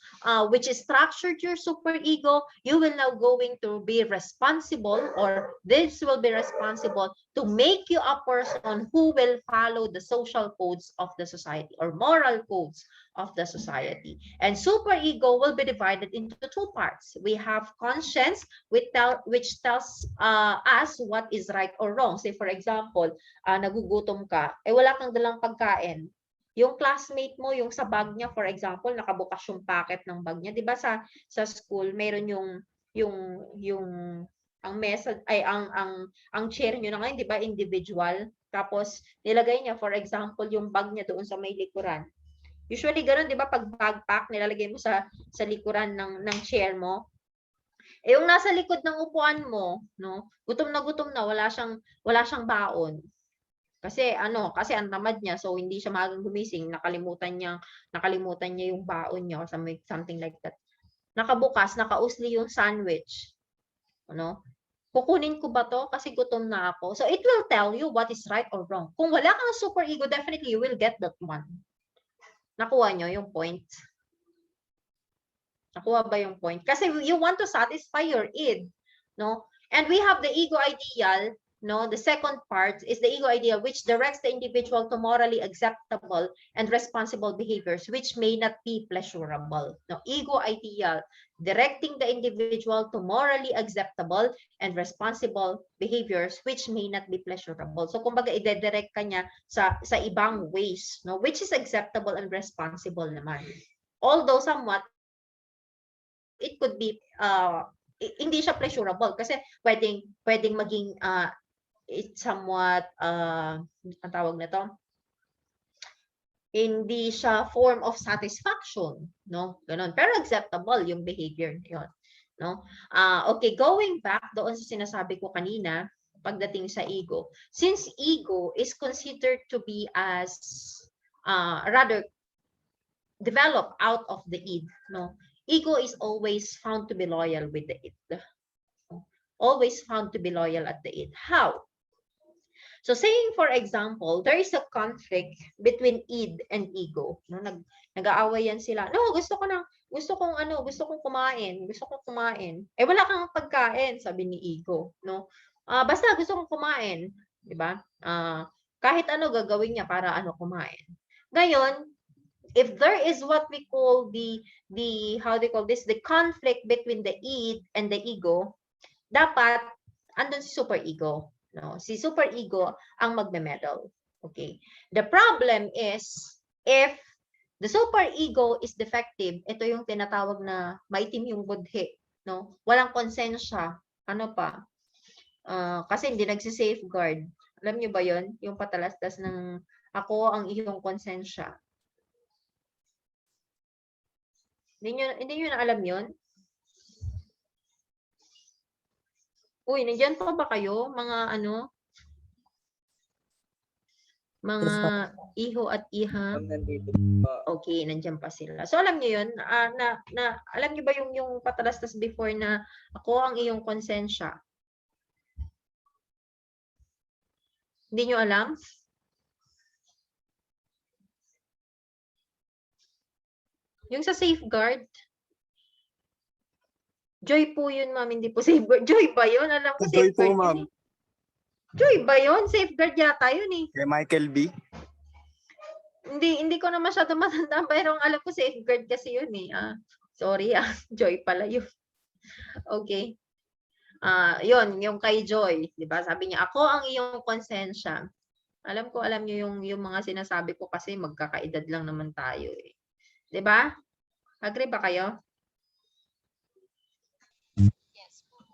which is structured your superego. You will now going to be responsible, or this will be responsible to make you a person who will follow the social codes of the society, or moral codes of the society. And superego will be divided into two parts. We have conscience, which tells us what is right or wrong. Say for example, nagugutom ka, wala kang dalang pagkain. Yung classmate mo, yung sa bag niya, for example, nakabukas yung packet ng bag niya. 'Di ba sa school, mayroon yung ang mesa ay ang chair niyo na ngayon, 'di ba, individual. Tapos nilagay niya, for example, yung bag niya doon sa may likuran. Usually ganoon, 'di ba, pag backpack nilalagay mo sa likuran ng chair mo. Yung nasa likod ng upuan mo, no? Gutom na wala siyang baon. Kasi kasi ang tamad niya, so hindi siya maagang gumising, nakalimutan niya yung baon niya or something like that. Nakabukas, nakausli yung sandwich. Kukunin ko ba to kasi gutom na ako? So it will tell you what is right or wrong. Kung wala kang superego, definitely you will get that one. Nakuha nyo yung point? Nakuha ba yung point? Kasi you want to satisfy your id, no? And we have the ego ideal, no? The second part is the ego ideal, which directs the individual to morally acceptable and responsible behaviors, which may not be pleasurable. No? Ego ideal, directing the individual to morally acceptable and responsible behaviors, which may not be pleasurable. So, kumbaga, i-direct ka niya sa ibang ways, no? Which is acceptable and responsible naman. Although somewhat, it could be hindi siya pleasurable kasi pwedeng maging it's somewhat ang tawag na to, hindi siya form of satisfaction, no? Ganon. Pero acceptable yung behavior niyon, no? Okay, going back doon sa sinasabi ko kanina pagdating sa ego. Since ego is considered to be as rather developed out of the id, no? Ego is always found to be loyal with the id. Always found to be loyal at the id. How? So saying, for example, there is a conflict between id and ego. No, nag-aaway yan sila. No, gusto kong kumain. Wala kang pagkain, sabi ni ego, no? Basta gusto kong kumain, 'di ba? Kahit gagawin niya para kumain. Ngayon, if there is what we call the how they call this, the conflict between the id and the ego, dapat andun si superego, no? Si superego ang magme-meddle. Okay. The problem is if the superego is defective, ito yung tinatawag na maitim yung budhi, no? Walang konsensya, kasi hindi nagsi-safeguard. Alam niyo ba 'yon? Yung patalastas ng ako ang iyong konsensya. Hindi nyo na alam yun? Uy, nandiyan pa ba kayo? Mga mga iho at iha? Okay, nandiyan pa sila. So alam niyo yun? Alam niyo ba yung patalastas before na ako ang iyong konsensya? Hindi nyo alam? Yung sa safeguard, Joy po yun, ma'am. Hindi po safeguard. Joy ba yun? Alam ko Joy po, safeguard ma'am. yun. Joy ba yun? Safeguard yata yun eh. Kay Michael B. Hindi ko na masyado matandaan, pero alam ko safeguard kasi yun eh. Sorry Joy pala yun. Okay. Yun, yung kay Joy. Diba? Sabi niya, ako ang iyong konsensya. Alam niyo yung mga sinasabi ko kasi magkakaedad lang naman tayo eh. Diba? Agree ba kayo?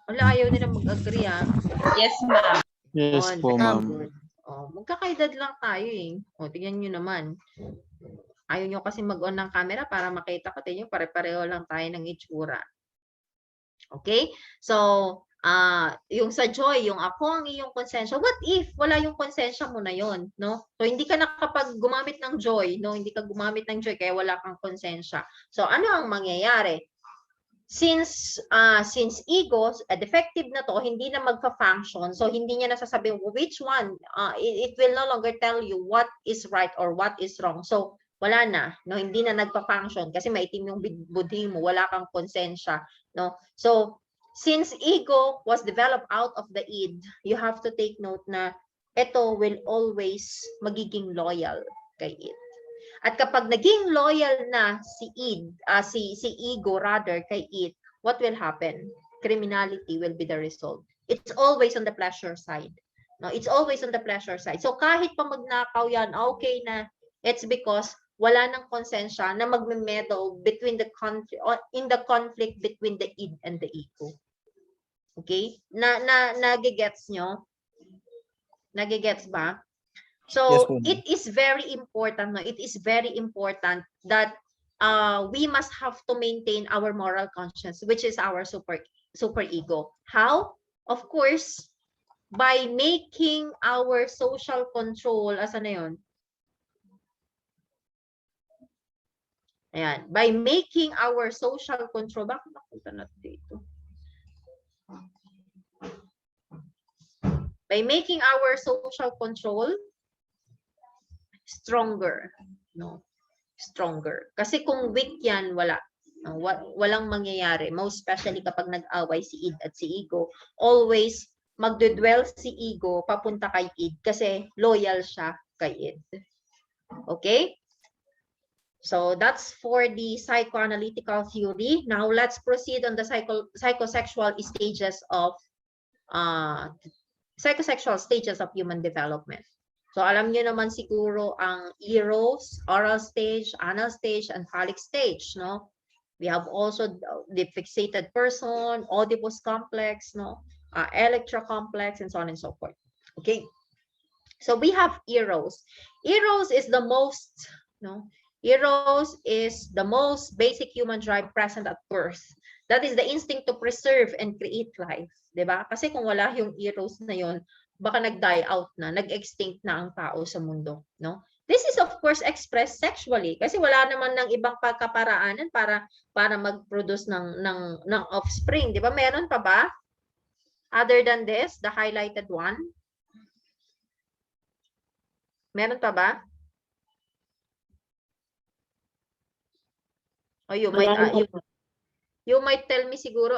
Wala, ayaw nila mag-agree Yes, ma'am. Yes po, ma'am. Magkakaedad lang tayo eh. Tingnan nyo naman. Ayaw nyo kasi mag-on ng camera para makita ko. Tingnan nyo, pare-pareho lang tayo ng itsura. Okay? So, yung sa joy, yung ako ang iyong konsensya. What if wala yung konsensya mo na yon, no? So hindi ka nakapag gumamit ng joy, no? Hindi ka gumamit ng joy kaya wala kang konsensya. So ano ang mangyayari? Since ego, defective na to, hindi na magfa-function. So hindi niya nasasabi which one, it will no longer tell you what is right or what is wrong. So wala na, no? Hindi na nagpa-function kasi maitim yung budhi mo, wala kang konsensya, no? So since ego was developed out of the id, you have to take note na ito will always magiging loyal kay id. At kapag naging loyal na si id, si ego rather kay id, what will happen? Criminality will be the result. It's always on the pleasure side. No, it's always on the pleasure side. So kahit pa magnakaw yan, okay na. It's because wala nang konsensya na magme-meddle between the in the conflict between the id and the ego. Okay? Nagigets nyo? Nagigets ba? So Yes, it is very important, no? It is very important that we must have to maintain our moral conscience, which is our super ego. How? Of course, by making our social control, asa na yun? Ayan, by making our social control, bakit napunta na dito? By making our social control stronger, no? Stronger. Kasi kung weak yan, wala. No? Walang mangyayari. Most especially kapag nag-away si id at si ego, always magdudwell si ego papunta kay id kasi loyal siya kay id. Okay? So that's for the psychoanalytical theory. Now let's proceed on the psychosexual stages of human development. So alam niyo naman siguro ang eros, oral stage, anal stage, and phallic stage, no? We have also the fixated person, Oedipus complex, no? Electra complex, and so on and so forth. Okay. So we have eros. Eros is the most, no? Eros is the most basic human drive present at birth. That is the instinct to preserve and create life, 'di ba? Kasi kung wala yung eros na yon, baka nag-die out na, nag-extinct na ang tao sa mundo, no? This is of course expressed sexually kasi wala naman ng ibang pagkaparaanan para mag-produce ng offspring, 'di ba? Meron pa ba? Other than this, the highlighted one? Meron pa ba? Oh, you might tell me siguro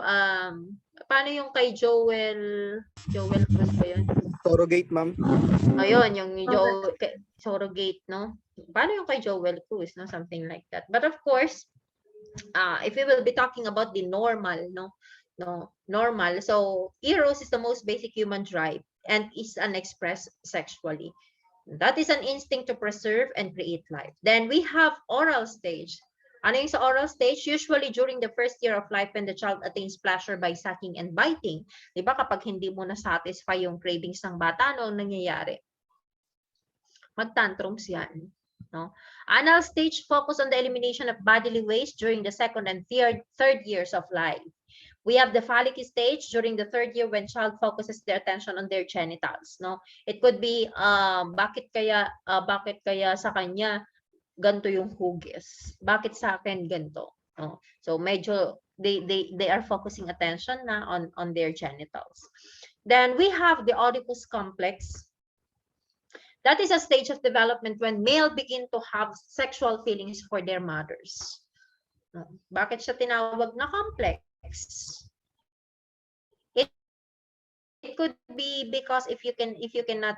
paano yung kay Joel Cruz ba yun? Surrogate, ma'am. Ayun, yung surrogate, no? Paano yung kay Joel Cruz, no? Something like that. But of course, if we will be talking about the normal, normal. So, eros is the most basic human drive and is unexpressed sexually. That is an instinct to preserve and create life. Then we have oral stage. Ano yung sa oral stage? Usually during the first year of life when the child attains pleasure by sucking and biting. Diba kapag hindi mo na-satisfy yung cravings ng bata, ano ang nangyayari? Mag-tantrums yan. No? Anal stage focus on the elimination of bodily waste during the second and third years of life. We have the phallic stage during the third year when child focuses their attention on their genitals. No, it could be bakit kaya sa kanya ganto yung hugis? Bakit sa akin ganto? No? So medyo they are focusing attention na on their genitals. Then we have the Oedipus complex. That is a stage of development when male begin to have sexual feelings for their mothers. No? Bakit siya tinawag na complex? It could be because if you cannot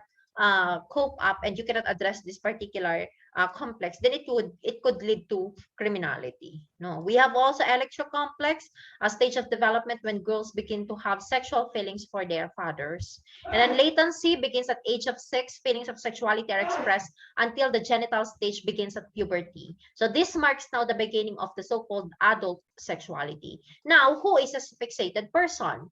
cope up and you cannot address this particular complex, then it could lead to criminality. No, we have also electrocomplex, a stage of development when girls begin to have sexual feelings for their fathers. And then latency begins at age of 6. Feelings of sexuality are expressed until the genital stage begins at puberty. So this marks now the beginning of the so-called adult sexuality. Now, who is a fixated person?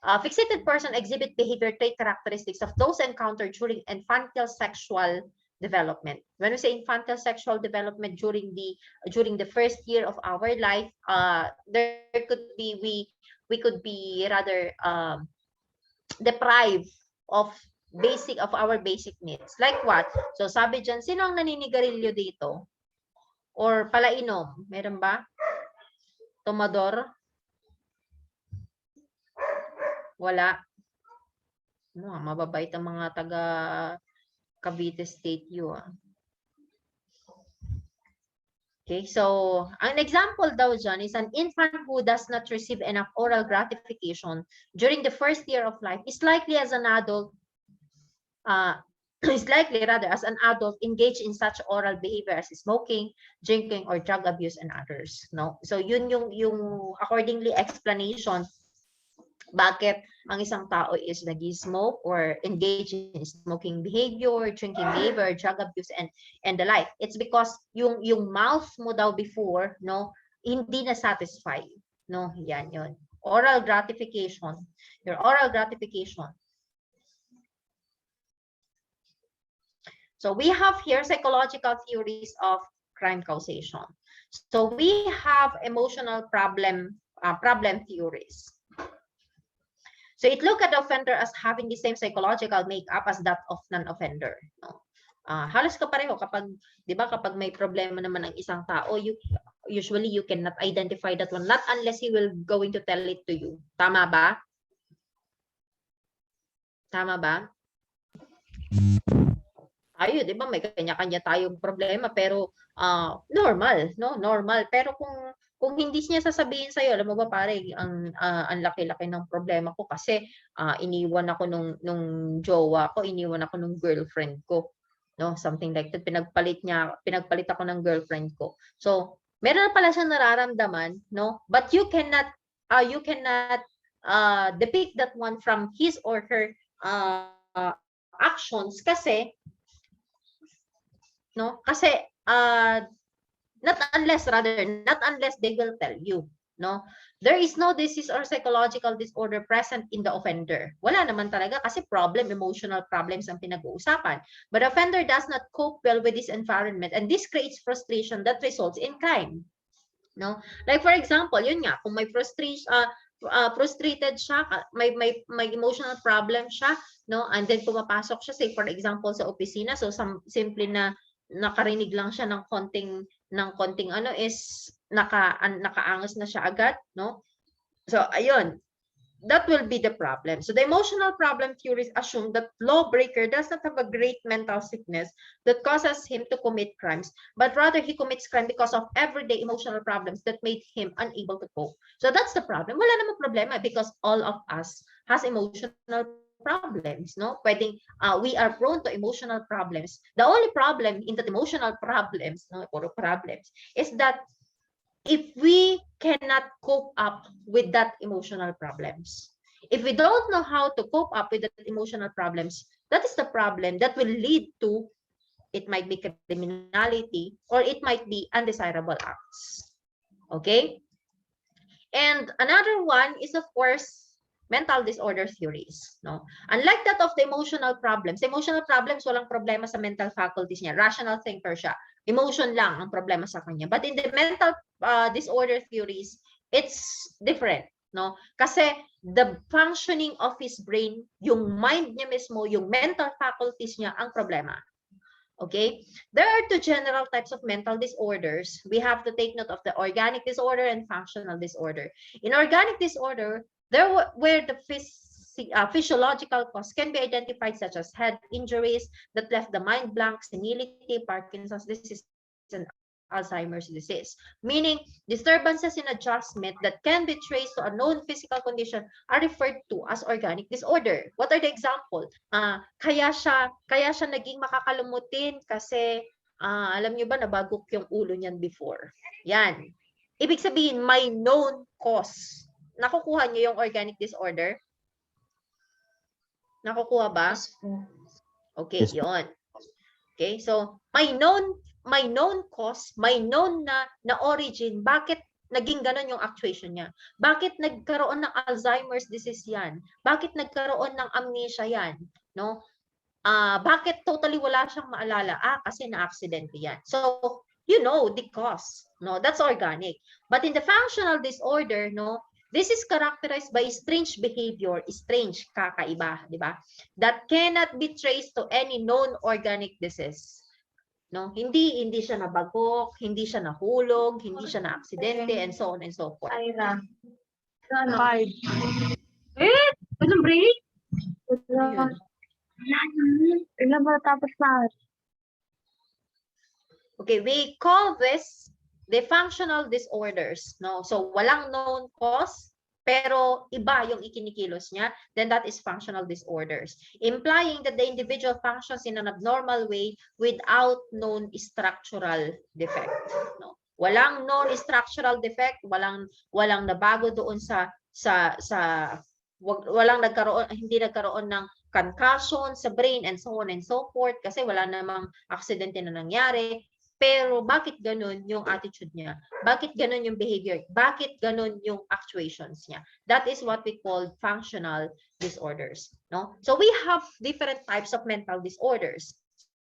Fixated person exhibit behavior trait characteristics of those encountered during infantile sexual development. When we say infantile sexual development during the first year of our life, there could be we be rather deprived of our basic needs. Like what? So sabi dyan, sino ang naninigarilyo dito? Or palainom? Meron ba? Tomador? Wala. Mababait ang mga taga Cavite State U. Okay, so an example daw dyan is an infant who does not receive enough oral gratification during the first year of life is likely as an adult as an adult engaged in such oral behavior as smoking, drinking, or drug abuse and others. No, so yun yung accordingly explanation bakit ang isang tao is nag-smoke or engage in smoking behavior, drinking behavior, drug abuse, and the like. It's because yung mouth mo daw before, no, hindi na satisfy. No, yan yun. Oral gratification. Your oral gratification. So we have here psychological theories of crime causation. So we have emotional problem theories. So it look at the offender as having the same psychological makeup as that of non-offender. No? Halos kapareho kapag, di ba, kapag may problema naman ang isang tao, usually you cannot identify that one, not unless he will going to tell it to you. Tama ba? Tama ba? Tayo, di ba, may kanya-kanya tayong problema, pero normal, no? Normal. Pero kung hindi niya sasabihin sa'yo, alam mo ba pare, ang laki-laki ng problema ko kasi iniwan ako nung jowa ko, iniwan ako nung girlfriend ko. No, something like that. Pinagpalit ako ng girlfriend ko. So, meron na pala siyang nararamdaman, no? But you cannot depict that one from his or her actions kasi not unless they will tell you, no? There is no disease or psychological disorder present in the offender. Wala naman talaga kasi emotional problems ang pinag-uusapan. But offender does not cope well with this environment and this creates frustration that results in crime. No? Like for example, yun nga, kung may frustrated siya, may emotional problem siya, no? And then pumapasok siya, say for example sa opisina, so simple na nakarinig lang siya ng konting is nakaangas na siya agad, no? So ayun, that will be the problem. So the emotional problem theories assume that lawbreaker does not have a great mental sickness that causes him to commit crimes, but rather he commits crime because of everyday emotional problems that made him unable to cope. So that's the problem. Wala namang problema because all of us has emotional problems, no? We are prone to emotional problems. The only problem in that emotional problems, no, or problems, is that if we cannot cope up with that emotional problems, if we don't know how to cope up with that emotional problems, that is the problem that will lead to, it might be criminality or it might be undesirable acts. Okay? And another one is, of course, mental disorder theories, no? Unlike that of the emotional problems walang problema sa mental faculties niya. Rational thinker siya. Emotion lang ang problema sa kanya. But in the mental disorder theories, it's different, no? Kasi the functioning of his brain, yung mind niya mismo, yung mental faculties niya ang problema. Okay? There are two general types of mental disorders. We have to take note of the organic disorder and functional disorder. In organic disorder, where the physiological cause can be identified, such as head injuries that left the mind blank, senility, Parkinson's disease, and Alzheimer's disease. Meaning, disturbances in adjustment that can be traced to a known physical condition are referred to as organic disorder. What are the examples? Kaya siya naging makakalumutin kasi alam niyo ba nabagok yung ulo niyan before. Yan. Ibig sabihin, may known cause. Nakukuha niyo yung organic disorder? Nakukuha ba? Okay, yes. Yun. Okay, so may known cause, may known na origin, bakit naging ganun yung actuation niya? Bakit nagkaroon ng Alzheimer's disease yan? Bakit nagkaroon ng amnesia yan? No? Bakit totally wala siyang maalala? Kasi na-aksidente yan. So, you know the cause. No, that's organic. But in the functional disorder, no, This is characterized by strange behavior, strange, kakaiba, di ba? That cannot be traced to any known organic disease. No, hindi siya nabagok, hindi siya nahulog, hindi siya na aksidente, and so on and so forth. Ira. Ano? 5. Walang break? Yun. Ilan ba tapos na? Okay, we call this the functional disorders. No, so walang known cause, pero iba yung ikinikilos niya, then that is functional disorders, implying that the individual functions in an abnormal way without known structural defect. No, walang known structural defect, walang nabago doon walang hindi nagkaroon ng concussion sa brain and so on and so forth kasi wala namang aksidente na nangyari. Pero bakit ganun yung attitude niya? Bakit ganun yung behavior? Bakit ganun yung actuations niya? That is what we call functional disorders. No? So we have different types of mental disorders.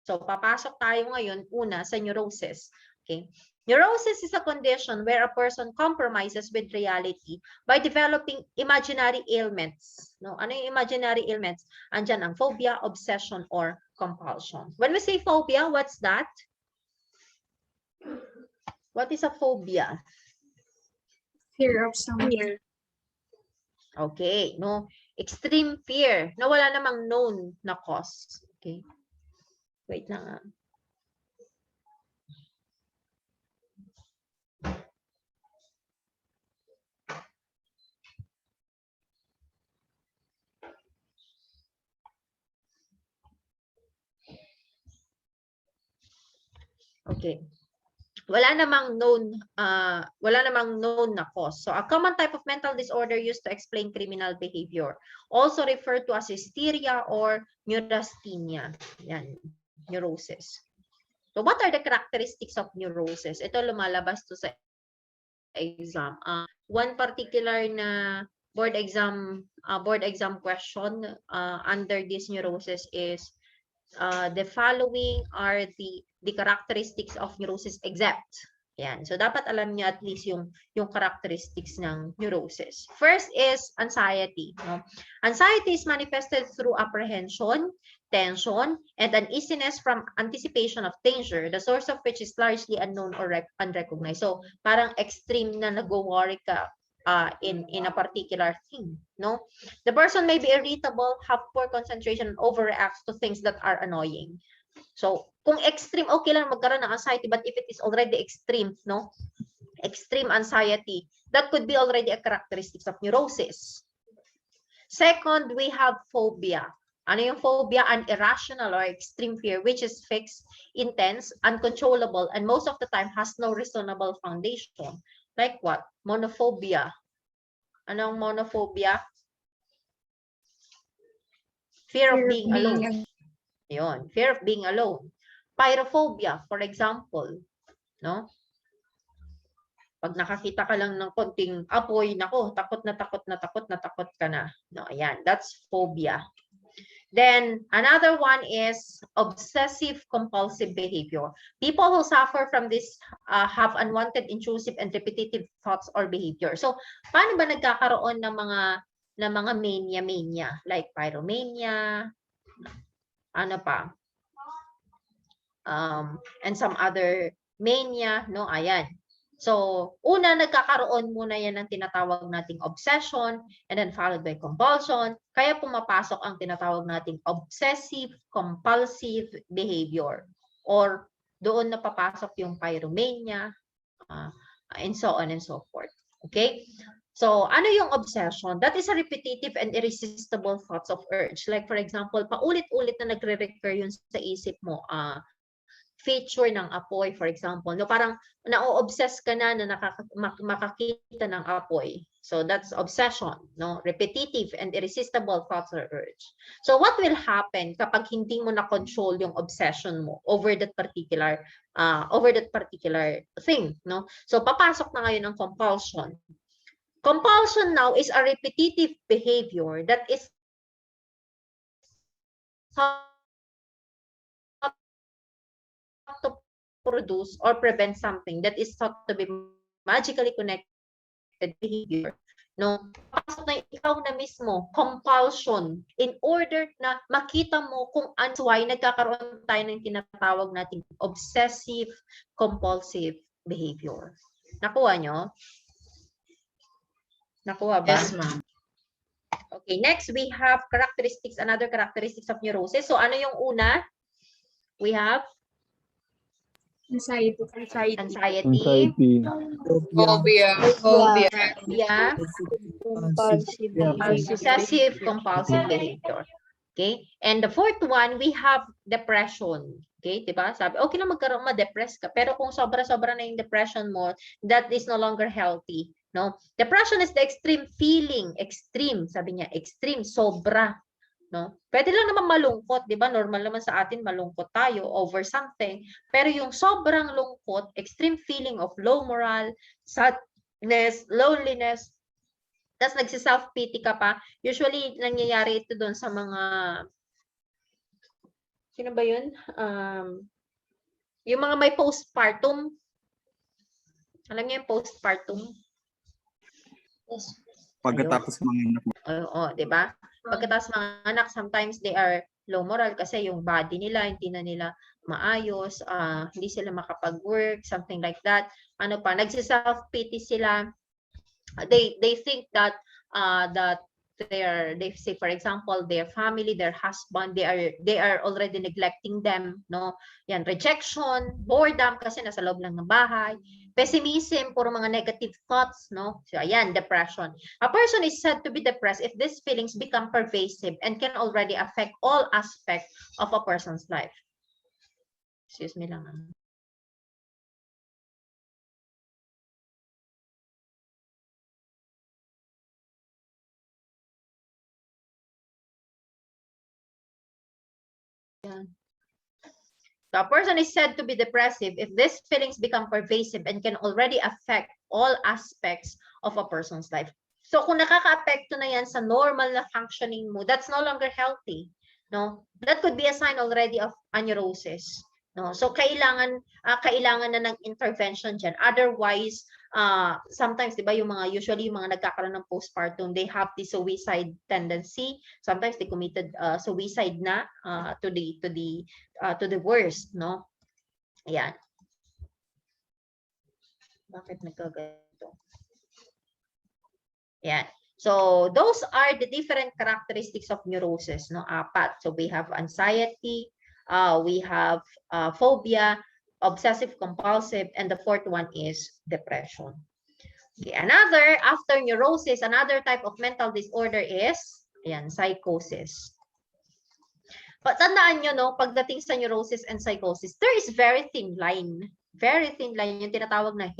So papasok tayo ngayon una sa neurosis. Okay? Neurosis is a condition where a person compromises with reality by developing imaginary ailments. No? Ano yung imaginary ailments? Andyan ang phobia, obsession, or compulsion. When we say phobia, what's that? What is a phobia? Fear of something. Okay, no? Extreme fear na wala namang known na cause. Okay. Wait lang. Okay. Wala namang known na cause. So a common type of mental disorder used to explain criminal behavior, also referred to as hysteria or neurasthenia. Yan, neurosis. So what are the characteristics of neurosis? Ito lumalabas to sa exam. One particular na board exam question under this neurosis is the following are the characteristics of neurosis except. Yan. So dapat alam niyo at least yung characteristics ng neurosis. First is anxiety. No? Anxiety is manifested through apprehension, tension, and uneasiness from anticipation of danger, the source of which is largely unknown or unrecognized. So parang extreme na nag-worry ka in a particular thing. No? The person may be irritable, have poor concentration, and overreacts to things that are annoying. So, kung extreme, okay lang magkaroon ng anxiety, but if it is already extreme, no? Extreme anxiety, that could be already a characteristics of neurosis. Second, we have phobia. Ano yung phobia? An irrational or extreme fear, which is fixed, intense, uncontrollable, and most of the time has no reasonable foundation. Like what? Monophobia. Anong monophobia? Fear of being alone. Yun, fear of being alone. Pyrophobia, for example, no? Pag nakakita ka lang ng konting apoy, nako, takot ka na. No, ayan, that's phobia. Then another one is obsessive compulsive behavior. People who suffer from this have unwanted, intrusive, and repetitive thoughts or behavior. So, paano ba nagkakaroon ng mga mania like pyromania, ano pa? And some other mania, no? Ayan. So, una, nagkakaroon muna yan ng tinatawag nating obsession and then followed by compulsion. Kaya pumapasok ang tinatawag nating obsessive compulsive behavior. Or doon napapasok yung pyromania and so on and so forth. Okay? So, ano yung obsession? That is a repetitive and irresistible thoughts of urge. Like for example, paulit-ulit na nagre-recur yun sa isip mo. Feature ng apoy, for example. No, parang na-obsess ka na makakita ng apoy. So, that's obsession. No? Repetitive and irresistible thoughts or urge. So, what will happen kapag hindi mo na-control yung obsession mo over that particular thing? No? So, papasok na ngayon ang compulsion. Compulsion now is a repetitive behavior that is to produce or prevent something that is thought to be magically connected behavior No? Pasok na ikaw na mismo, compulsion, in order na makita mo kung ano why nagkakaroon tayo ng tinatawag nating obsessive compulsive behavior. Nakuha nyo? Nakuha ba? Yes, ma'am. Okay, next we have characteristics, another characteristics of neurosis. So ano yung una? We have Anxiety. anxiety. Phobia. Phobia. Compulsive Obsessive compulsive behavior. Okay? And the fourth one, we have depression. Okay? Diba? Sabi, okay na magkaroon, ma-depress ka. Pero kung sobra-sobra na yung depression mo, that is no longer healthy. No? Depression is the extreme feeling. Extreme. Sabi niya, extreme. Sobra. No? Pwede lang naman malungkot, 'di ba? Normal naman sa atin malungkot tayo over something. Pero yung sobrang lungkot, extreme feeling of low morale, sadness, loneliness, tas nagsi-self-pity ka pa. Usually nangyayari ito doon sa mga sino ba 'yun? Yung mga may postpartum. Alam niyo yung postpartum? Yes. Pagkatapos mga anak. Oo, 'di ba? Pagkatapos mga anak, sometimes they are low moral kasi yung body nila hindi na nila maayos, hindi sila makapag-work, something like that. Ano pa, nagsi-self-pity sila. They think that they say for example their family, their husband, they are already neglecting them, no? Yan, rejection, boredom kasi nasa loob lang ng bahay, pessimism, puro mga negative thoughts, no? So ayan, depression. A person is said to be depressed if these feelings become pervasive and can already affect all aspects of a person's life. Excuse me lang. The person is said to be depressive if these feelings become pervasive and can already affect all aspects of a person's life. So kung nakaka-apekto na yan sa normal na functioning mo, that's no longer healthy. No? That could be a sign already of a neurosis. No? So kailangan na ng intervention dyan. Otherwise, sometimes, di ba, usually yung mga nagkakaroon ng postpartum, they have the suicide tendency. Sometimes they committed suicide na to the worst, no? Ayan. Bakit nagkaganito? Ayan. So, those are the different characteristics of neurosis, no? Apat. So, we have anxiety, we have phobia, obsessive compulsive, and the fourth one is depression. Okay, after neurosis, another type of mental disorder is ayan, psychosis. But tandaan nyo, no, pagdating sa neurosis and psychosis, there is very thin line. Very thin line, yung tinatawag na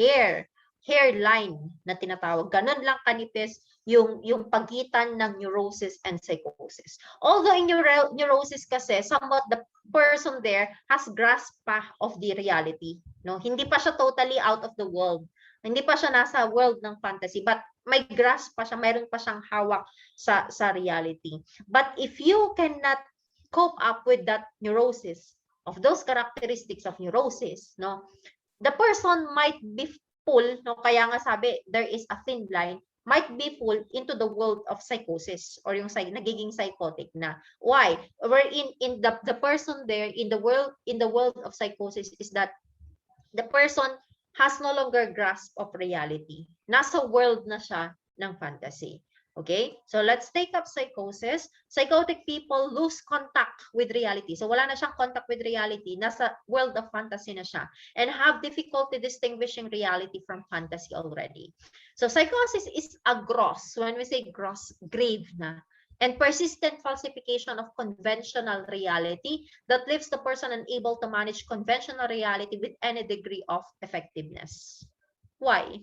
hairline na tinatawag. Ganun lang kanipis yung pagitan ng neurosis and psychosis. Although in neurosis kasi, somewhat the person there has grasp pa of the reality. No? Hindi pa siya totally out of the world. Hindi pa siya nasa world ng fantasy, but may grasp pa siya, mayroon pa siyang hawak sa reality. But if you cannot cope up with that neurosis, of those characteristics of neurosis, no, the person might be pulled, no, kaya nga sabi, there is a thin line, might be pulled into the world of psychosis or yung nagiging psychotic na. Why? Wherein in the person there in the world of psychosis is that the person has no longer grasp of reality. Nasa world na siya ng fantasy. Okay? So let's take up psychosis. Psychotic people lose contact with reality. So wala na siyang contact with reality. Nasa world of fantasy na siya. And have difficulty distinguishing reality from fantasy already. So psychosis is a gross, when we say gross, grave na, and persistent falsification of conventional reality that leaves the person unable to manage conventional reality with any degree of effectiveness. Why?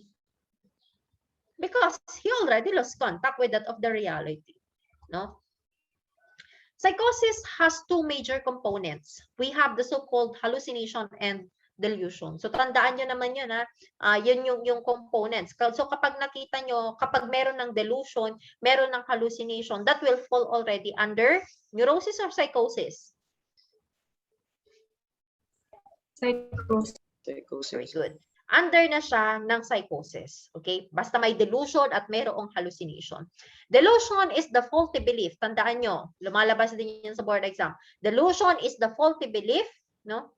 Because he already lost contact with that of the reality. No? Psychosis has two major components. We have the so-called hallucination and delusion. So tandaan nyo naman yun, yun yung components. So kapag nakita nyo, kapag meron ng delusion, meron ng hallucination, that will fall already under neurosis or psychosis? Psychosis. Very good. under na siya ng psychosis. Okay? Basta may delusion at mayroong hallucination. Delusion is the faulty belief. Tandaan nyo, lumalabas din yun sa board exam. Delusion is the faulty belief, no?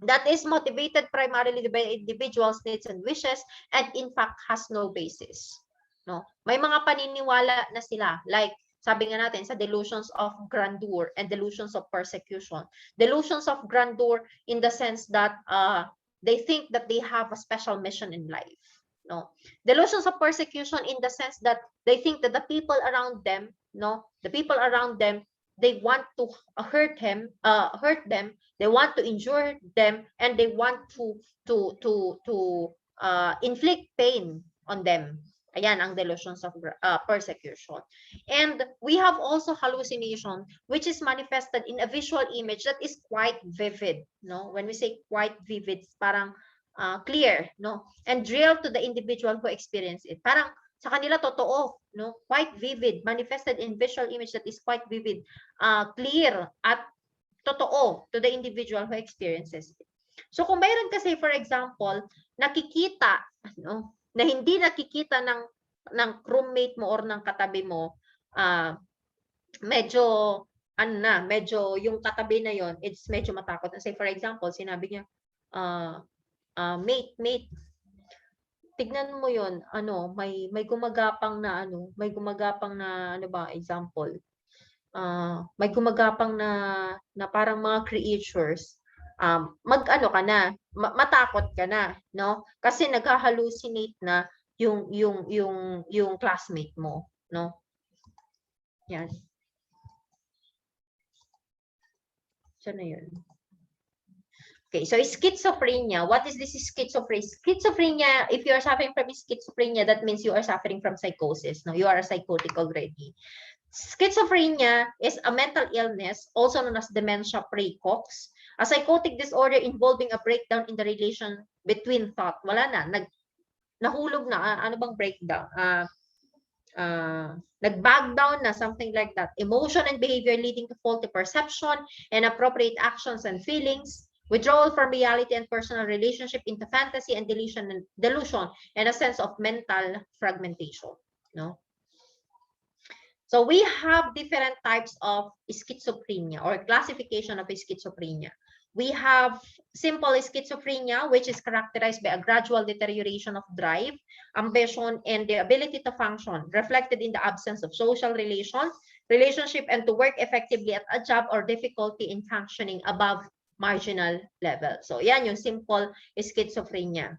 That is motivated primarily by individuals' needs and wishes and in fact has no basis. No? May mga paniniwala na sila, like sabi nga natin sa delusions of grandeur and delusions of persecution. Delusions of grandeur in the sense that they think that they have a special mission in life. No, delusions of persecution in the sense that they think that the people around them, they want to hurt them, they want to injure them, and they want to inflict pain on them. Ayan ang delusions of persecution. And we have also hallucination, which is manifested in a visual image that is quite vivid. No, when we say quite vivid, parang clear, no, and real to the individual who experience it. Parang sa kanila totoo, no, quite vivid, manifested in visual image that is quite vivid, clear at totoo to the individual who experiences it. So kung mayroon kasi, for example, nakikita, no, na hindi nakikita ng roommate mo or ng katabi mo, medyo medyo yung katabi na yon, it's medyo matakot. Say for example, sinabi niya, mate, tignan mo yon, may gumagapang na example. May gumagapang na parang mga creatures. Ka na, matakot ka na, no? Kasi nagha-hallucinate na yung classmate mo, no? Yan. Saan na yun? Okay, so schizophrenia. What is this schizophrenia? Schizophrenia, if you are suffering from schizophrenia, that means you are suffering from psychosis. No, you are psychotic already. Schizophrenia is a mental illness, also known as dementia praecox, a psychotic disorder involving a breakdown in the relation between thought. Wala na, nahulog na, ano bang breakdown? Nag-back down na, something like that. Emotion and behavior leading to faulty perception, inappropriate actions and feelings, withdrawal from reality and personal relationship into fantasy and delusion, and a sense of mental fragmentation. No? So we have different types of schizophrenia or classification of schizophrenia. We have simple schizophrenia, which is characterized by a gradual deterioration of drive, ambition, and the ability to function, reflected in the absence of social relationship, and to work effectively at a job or difficulty in functioning above marginal level. So yan yung simple schizophrenia.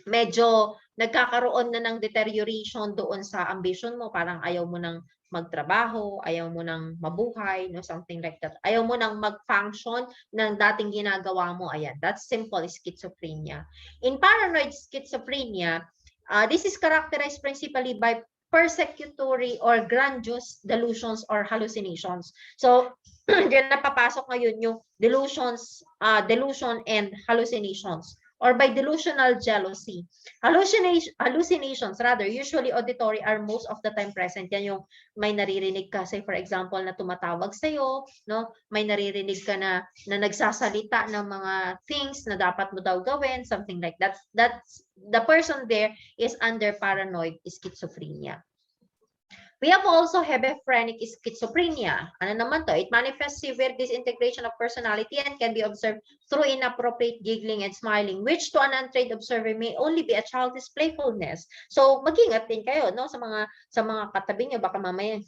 Medyo nagkakaroon na ng deterioration doon sa ambition mo, parang ayaw mo nang magtrabaho, ayaw mo nang mabuhay, no, something like that. Ayaw mo nang mag-function ng dating ginagawa mo. Ayan, that's simple schizophrenia. In paranoid schizophrenia, this is characterized principally by persecutory or grandiose delusions or hallucinations. So, diyan na papasok ngayon yung delusion and hallucinations, or by delusional jealousy. Hallucinations, rather, usually auditory, are most of the time present. Yan yung may naririnig ka, say for example, na tumatawag sa'yo, no? May naririnig ka na nagsasalita ng mga things na dapat mo daw gawin, something like that. That's the person there is under paranoid schizophrenia. We have also hebephrenic schizophrenia. Ano naman to? It manifests severe disintegration of personality and can be observed through inappropriate giggling and smiling, which to an untrained observer may only be a childish playfulness. So, mag-ingat din kayo, no? Sa mga katabi niyo, baka mamaya,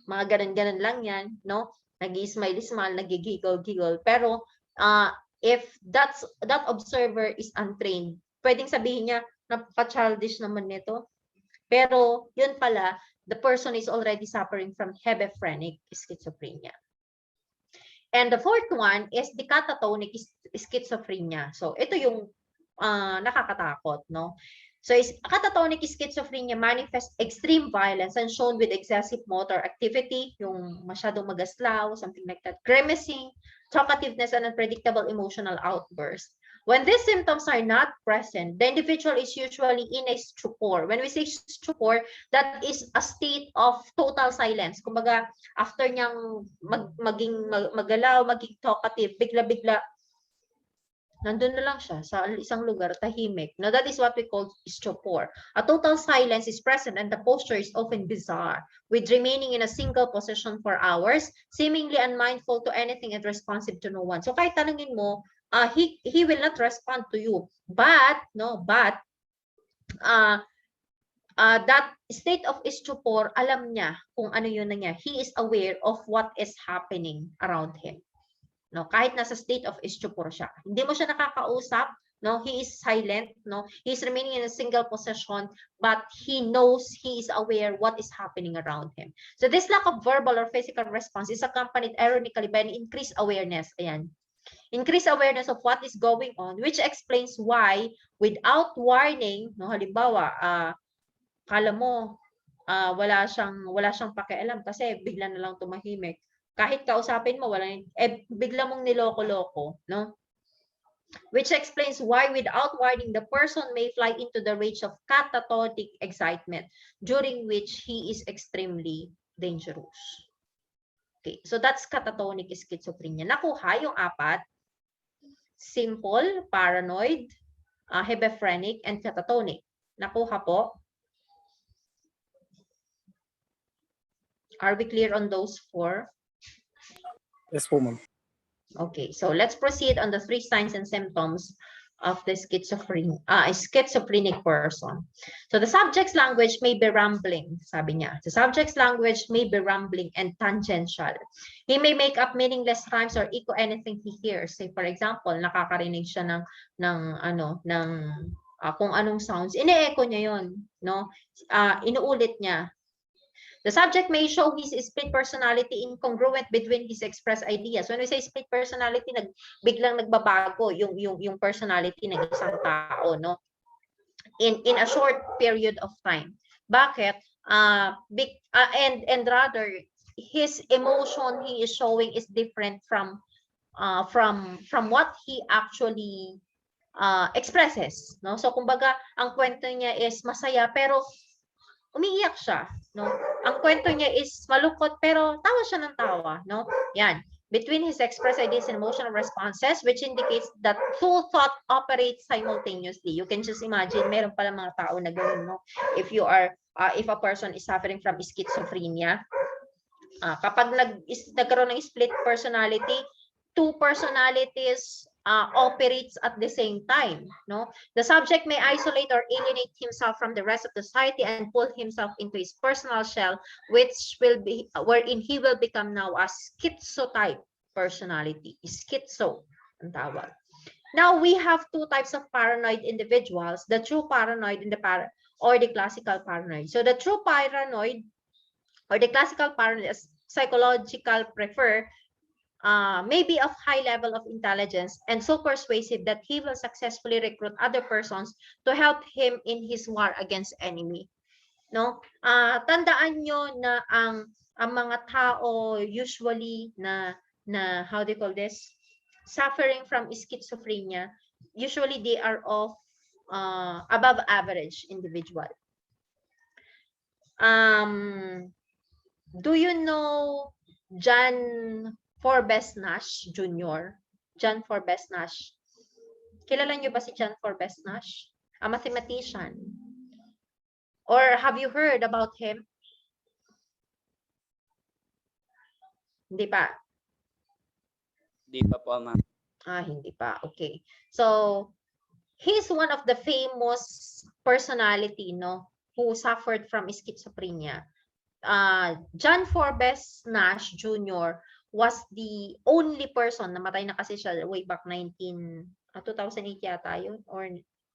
mga ganun-ganun lang yan, no? Nag-smile-smile, nag-giggle. Pero, if that observer is untrained, pwedeng sabihin niya, napaka-childish naman nito. Pero, yun pala, the person is already suffering from hebephrenic schizophrenia. And the fourth one is the catatonic schizophrenia. So, ito yung nakakatakot, no? So, catatonic schizophrenia manifests extreme violence and shown with excessive motor activity, yung masyadong magaslaw, something like that, grimacing, talkativeness, and unpredictable emotional outbursts. When these symptoms are not present, the individual is usually in a stupor. When we say stupor, that is a state of total silence. Kumbaga, after niyang magalaw, maging talkative, bigla-bigla, Nandun na lang siya sa isang lugar, tahimik. Now, that is what we call stupor. A total silence is present and the posture is often bizarre, with remaining in a single position for hours, seemingly unmindful to anything and responsive to no one. So kahit tanungin mo, he will not respond to you. But that state of stupor, alam niya kung ano yun na niya. He is aware of what is happening around him. No, kahit nasa state of stupor siya. Hindi mo siya nakakausap, no? He is silent, no? He is remaining in a single position, but he knows, he is aware what is happening around him. So this lack of verbal or physical response is accompanied ironically by an increased awareness. Ayan. Increased awareness of what is going on, which explains why without warning, no, halimbawa, kala mo wala siyang pakialam kasi bigla na lang tumahimik. Kahit kausapin mo, bigla mong niloko-loko, no? Which explains why without warning, the person may fly into the rage of catatonic excitement, during which he is extremely dangerous. Okay, so that's catatonic schizophrenia. Nakuha yung apat: simple, paranoid, hebephrenic, and catatonic. Nakuha po? Are we clear on those four? Yes po, ma'am. Okay, so let's proceed on the 3 signs and symptoms of the schizophrenic person. So the subject's language may be rambling, sabi niya. The subject's language may be rambling and tangential. He may make up meaningless rhymes or echo anything he hears. Say for example, nakakarinig siya kung anong sounds, ine-echo niya yun, no? Inuulit niya. The subject may show his split personality incongruent between his expressed ideas. When we say split personality, biglang nagbabago yung personality ng isang tao, no? In a short period of time. Bakit? And rather, his emotion he is showing is different from what he actually expresses, no? So kumbaga, ang kwento niya is masaya pero umiiyak siya, no? Ang kwento niya is malungkot pero tawa siya ng tawa, no? Yan. Between his expressed ideas and emotional responses, which indicates that two thought operates simultaneously. You can just imagine, meron pala mga tao na gano'n, no? If a person is suffering from schizophrenia, kapag nagkaroon ng split personality, two personalities operates at the same time, no? The subject may isolate or alienate himself from the rest of the society and pull himself into his personal shell, wherein he will become now a schizotype personality. Schizo ang tawag. Now we have 2 types of paranoid individuals: the true paranoid and the classical paranoid. So the true paranoid or the classical paranoid, as psychological prefer, may be of high level of intelligence and so persuasive that he will successfully recruit other persons to help him in his war against enemy. No? Tandaan nyo na ang mga tao usually na how do you call this? Suffering from schizophrenia, usually they are of above average individual. Do you know John Forbes Nash Jr.? John Forbes Nash. Kilala niyo ba si John Forbes Nash? A mathematician. Or have you heard about him? Hindi pa. Di pa po, ma'am. Hindi pa. Okay. So, he's one of the famous personality, no, who suffered from schizophrenia. John Forbes Nash Jr. was the only person, namatay na kasi siya way back 2008 yata yun, or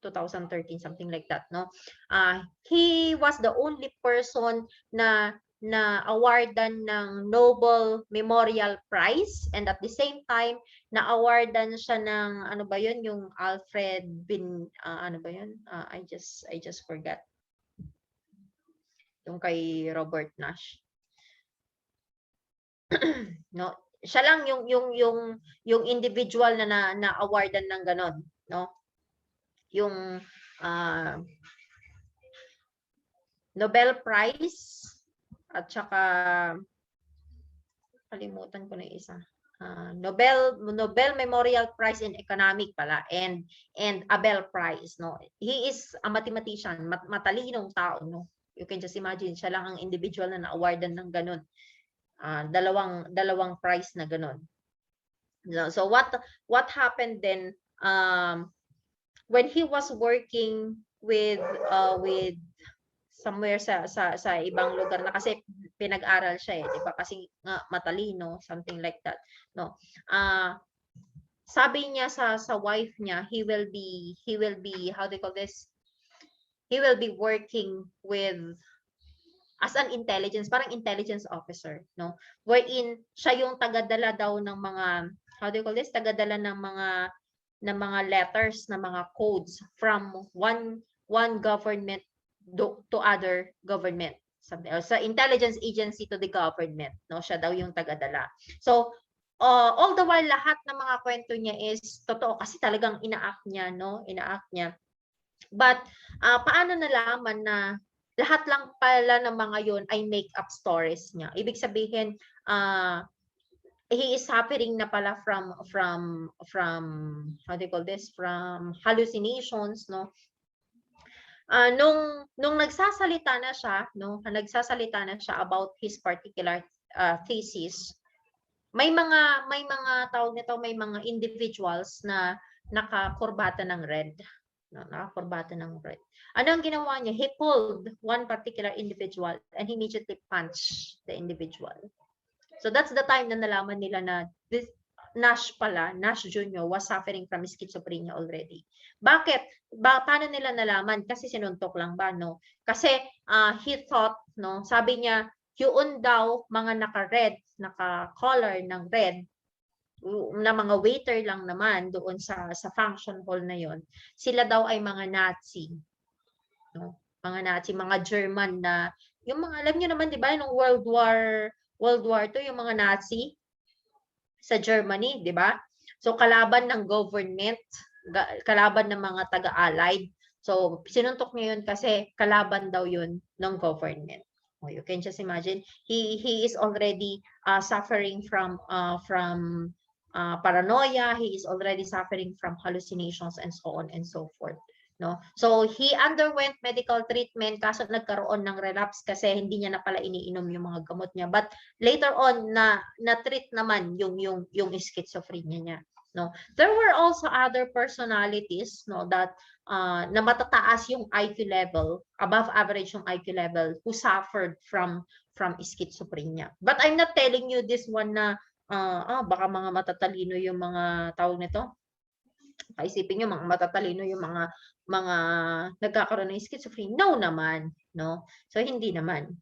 2013, something like that, no? He was the only person na awardan ng Nobel Memorial Prize, and at the same time na awardan siya ng ano ba yun, yung Alfred bin ano ba yun? I just forgot. Yung kay Robert Nash. No, siya lang yung individual na awardan ng ganon, no? Yung Nobel Prize at saka kalimutan ko na isa. Nobel Memorial Prize in Economic pala, and Abel Prize, no. He is a mathematician, matalinong tao, no. You can just imagine, siya lang ang individual na na-awardan ng ganun. Dalawang prize na ganun. So what happened then, when he was working with somewhere sa ibang lugar na, kasi pinag-aral siya, di ba? Kasi matalino, something like that, no. Sabi niya sa wife niya, he will be how do you call this? He will be working with as an parang intelligence officer, no? Wherein siya yung tagadala daw ng mga, how do you call this? Tagadala ng mga letters, ng mga codes from one government to other government. Sa intelligence agency to the government, no? Siya daw yung tagadala. So, all the while, lahat ng mga kwento niya is totoo kasi talagang ina-act niya, no? Ina-act niya. But, paano nalaman na lahat lang pala ng mga yun ay make-up stories niya? Ibig sabihin, he is suffering na pala from how do you call this? From hallucinations, no? Nung nagsasalita na siya, no? Nagsasalita na siya about his particular thesis. May mga tawag nito, may mga individuals na nakakurbata ng red. No, nakakurbata ng red. Ano ang ginawa niya? He pulled one particular individual and he immediately punched the individual. So that's the time na nalaman nila na this Nash Jr. was suffering from schizophrenia already. Bakit? Paano nila nalaman? Kasi sinuntok lang ba, no? Kasi he thought, no, sabi niya, yun daw mga naka-red, naka-color ng red, na mga waiter lang naman doon sa function hall na yon. Sila daw ay mga Nazi. No? Mga Nazi, mga German na, yung mga, alam niyo naman, di ba, nung World War II, yung mga Nazi sa Germany, di ba? So, kalaban ng government, kalaban ng mga taga-allied. So, sinuntok niya yun kasi kalaban daw yun ng government. You can just imagine, he is already suffering from paranoia. He is already suffering from hallucinations and so on and so forth. No? So he underwent medical treatment, kaso nagkaroon ng relapse kasi hindi niya na pala iniinom yung mga gamot niya. But later on na-treat naman yung schizophrenia niya. No? There were also other personalities, no, that na matataas yung IQ level, above average yung IQ level, who suffered from schizophrenia. But I'm not telling you this one na baka mga matatalino yung mga tawag nito. Kaisipin nyo, mga matatalino yung mga nagkakaroon ng schizophrenia. No naman, no? So hindi naman.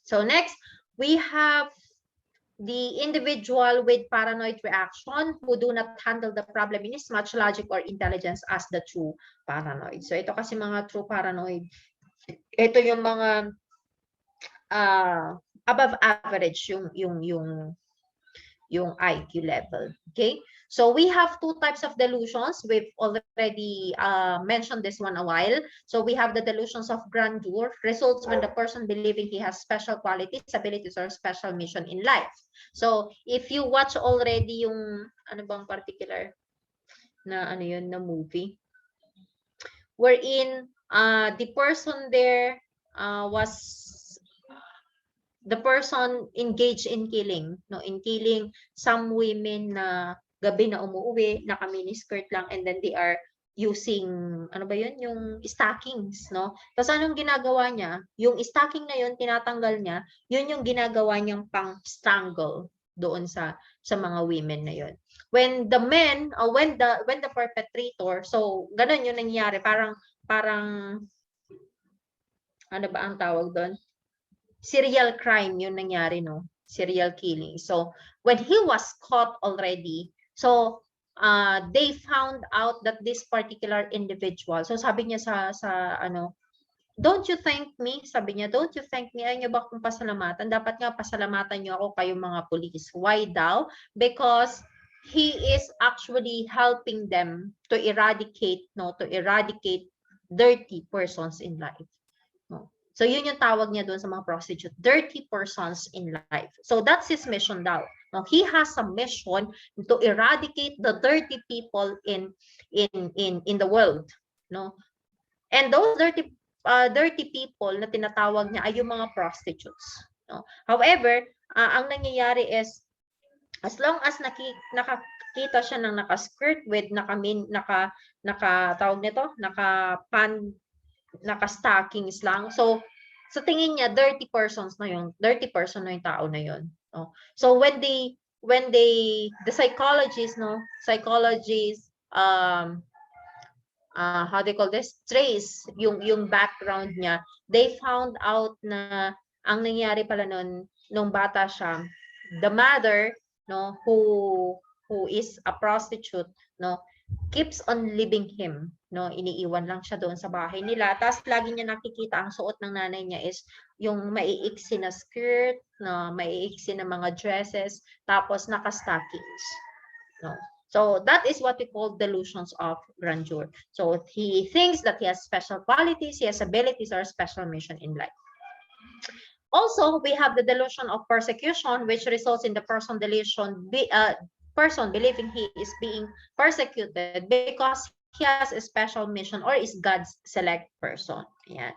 So next, we have the individual with paranoid reaction who do not handle the problem in as much logic or intelligence as the true paranoid. So ito kasi mga true paranoid, ito yung mga above average yung IQ level. Okay? So we have two types of delusions. We've already mentioned this one a while. So we have the delusions of grandeur, results when the person believing he has special qualities, abilities, or special mission in life. So if you watch already yung ano bang particular na na movie, wherein the person there the person engaged in killing, no, in killing some women na gabi na umuwi, naka-miniskirt lang, and then they are using, ano ba yun, yung stockings, no? Tapos anong ginagawa niya? Yung stocking na yun, tinatanggal niya, yun yung ginagawa niyang pang-strangle doon sa mga women na yun. When the men, when the perpetrator, so ganun yung nangyayari, parang ano ba ang tawag doon? Serial crime yun nangyari, no? Serial killing. So, when he was caught already, so, they found out that this particular individual, so sabi niya sa ano, don't you thank me? Sabi niya, don't you thank me? Ayaw niyo ba akong pasalamatan? Dapat nga pasalamatan niyo ako, kayong mga police. Why daw? Because he is actually helping them to eradicate dirty persons in life. No? So yun yung tawag niya doon sa mga prostitute, dirty persons in life. So that's his mission daw. Now, he has a mission to eradicate the dirty people in the world, no? And those dirty people na tinatawag niya ay yung mga prostitutes, no? However, ang nangyayari is as long as nakakita siya ng naka-skirt with tawag nito, naka-stockings lang. So sa tingin niya dirty person na yung tao na yun. No? So when the psychologists how they call this, trace yung background niya, they found out na ang nangyari pala nung bata siya, the mother, no, who is a prostitute, no, keeps on leaving him, no, iniiwan lang siya doon sa bahay nila. Tapos lagi niya nakikita ang suot ng nanay niya is yung maiiksi na skirt, no, maiiksi na mga dresses, tapos naka-stockings, no. So that is what we call delusions of grandeur. So he thinks that he has special qualities, he has abilities or special mission in life. Also, we have the delusion of persecution, which results in the person believing he is being persecuted because he has a special mission or is God's select person. Yeah.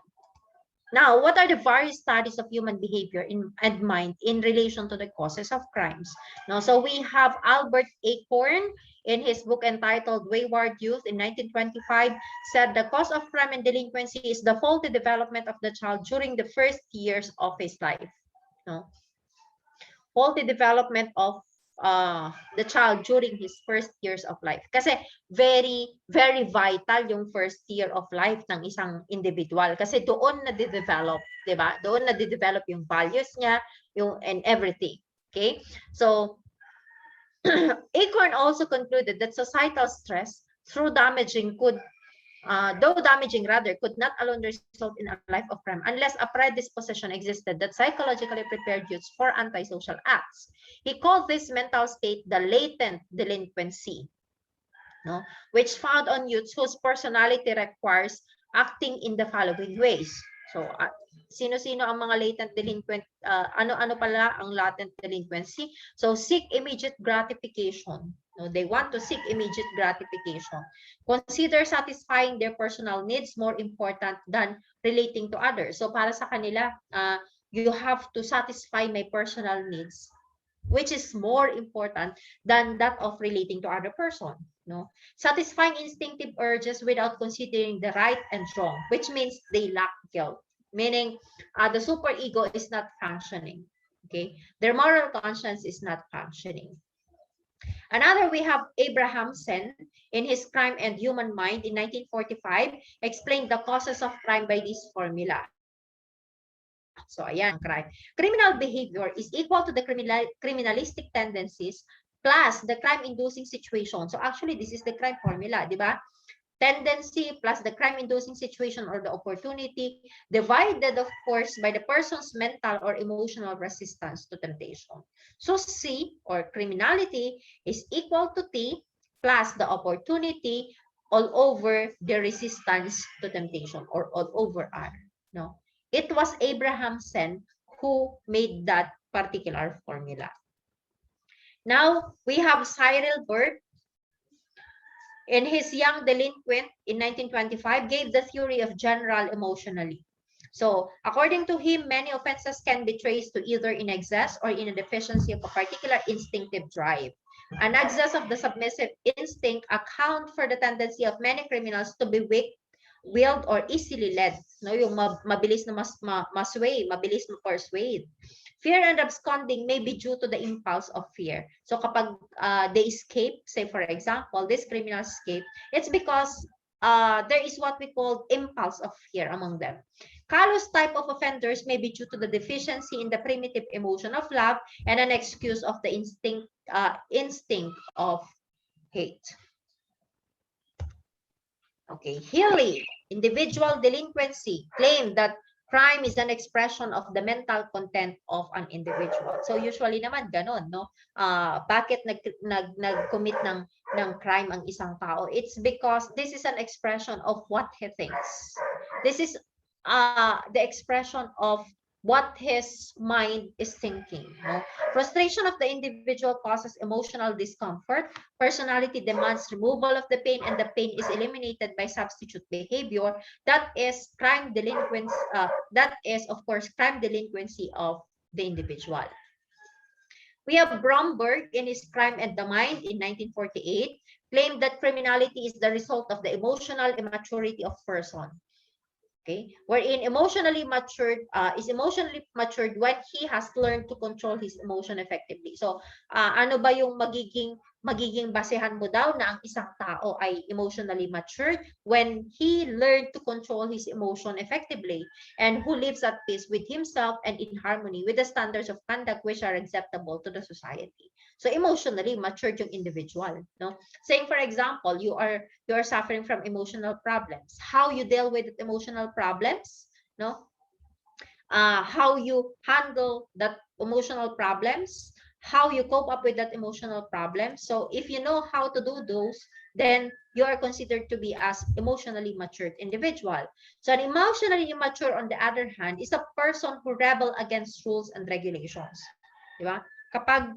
Now, what are the various studies of human behavior and mind in relation to the causes of crimes? Now, so we have Albert Acorn in his book entitled Wayward Youth in 1925 said the cause of crime and delinquency is the faulty development of the child during the first years of his life. No? Faulty development of the child during his first years of life. Kasi very, very vital yung first year of life ng isang individual. Kasi doon na-develop, di ba? Doon na-develop yung values niya, and everything. Okay? So, Acorn also concluded that societal stress, though damaging, could not alone result in a life of crime unless a predisposition existed that psychologically prepared youths for antisocial acts. He called this mental state the latent delinquency, no, which found on youths whose personality requires acting in the following ways. So, sino-sino ang mga latent delinquent? Ano pala ang latent delinquency? So, seek immediate gratification. No, they want to seek immediate gratification. Consider satisfying their personal needs more important than relating to others. So para sa kanila, you have to satisfy my personal needs, which is more important than that of relating to other person. No, satisfying instinctive urges without considering the right and wrong, which means they lack guilt. Meaning, the superego is not functioning. Okay, their moral conscience is not functioning. Another, we have Abraham Sen in his Crime and Human Mind in 1945 explained the causes of crime by this formula. So ayan, crime. Criminal behavior is equal to the criminalistic tendencies plus the crime-inducing situation. So actually, this is the crime formula, di ba? Tendency plus the crime-inducing situation or the opportunity divided, of course, by the person's mental or emotional resistance to temptation. So C, or criminality, is equal to T plus the opportunity all over the resistance to temptation, or all over R. No, it was Abraham Sen who made that particular formula. Now, we have Cyril Burt in his Young Delinquent in 1925, gave the theory of general emotionally. So, according to him, many offenses can be traced to either in excess or in a deficiency of a particular instinctive drive. An excess of the submissive instinct account for the tendency of many criminals to be weak-willed or easily led. No, yung mabilis na masway, mabilis na persuade. Fear and absconding may be due to the impulse of fear. So kapag they escape, say for example, this criminal escape, it's because there is what we call impulse of fear among them. Callous type of offenders may be due to the deficiency in the primitive emotion of love and an excuse of the instinct of hate. Okay, Healy, individual delinquency, claimed that crime is an expression of the mental content of an individual. So usually naman ganon, no? Bakit nag-commit ng crime ang isang tao? It's because this is an expression of what he thinks. This is the expression of what his mind is thinking. No? Frustration of the individual causes emotional discomfort. Personality demands removal of the pain, and the pain is eliminated by substitute behavior. That is crime delinquency. That is, of course, crime delinquency of the individual. We have Bromberg in his Crime and the Mind in 1948 claimed that criminality is the result of the emotional immaturity of person. Okay, wherein is emotionally matured when he has learned to control his emotion effectively. So ano ba yung magiging basehan mo daw na ang isang tao ay emotionally matured? When he learned to control his emotion effectively, and who lives at peace with himself and in harmony with the standards of conduct which are acceptable to the society. So emotionally matured yung individual, no? Saying for example, you are suffering from emotional problems. How you deal with emotional problems, no? How you handle that emotional problems, how you cope up with that emotional problem. So if you know how to do those, then you are considered to be as emotionally matured individual. So an emotionally immature, on the other hand, is a person who rebel against rules and regulations. Di ba? Kapag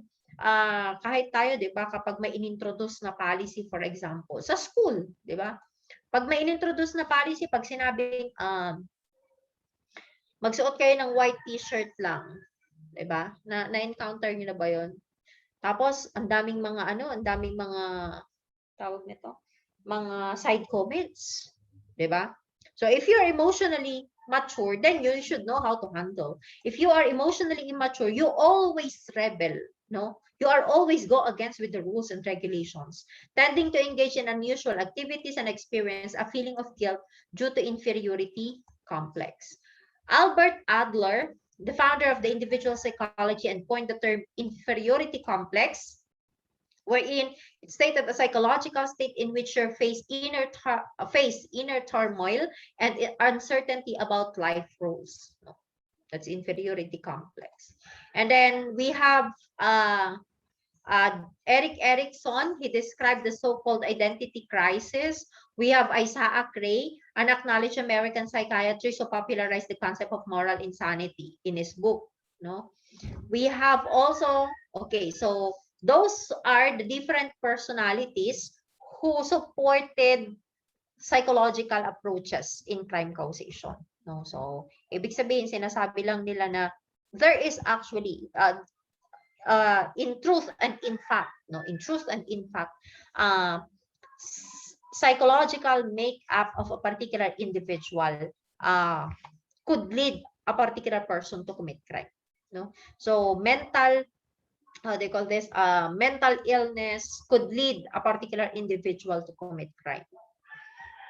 kahit tayo, di ba, kapag may inintroduce na policy, for example, sa school, di ba? Pag may inintroduce na policy, pag sinabing magsuot kayo ng white t-shirt lang, di ba? Na-encounter niyo na ba yon? Tapos, ang daming mga tawag nito, mga side comments, di ba? So, if you're emotionally mature, then you should know how to handle. If you are emotionally immature, you always rebel, no? You are always go against with the rules and regulations, tending to engage in unusual activities and experience a feeling of guilt due to inferiority complex. Albert Adler, the founder of the individual psychology, and coined the term inferiority complex, wherein it stated a psychological state in which you face inner turmoil and uncertainty about life rules. That's inferiority complex. And then we have Erik Erikson. He described the so-called identity crisis. We have Isaac Ray, an acknowledged American psychiatrist who popularized the concept of moral insanity in his book. No, we have also, okay, so those are the different personalities who supported psychological approaches in crime causation. No, so ibig sabihin, sinasabi lang nila na there is actually in truth and in fact, psychological makeup of a particular individual could lead a particular person to commit crime. No, so mental, they call this mental illness could lead a particular individual to commit crime.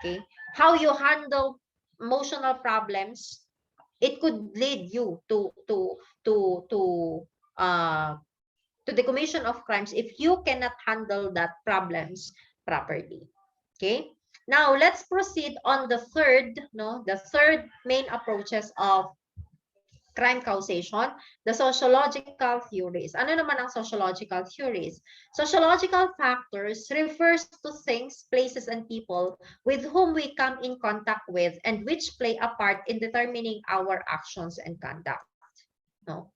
Okay, how you handle emotional problems, it could lead you to the commission of crimes if you cannot handle that problems properly. Okay, now let's proceed on the third main approaches of crime causation, the sociological theories. Ano naman ang sociological theories? Sociological factors refers to things, places, and people with whom we come in contact with and which play a part in determining our actions and conduct. No?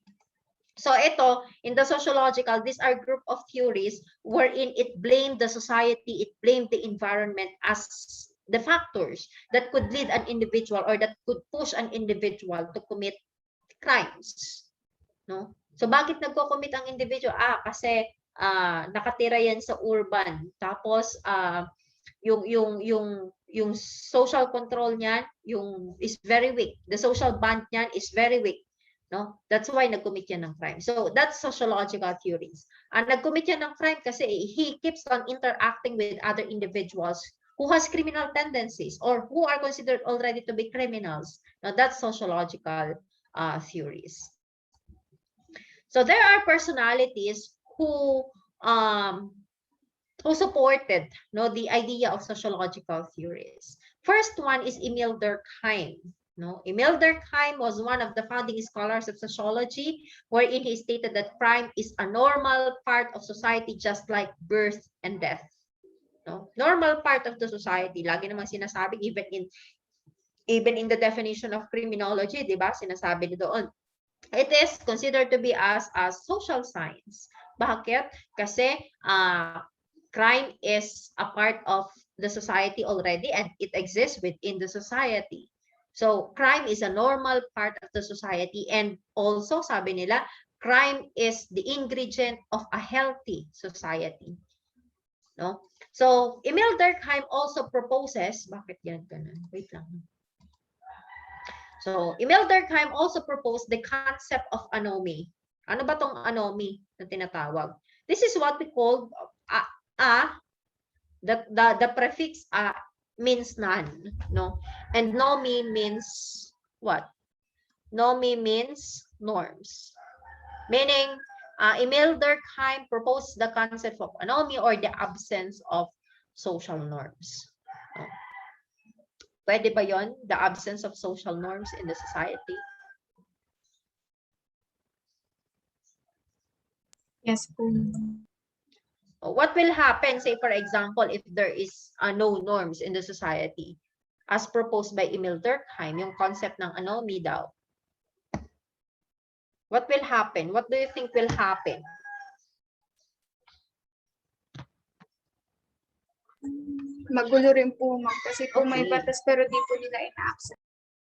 So ito, in the sociological, these are group of theories wherein it blamed the society, it blamed the environment as the factors that could lead an individual or that could push an individual to commit crimes. No? So bakit nagko-commit ang individual? Kasi nakatira yan sa urban. Tapos yung social control niyan, is very weak. The social bond niyan is very weak. No? That's why nag-commit yan ng crime. So that's sociological theories. Nag-commit yan ng crime kasi he keeps on interacting with other individuals who has criminal tendencies or who are considered already to be criminals. Now that's sociological theories. So there are personalities who supported the idea of sociological theories. First one is Emil Durkheim. Emil Durkheim was one of the founding scholars of sociology, wherein he stated that crime is a normal part of society, just like birth and death. Normal part of the society. Lagi namang sinasabi, even in the definition of criminology, di ba? Sinasabi doon, It is considered to be as a social science. Bakit? Kasi crime is a part of the society already and it exists within the society. So crime is a normal part of the society, and also sabi nila, crime is the ingredient of a healthy society. No? So Emil Durkheim also proposes, bakit yan ganun? Wait lang. So, Emil Durkheim also proposed the concept of anomy. Ano ba tong anomy na tinatawag? This is what we call the prefix means none, no? And nomi means what? Nomi means norms. Meaning, Emil Durkheim proposed the concept of anomy, or the absence of social norms. No? Pwede ba yon? The absence of social norms in the society? Yes po. What will happen, say for example, if there is no norms in the society? As proposed by Emil Durkheim, yung concept ng anomy daw. What will happen? What do you think will happen? Magulo rin po, ma'am. Kasi po may Okay. batas pero di po nila ina-accept.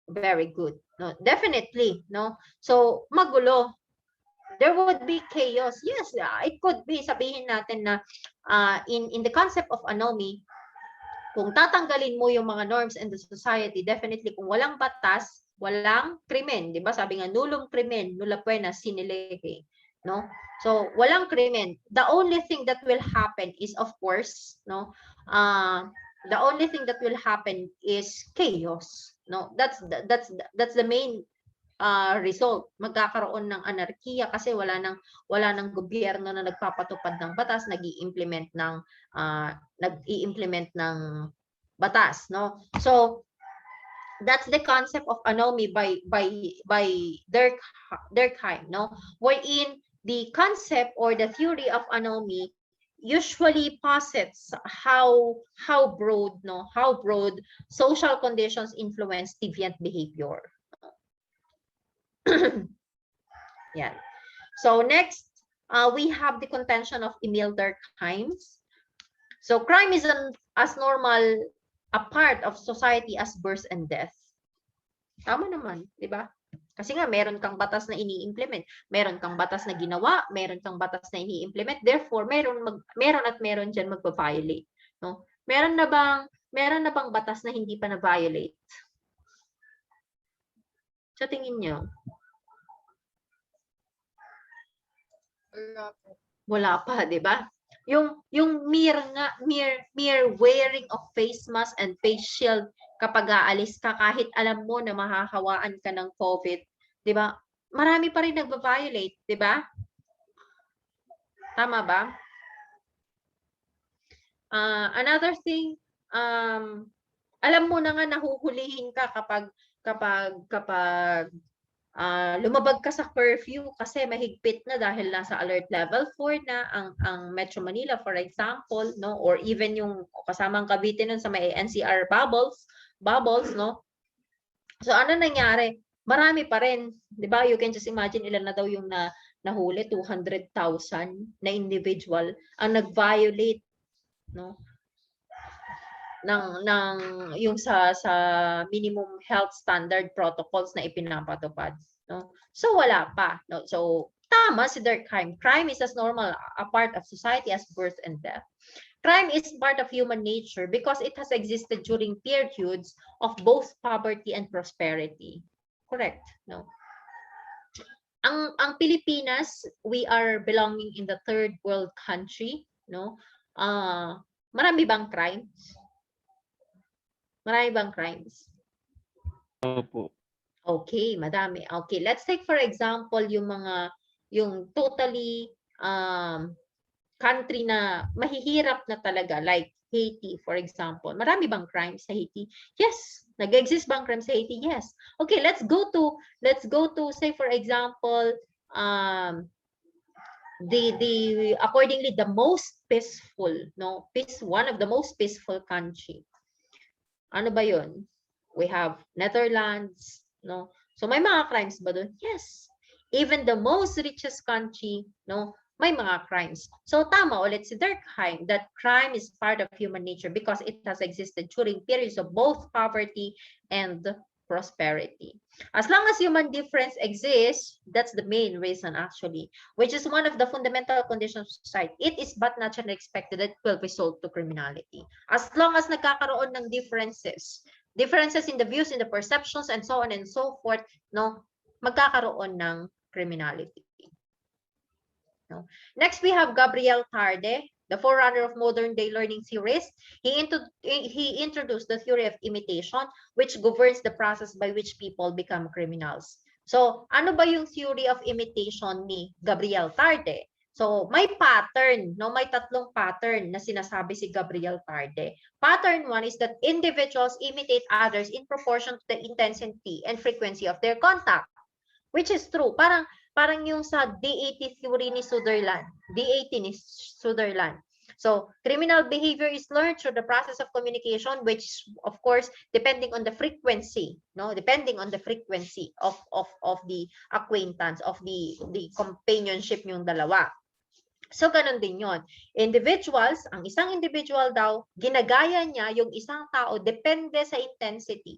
Very good. No, definitely, no. So, magulo. There would be chaos. Yes, it could be. Sabihin natin na in the concept of anomy, kung tatanggalin mo yung mga norms in the society, definitely kung walang batas, walang krimen, 'di ba? Sabi nga nullum crimen, nulla poena sine lege, no? So, walang krimen. The only thing that will happen is, of course, no? The only thing that will happen is chaos, no? That's the main result. Magkakaroon ng anarkiya kasi wala nang gobyerno na nagpapatupad ng batas, nag-i-implement ng batas, no? So that's the concept of anomy by Durkheim, no? Wherein the concept or the theory of anomy usually posits how broad social conditions influence deviant behavior. Yeah. So next, we have the contention of Emil Durkheim. So crime is as normal a part of society as birth and death. Tama naman, di ba? Kasi nga meron kang batas na ini-implement, meron kang batas na ginawa, meron kang batas na ini-implement. Therefore, meron diyan magba-violate, no? Meron na bang batas na hindi pa na-violate? Sa tingin niyo? Wala pa, 'di ba? Yung mere wearing of face mask and face shield kapag aalis ka, kahit alam mo na mahahawaan ka ng COVID, 'di ba? Marami pa rin nagba-violate, 'di ba? Tama ba? Another thing, alam mo na nga nahuhulihin ka kapag lumabag ka sa curfew kasi mahigpit na dahil nasa alert level 4 na ang Metro Manila, for example, no? Or even yung kasamang Cavite nun sa may NCR bubbles, no? So ano nangyari? Marami pa rin, 'di ba? You can just imagine ilan na daw yung nahuli, 200,000 na individual ang nag-violate, no? ng yung sa minimum health standard protocols na ipinapatupad, no? So wala pa, no? So tama si Durkheim, crime is as normal a part of society as birth and death. Crime is part of human nature because it has existed during periods of both poverty and prosperity. Correct, no? Ang Pilipinas, we are belonging in the third world country, no? Marami bang crimes? Marami bang crimes? Opo. Okay, madami. Okay, let's take for example yung totally country na mahihirap na talaga, like Haiti, for example. Marami bang crimes sa Haiti? Yes. Nag-exist bang crimes sa Haiti? Yes. Okay, let's go to say for example accordingly the most peaceful, no? One of the most peaceful country. Ano ba 'yon? We have Netherlands, no? So may mga crimes ba doon? Yes. Even the most richest country, no, may mga crimes. So tama ulit si Durkheim that crime is part of human nature because it has existed during periods of both poverty and prosperity. As long as human difference exists, that's the main reason actually, which is one of the fundamental conditions of society. It is but naturally expected that it will result to criminality. As long as nagkakaroon ng differences in the views, in the perceptions, and so on and so forth, no, magkakaroon ng criminality. No? Next, we have Gabriel Tarde, the forerunner of modern-day learning theories. He introduced the theory of imitation, which governs the process by which people become criminals. So, ano ba yung theory of imitation ni Gabriel Tarde? So, may pattern, no? May tatlong pattern na sinasabi si Gabriel Tarde. Pattern 1 is that individuals imitate others in proportion to the intensity and frequency of their contact, which is true. Parang yung sa D80 theory ni Sutherland. D80 ni Sutherland. So, criminal behavior is learned through the process of communication, which, of course, depending on the frequency, no? Depending on the frequency of the acquaintance, of the companionship yung dalawa. So, ganun din yon. Individuals, ang isang individual daw, ginagaya niya yung isang tao depende sa intensity,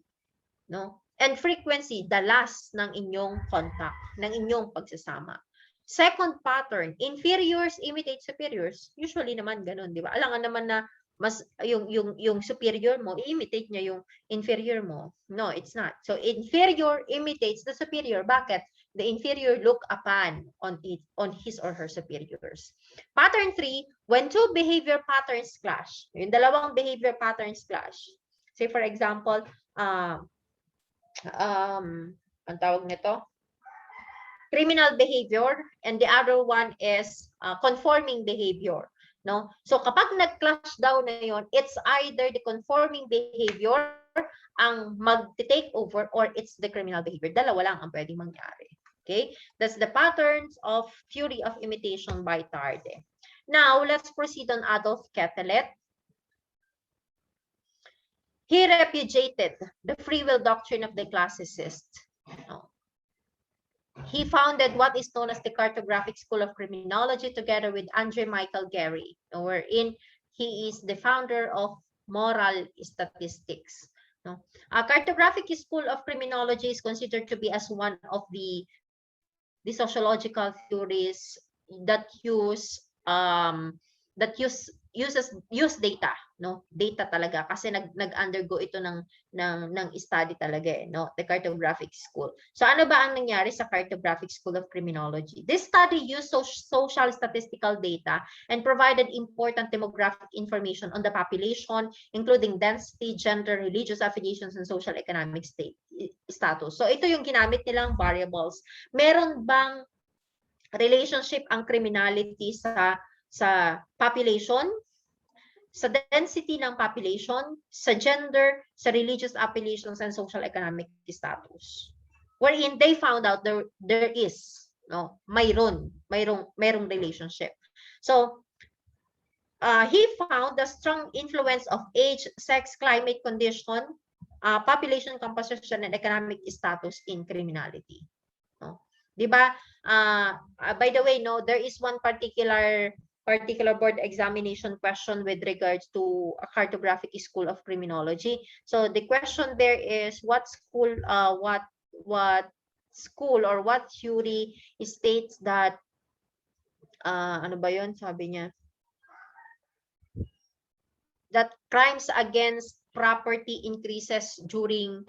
no? And frequency, dalas ng inyong contact, ng inyong pagsasama. Second pattern, inferiors imitate superiors. Usually naman ganun, di ba? Alangan naman na mas yung superior mo, imitate niya yung inferior mo. No, it's not. So inferior imitates the superior. Bakit? The inferior look upon on his or her superiors. Pattern 3, when two behavior patterns clash. Yung dalawang behavior patterns clash. Say for example, ang tawag nito, criminal behavior, and the other one is conforming behavior, no? So kapag nag-clash daw na yon, it's either the conforming behavior ang mag-take over or it's the criminal behavior. Dalawa lang ang pwedeng mangyari. Okay? That's the patterns of theory of imitation by Tarde. Now, let's proceed on Adolf Quetelet. He repudiated the free will doctrine of the classicists. He founded what is known as the cartographic school of criminology together with Andre Michael Gary, wherein he is the founder of moral statistics. Cartographic school of criminology is considered to be as one of the sociological theories that use data, no? Data talaga kasi nag-undergo ito ng study talaga no? The cartographic school. So ano ba ang nangyari sa cartographic school of criminology? This study used social statistical data and provided important demographic information on the population, including density, gender, religious affiliations, and social economic status. So ito yung ginamit nilang variables. Meron bang relationship ang criminality sa population, sa density ng population, sa gender, sa religious affiliations, and social economic status. Wherein they found out there is, no, mayroong relationship. So, he found the strong influence of age, sex, climate condition, population composition, and economic status in criminality. No? Diba? By the way, no, there is one particular board examination question with regards to a cartographic school of criminology. So the question there is what school or what theory states that ano ba yun? Sabi niya that crimes against property increases during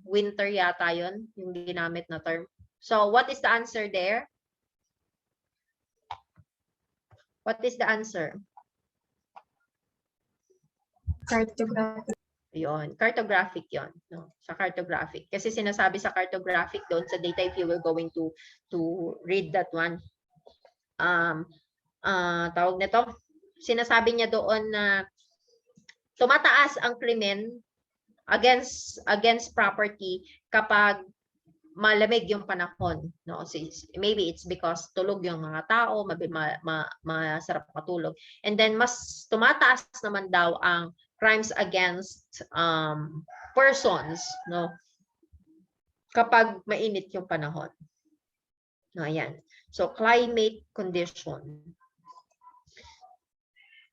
winter yata yun, yung ginamit na term. So what is the answer there? What is the answer? Cartographic. Yun, cartographic yon, no? Sa cartographic. Kasi sinasabi sa cartographic doon sa data, if you were going to read that one, tawag nito, sinasabi niya doon na tumataas ang krimen against property kapag malamig yung panahon, no? So maybe it's because tulog yung mga tao, masarap matulog. And then mas tumataas naman daw ang crimes against persons, no? Kapag mainit yung panahon. No, ayan. So, climate condition.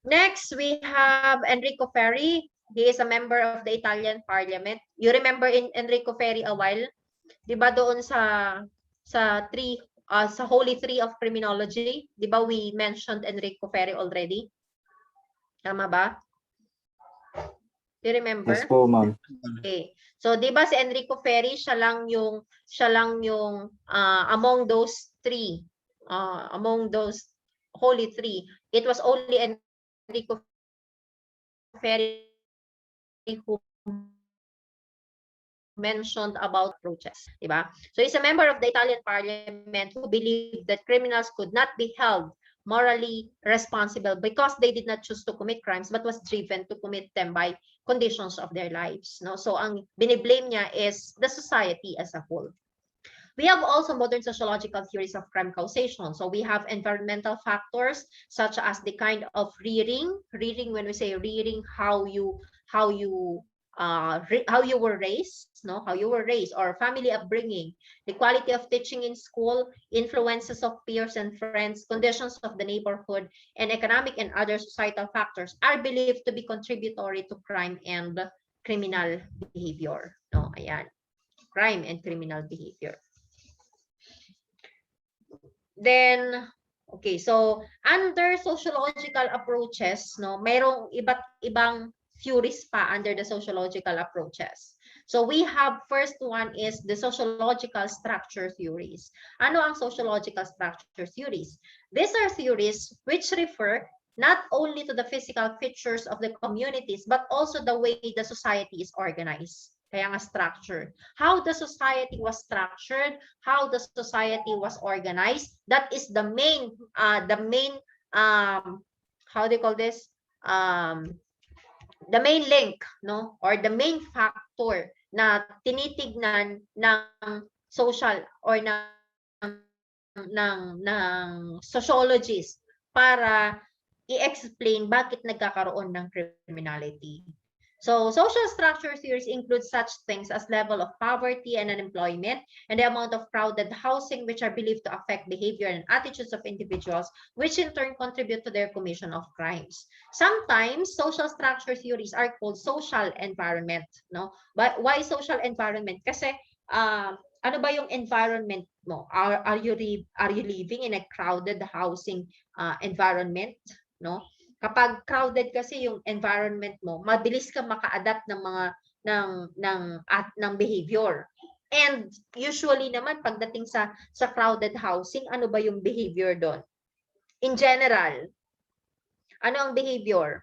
Next, we have Enrico Ferri. He is a member of the Italian Parliament. You remember in Enrico Ferri a while? Di ba doon sa sa Holy Three of Criminology? Di ba we mentioned Enrico Ferri already? Tama ba? Do you remember? Yes po, ma'am. Okay. So, 'di ba si Enrico Ferri, siya lang yung among those three, among those holy three. It was only Enrico Ferri who mentioned about approaches, 'di ba? So, he's a member of the Italian Parliament who believed that criminals could not be held morally responsible because they did not choose to commit crimes but was driven to commit them by conditions of their lives, no? So ang biniblame niya is the society as a whole. We have also modern sociological theories of crime causation. So we have environmental factors such as the kind of rearing, when we say rearing, how you were raised, no, how you were raised, or family upbringing, the quality of teaching in school, influences of peers and friends, conditions of the neighborhood, and economic and other societal factors are believed to be contributory to crime and criminal behavior. No, ayan. Crime and criminal behavior. Then, okay, so under sociological approaches, no, mayroong iba't ibang theories pa under the sociological approaches. So we have, first one is the sociological structure theories. Ano ang sociological structure theories? These are theories which refer not only to the physical features of the communities, but also the way the society is organized. Kaya nga structure. How the society was structured, how the society was organized, that is the main, how do you call this? The main link, no? Or the main factor na tinitignan ng social or ng sociologist para i-explain bakit nagkakaroon ng criminality. So, social structure theories include such things as level of poverty and unemployment, and the amount of crowded housing, which are believed to affect behavior and attitudes of individuals, which in turn contribute to their commission of crimes. Sometimes, social structure theories are called social environment. No? But why social environment? Kasi, ano ba yung environment mo? Are you living in a crowded housing environment? No? Kapag crowded kasi yung environment mo, mabilis ka maka-adapt ng mga ng behavior. And usually naman pagdating sa crowded housing, ano ba yung behavior doon? In general, ano ang behavior?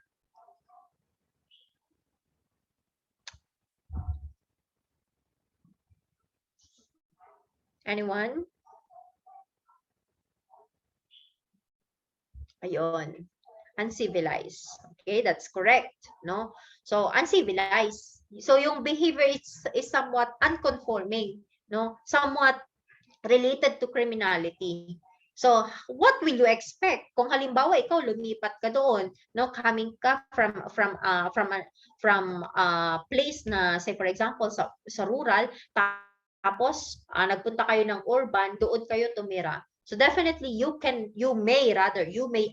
Anyone? Ayun. Uncivilized. Okay, that's correct, no? So uncivilized. So yung behavior is somewhat unconforming, no? Somewhat related to criminality. So what will you expect kung halimbawa ikaw lumipat ka doon, no, coming ka from a place na, say for example sa rural, tapos nagpunta kayo ng urban, doon kayo tumira. So definitely you may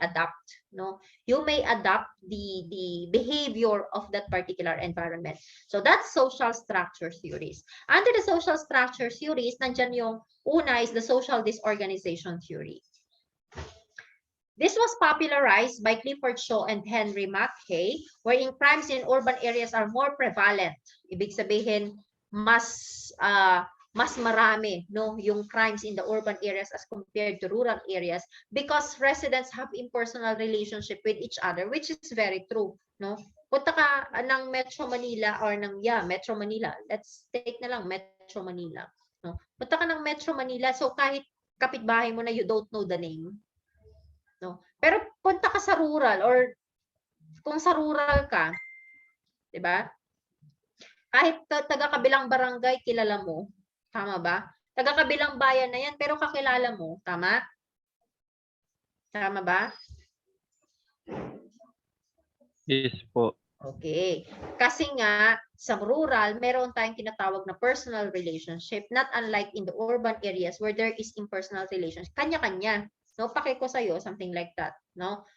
adapt, no? You may adapt the behavior of that particular environment. So that's social structure theories. Under the social structure theories, nandiyan yung una is the social disorganization theory. This was popularized by Clifford Shaw and Henry Mackay, wherein crimes in urban areas are more prevalent. Ibig sabihin, mas marami, no, yung crimes in the urban areas as compared to rural areas because residents have impersonal relationship with each other, which is very true, no? Punta ka ng Metro Manila or Metro Manila. Let's take na lang Metro Manila, no? Punta ka ng Metro Manila, so kahit kapitbahay mo na you don't know the name, no? Pero punta ka sa rural or kung sa rural ka, 'di ba? Kahit taga-kabilang barangay kilala mo, tama ba? Taga-kabilang bayan na yan, pero kakilala mo. Tama? Tama ba? Yes po. Okay. Kasi nga, sa rural, meron tayong tinatawag na personal relationship, not unlike in the urban areas where there is impersonal relationship. Kanya-kanya. No, pake ko sa'yo, something like that. No?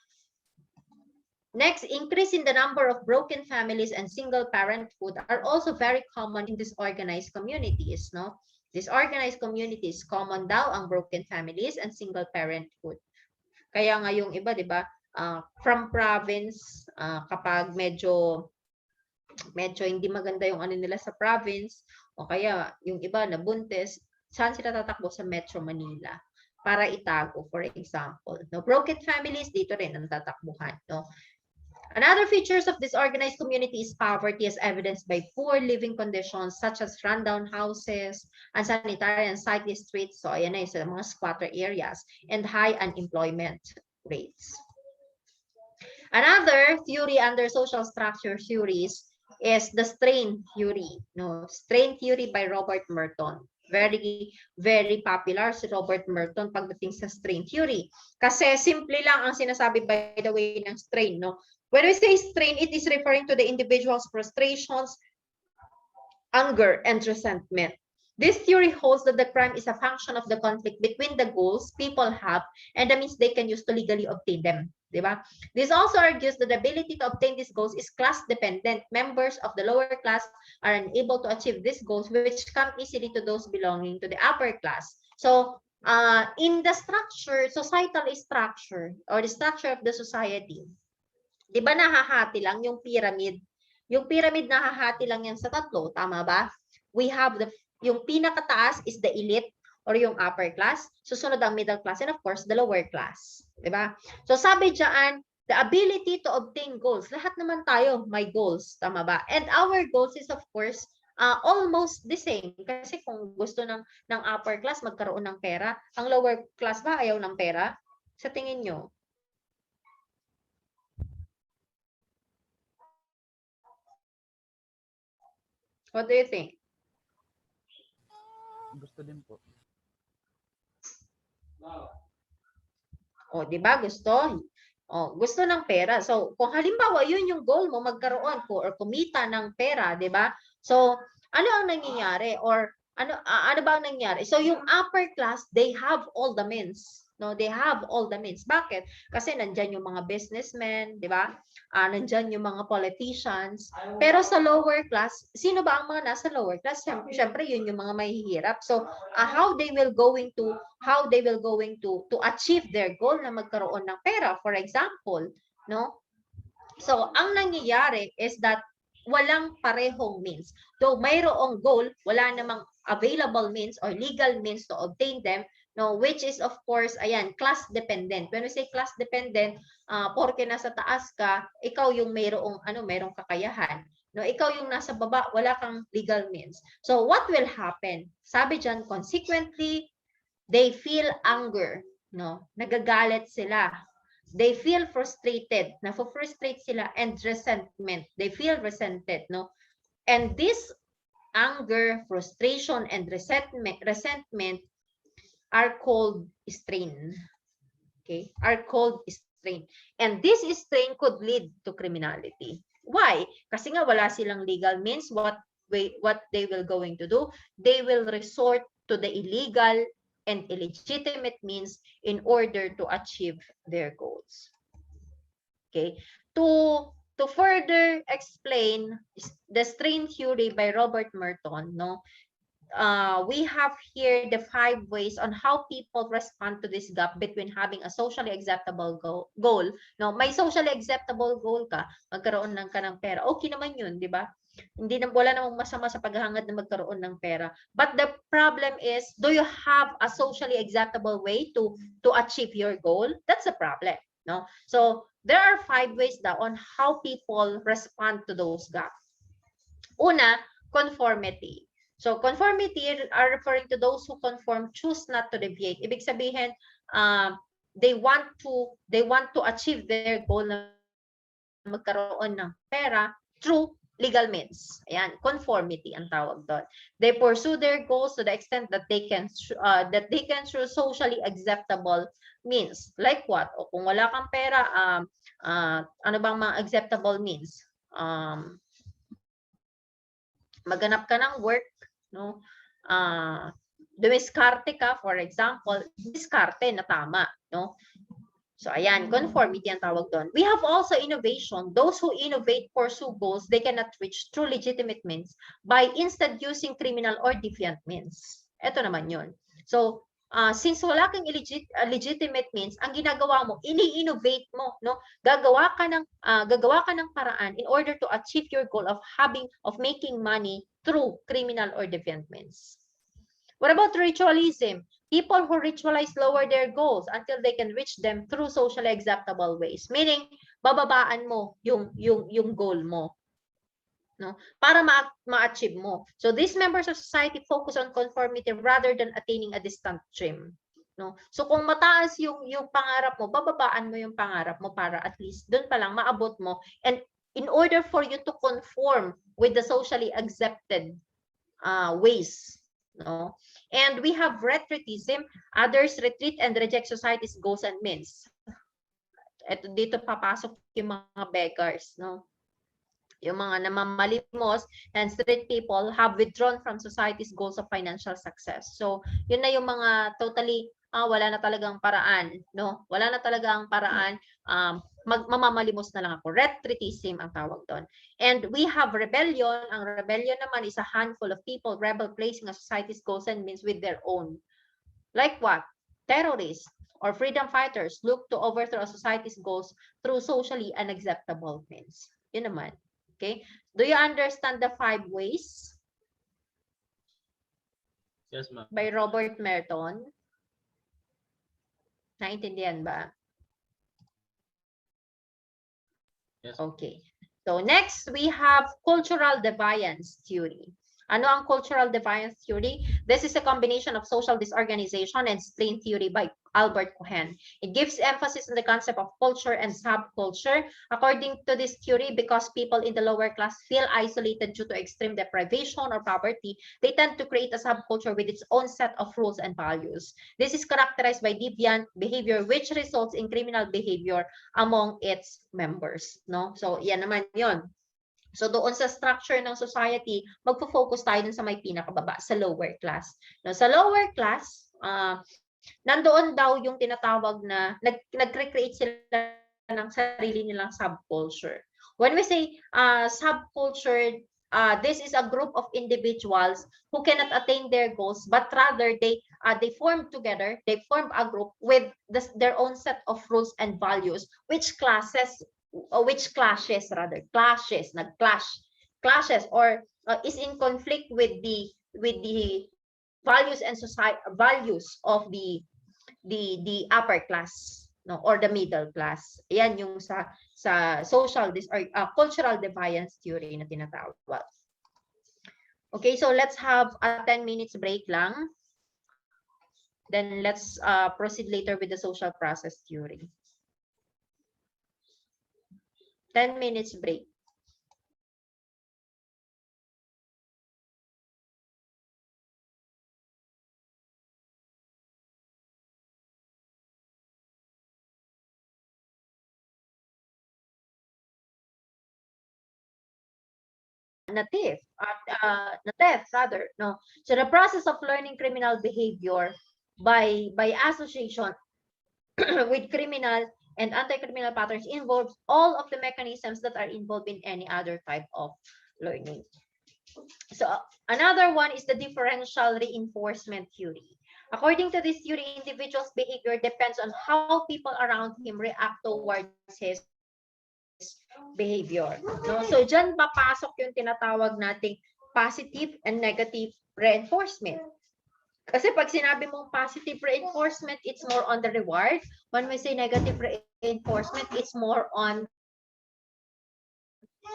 Next, increase in the number of broken families and single parenthood are also very common in disorganized communities. No? Disorganized communities, common daw ang broken families and single parenthood. Kaya nga yung iba, di ba, from province, kapag medyo hindi maganda yung ano nila sa province, o kaya yung iba nabuntis, saan sila tatakbo? Sa Metro Manila para itago, for example. No, broken families, dito rin ang tatakbuhan. No? Another features of disorganized community is poverty, as evidenced by poor living conditions such as rundown houses, unsanitary and unsightly streets, so ayan na sa mga squatter areas, and high unemployment rates. Another theory under social structure theories is the strain theory. No, strain theory by Robert Merton. Very, very popular si Robert Merton pagdating sa strain theory. Kasi simple lang ang sinasabi, by the way, ng strain. No? When we say strain, it is referring to the individual's frustrations, anger, and resentment. This theory holds that the crime is a function of the conflict between the goals people have and the means they can use to legally obtain them. Diba? This also argues that the ability to obtain these goals is class-dependent. Members of the lower class are unable to achieve these goals, which come easily to those belonging to the upper class. So, in the structure, societal structure, or the structure of the society, di ba nahahati lang yung pyramid? Yung pyramid nahahati lang yan sa tatlo, tama ba? We have yung pinakataas is the elite or yung upper class, susunod ang middle class, and of course, the lower class. Di ba? So sabi dyan, the ability to obtain goals. Lahat naman tayo may goals, tama ba? And our goals is of course, almost the same. Kasi kung gusto ng upper class magkaroon ng pera, ang lower class ba ayaw ng pera? Sa tingin nyo? What do you think? Gusto din po. O, di ba? Gusto? O, gusto ng pera. So, kung halimbawa, yun yung goal mo, magkaroon ko or kumita ng pera, di ba? So, ano ang nangyayari? Or, ano ba ang nangyayari? So, yung upper class, they have all the means. No, they have all the means. Bakit? Kasi nandyan yung mga businessmen, di ba? Nandyan yung mga politicians. Pero sa lower class, sino ba ang mga nasa lower class? Siyempre, yun yung mga mahihirap. So, how they will going to achieve their goal na magkaroon ng pera, for example, no? So, ang nangyayari is that walang parehong means. Though mayroong goal, wala namang available means or legal means to obtain them, no, which is of course, ayan, class dependent. When we say class dependent, porke nasa taas ka, ikaw yung mayroong kakayahan. No, ikaw yung nasa baba, wala kang legal means. So what will happen? Sabi diyan, consequently, they feel anger, no? Nagagalit sila. They feel frustrated, na-frustrate sila, and resentment. They feel resented, no? And this anger, frustration, and resentment are called strain. Okay? Are called strain. And this strain could lead to criminality. Why? Kasi nga wala silang legal means. What they will going to do? They will resort to the illegal and illegitimate means in order to achieve their goals. Okay? To further explain the strain theory by Robert Merton, no? We have here the 5 ways on how people respond to this gap between having a socially acceptable goal. No, may socially acceptable goal ka, magkaroon ka ng pera. Okay naman yun, di ba? Wala namang masama sa paghahangad na magkaroon ng pera. But the problem is, do you have a socially acceptable way to achieve your goal? That's the problem, no? So, there are 5 ways daw on how people respond to those gaps. Una, conformity. So, conformity are referring to those who conform, choose not to deviate. Ibig sabihin, they want to achieve their goal na magkaroon ng pera through legal means. Ayan, conformity ang tawag doon. They pursue their goals to the extent that they can through socially acceptable means. Like what? O kung wala kang pera, ano bang mga acceptable means? Maghanap ka ng work, no? Dumiskarte ka, for example, diskarte na tama, no? So, ayan, conformity ang tawag doon. We have also innovation. Those who innovate pursue goals they cannot reach through legitimate means by instead using criminal or deviant means. Ito naman yun. So, since wala kang legitimate means, ang ginagawa mo, ini-innovate mo, no? Gagawa ka ng paraan in order to achieve your goal of making money through criminal or deviant means. What about ritualism? People who ritualize lower their goals until they can reach them through socially acceptable ways. Meaning, bababaan mo yung goal mo, no? Para ma-achieve mo. So these members of society focus on conformity rather than attaining a distant dream, no? So kung mataas yung pangarap mo, bababaan mo yung pangarap mo para at least doon pa lang maabot mo, and in order for you to conform with the socially accepted ways, no? And we have retreatism. Others retreat and reject society's goals and means. Ito, dito papasok yung mga beggars, no? Yung mga namamalimos and street people have withdrawn from society's goals of financial success. So, yun na yung mga totally wala na talagang paraan, no? Wala na talagang paraan, mamamalimos na lang ako. Retreatism ang tawag doon. And we have rebellion. Ang rebellion naman is a handful of people rebel placing a society's goals and means with their own. Like what? Terrorists or freedom fighters look to overthrow society's goals through socially unacceptable means. Yun naman. Okay? Do you understand the 5 ways? Yes, ma'am. By Robert Merton. Naintindihan ba? Yes. Okay. So next, we have cultural deviance theory. Ano ang cultural deviance theory? This is a combination of social disorganization and strain theory by Albert Cohen. It gives emphasis on the concept of culture and subculture. According to this theory, because people in the lower class feel isolated due to extreme deprivation or poverty, they tend to create a subculture with its own set of rules and values. This is characterized by deviant behavior, which results in criminal behavior among its members. No? So, yan naman yun. So doon sa structure ng society, magfo-focus tayo dun sa may pinakababa, sa lower class. No, sa lower class, nandoon daw yung tinatawag na nag-create sila ng sarili nilang subculture. When we say subculture, this is a group of individuals who cannot attain their goals, but rather they form together, they form a group with their own set of rules and values, which clashes or is in conflict with the values and values of the upper class, no, or the middle class. Yan yung sa social cultural deviance theory na tinatawag. Okay, so let's have a 10 minutes break lang. Then let's proceed later with the social process theory. 10 minutes break. No. So the process of learning criminal behavior by association with criminal and anti-criminal patterns involves all of the mechanisms that are involved in any other type of learning. So another one is the differential reinforcement theory. According to this theory, individual's behavior depends on how people around him react towards his behavior. No? So dyan papasok yung tinatawag nating positive and negative reinforcement. Kasi pag sinabi mong positive reinforcement, it's more on the reward. When we say negative reinforcement, it's more on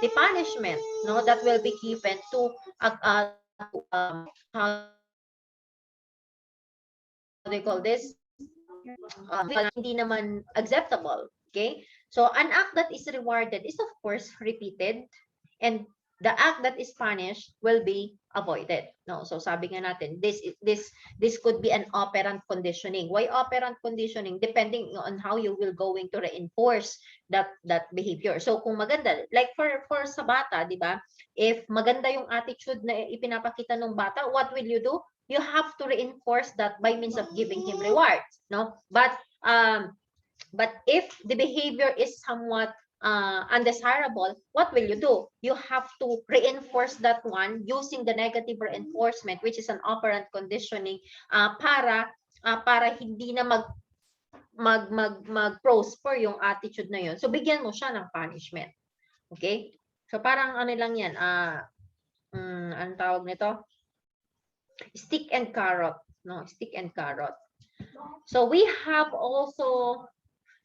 the punishment, no, that will be given to how they call this, hindi naman acceptable. Okay, so an act that is rewarded is of course repeated, and the act that is punished will be avoided. No, so sabi nga natin, this could be an operant conditioning. Why operant conditioning? Depending on how you will going to reinforce that behavior. So kung maganda, like for sa bata, di ba? If maganda yung attitude na ipinapakita ng bata, what will you do? You have to reinforce that by means of giving him rewards, no? But if the behavior is somewhat undesirable, what will you do? You have to reinforce that one using the negative reinforcement, which is an operant conditioning, para hindi na mag-prosper yung attitude na yun. So bigyan mo siya ng punishment. Okay? So parang ano lang yan, anong tawag nito? Stick and carrot, no? Stick and carrot. So we have also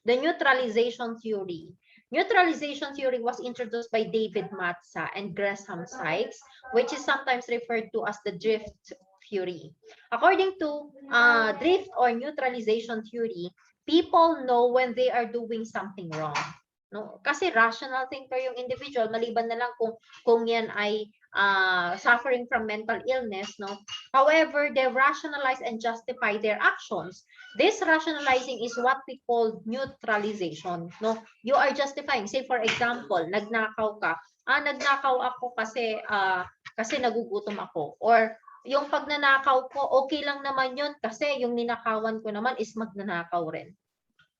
the neutralization theory. Neutralization theory was introduced by David Matza and Gresham Sykes, which is sometimes referred to as the drift theory. According to drift or neutralization theory, people know when they are doing something wrong. No? Kasi rational thinker yung individual, maliban na lang kung yan ay suffering from mental illness, no? However, they rationalize and justify their actions. This rationalizing is what we call neutralization, no? You are justifying. Say for example, nagnakaw ka. Nagnakaw ako kasi nagugutom ako. Or yung pagnanakaw ko, okay lang naman yun kasi yung ninakawan ko naman is magnanakaw rin.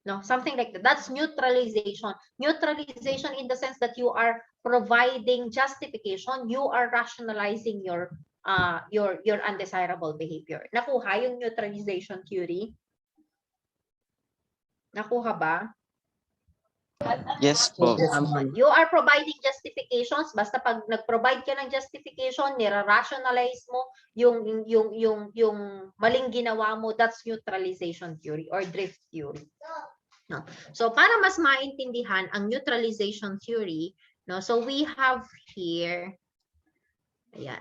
No, something like that. That's neutralization. Neutralization in the sense that you are providing justification, you are rationalizing your undesirable behavior. Nakuha yung neutralization theory? Nakuha ba? Yes po. You are providing justifications. Basta pag nag-provide ka ng justification, nira-rationalize mo yung maling ginawa mo, that's neutralization theory or drift theory. No. So para mas maintindihan ang neutralization theory, no, so we have here ayan,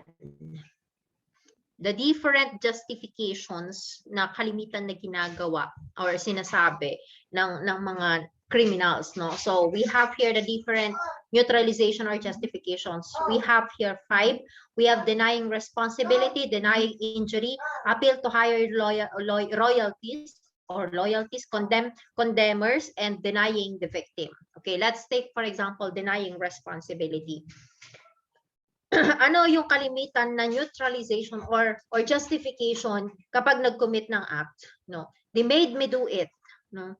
the different justifications na kalimitan na ginagawa or sinasabi ng mga criminals, no. So we have here the different neutralization or justifications. We have here 5. We have denying responsibility, denying injury, appeal to higher royalties or loyalties, condemners, and denying the victim. Okay, let's take for example denying responsibility. Ano yung kalimitan na neutralization or justification kapag nag-commit ng act? No, they made me do it. No,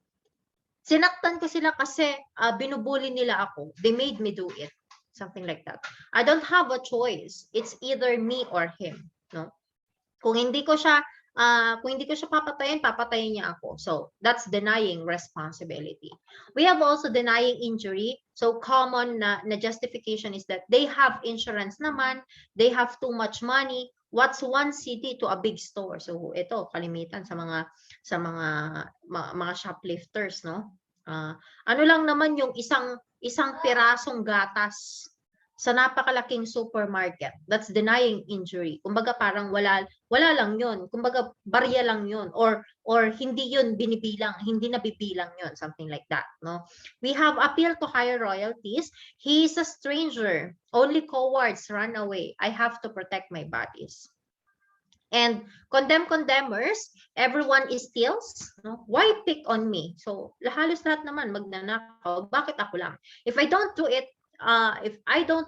sinaktan ko sila kasi binubuli nila ako. They made me do it. Something like that. I don't have a choice. It's either me or him. No, kung hindi ko siya papatayin niya ako. So that's denying responsibility. We have also denying injury. So common na justification is that they have insurance naman, they have too much money. What's one city to a big store? So ito kalimitan sa mga shoplifters, no? Ano lang naman yung isang pirasong gatas sa napakalaking supermarket. That's denying injury. Kumbaga parang wala lang yun. Kumbaga barya lang yun or hindi yun binibilang, hindi nabibilang yun, something like that, no? We have appeal to higher royalties. He is a stranger. Only cowards run away. I have to protect my bodies. And condemners, everyone steals, no? Why pick on me? So halos lahat naman magnanakaw. Bakit ako lang? If I don't do it, if I don't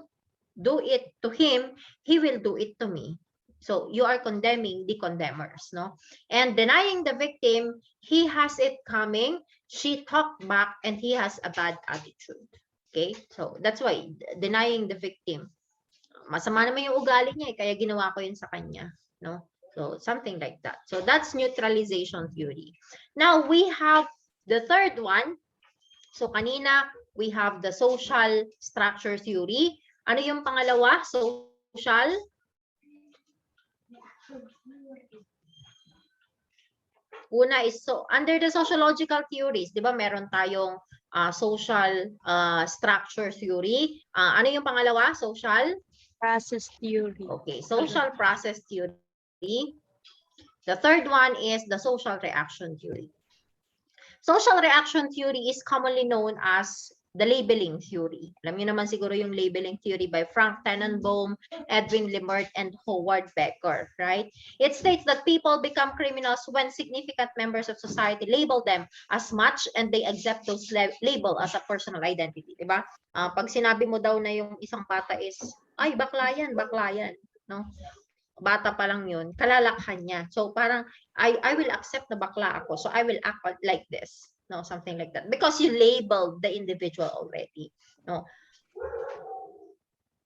do it to him, he will do it to me. So you are condemning the condemners, no? And denying the victim, he has it coming, she talked back, and he has a bad attitude. Okay? So that's why denying the victim. Masama naman yung ugali niya, kaya ginawa ko yun sa kanya, no? So something like that. So that's neutralization theory. Now we have the third one. So kanina, we have the social structure theory. Ano yung pangalawa? Social? Una is, so under the sociological theories, di ba meron tayong social structure theory. Ano yung pangalawa? Social? Process theory. Okay, social process theory. The third one is the social reaction theory. Social reaction theory is commonly known as the labeling theory. Alam niyo naman siguro yung labeling theory by Frank Tenenbaum, Edwin Lemert, and Howard Becker, right? It states that people become criminals when significant members of society label them as much and they accept those label as a personal identity, di ba? Pag sinabi mo daw na yung isang bata is, ay, bakla yan, no? Bata pa lang yun, kalalakhan niya. So parang, I will accept na bakla ako, so I will act like this. No, something like that. Because you labeled the individual already. No.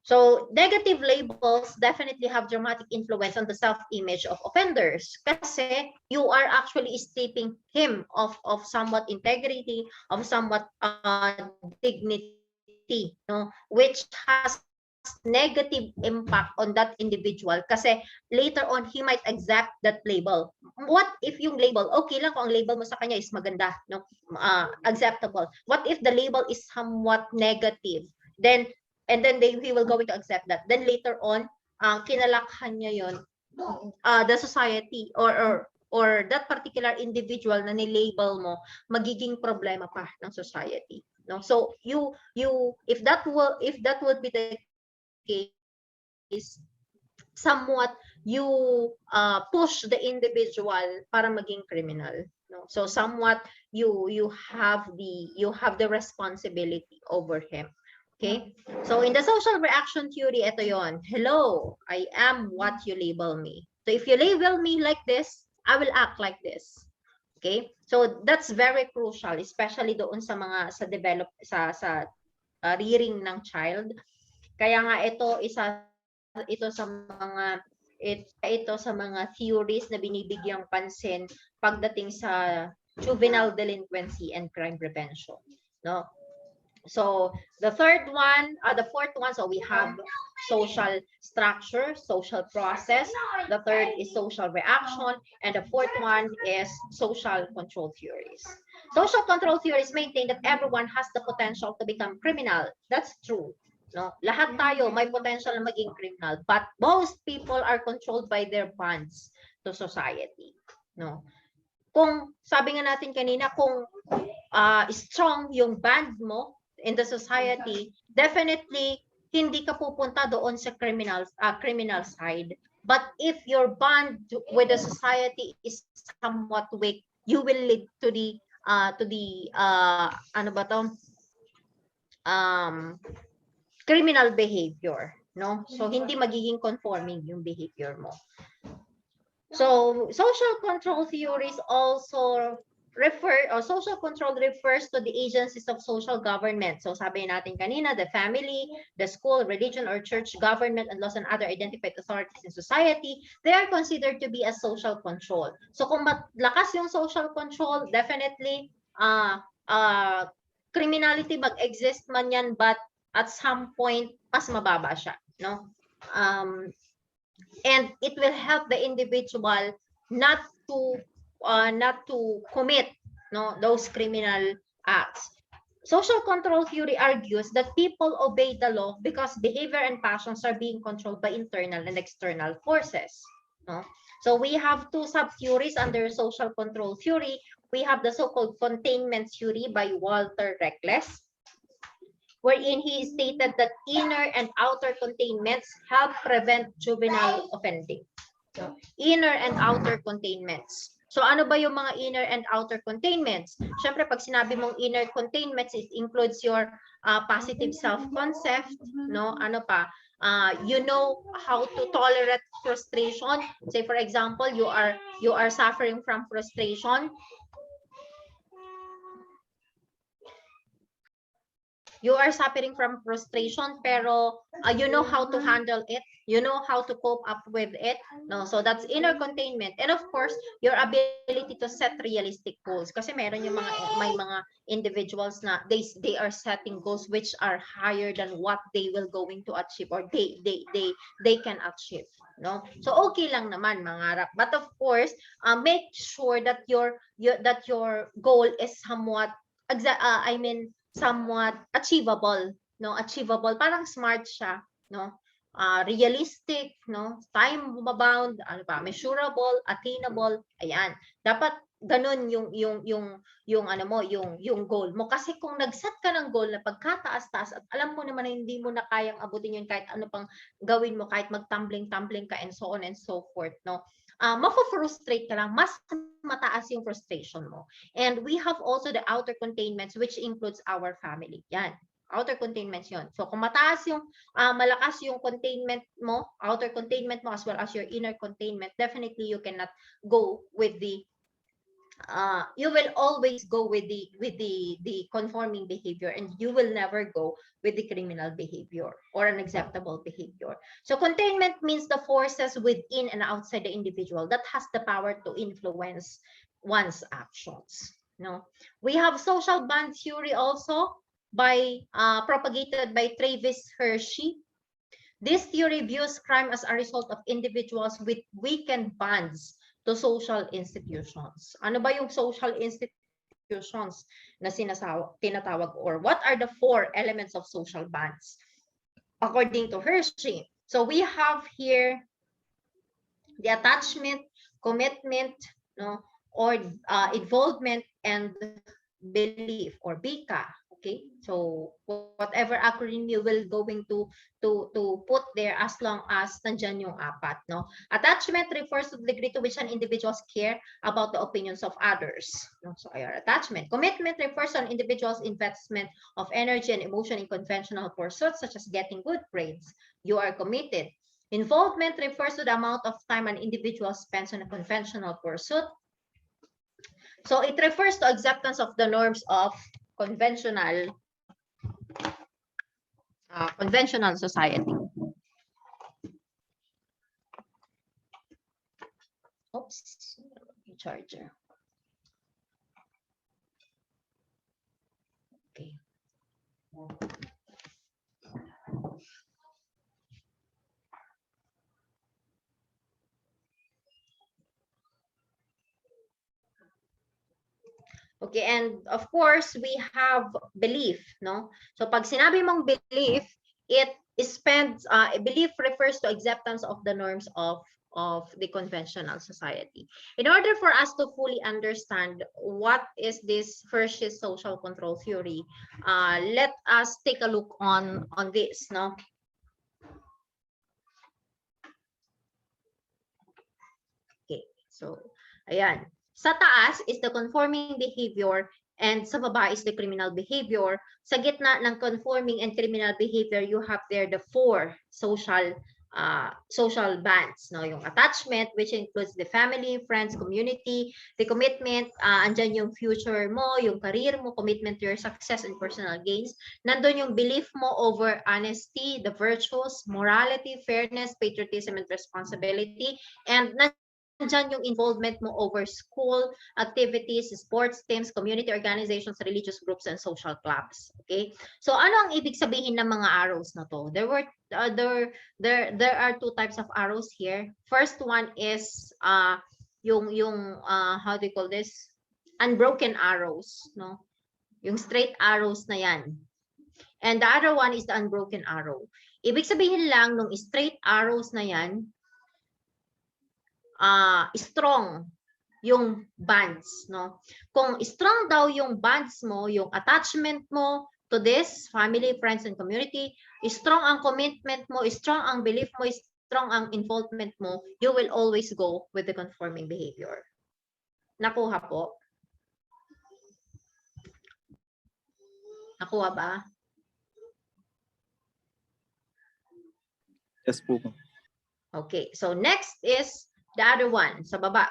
So negative labels definitely have dramatic influence on the self-image of offenders. Kasi you are actually stripping him of somewhat integrity, of somewhat dignity, no, which has negative impact on that individual kasi later on he might accept that label. What if yung label, okay lang kung ang label mo sa kanya is maganda, no, acceptable. What if the label is somewhat negative? Then he will going to accept that. Then later on, kinalakhan niya yon, the society or that particular individual na nilabel mo, magiging problema pa ng society. No, so you if that would be the case, somewhat you push the individual para maging criminal. No, so somewhat you have the responsibility over him. Okay, so in the social reaction theory, ito yon. Hello, I am what you label me. So if you label me like this, I will act like this. Okay, so that's very crucial, especially doon sa mga sa rearing ng child. Kaya nga ito sa mga theories na binibigyang pansin pagdating sa juvenile delinquency and crime prevention, no? So the fourth one, so we have social structure, social process. The third is social reaction, and the fourth one is social control theories. Social control theories maintain that everyone has the potential to become criminal. That's true. No, lahat tayo may potential na maging criminal, but most people are controlled by their bonds to society. No, kung sabi nga natin kanina, kung strong yung band mo in the society, definitely hindi ka pupunta doon sa criminal side. But if your bond with the society is somewhat weak, you will lead to the ano ba to? Criminal behavior, no? So hindi magiging conforming yung behavior mo. So social control theories also social control refers to the agencies of social government. So sabi natin kanina, the family, the school, religion or church, government, and laws and other identified authorities in society, they are considered to be a social control. So kung malakas yung social control, definitely criminality mag-exist man yan, but at some point, mas mababa siya, no? And it will help the individual not to commit, no, those criminal acts. Social control theory argues that people obey the law because behavior and passions are being controlled by internal and external forces, no? So we have two sub-theories under social control theory. We have the so-called containment theory by Walter Reckless, wherein he stated that inner and outer containments help prevent juvenile offending. So, inner and outer containments. So ano ba yung mga inner and outer containments? Siyempre, pag sinabi mong inner containments, it includes your positive self-concept, no? Ano pa? You know how to tolerate frustration. Say for example, you are suffering from frustration. You are suffering from frustration, pero you know how to handle it. You know how to cope up with it. No, so that's inner containment. And of course, your ability to set realistic goals. Kasi meron yung may mga individuals na they are setting goals which are higher than what they will going to achieve or they can achieve. No, so okay lang naman mangarap. But of course, make sure that your goal is somewhat somewhat achievable, no? Achievable, parang smart siya, no? Realistic, no? Time bound, ano pa, measurable, attainable. Ayan. Dapat ganun yung ano mo, yung goal mo. Kasi kung nag-set ka ng goal na pagkataas-taas at alam mo naman na hindi mo na kayang abutin yun kahit ano pang gawin mo, kahit mag-tumbling-tumbling ka and so on and so forth, no? Mafo-frustrate ka lang, mas mataas yung frustration mo. And we have also the outer containments which includes our family. Yan. Outer containments yun. So kung mataas yung malakas yung containment mo, outer containment mo as well as your inner containment, definitely you cannot go with the you will always go with the conforming behavior, and you will never go with the criminal behavior or unacceptable behavior. So containment means the forces within and outside the individual that has the power to influence one's actions. No, we have social band theory also by propagated by Travis Hershey. This theory views crime as a result of individuals with weakened bonds to social institutions. Ano ba yung social institutions na tinatawag, or what are the 4 elements of social bonds according to Hershey? So we have here the attachment, commitment, no, or involvement and belief, or BICA. Okay, so whatever acronym you will going to put there as long as nandyan yung 4, no? Attachment refers to the degree to which an individuals care about the opinions of others, no? So your attachment. Commitment refers to an individual's investment of energy and emotion in conventional pursuits such as getting good grades. You are committed. Involvement refers to the amount of time an individual spends on a conventional pursuit. So it refers to acceptance of the norms of conventional society. Oops, charger. Okay. Okay, and of course, we have belief, no? So pag sinabi mong belief, it spends, belief refers to acceptance of the norms of the conventional society. In order for us to fully understand what is this Hershey's social control theory, let us take a look on this, no? Okay, so ayan. Sa taas is the conforming behavior and sa baba is the criminal behavior. Sa gitna ng conforming and criminal behavior, you have there the 4 social bands, no? Yung attachment, which includes the family, friends, community, the commitment, andyan yung future mo, yung career mo, commitment to your success and personal gains. Nandun yung belief mo over honesty, the virtues, morality, fairness, patriotism, and responsibility. And nandyan yung involvement mo over school activities, sports teams, community organizations, religious groups, and social clubs. Okay? So ano ang ibig sabihin ng mga arrows na to? There are 2 types of arrows here. First one is how do you call this? Unbroken arrows, no? Yung straight arrows na yan. And the other one is the unbroken arrow. Ibig sabihin lang nung straight arrows na yan, strong yung bonds, no? Kung strong daw yung bonds mo, yung attachment mo to this family, friends, and community, strong ang commitment mo, strong ang belief mo, strong ang involvement mo, you will always go with the conforming behavior. Nakuha po? Nakuha ba? Yes po. Okay, so next is the other one, sa baba.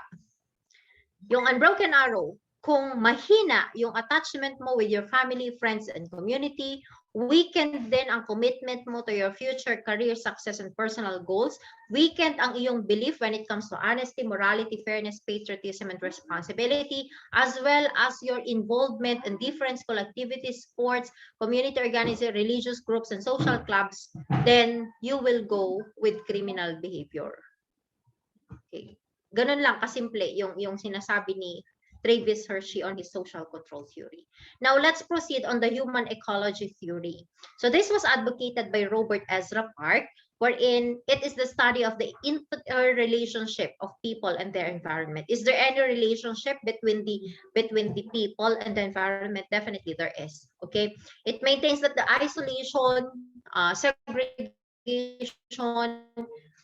Yung unbroken arrow, kung mahina yung attachment mo with your family, friends, and community, weakened din ang commitment mo to your future career success and personal goals, weakened ang iyong belief when it comes to honesty, morality, fairness, patriotism, and responsibility, as well as your involvement in different school activities, sports, community organizing, religious groups, and social clubs, then you will go with criminal behavior. Okay. Ganun lang kasimple yung sinasabi ni Travis Hershey on his social control theory. Now, let's proceed on the human ecology theory. So this was advocated by Robert Ezra Park. wherein it is the study of the interrelationship of people and their environment. Is there any relationship between the people and the environment? Definitely there is. Okay, it maintains that the isolation, segregation,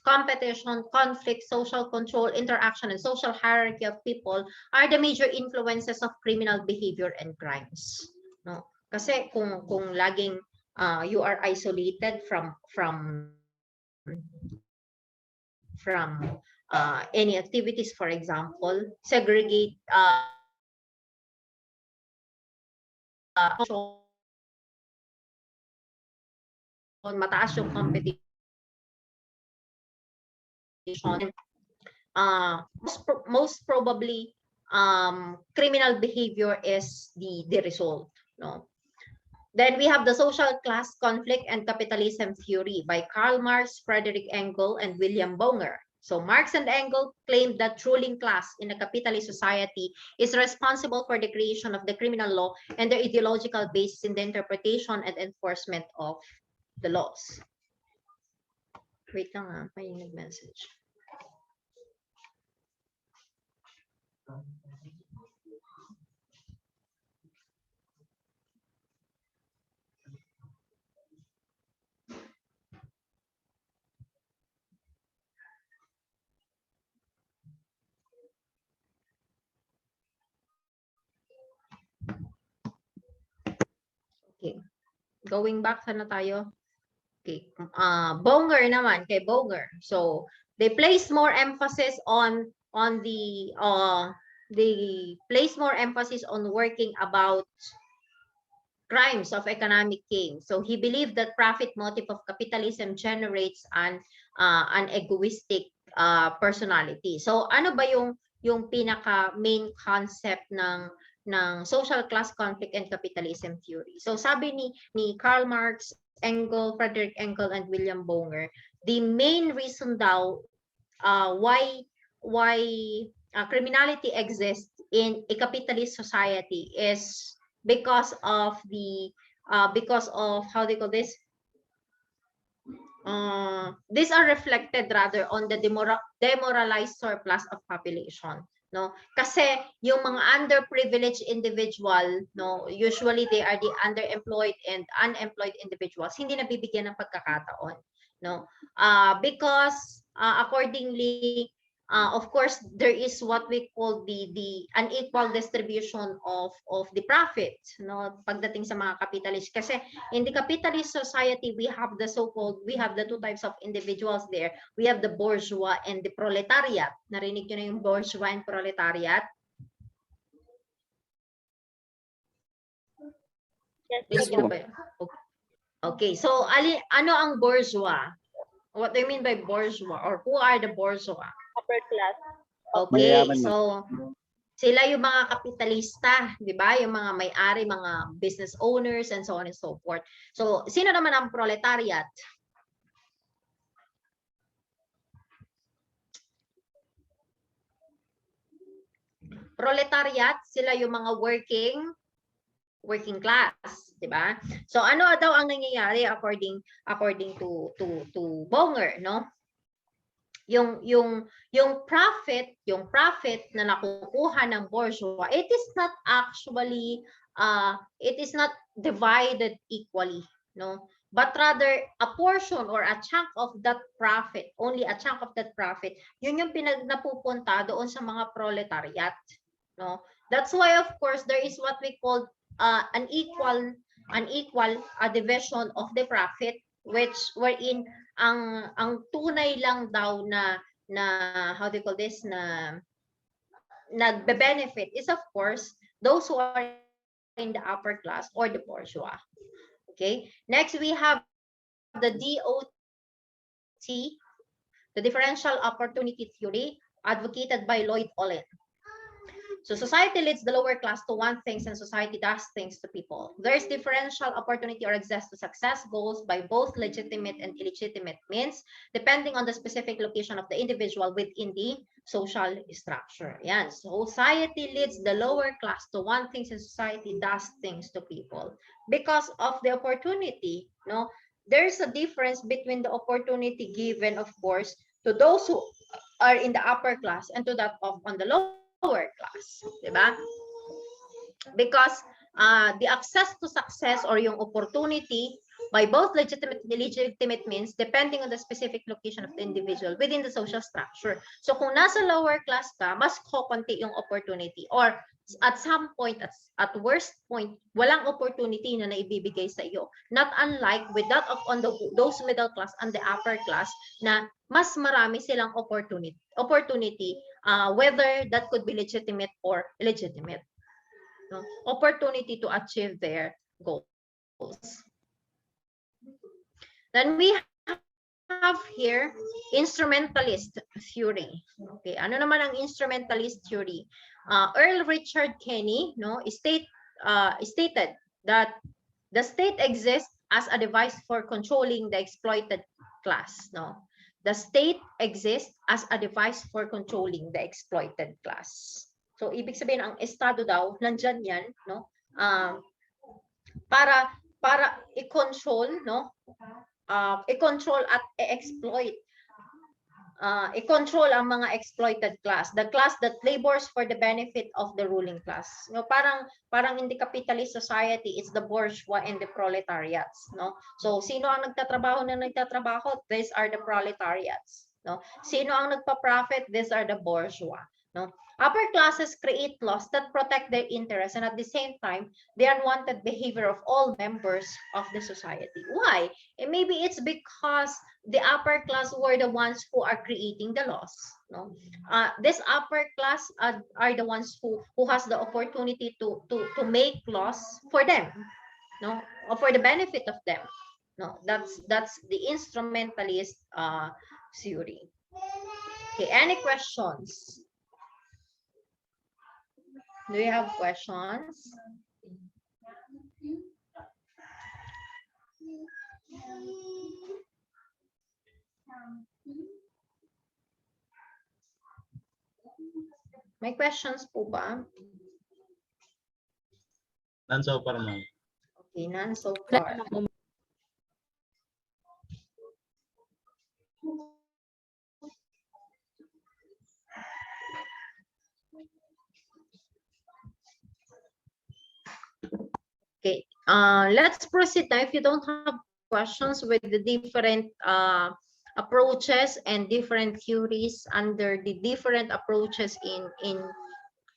competition, conflict, social control, interaction, and social hierarchy of people are the major influences of criminal behavior and crimes. No, kasi kung laging you are isolated from any activities, for example, segregate mataas yung competition, most probably criminal behavior is the result. No. Then we have the social class conflict and capitalism theory by Karl Marx, Frederick Engels, and William Bonger. So Marx and Engels claimed that ruling class in a capitalist society is responsible for the creation of the criminal law and their ideological basis in the interpretation and enforcement of the laws. Wait lang may nag-message. Okay. Going back, sana tayo? Okay. Bonger naman, kay Bonger. So, they place more emphasis on they place more emphasis on working about crimes of economic gain. So, he believed that profit motive of capitalism generates an egoistic personality. So, ano ba yung pinaka main concept ng social class conflict and capitalism theory? So sabi ni Karl Marx, Engels, Frederick Engels, and William Bonger, the main reason daw why criminality exists in a capitalist society is because of how they call this. These are reflected rather on the demoralized surplus of population. No, kasi yung mga underprivileged individual, no, usually they are the underemployed and unemployed individuals, hindi nabibigyan ng pagkakataon, no, because accordingly, of course, there is what we call the unequal distribution of the profit, no, pagdating sa mga capitalist. Kasi in the capitalist society, we have the two types of individuals there. We have the bourgeois and the proletariat. Narinig nyo na yung bourgeois and proletariat? Yes po. Okay, so ano ang bourgeois? What do you mean by bourgeois, or who are the bourgeois? Upper class. Okay, so sila yung mga kapitalista, di ba? Yung mga may-ari, mga business owners, and so on and so forth. So, sino naman ang proletariat? Proletariat, sila yung mga working class, di ba? So, ano daw ang nangyayari according to Bonger, no? Yung profit na nakukuha ng bourgeois, it is not actually it is not divided equally, no, but rather a portion or a chunk of that profit, only a chunk of that profit, yun yung napupunta doon sa mga proletariat, no. That's why of course there is what we call an equal division of the profit, wherein ang tunay lang daw na how do you call this, na nagbe-benefit is of course those who are in the upper class or the bourgeois. Okay, next we have the DOT, the differential opportunity theory, advocated by Lloyd Olin. So society leads the lower class to want things and society does things to people. There is differential opportunity or access to success goals by both legitimate and illegitimate means, depending on the specific location of the individual within the social structure. Yan. Society leads the lower class to want things and society does things to people. Because of the opportunity, no? there's a difference between the opportunity given, of course, to those who are in the upper class and to that of on the lower class, diba? Because the access to success or yung opportunity by both legitimate means depending on the specific location of the individual within the social structure. So kung nasa lower class ka, mas konti yung opportunity, or at some point, at worst point, walang opportunity na naibibigay sa iyo. Not unlike with that of those middle class and the upper class na mas marami silang opportunity, whether that could be legitimate or illegitimate. No? Opportunity to achieve their goals. Then we have here instrumentalist theory. Okay, ano naman ang instrumentalist theory? Earl Richard Kenny, no, stated that the state exists as a device for controlling the exploited class. No, the state exists as a device for controlling the exploited class. So, ibig sabihin, ang estado daw, nandyan yan, no? Para i-control, no? I-control at i-exploit. I-control ang mga exploited class, the class that labors for the benefit of the ruling class. No, parang in the capitalist society, it's the bourgeois and the proletariats, no? So, sino ang nagtatrabaho? These are the proletariats, no? Sino ang nagpa-profit? These are the bourgeois, no? Upper classes create laws that protect their interests and at the same time, the unwanted behavior of all members of the society. Why? And maybe it's because the upper class were the ones who are creating the laws. No? This upper class are the ones who has the opportunity to make laws for them, no, or for the benefit of them. No, that's the instrumentalist theory. Okay, any questions? Do you have questions? May questions po ba? None so far, ma'am. Okay, none so far. Okay, let's proceed now. If you don't have questions with the different approaches and different theories under the different approaches in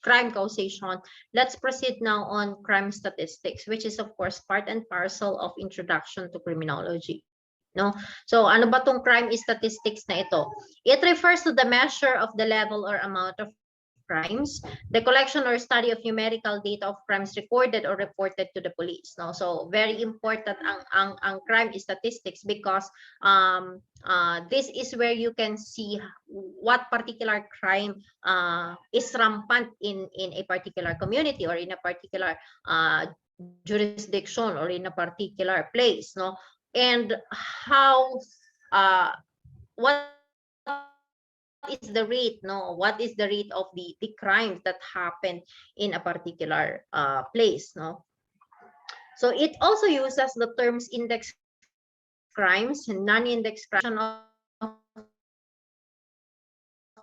crime causation, let's proceed now on crime statistics, which is of course part and parcel of introduction to criminology. No? So ano ba tong crime statistics na ito? It refers to the measure of the level or amount of crimes, the collection or study of numerical data of crimes recorded or reported to the police. No, so very important ang crime statistics because this is where you can see what particular crime is rampant in a particular community or in a particular jurisdiction or in a particular place. No, and how what is the rate, no? What is the rate of the crimes that happen in a particular place, no? So it also uses the terms index crimes and non-index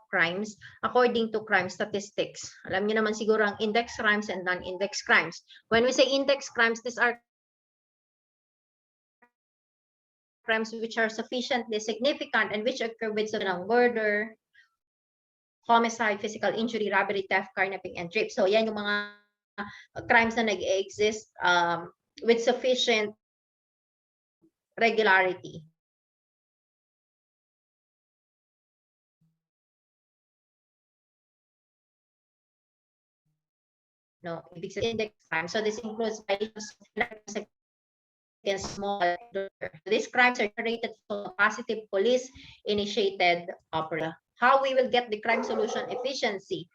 crimes according to crime statistics. Alam niyo naman siguro ang index crimes and non-index crimes. When we say index crimes, these are crimes which are sufficiently significant and which occur with murder, homicide, physical injury, robbery, theft, carnapping, and rape. So yan yung mga crimes na nag-exist with sufficient regularity. No, ibig sabihin index crime. So this includes violations against small. These crimes are generated from positive police-initiated operation. How we will get the crime solution efficiency.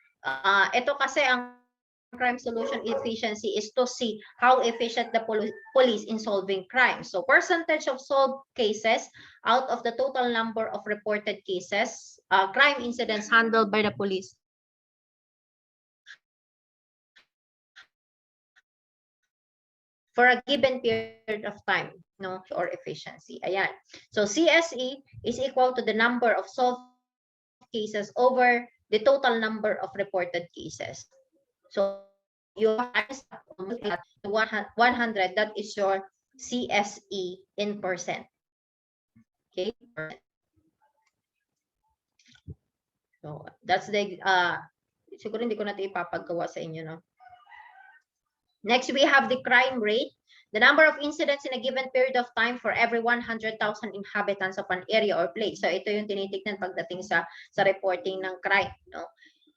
Ito kasi ang crime solution efficiency is to see how efficient the police in solving crime. So percentage of solved cases out of the total number of reported cases, crime incidents handled by the police. For a given period of time. no, or efficiency. Ayan. So CSE is equal to the number of solved cases over the total number of reported cases. So you times that to 100, that is your CSE in percent. Okay? So that's the siguro hindi ko na 'ito ipapagawa sa inyo, no? Next, we have the crime rate, the number of incidents in a given period of time for every 100,000 inhabitants of an area or place. So ito yung tinitignan pagdating sa reporting ng crime, no?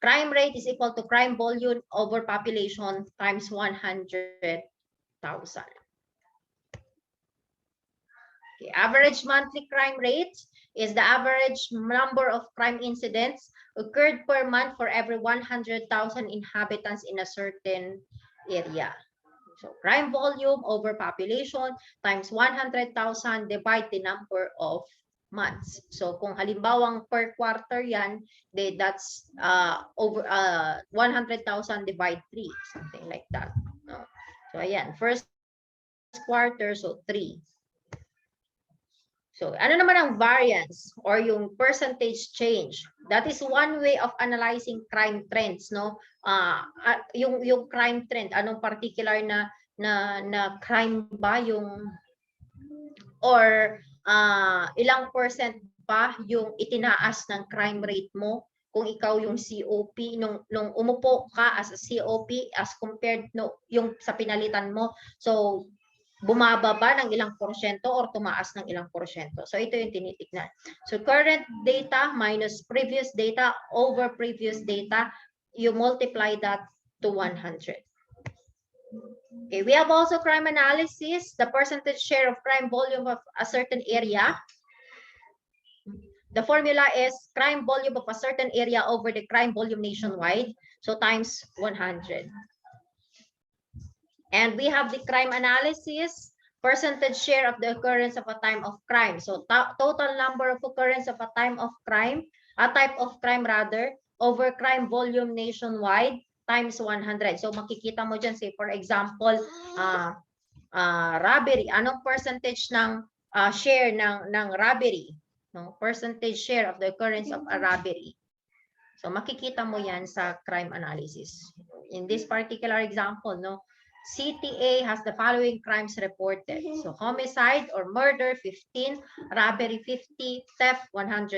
Crime rate is equal to crime volume over population times 100,000. Okay, average monthly crime rate is the average number of crime incidents occurred per month for every 100,000 inhabitants in a certain area. So crime volume over population times 100,000 divide the number of months. So kung halimbawang per quarter yan, that's over 100,000 divide 3, something like that. No? So ayan, first quarter, so 3. So, ano naman ang variance or yung percentage change? That is one way of analyzing crime trends, no? Yung crime trend, anong particular na crime ba yung or ilang percent pa yung itinaas ng crime rate mo kung ikaw yung COP nung umupo ka as a COP as compared no yung sa pinalitan mo. So, bumaba ba ng ilang porsyento or tumaas ng ilang porsyento. So ito yung tinitignan. So current data minus previous data over previous data, you multiply that to 100. Okay, we have also crime analysis, the percentage share of crime volume of a certain area. The formula is crime volume of a certain area over the crime volume nationwide, so times 100. And we have the crime analysis, percentage share of the occurrence of a time of crime. So total number of occurrence of a time of crime, a type of crime rather, over crime volume nationwide times 100. So makikita mo dyan, say for example, robbery. Anong percentage ng share ng robbery? No? Percentage share of the occurrence of a robbery. So makikita mo yan sa crime analysis. In this particular example, no, CTA has the following crimes reported. So homicide or murder 15, robbery 50, theft 160,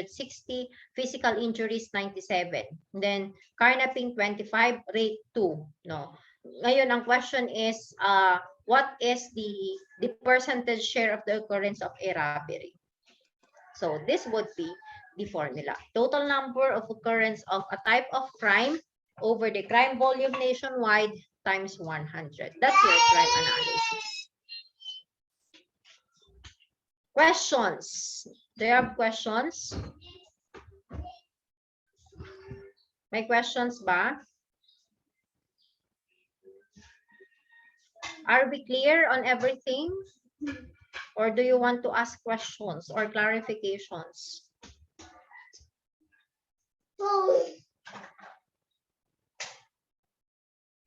physical injuries 97. Then carnapping 25, rape 2. No. Ngayon ang question is what is the percentage share of the occurrence of a robbery? So this would be the formula. Total number of occurrence of a type of crime over the crime volume nationwide times 100. That's your crime analysis. Questions? Do you have questions? May questions ba? Are we clear on everything? Or do you want to ask questions or clarifications?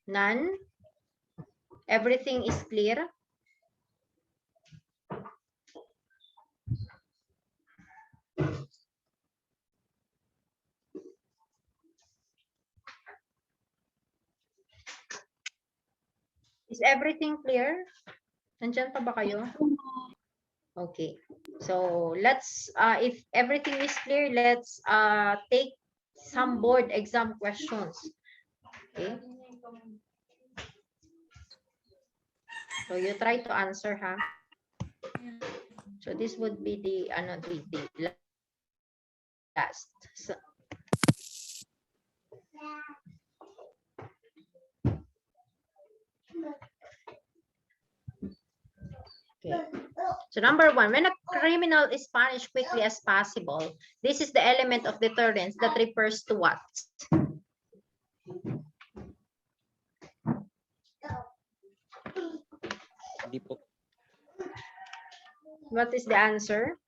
None? Everything is clear? Is everything clear? Nandyan pa ba kayo? Okay. So let's, if everything is clear, let's take some board exam questions. Okay. So you try to answer, ha? So this would be the last. So, okay. So number 1, when a criminal is punished quickly as possible, this is the element of deterrence that refers to what? What is the answer?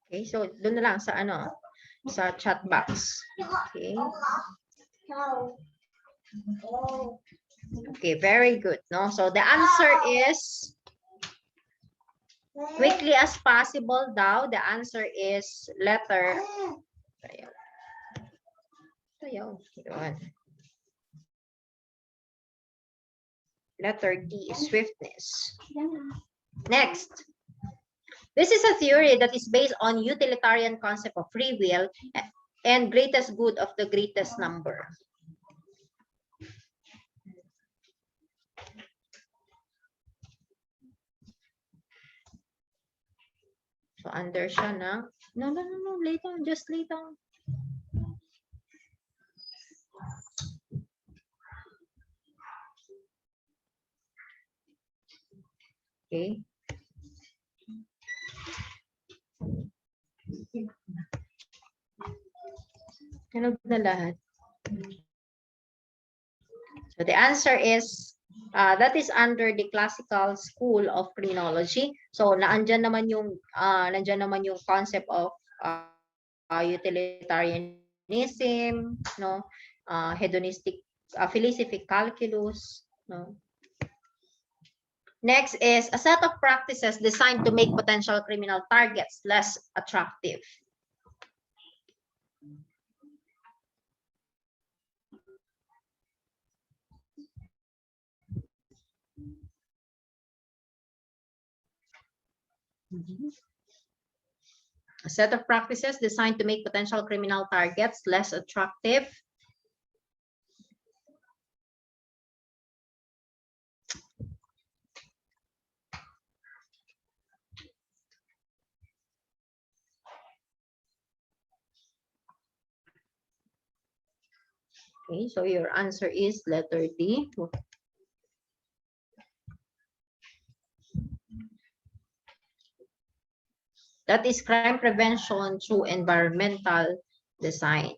Okay, so doon na lang sa ano. sa chat box. Okay. Okay, very good. No? So the answer is quickly as possible daw. The answer is letter. Yun. Letter D, swiftness. Next. This is a theory that is based on utilitarian concept of free will and greatest good of the greatest number. So under siya na, no, lay down, just lay down. Okay. Ano na lahat? So the answer is, that is under the classical school of criminology. So nandiyan naman yung concept of utilitarianism, no, hedonistic philosophy calculus, no. Next is a set of practices designed to make potential criminal targets less attractive. A set of practices designed to make potential criminal targets less attractive. Okay, so your answer is letter D. That is crime prevention through environmental design.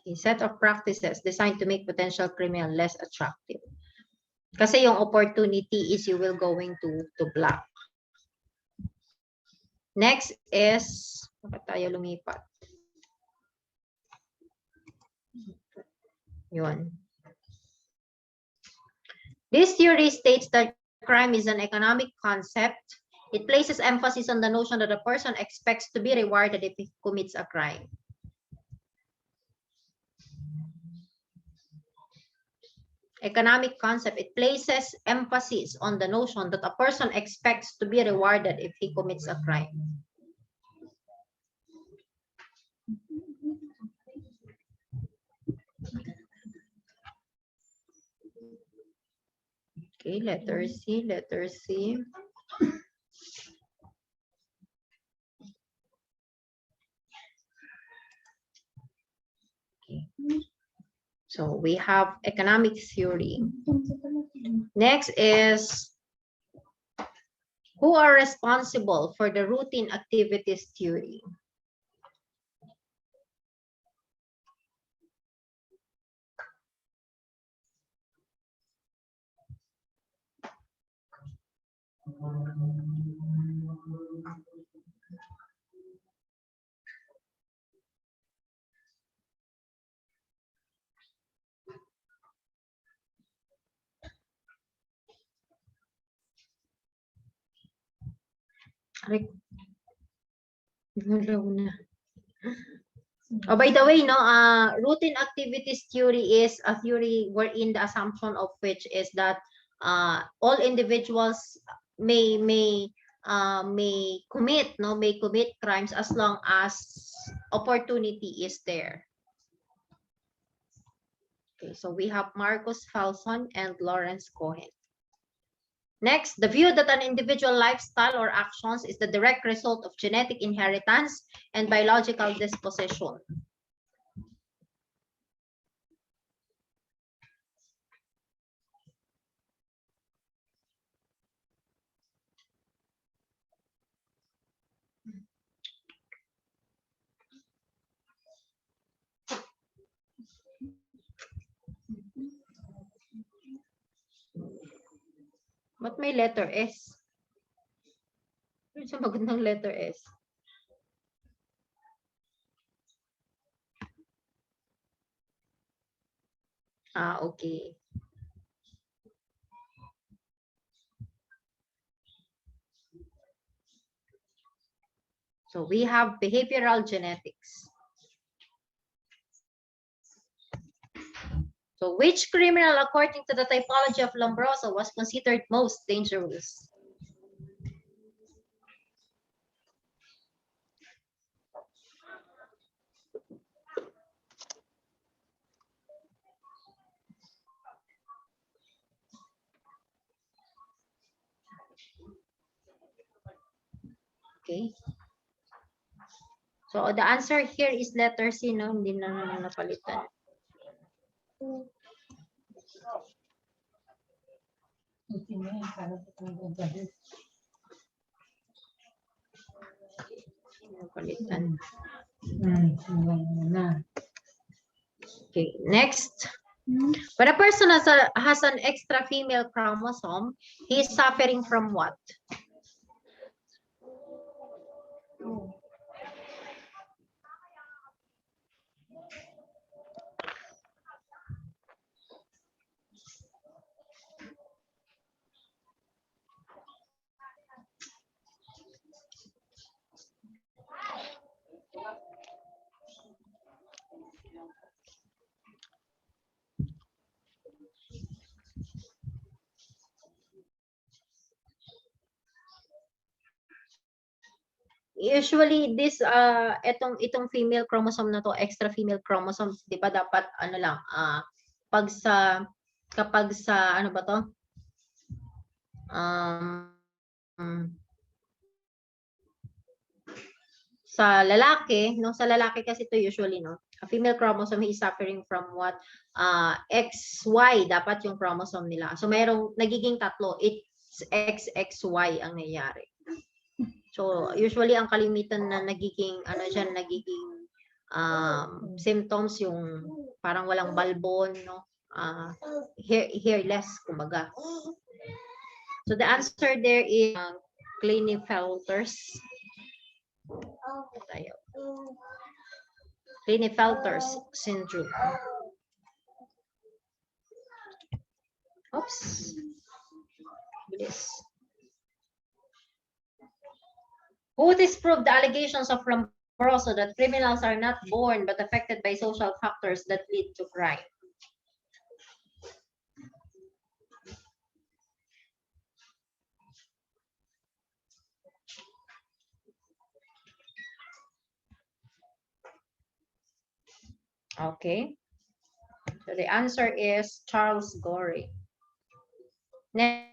A set of practices designed to make potential criminal less attractive. Kasi yung opportunity is you will going to block. Next is, bakit tayo lumipat? Yun. This theory states that crime is an economic concept. It places emphasis on the notion that a person expects to be rewarded if he commits a crime. Economic concept, it places emphasis on the notion that a person expects to be rewarded if he commits a crime. Okay, letter C, letter C. Okay. So we have economic theory. Next is, who are responsible for the routine activities theory? Oh, by the way, no, routine activities theory is a theory wherein the assumption of which is that all individuals may commit crimes as long as opportunity is there. Okay, so we have Marcus Falson and Lawrence Cohen. Next, the view that an individual lifestyle or actions is the direct result of genetic inheritance and biological disposition. Ba't may letter S? Ano siya magandang letter S? Okay. So we have behavioral genetics. So which criminal, according to the typology of Lombroso, was considered most dangerous? Okay. So the answer here is letter C, no? Hindi na napalitan. Napalitan. Okay, next. When a person has an extra female chromosome, he is suffering from what? Usually this itong female chromosome na to, extra female chromosomes, 'di ba dapat ano lang kapag sa ano ba to? Sa lalaki, no? Sa lalaki kasi to usually, no? A female chromosome is suffering from what? XY dapat yung chromosome nila. So mayroong nagiging tatlo, it's XXY ang nangyayari. So usually ang kalimitan na nagiging symptoms yung parang walang balbon, no? Hairless kumbaga. So the answer there is Klinefelter's Klinefelter's syndrome. Oops. Bilis. Who disproved the allegations of Lombroso that criminals are not born but affected by social factors that lead to crime? Okay. So the answer is Charles Gorey. Next,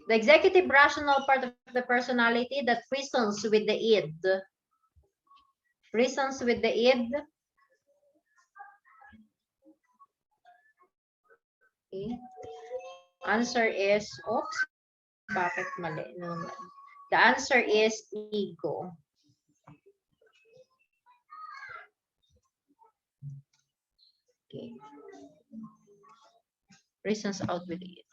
the executive rational part of the personality that reasons with the id. Reasons with the id. Okay. Answer is, oops, bakit mali naman? The answer is ego. Okay. Reasons out with it.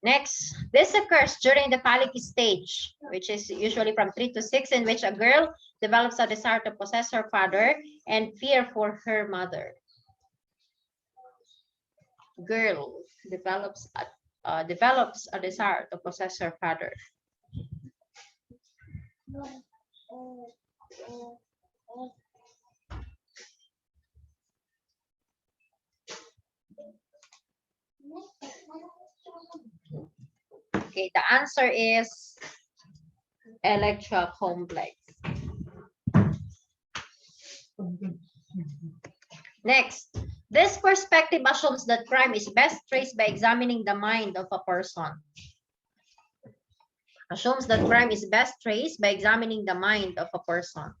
Next, this occurs during the phallic stage, which is usually from 3 to 6, in which a girl develops a desire to possess her father and fear for her mother. Girl develops a desire to possess her father. Okay, the answer is Electra complex. Next, this perspective assumes that crime is best traced by examining the mind of a person. Assumes that crime is best traced by examining the mind of a person.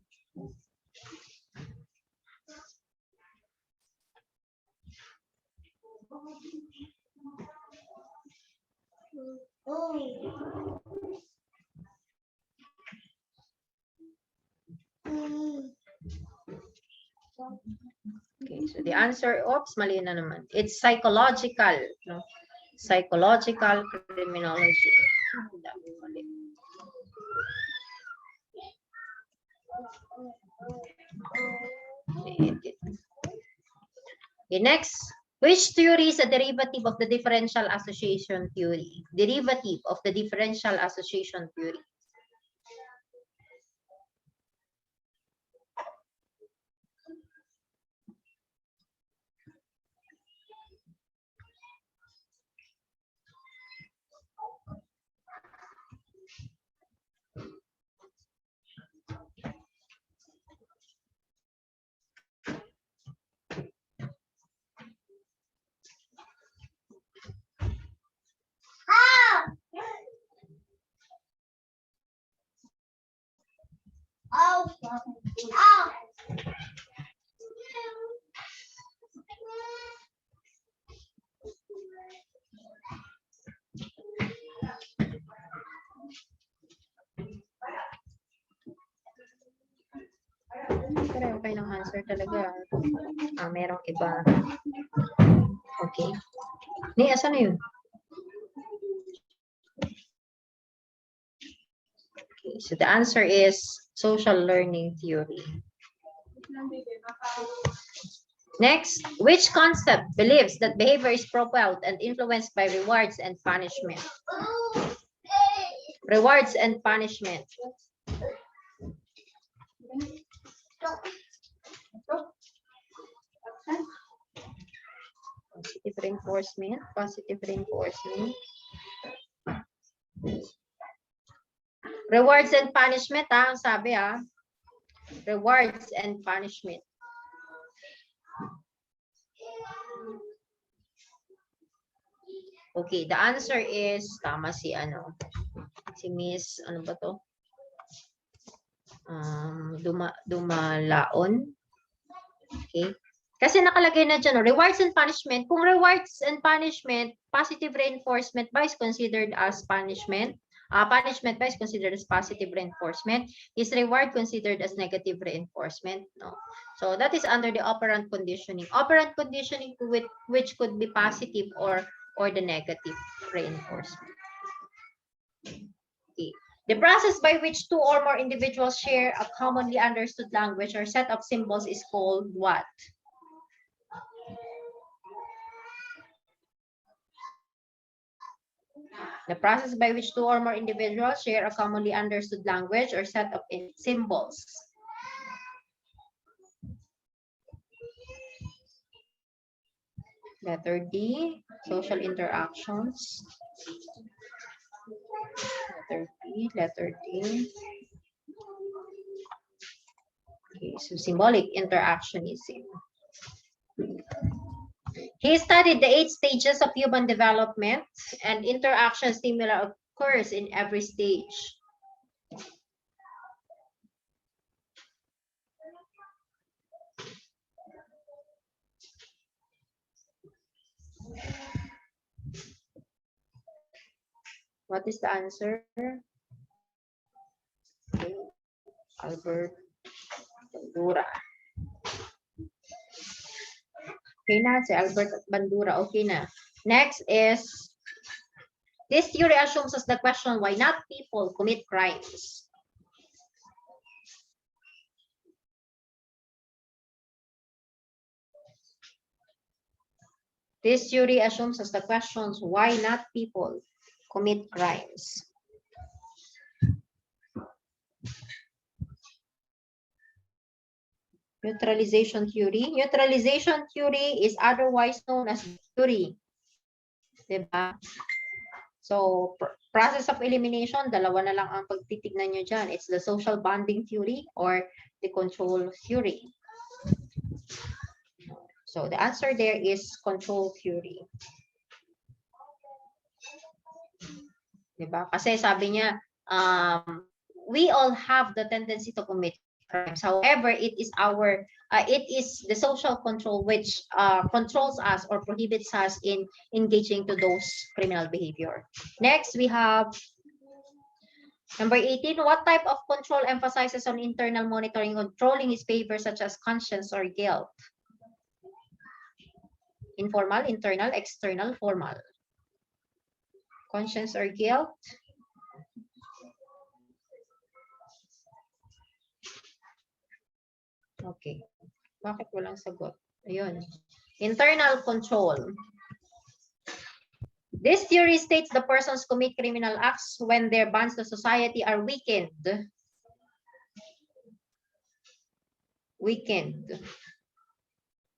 Okay, so the answer, oops, mali na naman. It's psychological, no? Psychological criminology. Okay, next. Which theory is a derivative of the differential association theory? Derivative of the differential association theory. Pareho kayo ng answer talaga. Merong iba. Okay. Ni, asan na yun? Okay, so the answer is social learning theory. Next, which concept believes that behavior is propelled and influenced by rewards and punishment? Rewards and punishment. Positive reinforcement, positive reinforcement. Rewards and punishment, ang sabi rewards and punishment. Okay, the answer is tama si Miss, ano ba to? Dumalaon. Okay. Kasi nakalagay na dyan, rewards and punishment. Kung rewards and punishment, positive reinforcement ba is considered as punishment? Punishment ba is considered as positive reinforcement? Is reward considered as negative reinforcement? No. So that is under the operant conditioning. Operant conditioning which could be positive or the negative reinforcement. Okay. The process by which two or more individuals share a commonly understood language or set of symbols is called what? The process by which two or more individuals share a commonly understood language or set of symbols. Letter D, social interactions. Letter D. Okay, so symbolic interactionism. He studied the 8 stages of human development, and interaction stimuli occurs in every stage. What is the answer? Okay. Albert Bandura. Okay na, si Albert Bandura. Okay na. Next is, this theory assumes as the question why not people commit crimes. This theory assumes as the questions why not people commit crimes. Neutralization theory. Neutralization theory is otherwise known as theory. Diba? So, process of elimination, dalawa na lang ang pagtitignan nyo dyan. It's the social bonding theory or the control theory. So, the answer there is control theory. Diba? Kasi sabi niya, we all have the tendency to commit crimes. However, it is the social control which controls us or prohibits us in engaging to those criminal behavior. Next, we have number 18. What type of control emphasizes on internal monitoring, controlling his behavior such as conscience or guilt? Informal, internal, external, formal. Conscience or guilt? Okay. Bakit walang sagot? Ayun. Internal control. This theory states the persons commit criminal acts when their bonds to society are weakened.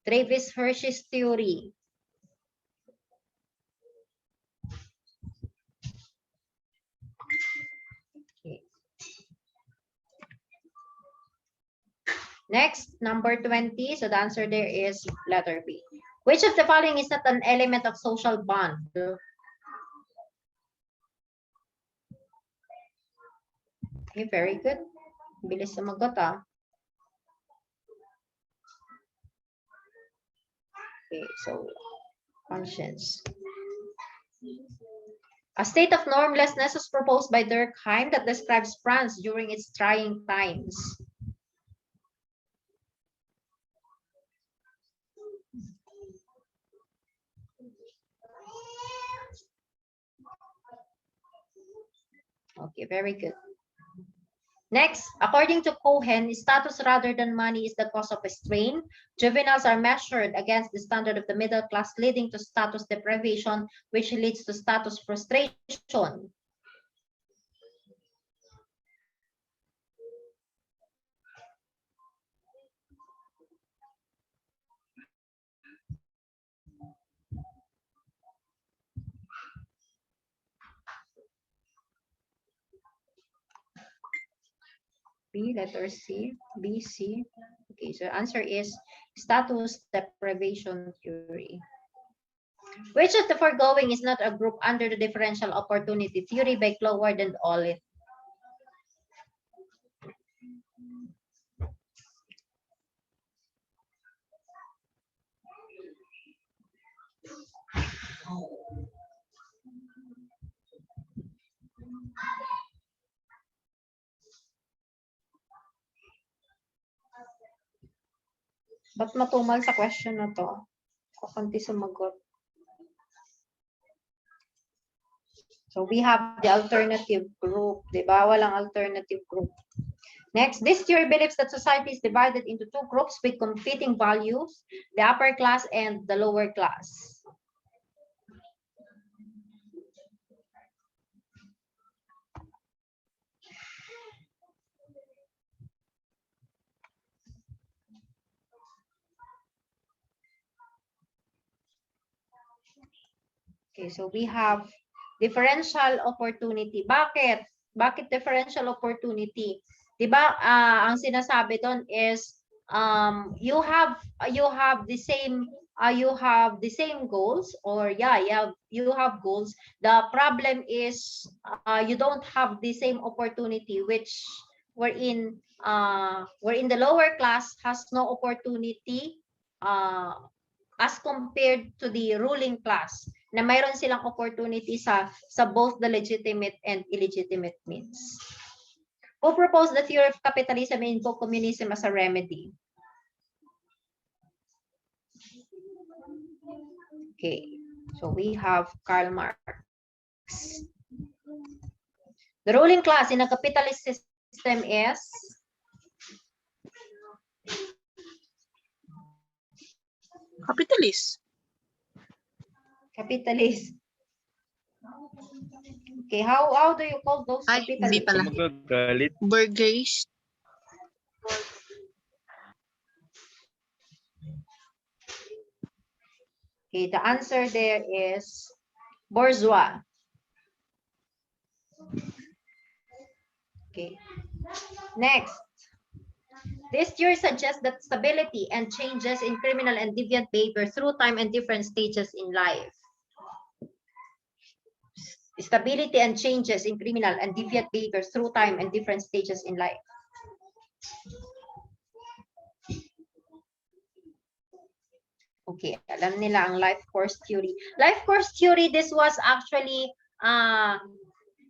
Travis Hirsch's theory. Okay. Next, number 20. So the answer there is letter B. Which of the following is not an element of social bond? Okay, very good. Bilis sumagot, ah. Okay, so conscience. A state of normlessness was proposed by Durkheim that describes France during its trying times. Okay, very good. Next, according to Cohen, status rather than money is the cause of strain. Juveniles are measured against the standard of the middle class, leading to status deprivation, which leads to status frustration. B, letter C, B, C. Okay, so answer is status deprivation theory. Which of the foregoing is not a group under the differential opportunity theory by Cloward and Olive? Ba't matumal sa question na to? Kakunti sumagot. So we have the alternative group, di ba? Walang alternative group. Next, this theory believes that society is divided into two groups with competing values, the upper class and the lower class. Okay, so we have differential opportunity. Bakit? Bakit differential opportunity? 'Di ba? Ang sinasabi doon is you have the same goals, or yeah, you have goals. The problem is you don't have the same opportunity, which wherein the lower class has no opportunity as compared to the ruling class, na mayroon silang opportunity sa both the legitimate and illegitimate means. Who proposed the theory of capitalism and invoked communism as a remedy? Okay, so we have Karl Marx. The ruling class in a capitalist system is Capitalist. Okay, how do you call those capitalists? Magagalit. Burgers. Okay, the answer there is bourgeois. Okay. Next. This theory suggests that stability and changes in criminal and deviant behavior through time and different stages in life. Stability and changes in criminal and deviant behavior through time and different stages in life. Okay, alam nila ang life course theory. Life course theory, this was actually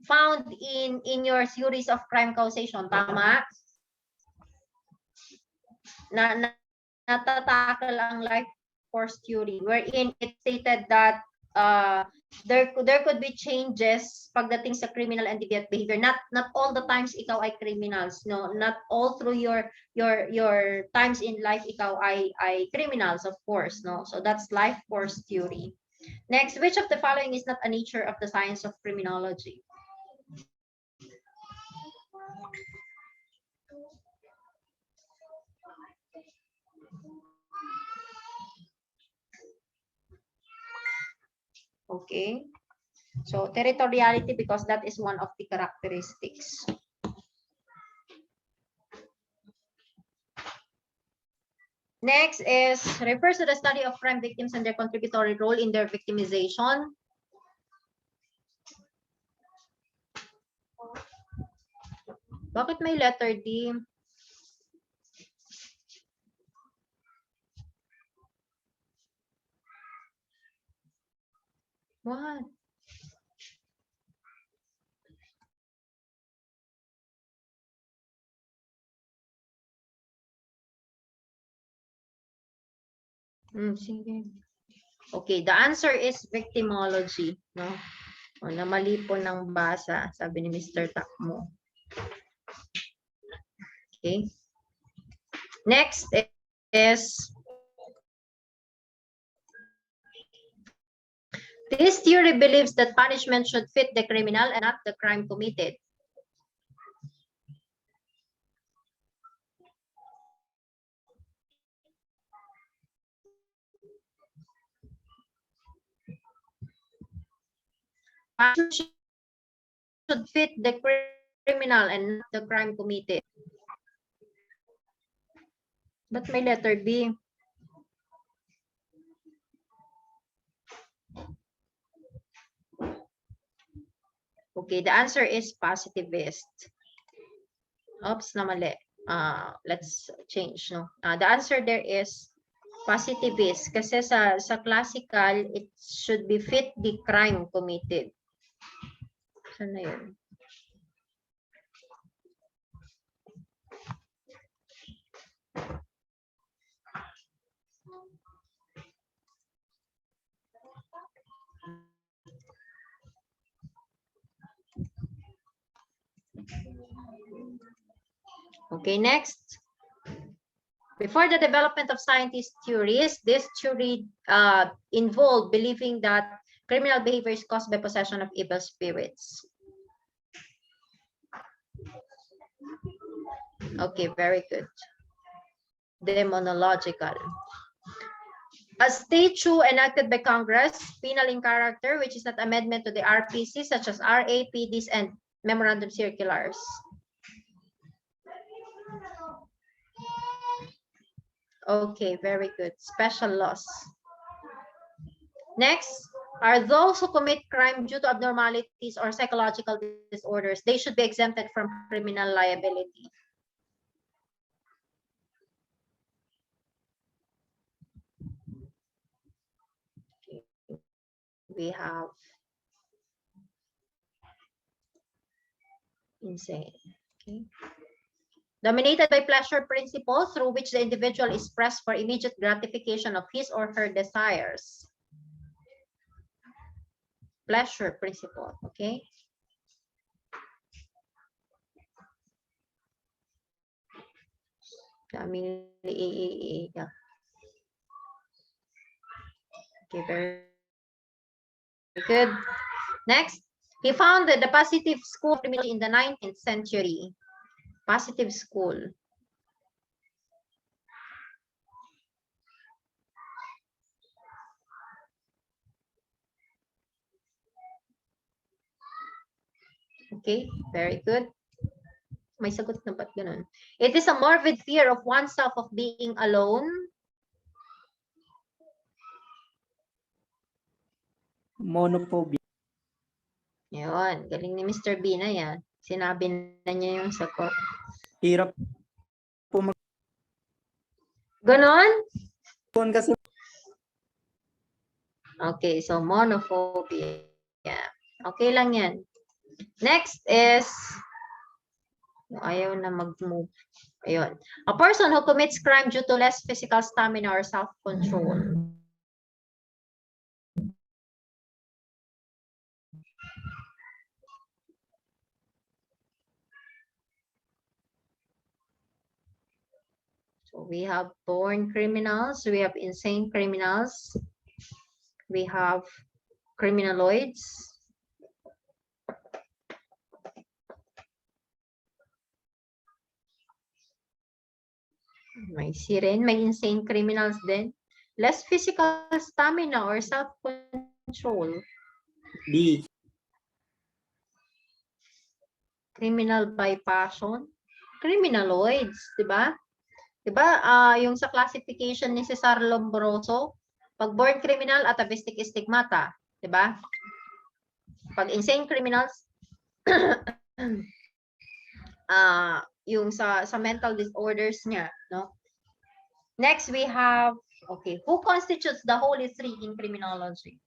found in your theories of crime causation, tama? Natatakal ang life force theory, wherein it stated that there could be changes pagdating sa criminal and deviant behavior. Not all the times ikaw ay criminals, no, not all through your times in life ikaw ay criminals, of course, no. So that's life force theory. Next, which of the following is not a nature of the science of criminology? Okay, so territoriality, because that is one of the characteristics. Next is refers to the study of crime victims and their contributory role in their victimization. Bakit may letter D? What? Sige. Okay, the answer is victimology, no? O, na mali po ng basa, sabi ni Mr. Takmo. Okay. Next is this theory believes that punishment should fit the criminal and not the crime committed. Punishment should fit the criminal and not the crime committed. But may letter B. Okay, the answer is positivist. Oops, na mali. Let's change, no? The answer there is positivist. Kasi sa classical, it should be fit the crime committed. Saan na yun? Okay, next. Before the development of scientist theories, this theory involved believing that criminal behavior is caused by possession of evil spirits. Okay, very good. Demonological. A statute enacted by Congress, penal in character, which is not amendment to the RPC, such as RA, PDs, and memorandum circulars. Okay, very good. Special laws. Next, are those who commit crime due to abnormalities or psychological disorders, they should be exempted from criminal liability. We have insane. Okay. Dominated by pleasure principle, through which the individual is pressed for immediate gratification of his or her desires. Pleasure principle, okay? Okay, very good. Next, he founded the positive school of criminology in the 19th century. Positive school. Okay, very good. May sagot na ba't ganun? It is a morbid fear of oneself of being alone. Monophobia. Yun, galing ni Mr. B na yan. Sinabi na niya yung sagot. Hirap po mag... Ganon? Kasi... Okay, so monophobia. Yeah. Okay lang yan. Next is, ayaw na mag-move. Ayun. A person who commits crime due to less physical stamina or self-control. we have born criminals, we have insane criminals, we have criminaloids, may siren, may insane criminals din, less physical stamina or self-control. B. Criminal by passion, criminaloids, di ba? Di ba, yung sa classification ni Cesar Lombroso, pag born criminal, atavistic stigmata, di ba? Pag insane criminals, yung sa mental disorders niya, no? Next, we have, okay, who constitutes the Holy Three in criminology?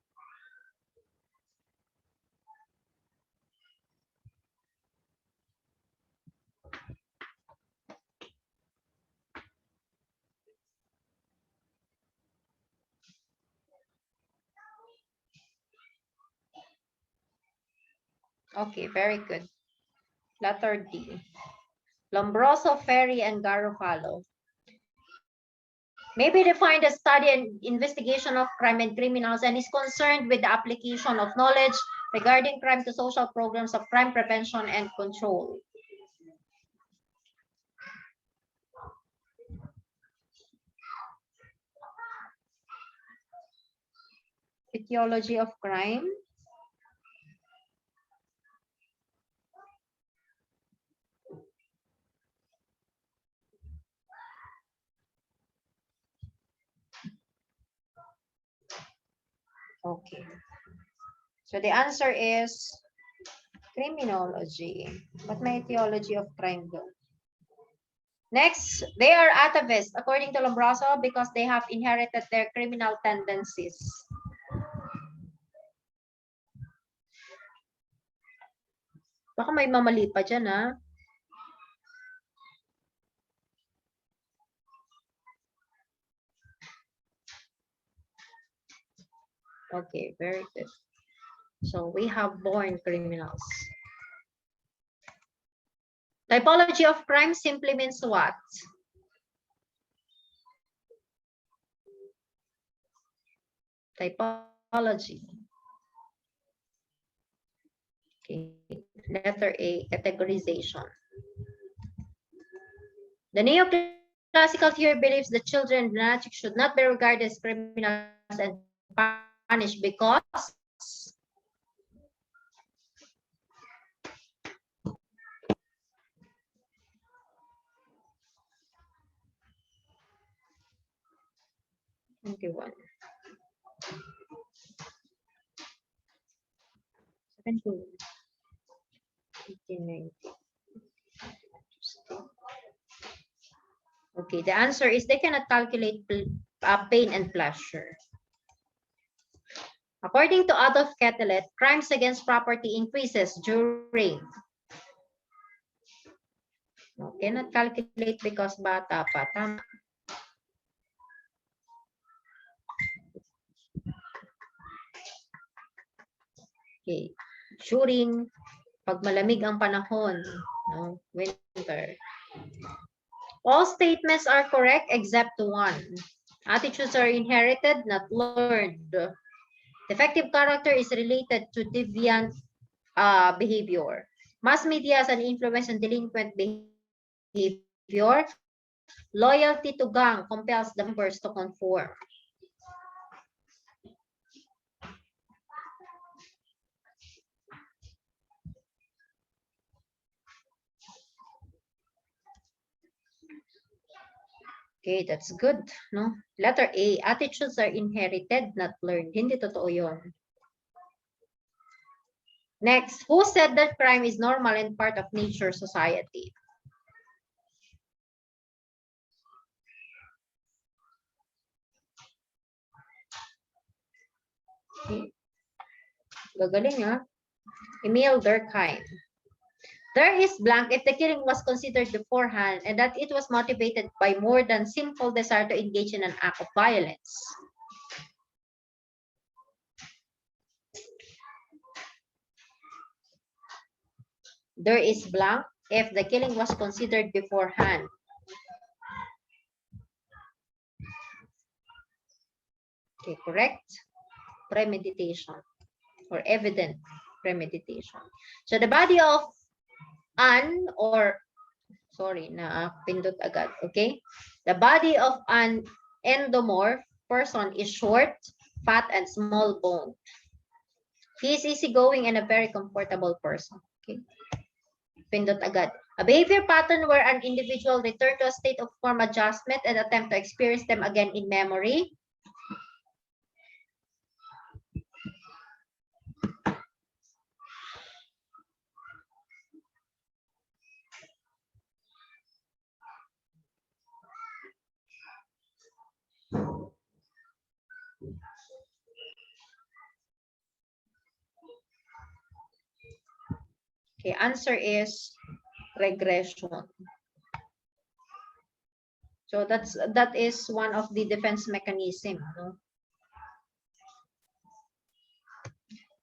Okay, very good. Letter D. Lombroso, Ferri, and Garofalo may be defined as study and investigation of crime and criminals and is concerned with the application of knowledge regarding crime to social programs of crime prevention and control. Etiology of crime. Okay. So the answer is criminology. But may etiology of crime though. Next, they are atavists, according to Lombroso, because they have inherited their criminal tendencies. Baka may mamali pa dyan, ha? Okay, very good. So we have born criminals. Typology of crime simply means what? Typology. Okay, letter A, categorization. The neoclassical theory believes that children should not be regarded as criminals and punished because (21) 17, 18, 19. Okay, the answer is they cannot calculate pain and pleasure. According to Adolf Ketelet, crimes against property increases during. No, cannot calculate because bata pa. Tama. Okay. During pag malamig ang panahon, no? Winter. All statements are correct except one. Attitudes are inherited, not learned. Defective character is related to deviant behavior. Mass media has an influence on delinquent behavior. Loyalty to gang compels the members to conform. Okay, that's good, no? Letter A, attitudes are inherited, not learned. Hindi totoo yun. Next, who said that crime is normal and part of nature society? Okay. Gagaling, ha? Emil Durkheim. There is blank if the killing was considered beforehand and that it was motivated by more than simple desire to engage in an act of violence. There is blank if the killing was considered beforehand Okay, corrcorrect. Premeditation or evident premeditation. So the body of an or sorry, na-pindot agad, okay? The body of an endomorph person is short, fat, and small boned. He is easygoing and a very comfortable person, okay? Pindot agad. A behavior pattern where an individual return to a state of form adjustment and attempt to experience them again in memory. Okay, answer is regression. So that is one of the defense mechanism. No?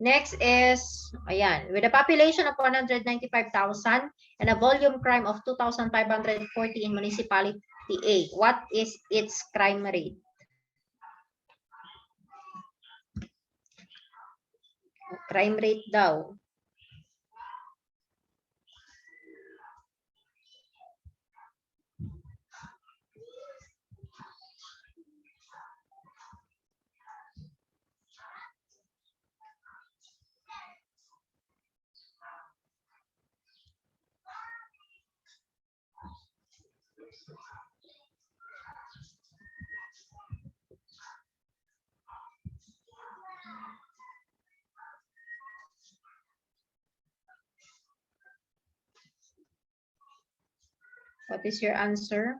Next is, ayan, with a population of 195,000 and a volume crime of 2,540 in municipality A, what is its crime rate? Crime rate daw. What is your answer?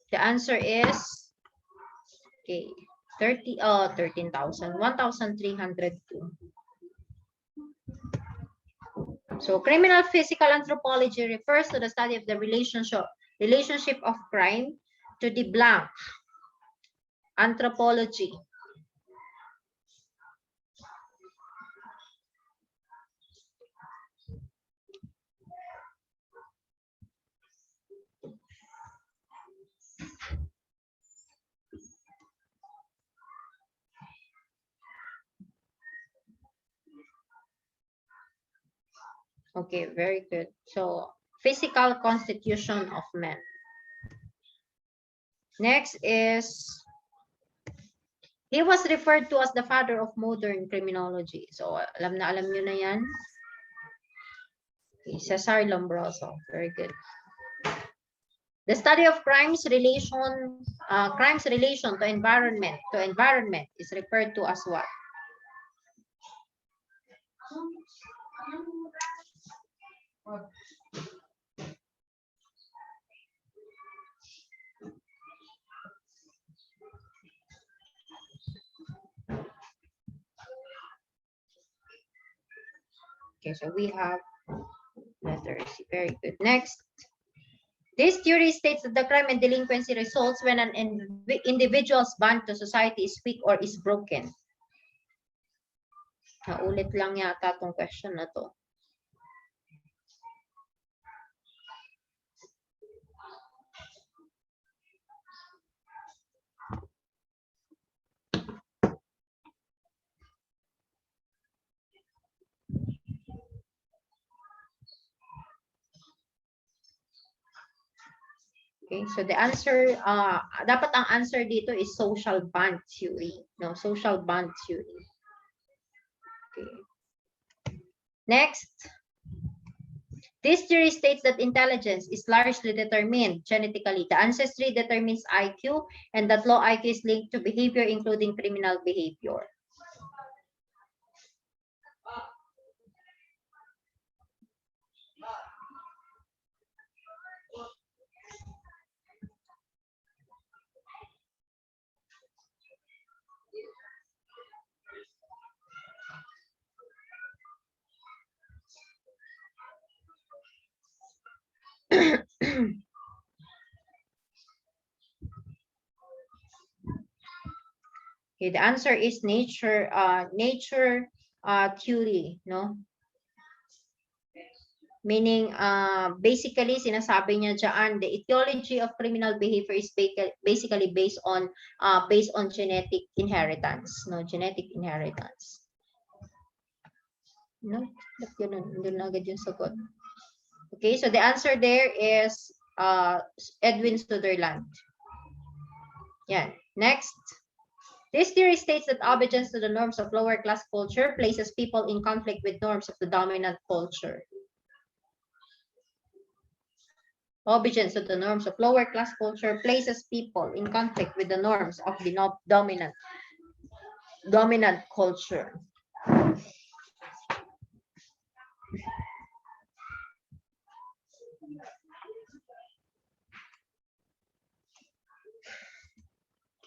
The answer is, okay, 13,000, 1,302. So criminal physical anthropology refers to the study of the relationship of crime to the blank. Anthropology. Okay, very good. So physical constitution of man. Next is, he was referred to as the father of modern criminology. So alam nyo na yan. Okay, Cesar Lombroso. Very good. The study of crimes relation to environment is referred to as what? Okay, so we have letter C. Very good. Next. This theory states that the crime and delinquency results when an individual's bond to society is weak or is broken. Naulit lang yata tong question na to. Okay, so the answer, dapat ang answer dito is social bond theory. No, social bond theory. Okay. Next. This theory states that intelligence is largely determined genetically. The ancestry determines IQ, and that low IQ is linked to behavior, including criminal behavior. Okay, Okay, the answer is nature theory, no? Meaning, basically, sinasabi niya dyan, the etiology of criminal behavior is basically based on genetic inheritance, no? Genetic inheritance. No? Hindi na agad yung sagot. Okay, so the answer there is Edwin Sutherland. Yeah. Next. This theory states that obedience to the norms of lower class culture places people in conflict with norms of the dominant culture. Obedience to the norms of lower class culture places people in conflict with the norms of the dominant culture.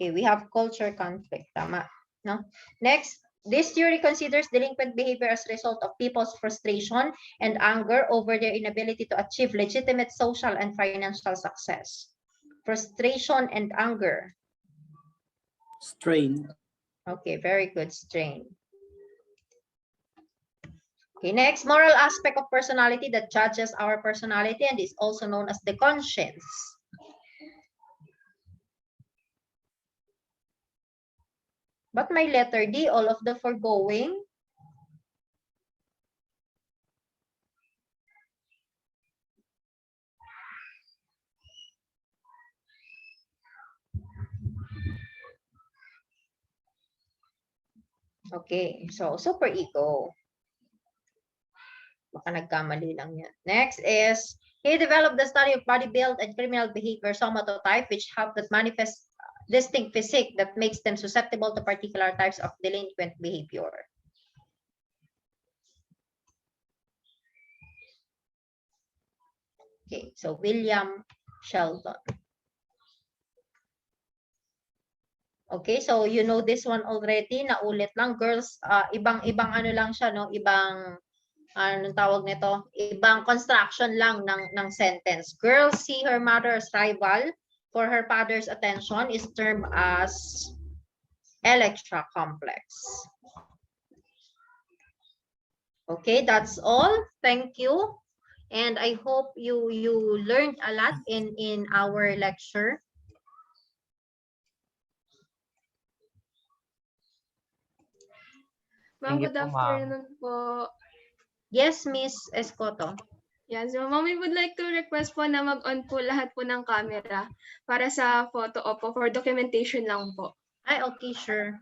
Okay, we have culture conflict, tama, no? Next, this theory considers delinquent behavior as a result of people's frustration and anger over their inability to achieve legitimate social and financial success. Frustration and anger. Strain. Okay, very good, strain. Okay, next, moral aspect of personality that judges our personality and is also known as the conscience. But my letter D, all of the foregoing? Okay, so super ego. Baka nagkamali lang yan. Next is, he developed the study of body build and criminal behavior somatotype, which help that manifest distinct physique that makes them susceptible to particular types of delinquent behavior. Okay, so William Sheldon. Okay, so you know this one already, naulit lang. Girls, ibang ano lang siya, no? Ibang, anong tawag nito? Ibang construction lang ng sentence. Girls see her mother as rival for her father's attention is termed as Electra complex. Okay, that's all. Thank you. And I hope you learned a lot in our lecture. Ma'am, Thank you good po, ma'am. afternoon po. Yes, Miss Escoto. Yeah, so ma'am, we would like to request po na mag-on po lahat po ng camera para sa photo opo for documentation lang po. Ay, okay, sure.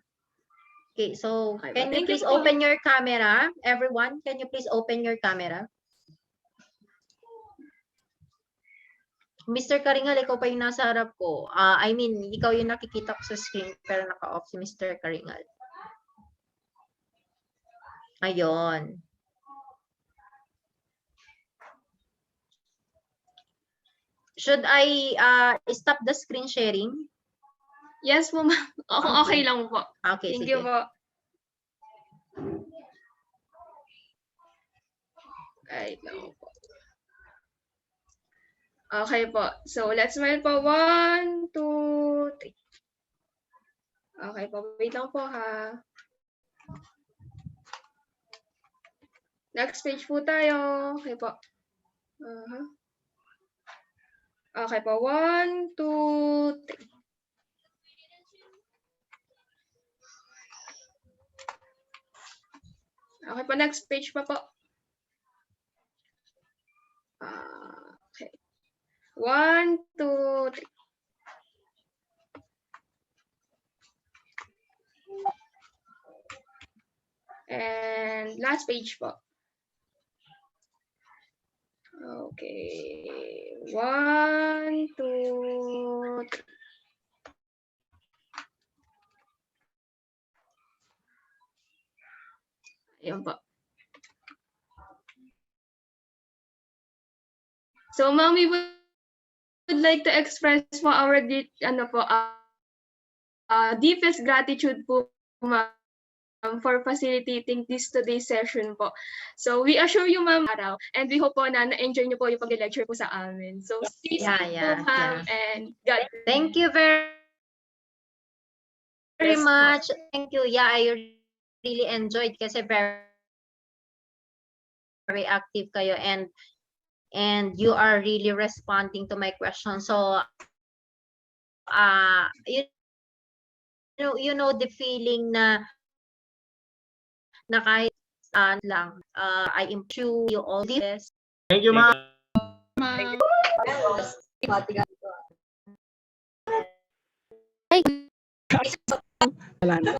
Okay, so Okay, can you thank you please po. open your camera? Everyone, can you please open your camera? Mr. Karingal, ikaw pa yung nasa harap ko. I mean, ikaw yung nakikita ko sa screen pero naka-off si Mr. Karingal. Ayun. Should I stop the screen sharing? Yes po, ma'am. Okay lang po. Okay, Thank sige. you po. Right lang po. Okay po. So, let's smile po. 1, 2, 3. Okay po. Wait lang po ha. Next page po tayo. Okay po. Okay po. 1, 2, 3. Okay po. Next page pa po. Okay. 1, 2, 3. And last page po. Okay. 1, 2, 3. Ayan po. So, ma'am, we would like to express po our deepest gratitude po, ma'am, for facilitating this today's session po. So, we assure you, ma'am, araw, and we hope po na na-enjoy niyo po yung pag-lecture po sa amin. So, stay safe po, ma'am, and God. Thank you very very Yes po. much. Thank you. Yeah, I really enjoyed kasi very active kayo and you are really responding to my question. So you know the feeling na kahit lang I improve you all this. Thank you, ma'am. Ay, Wala na.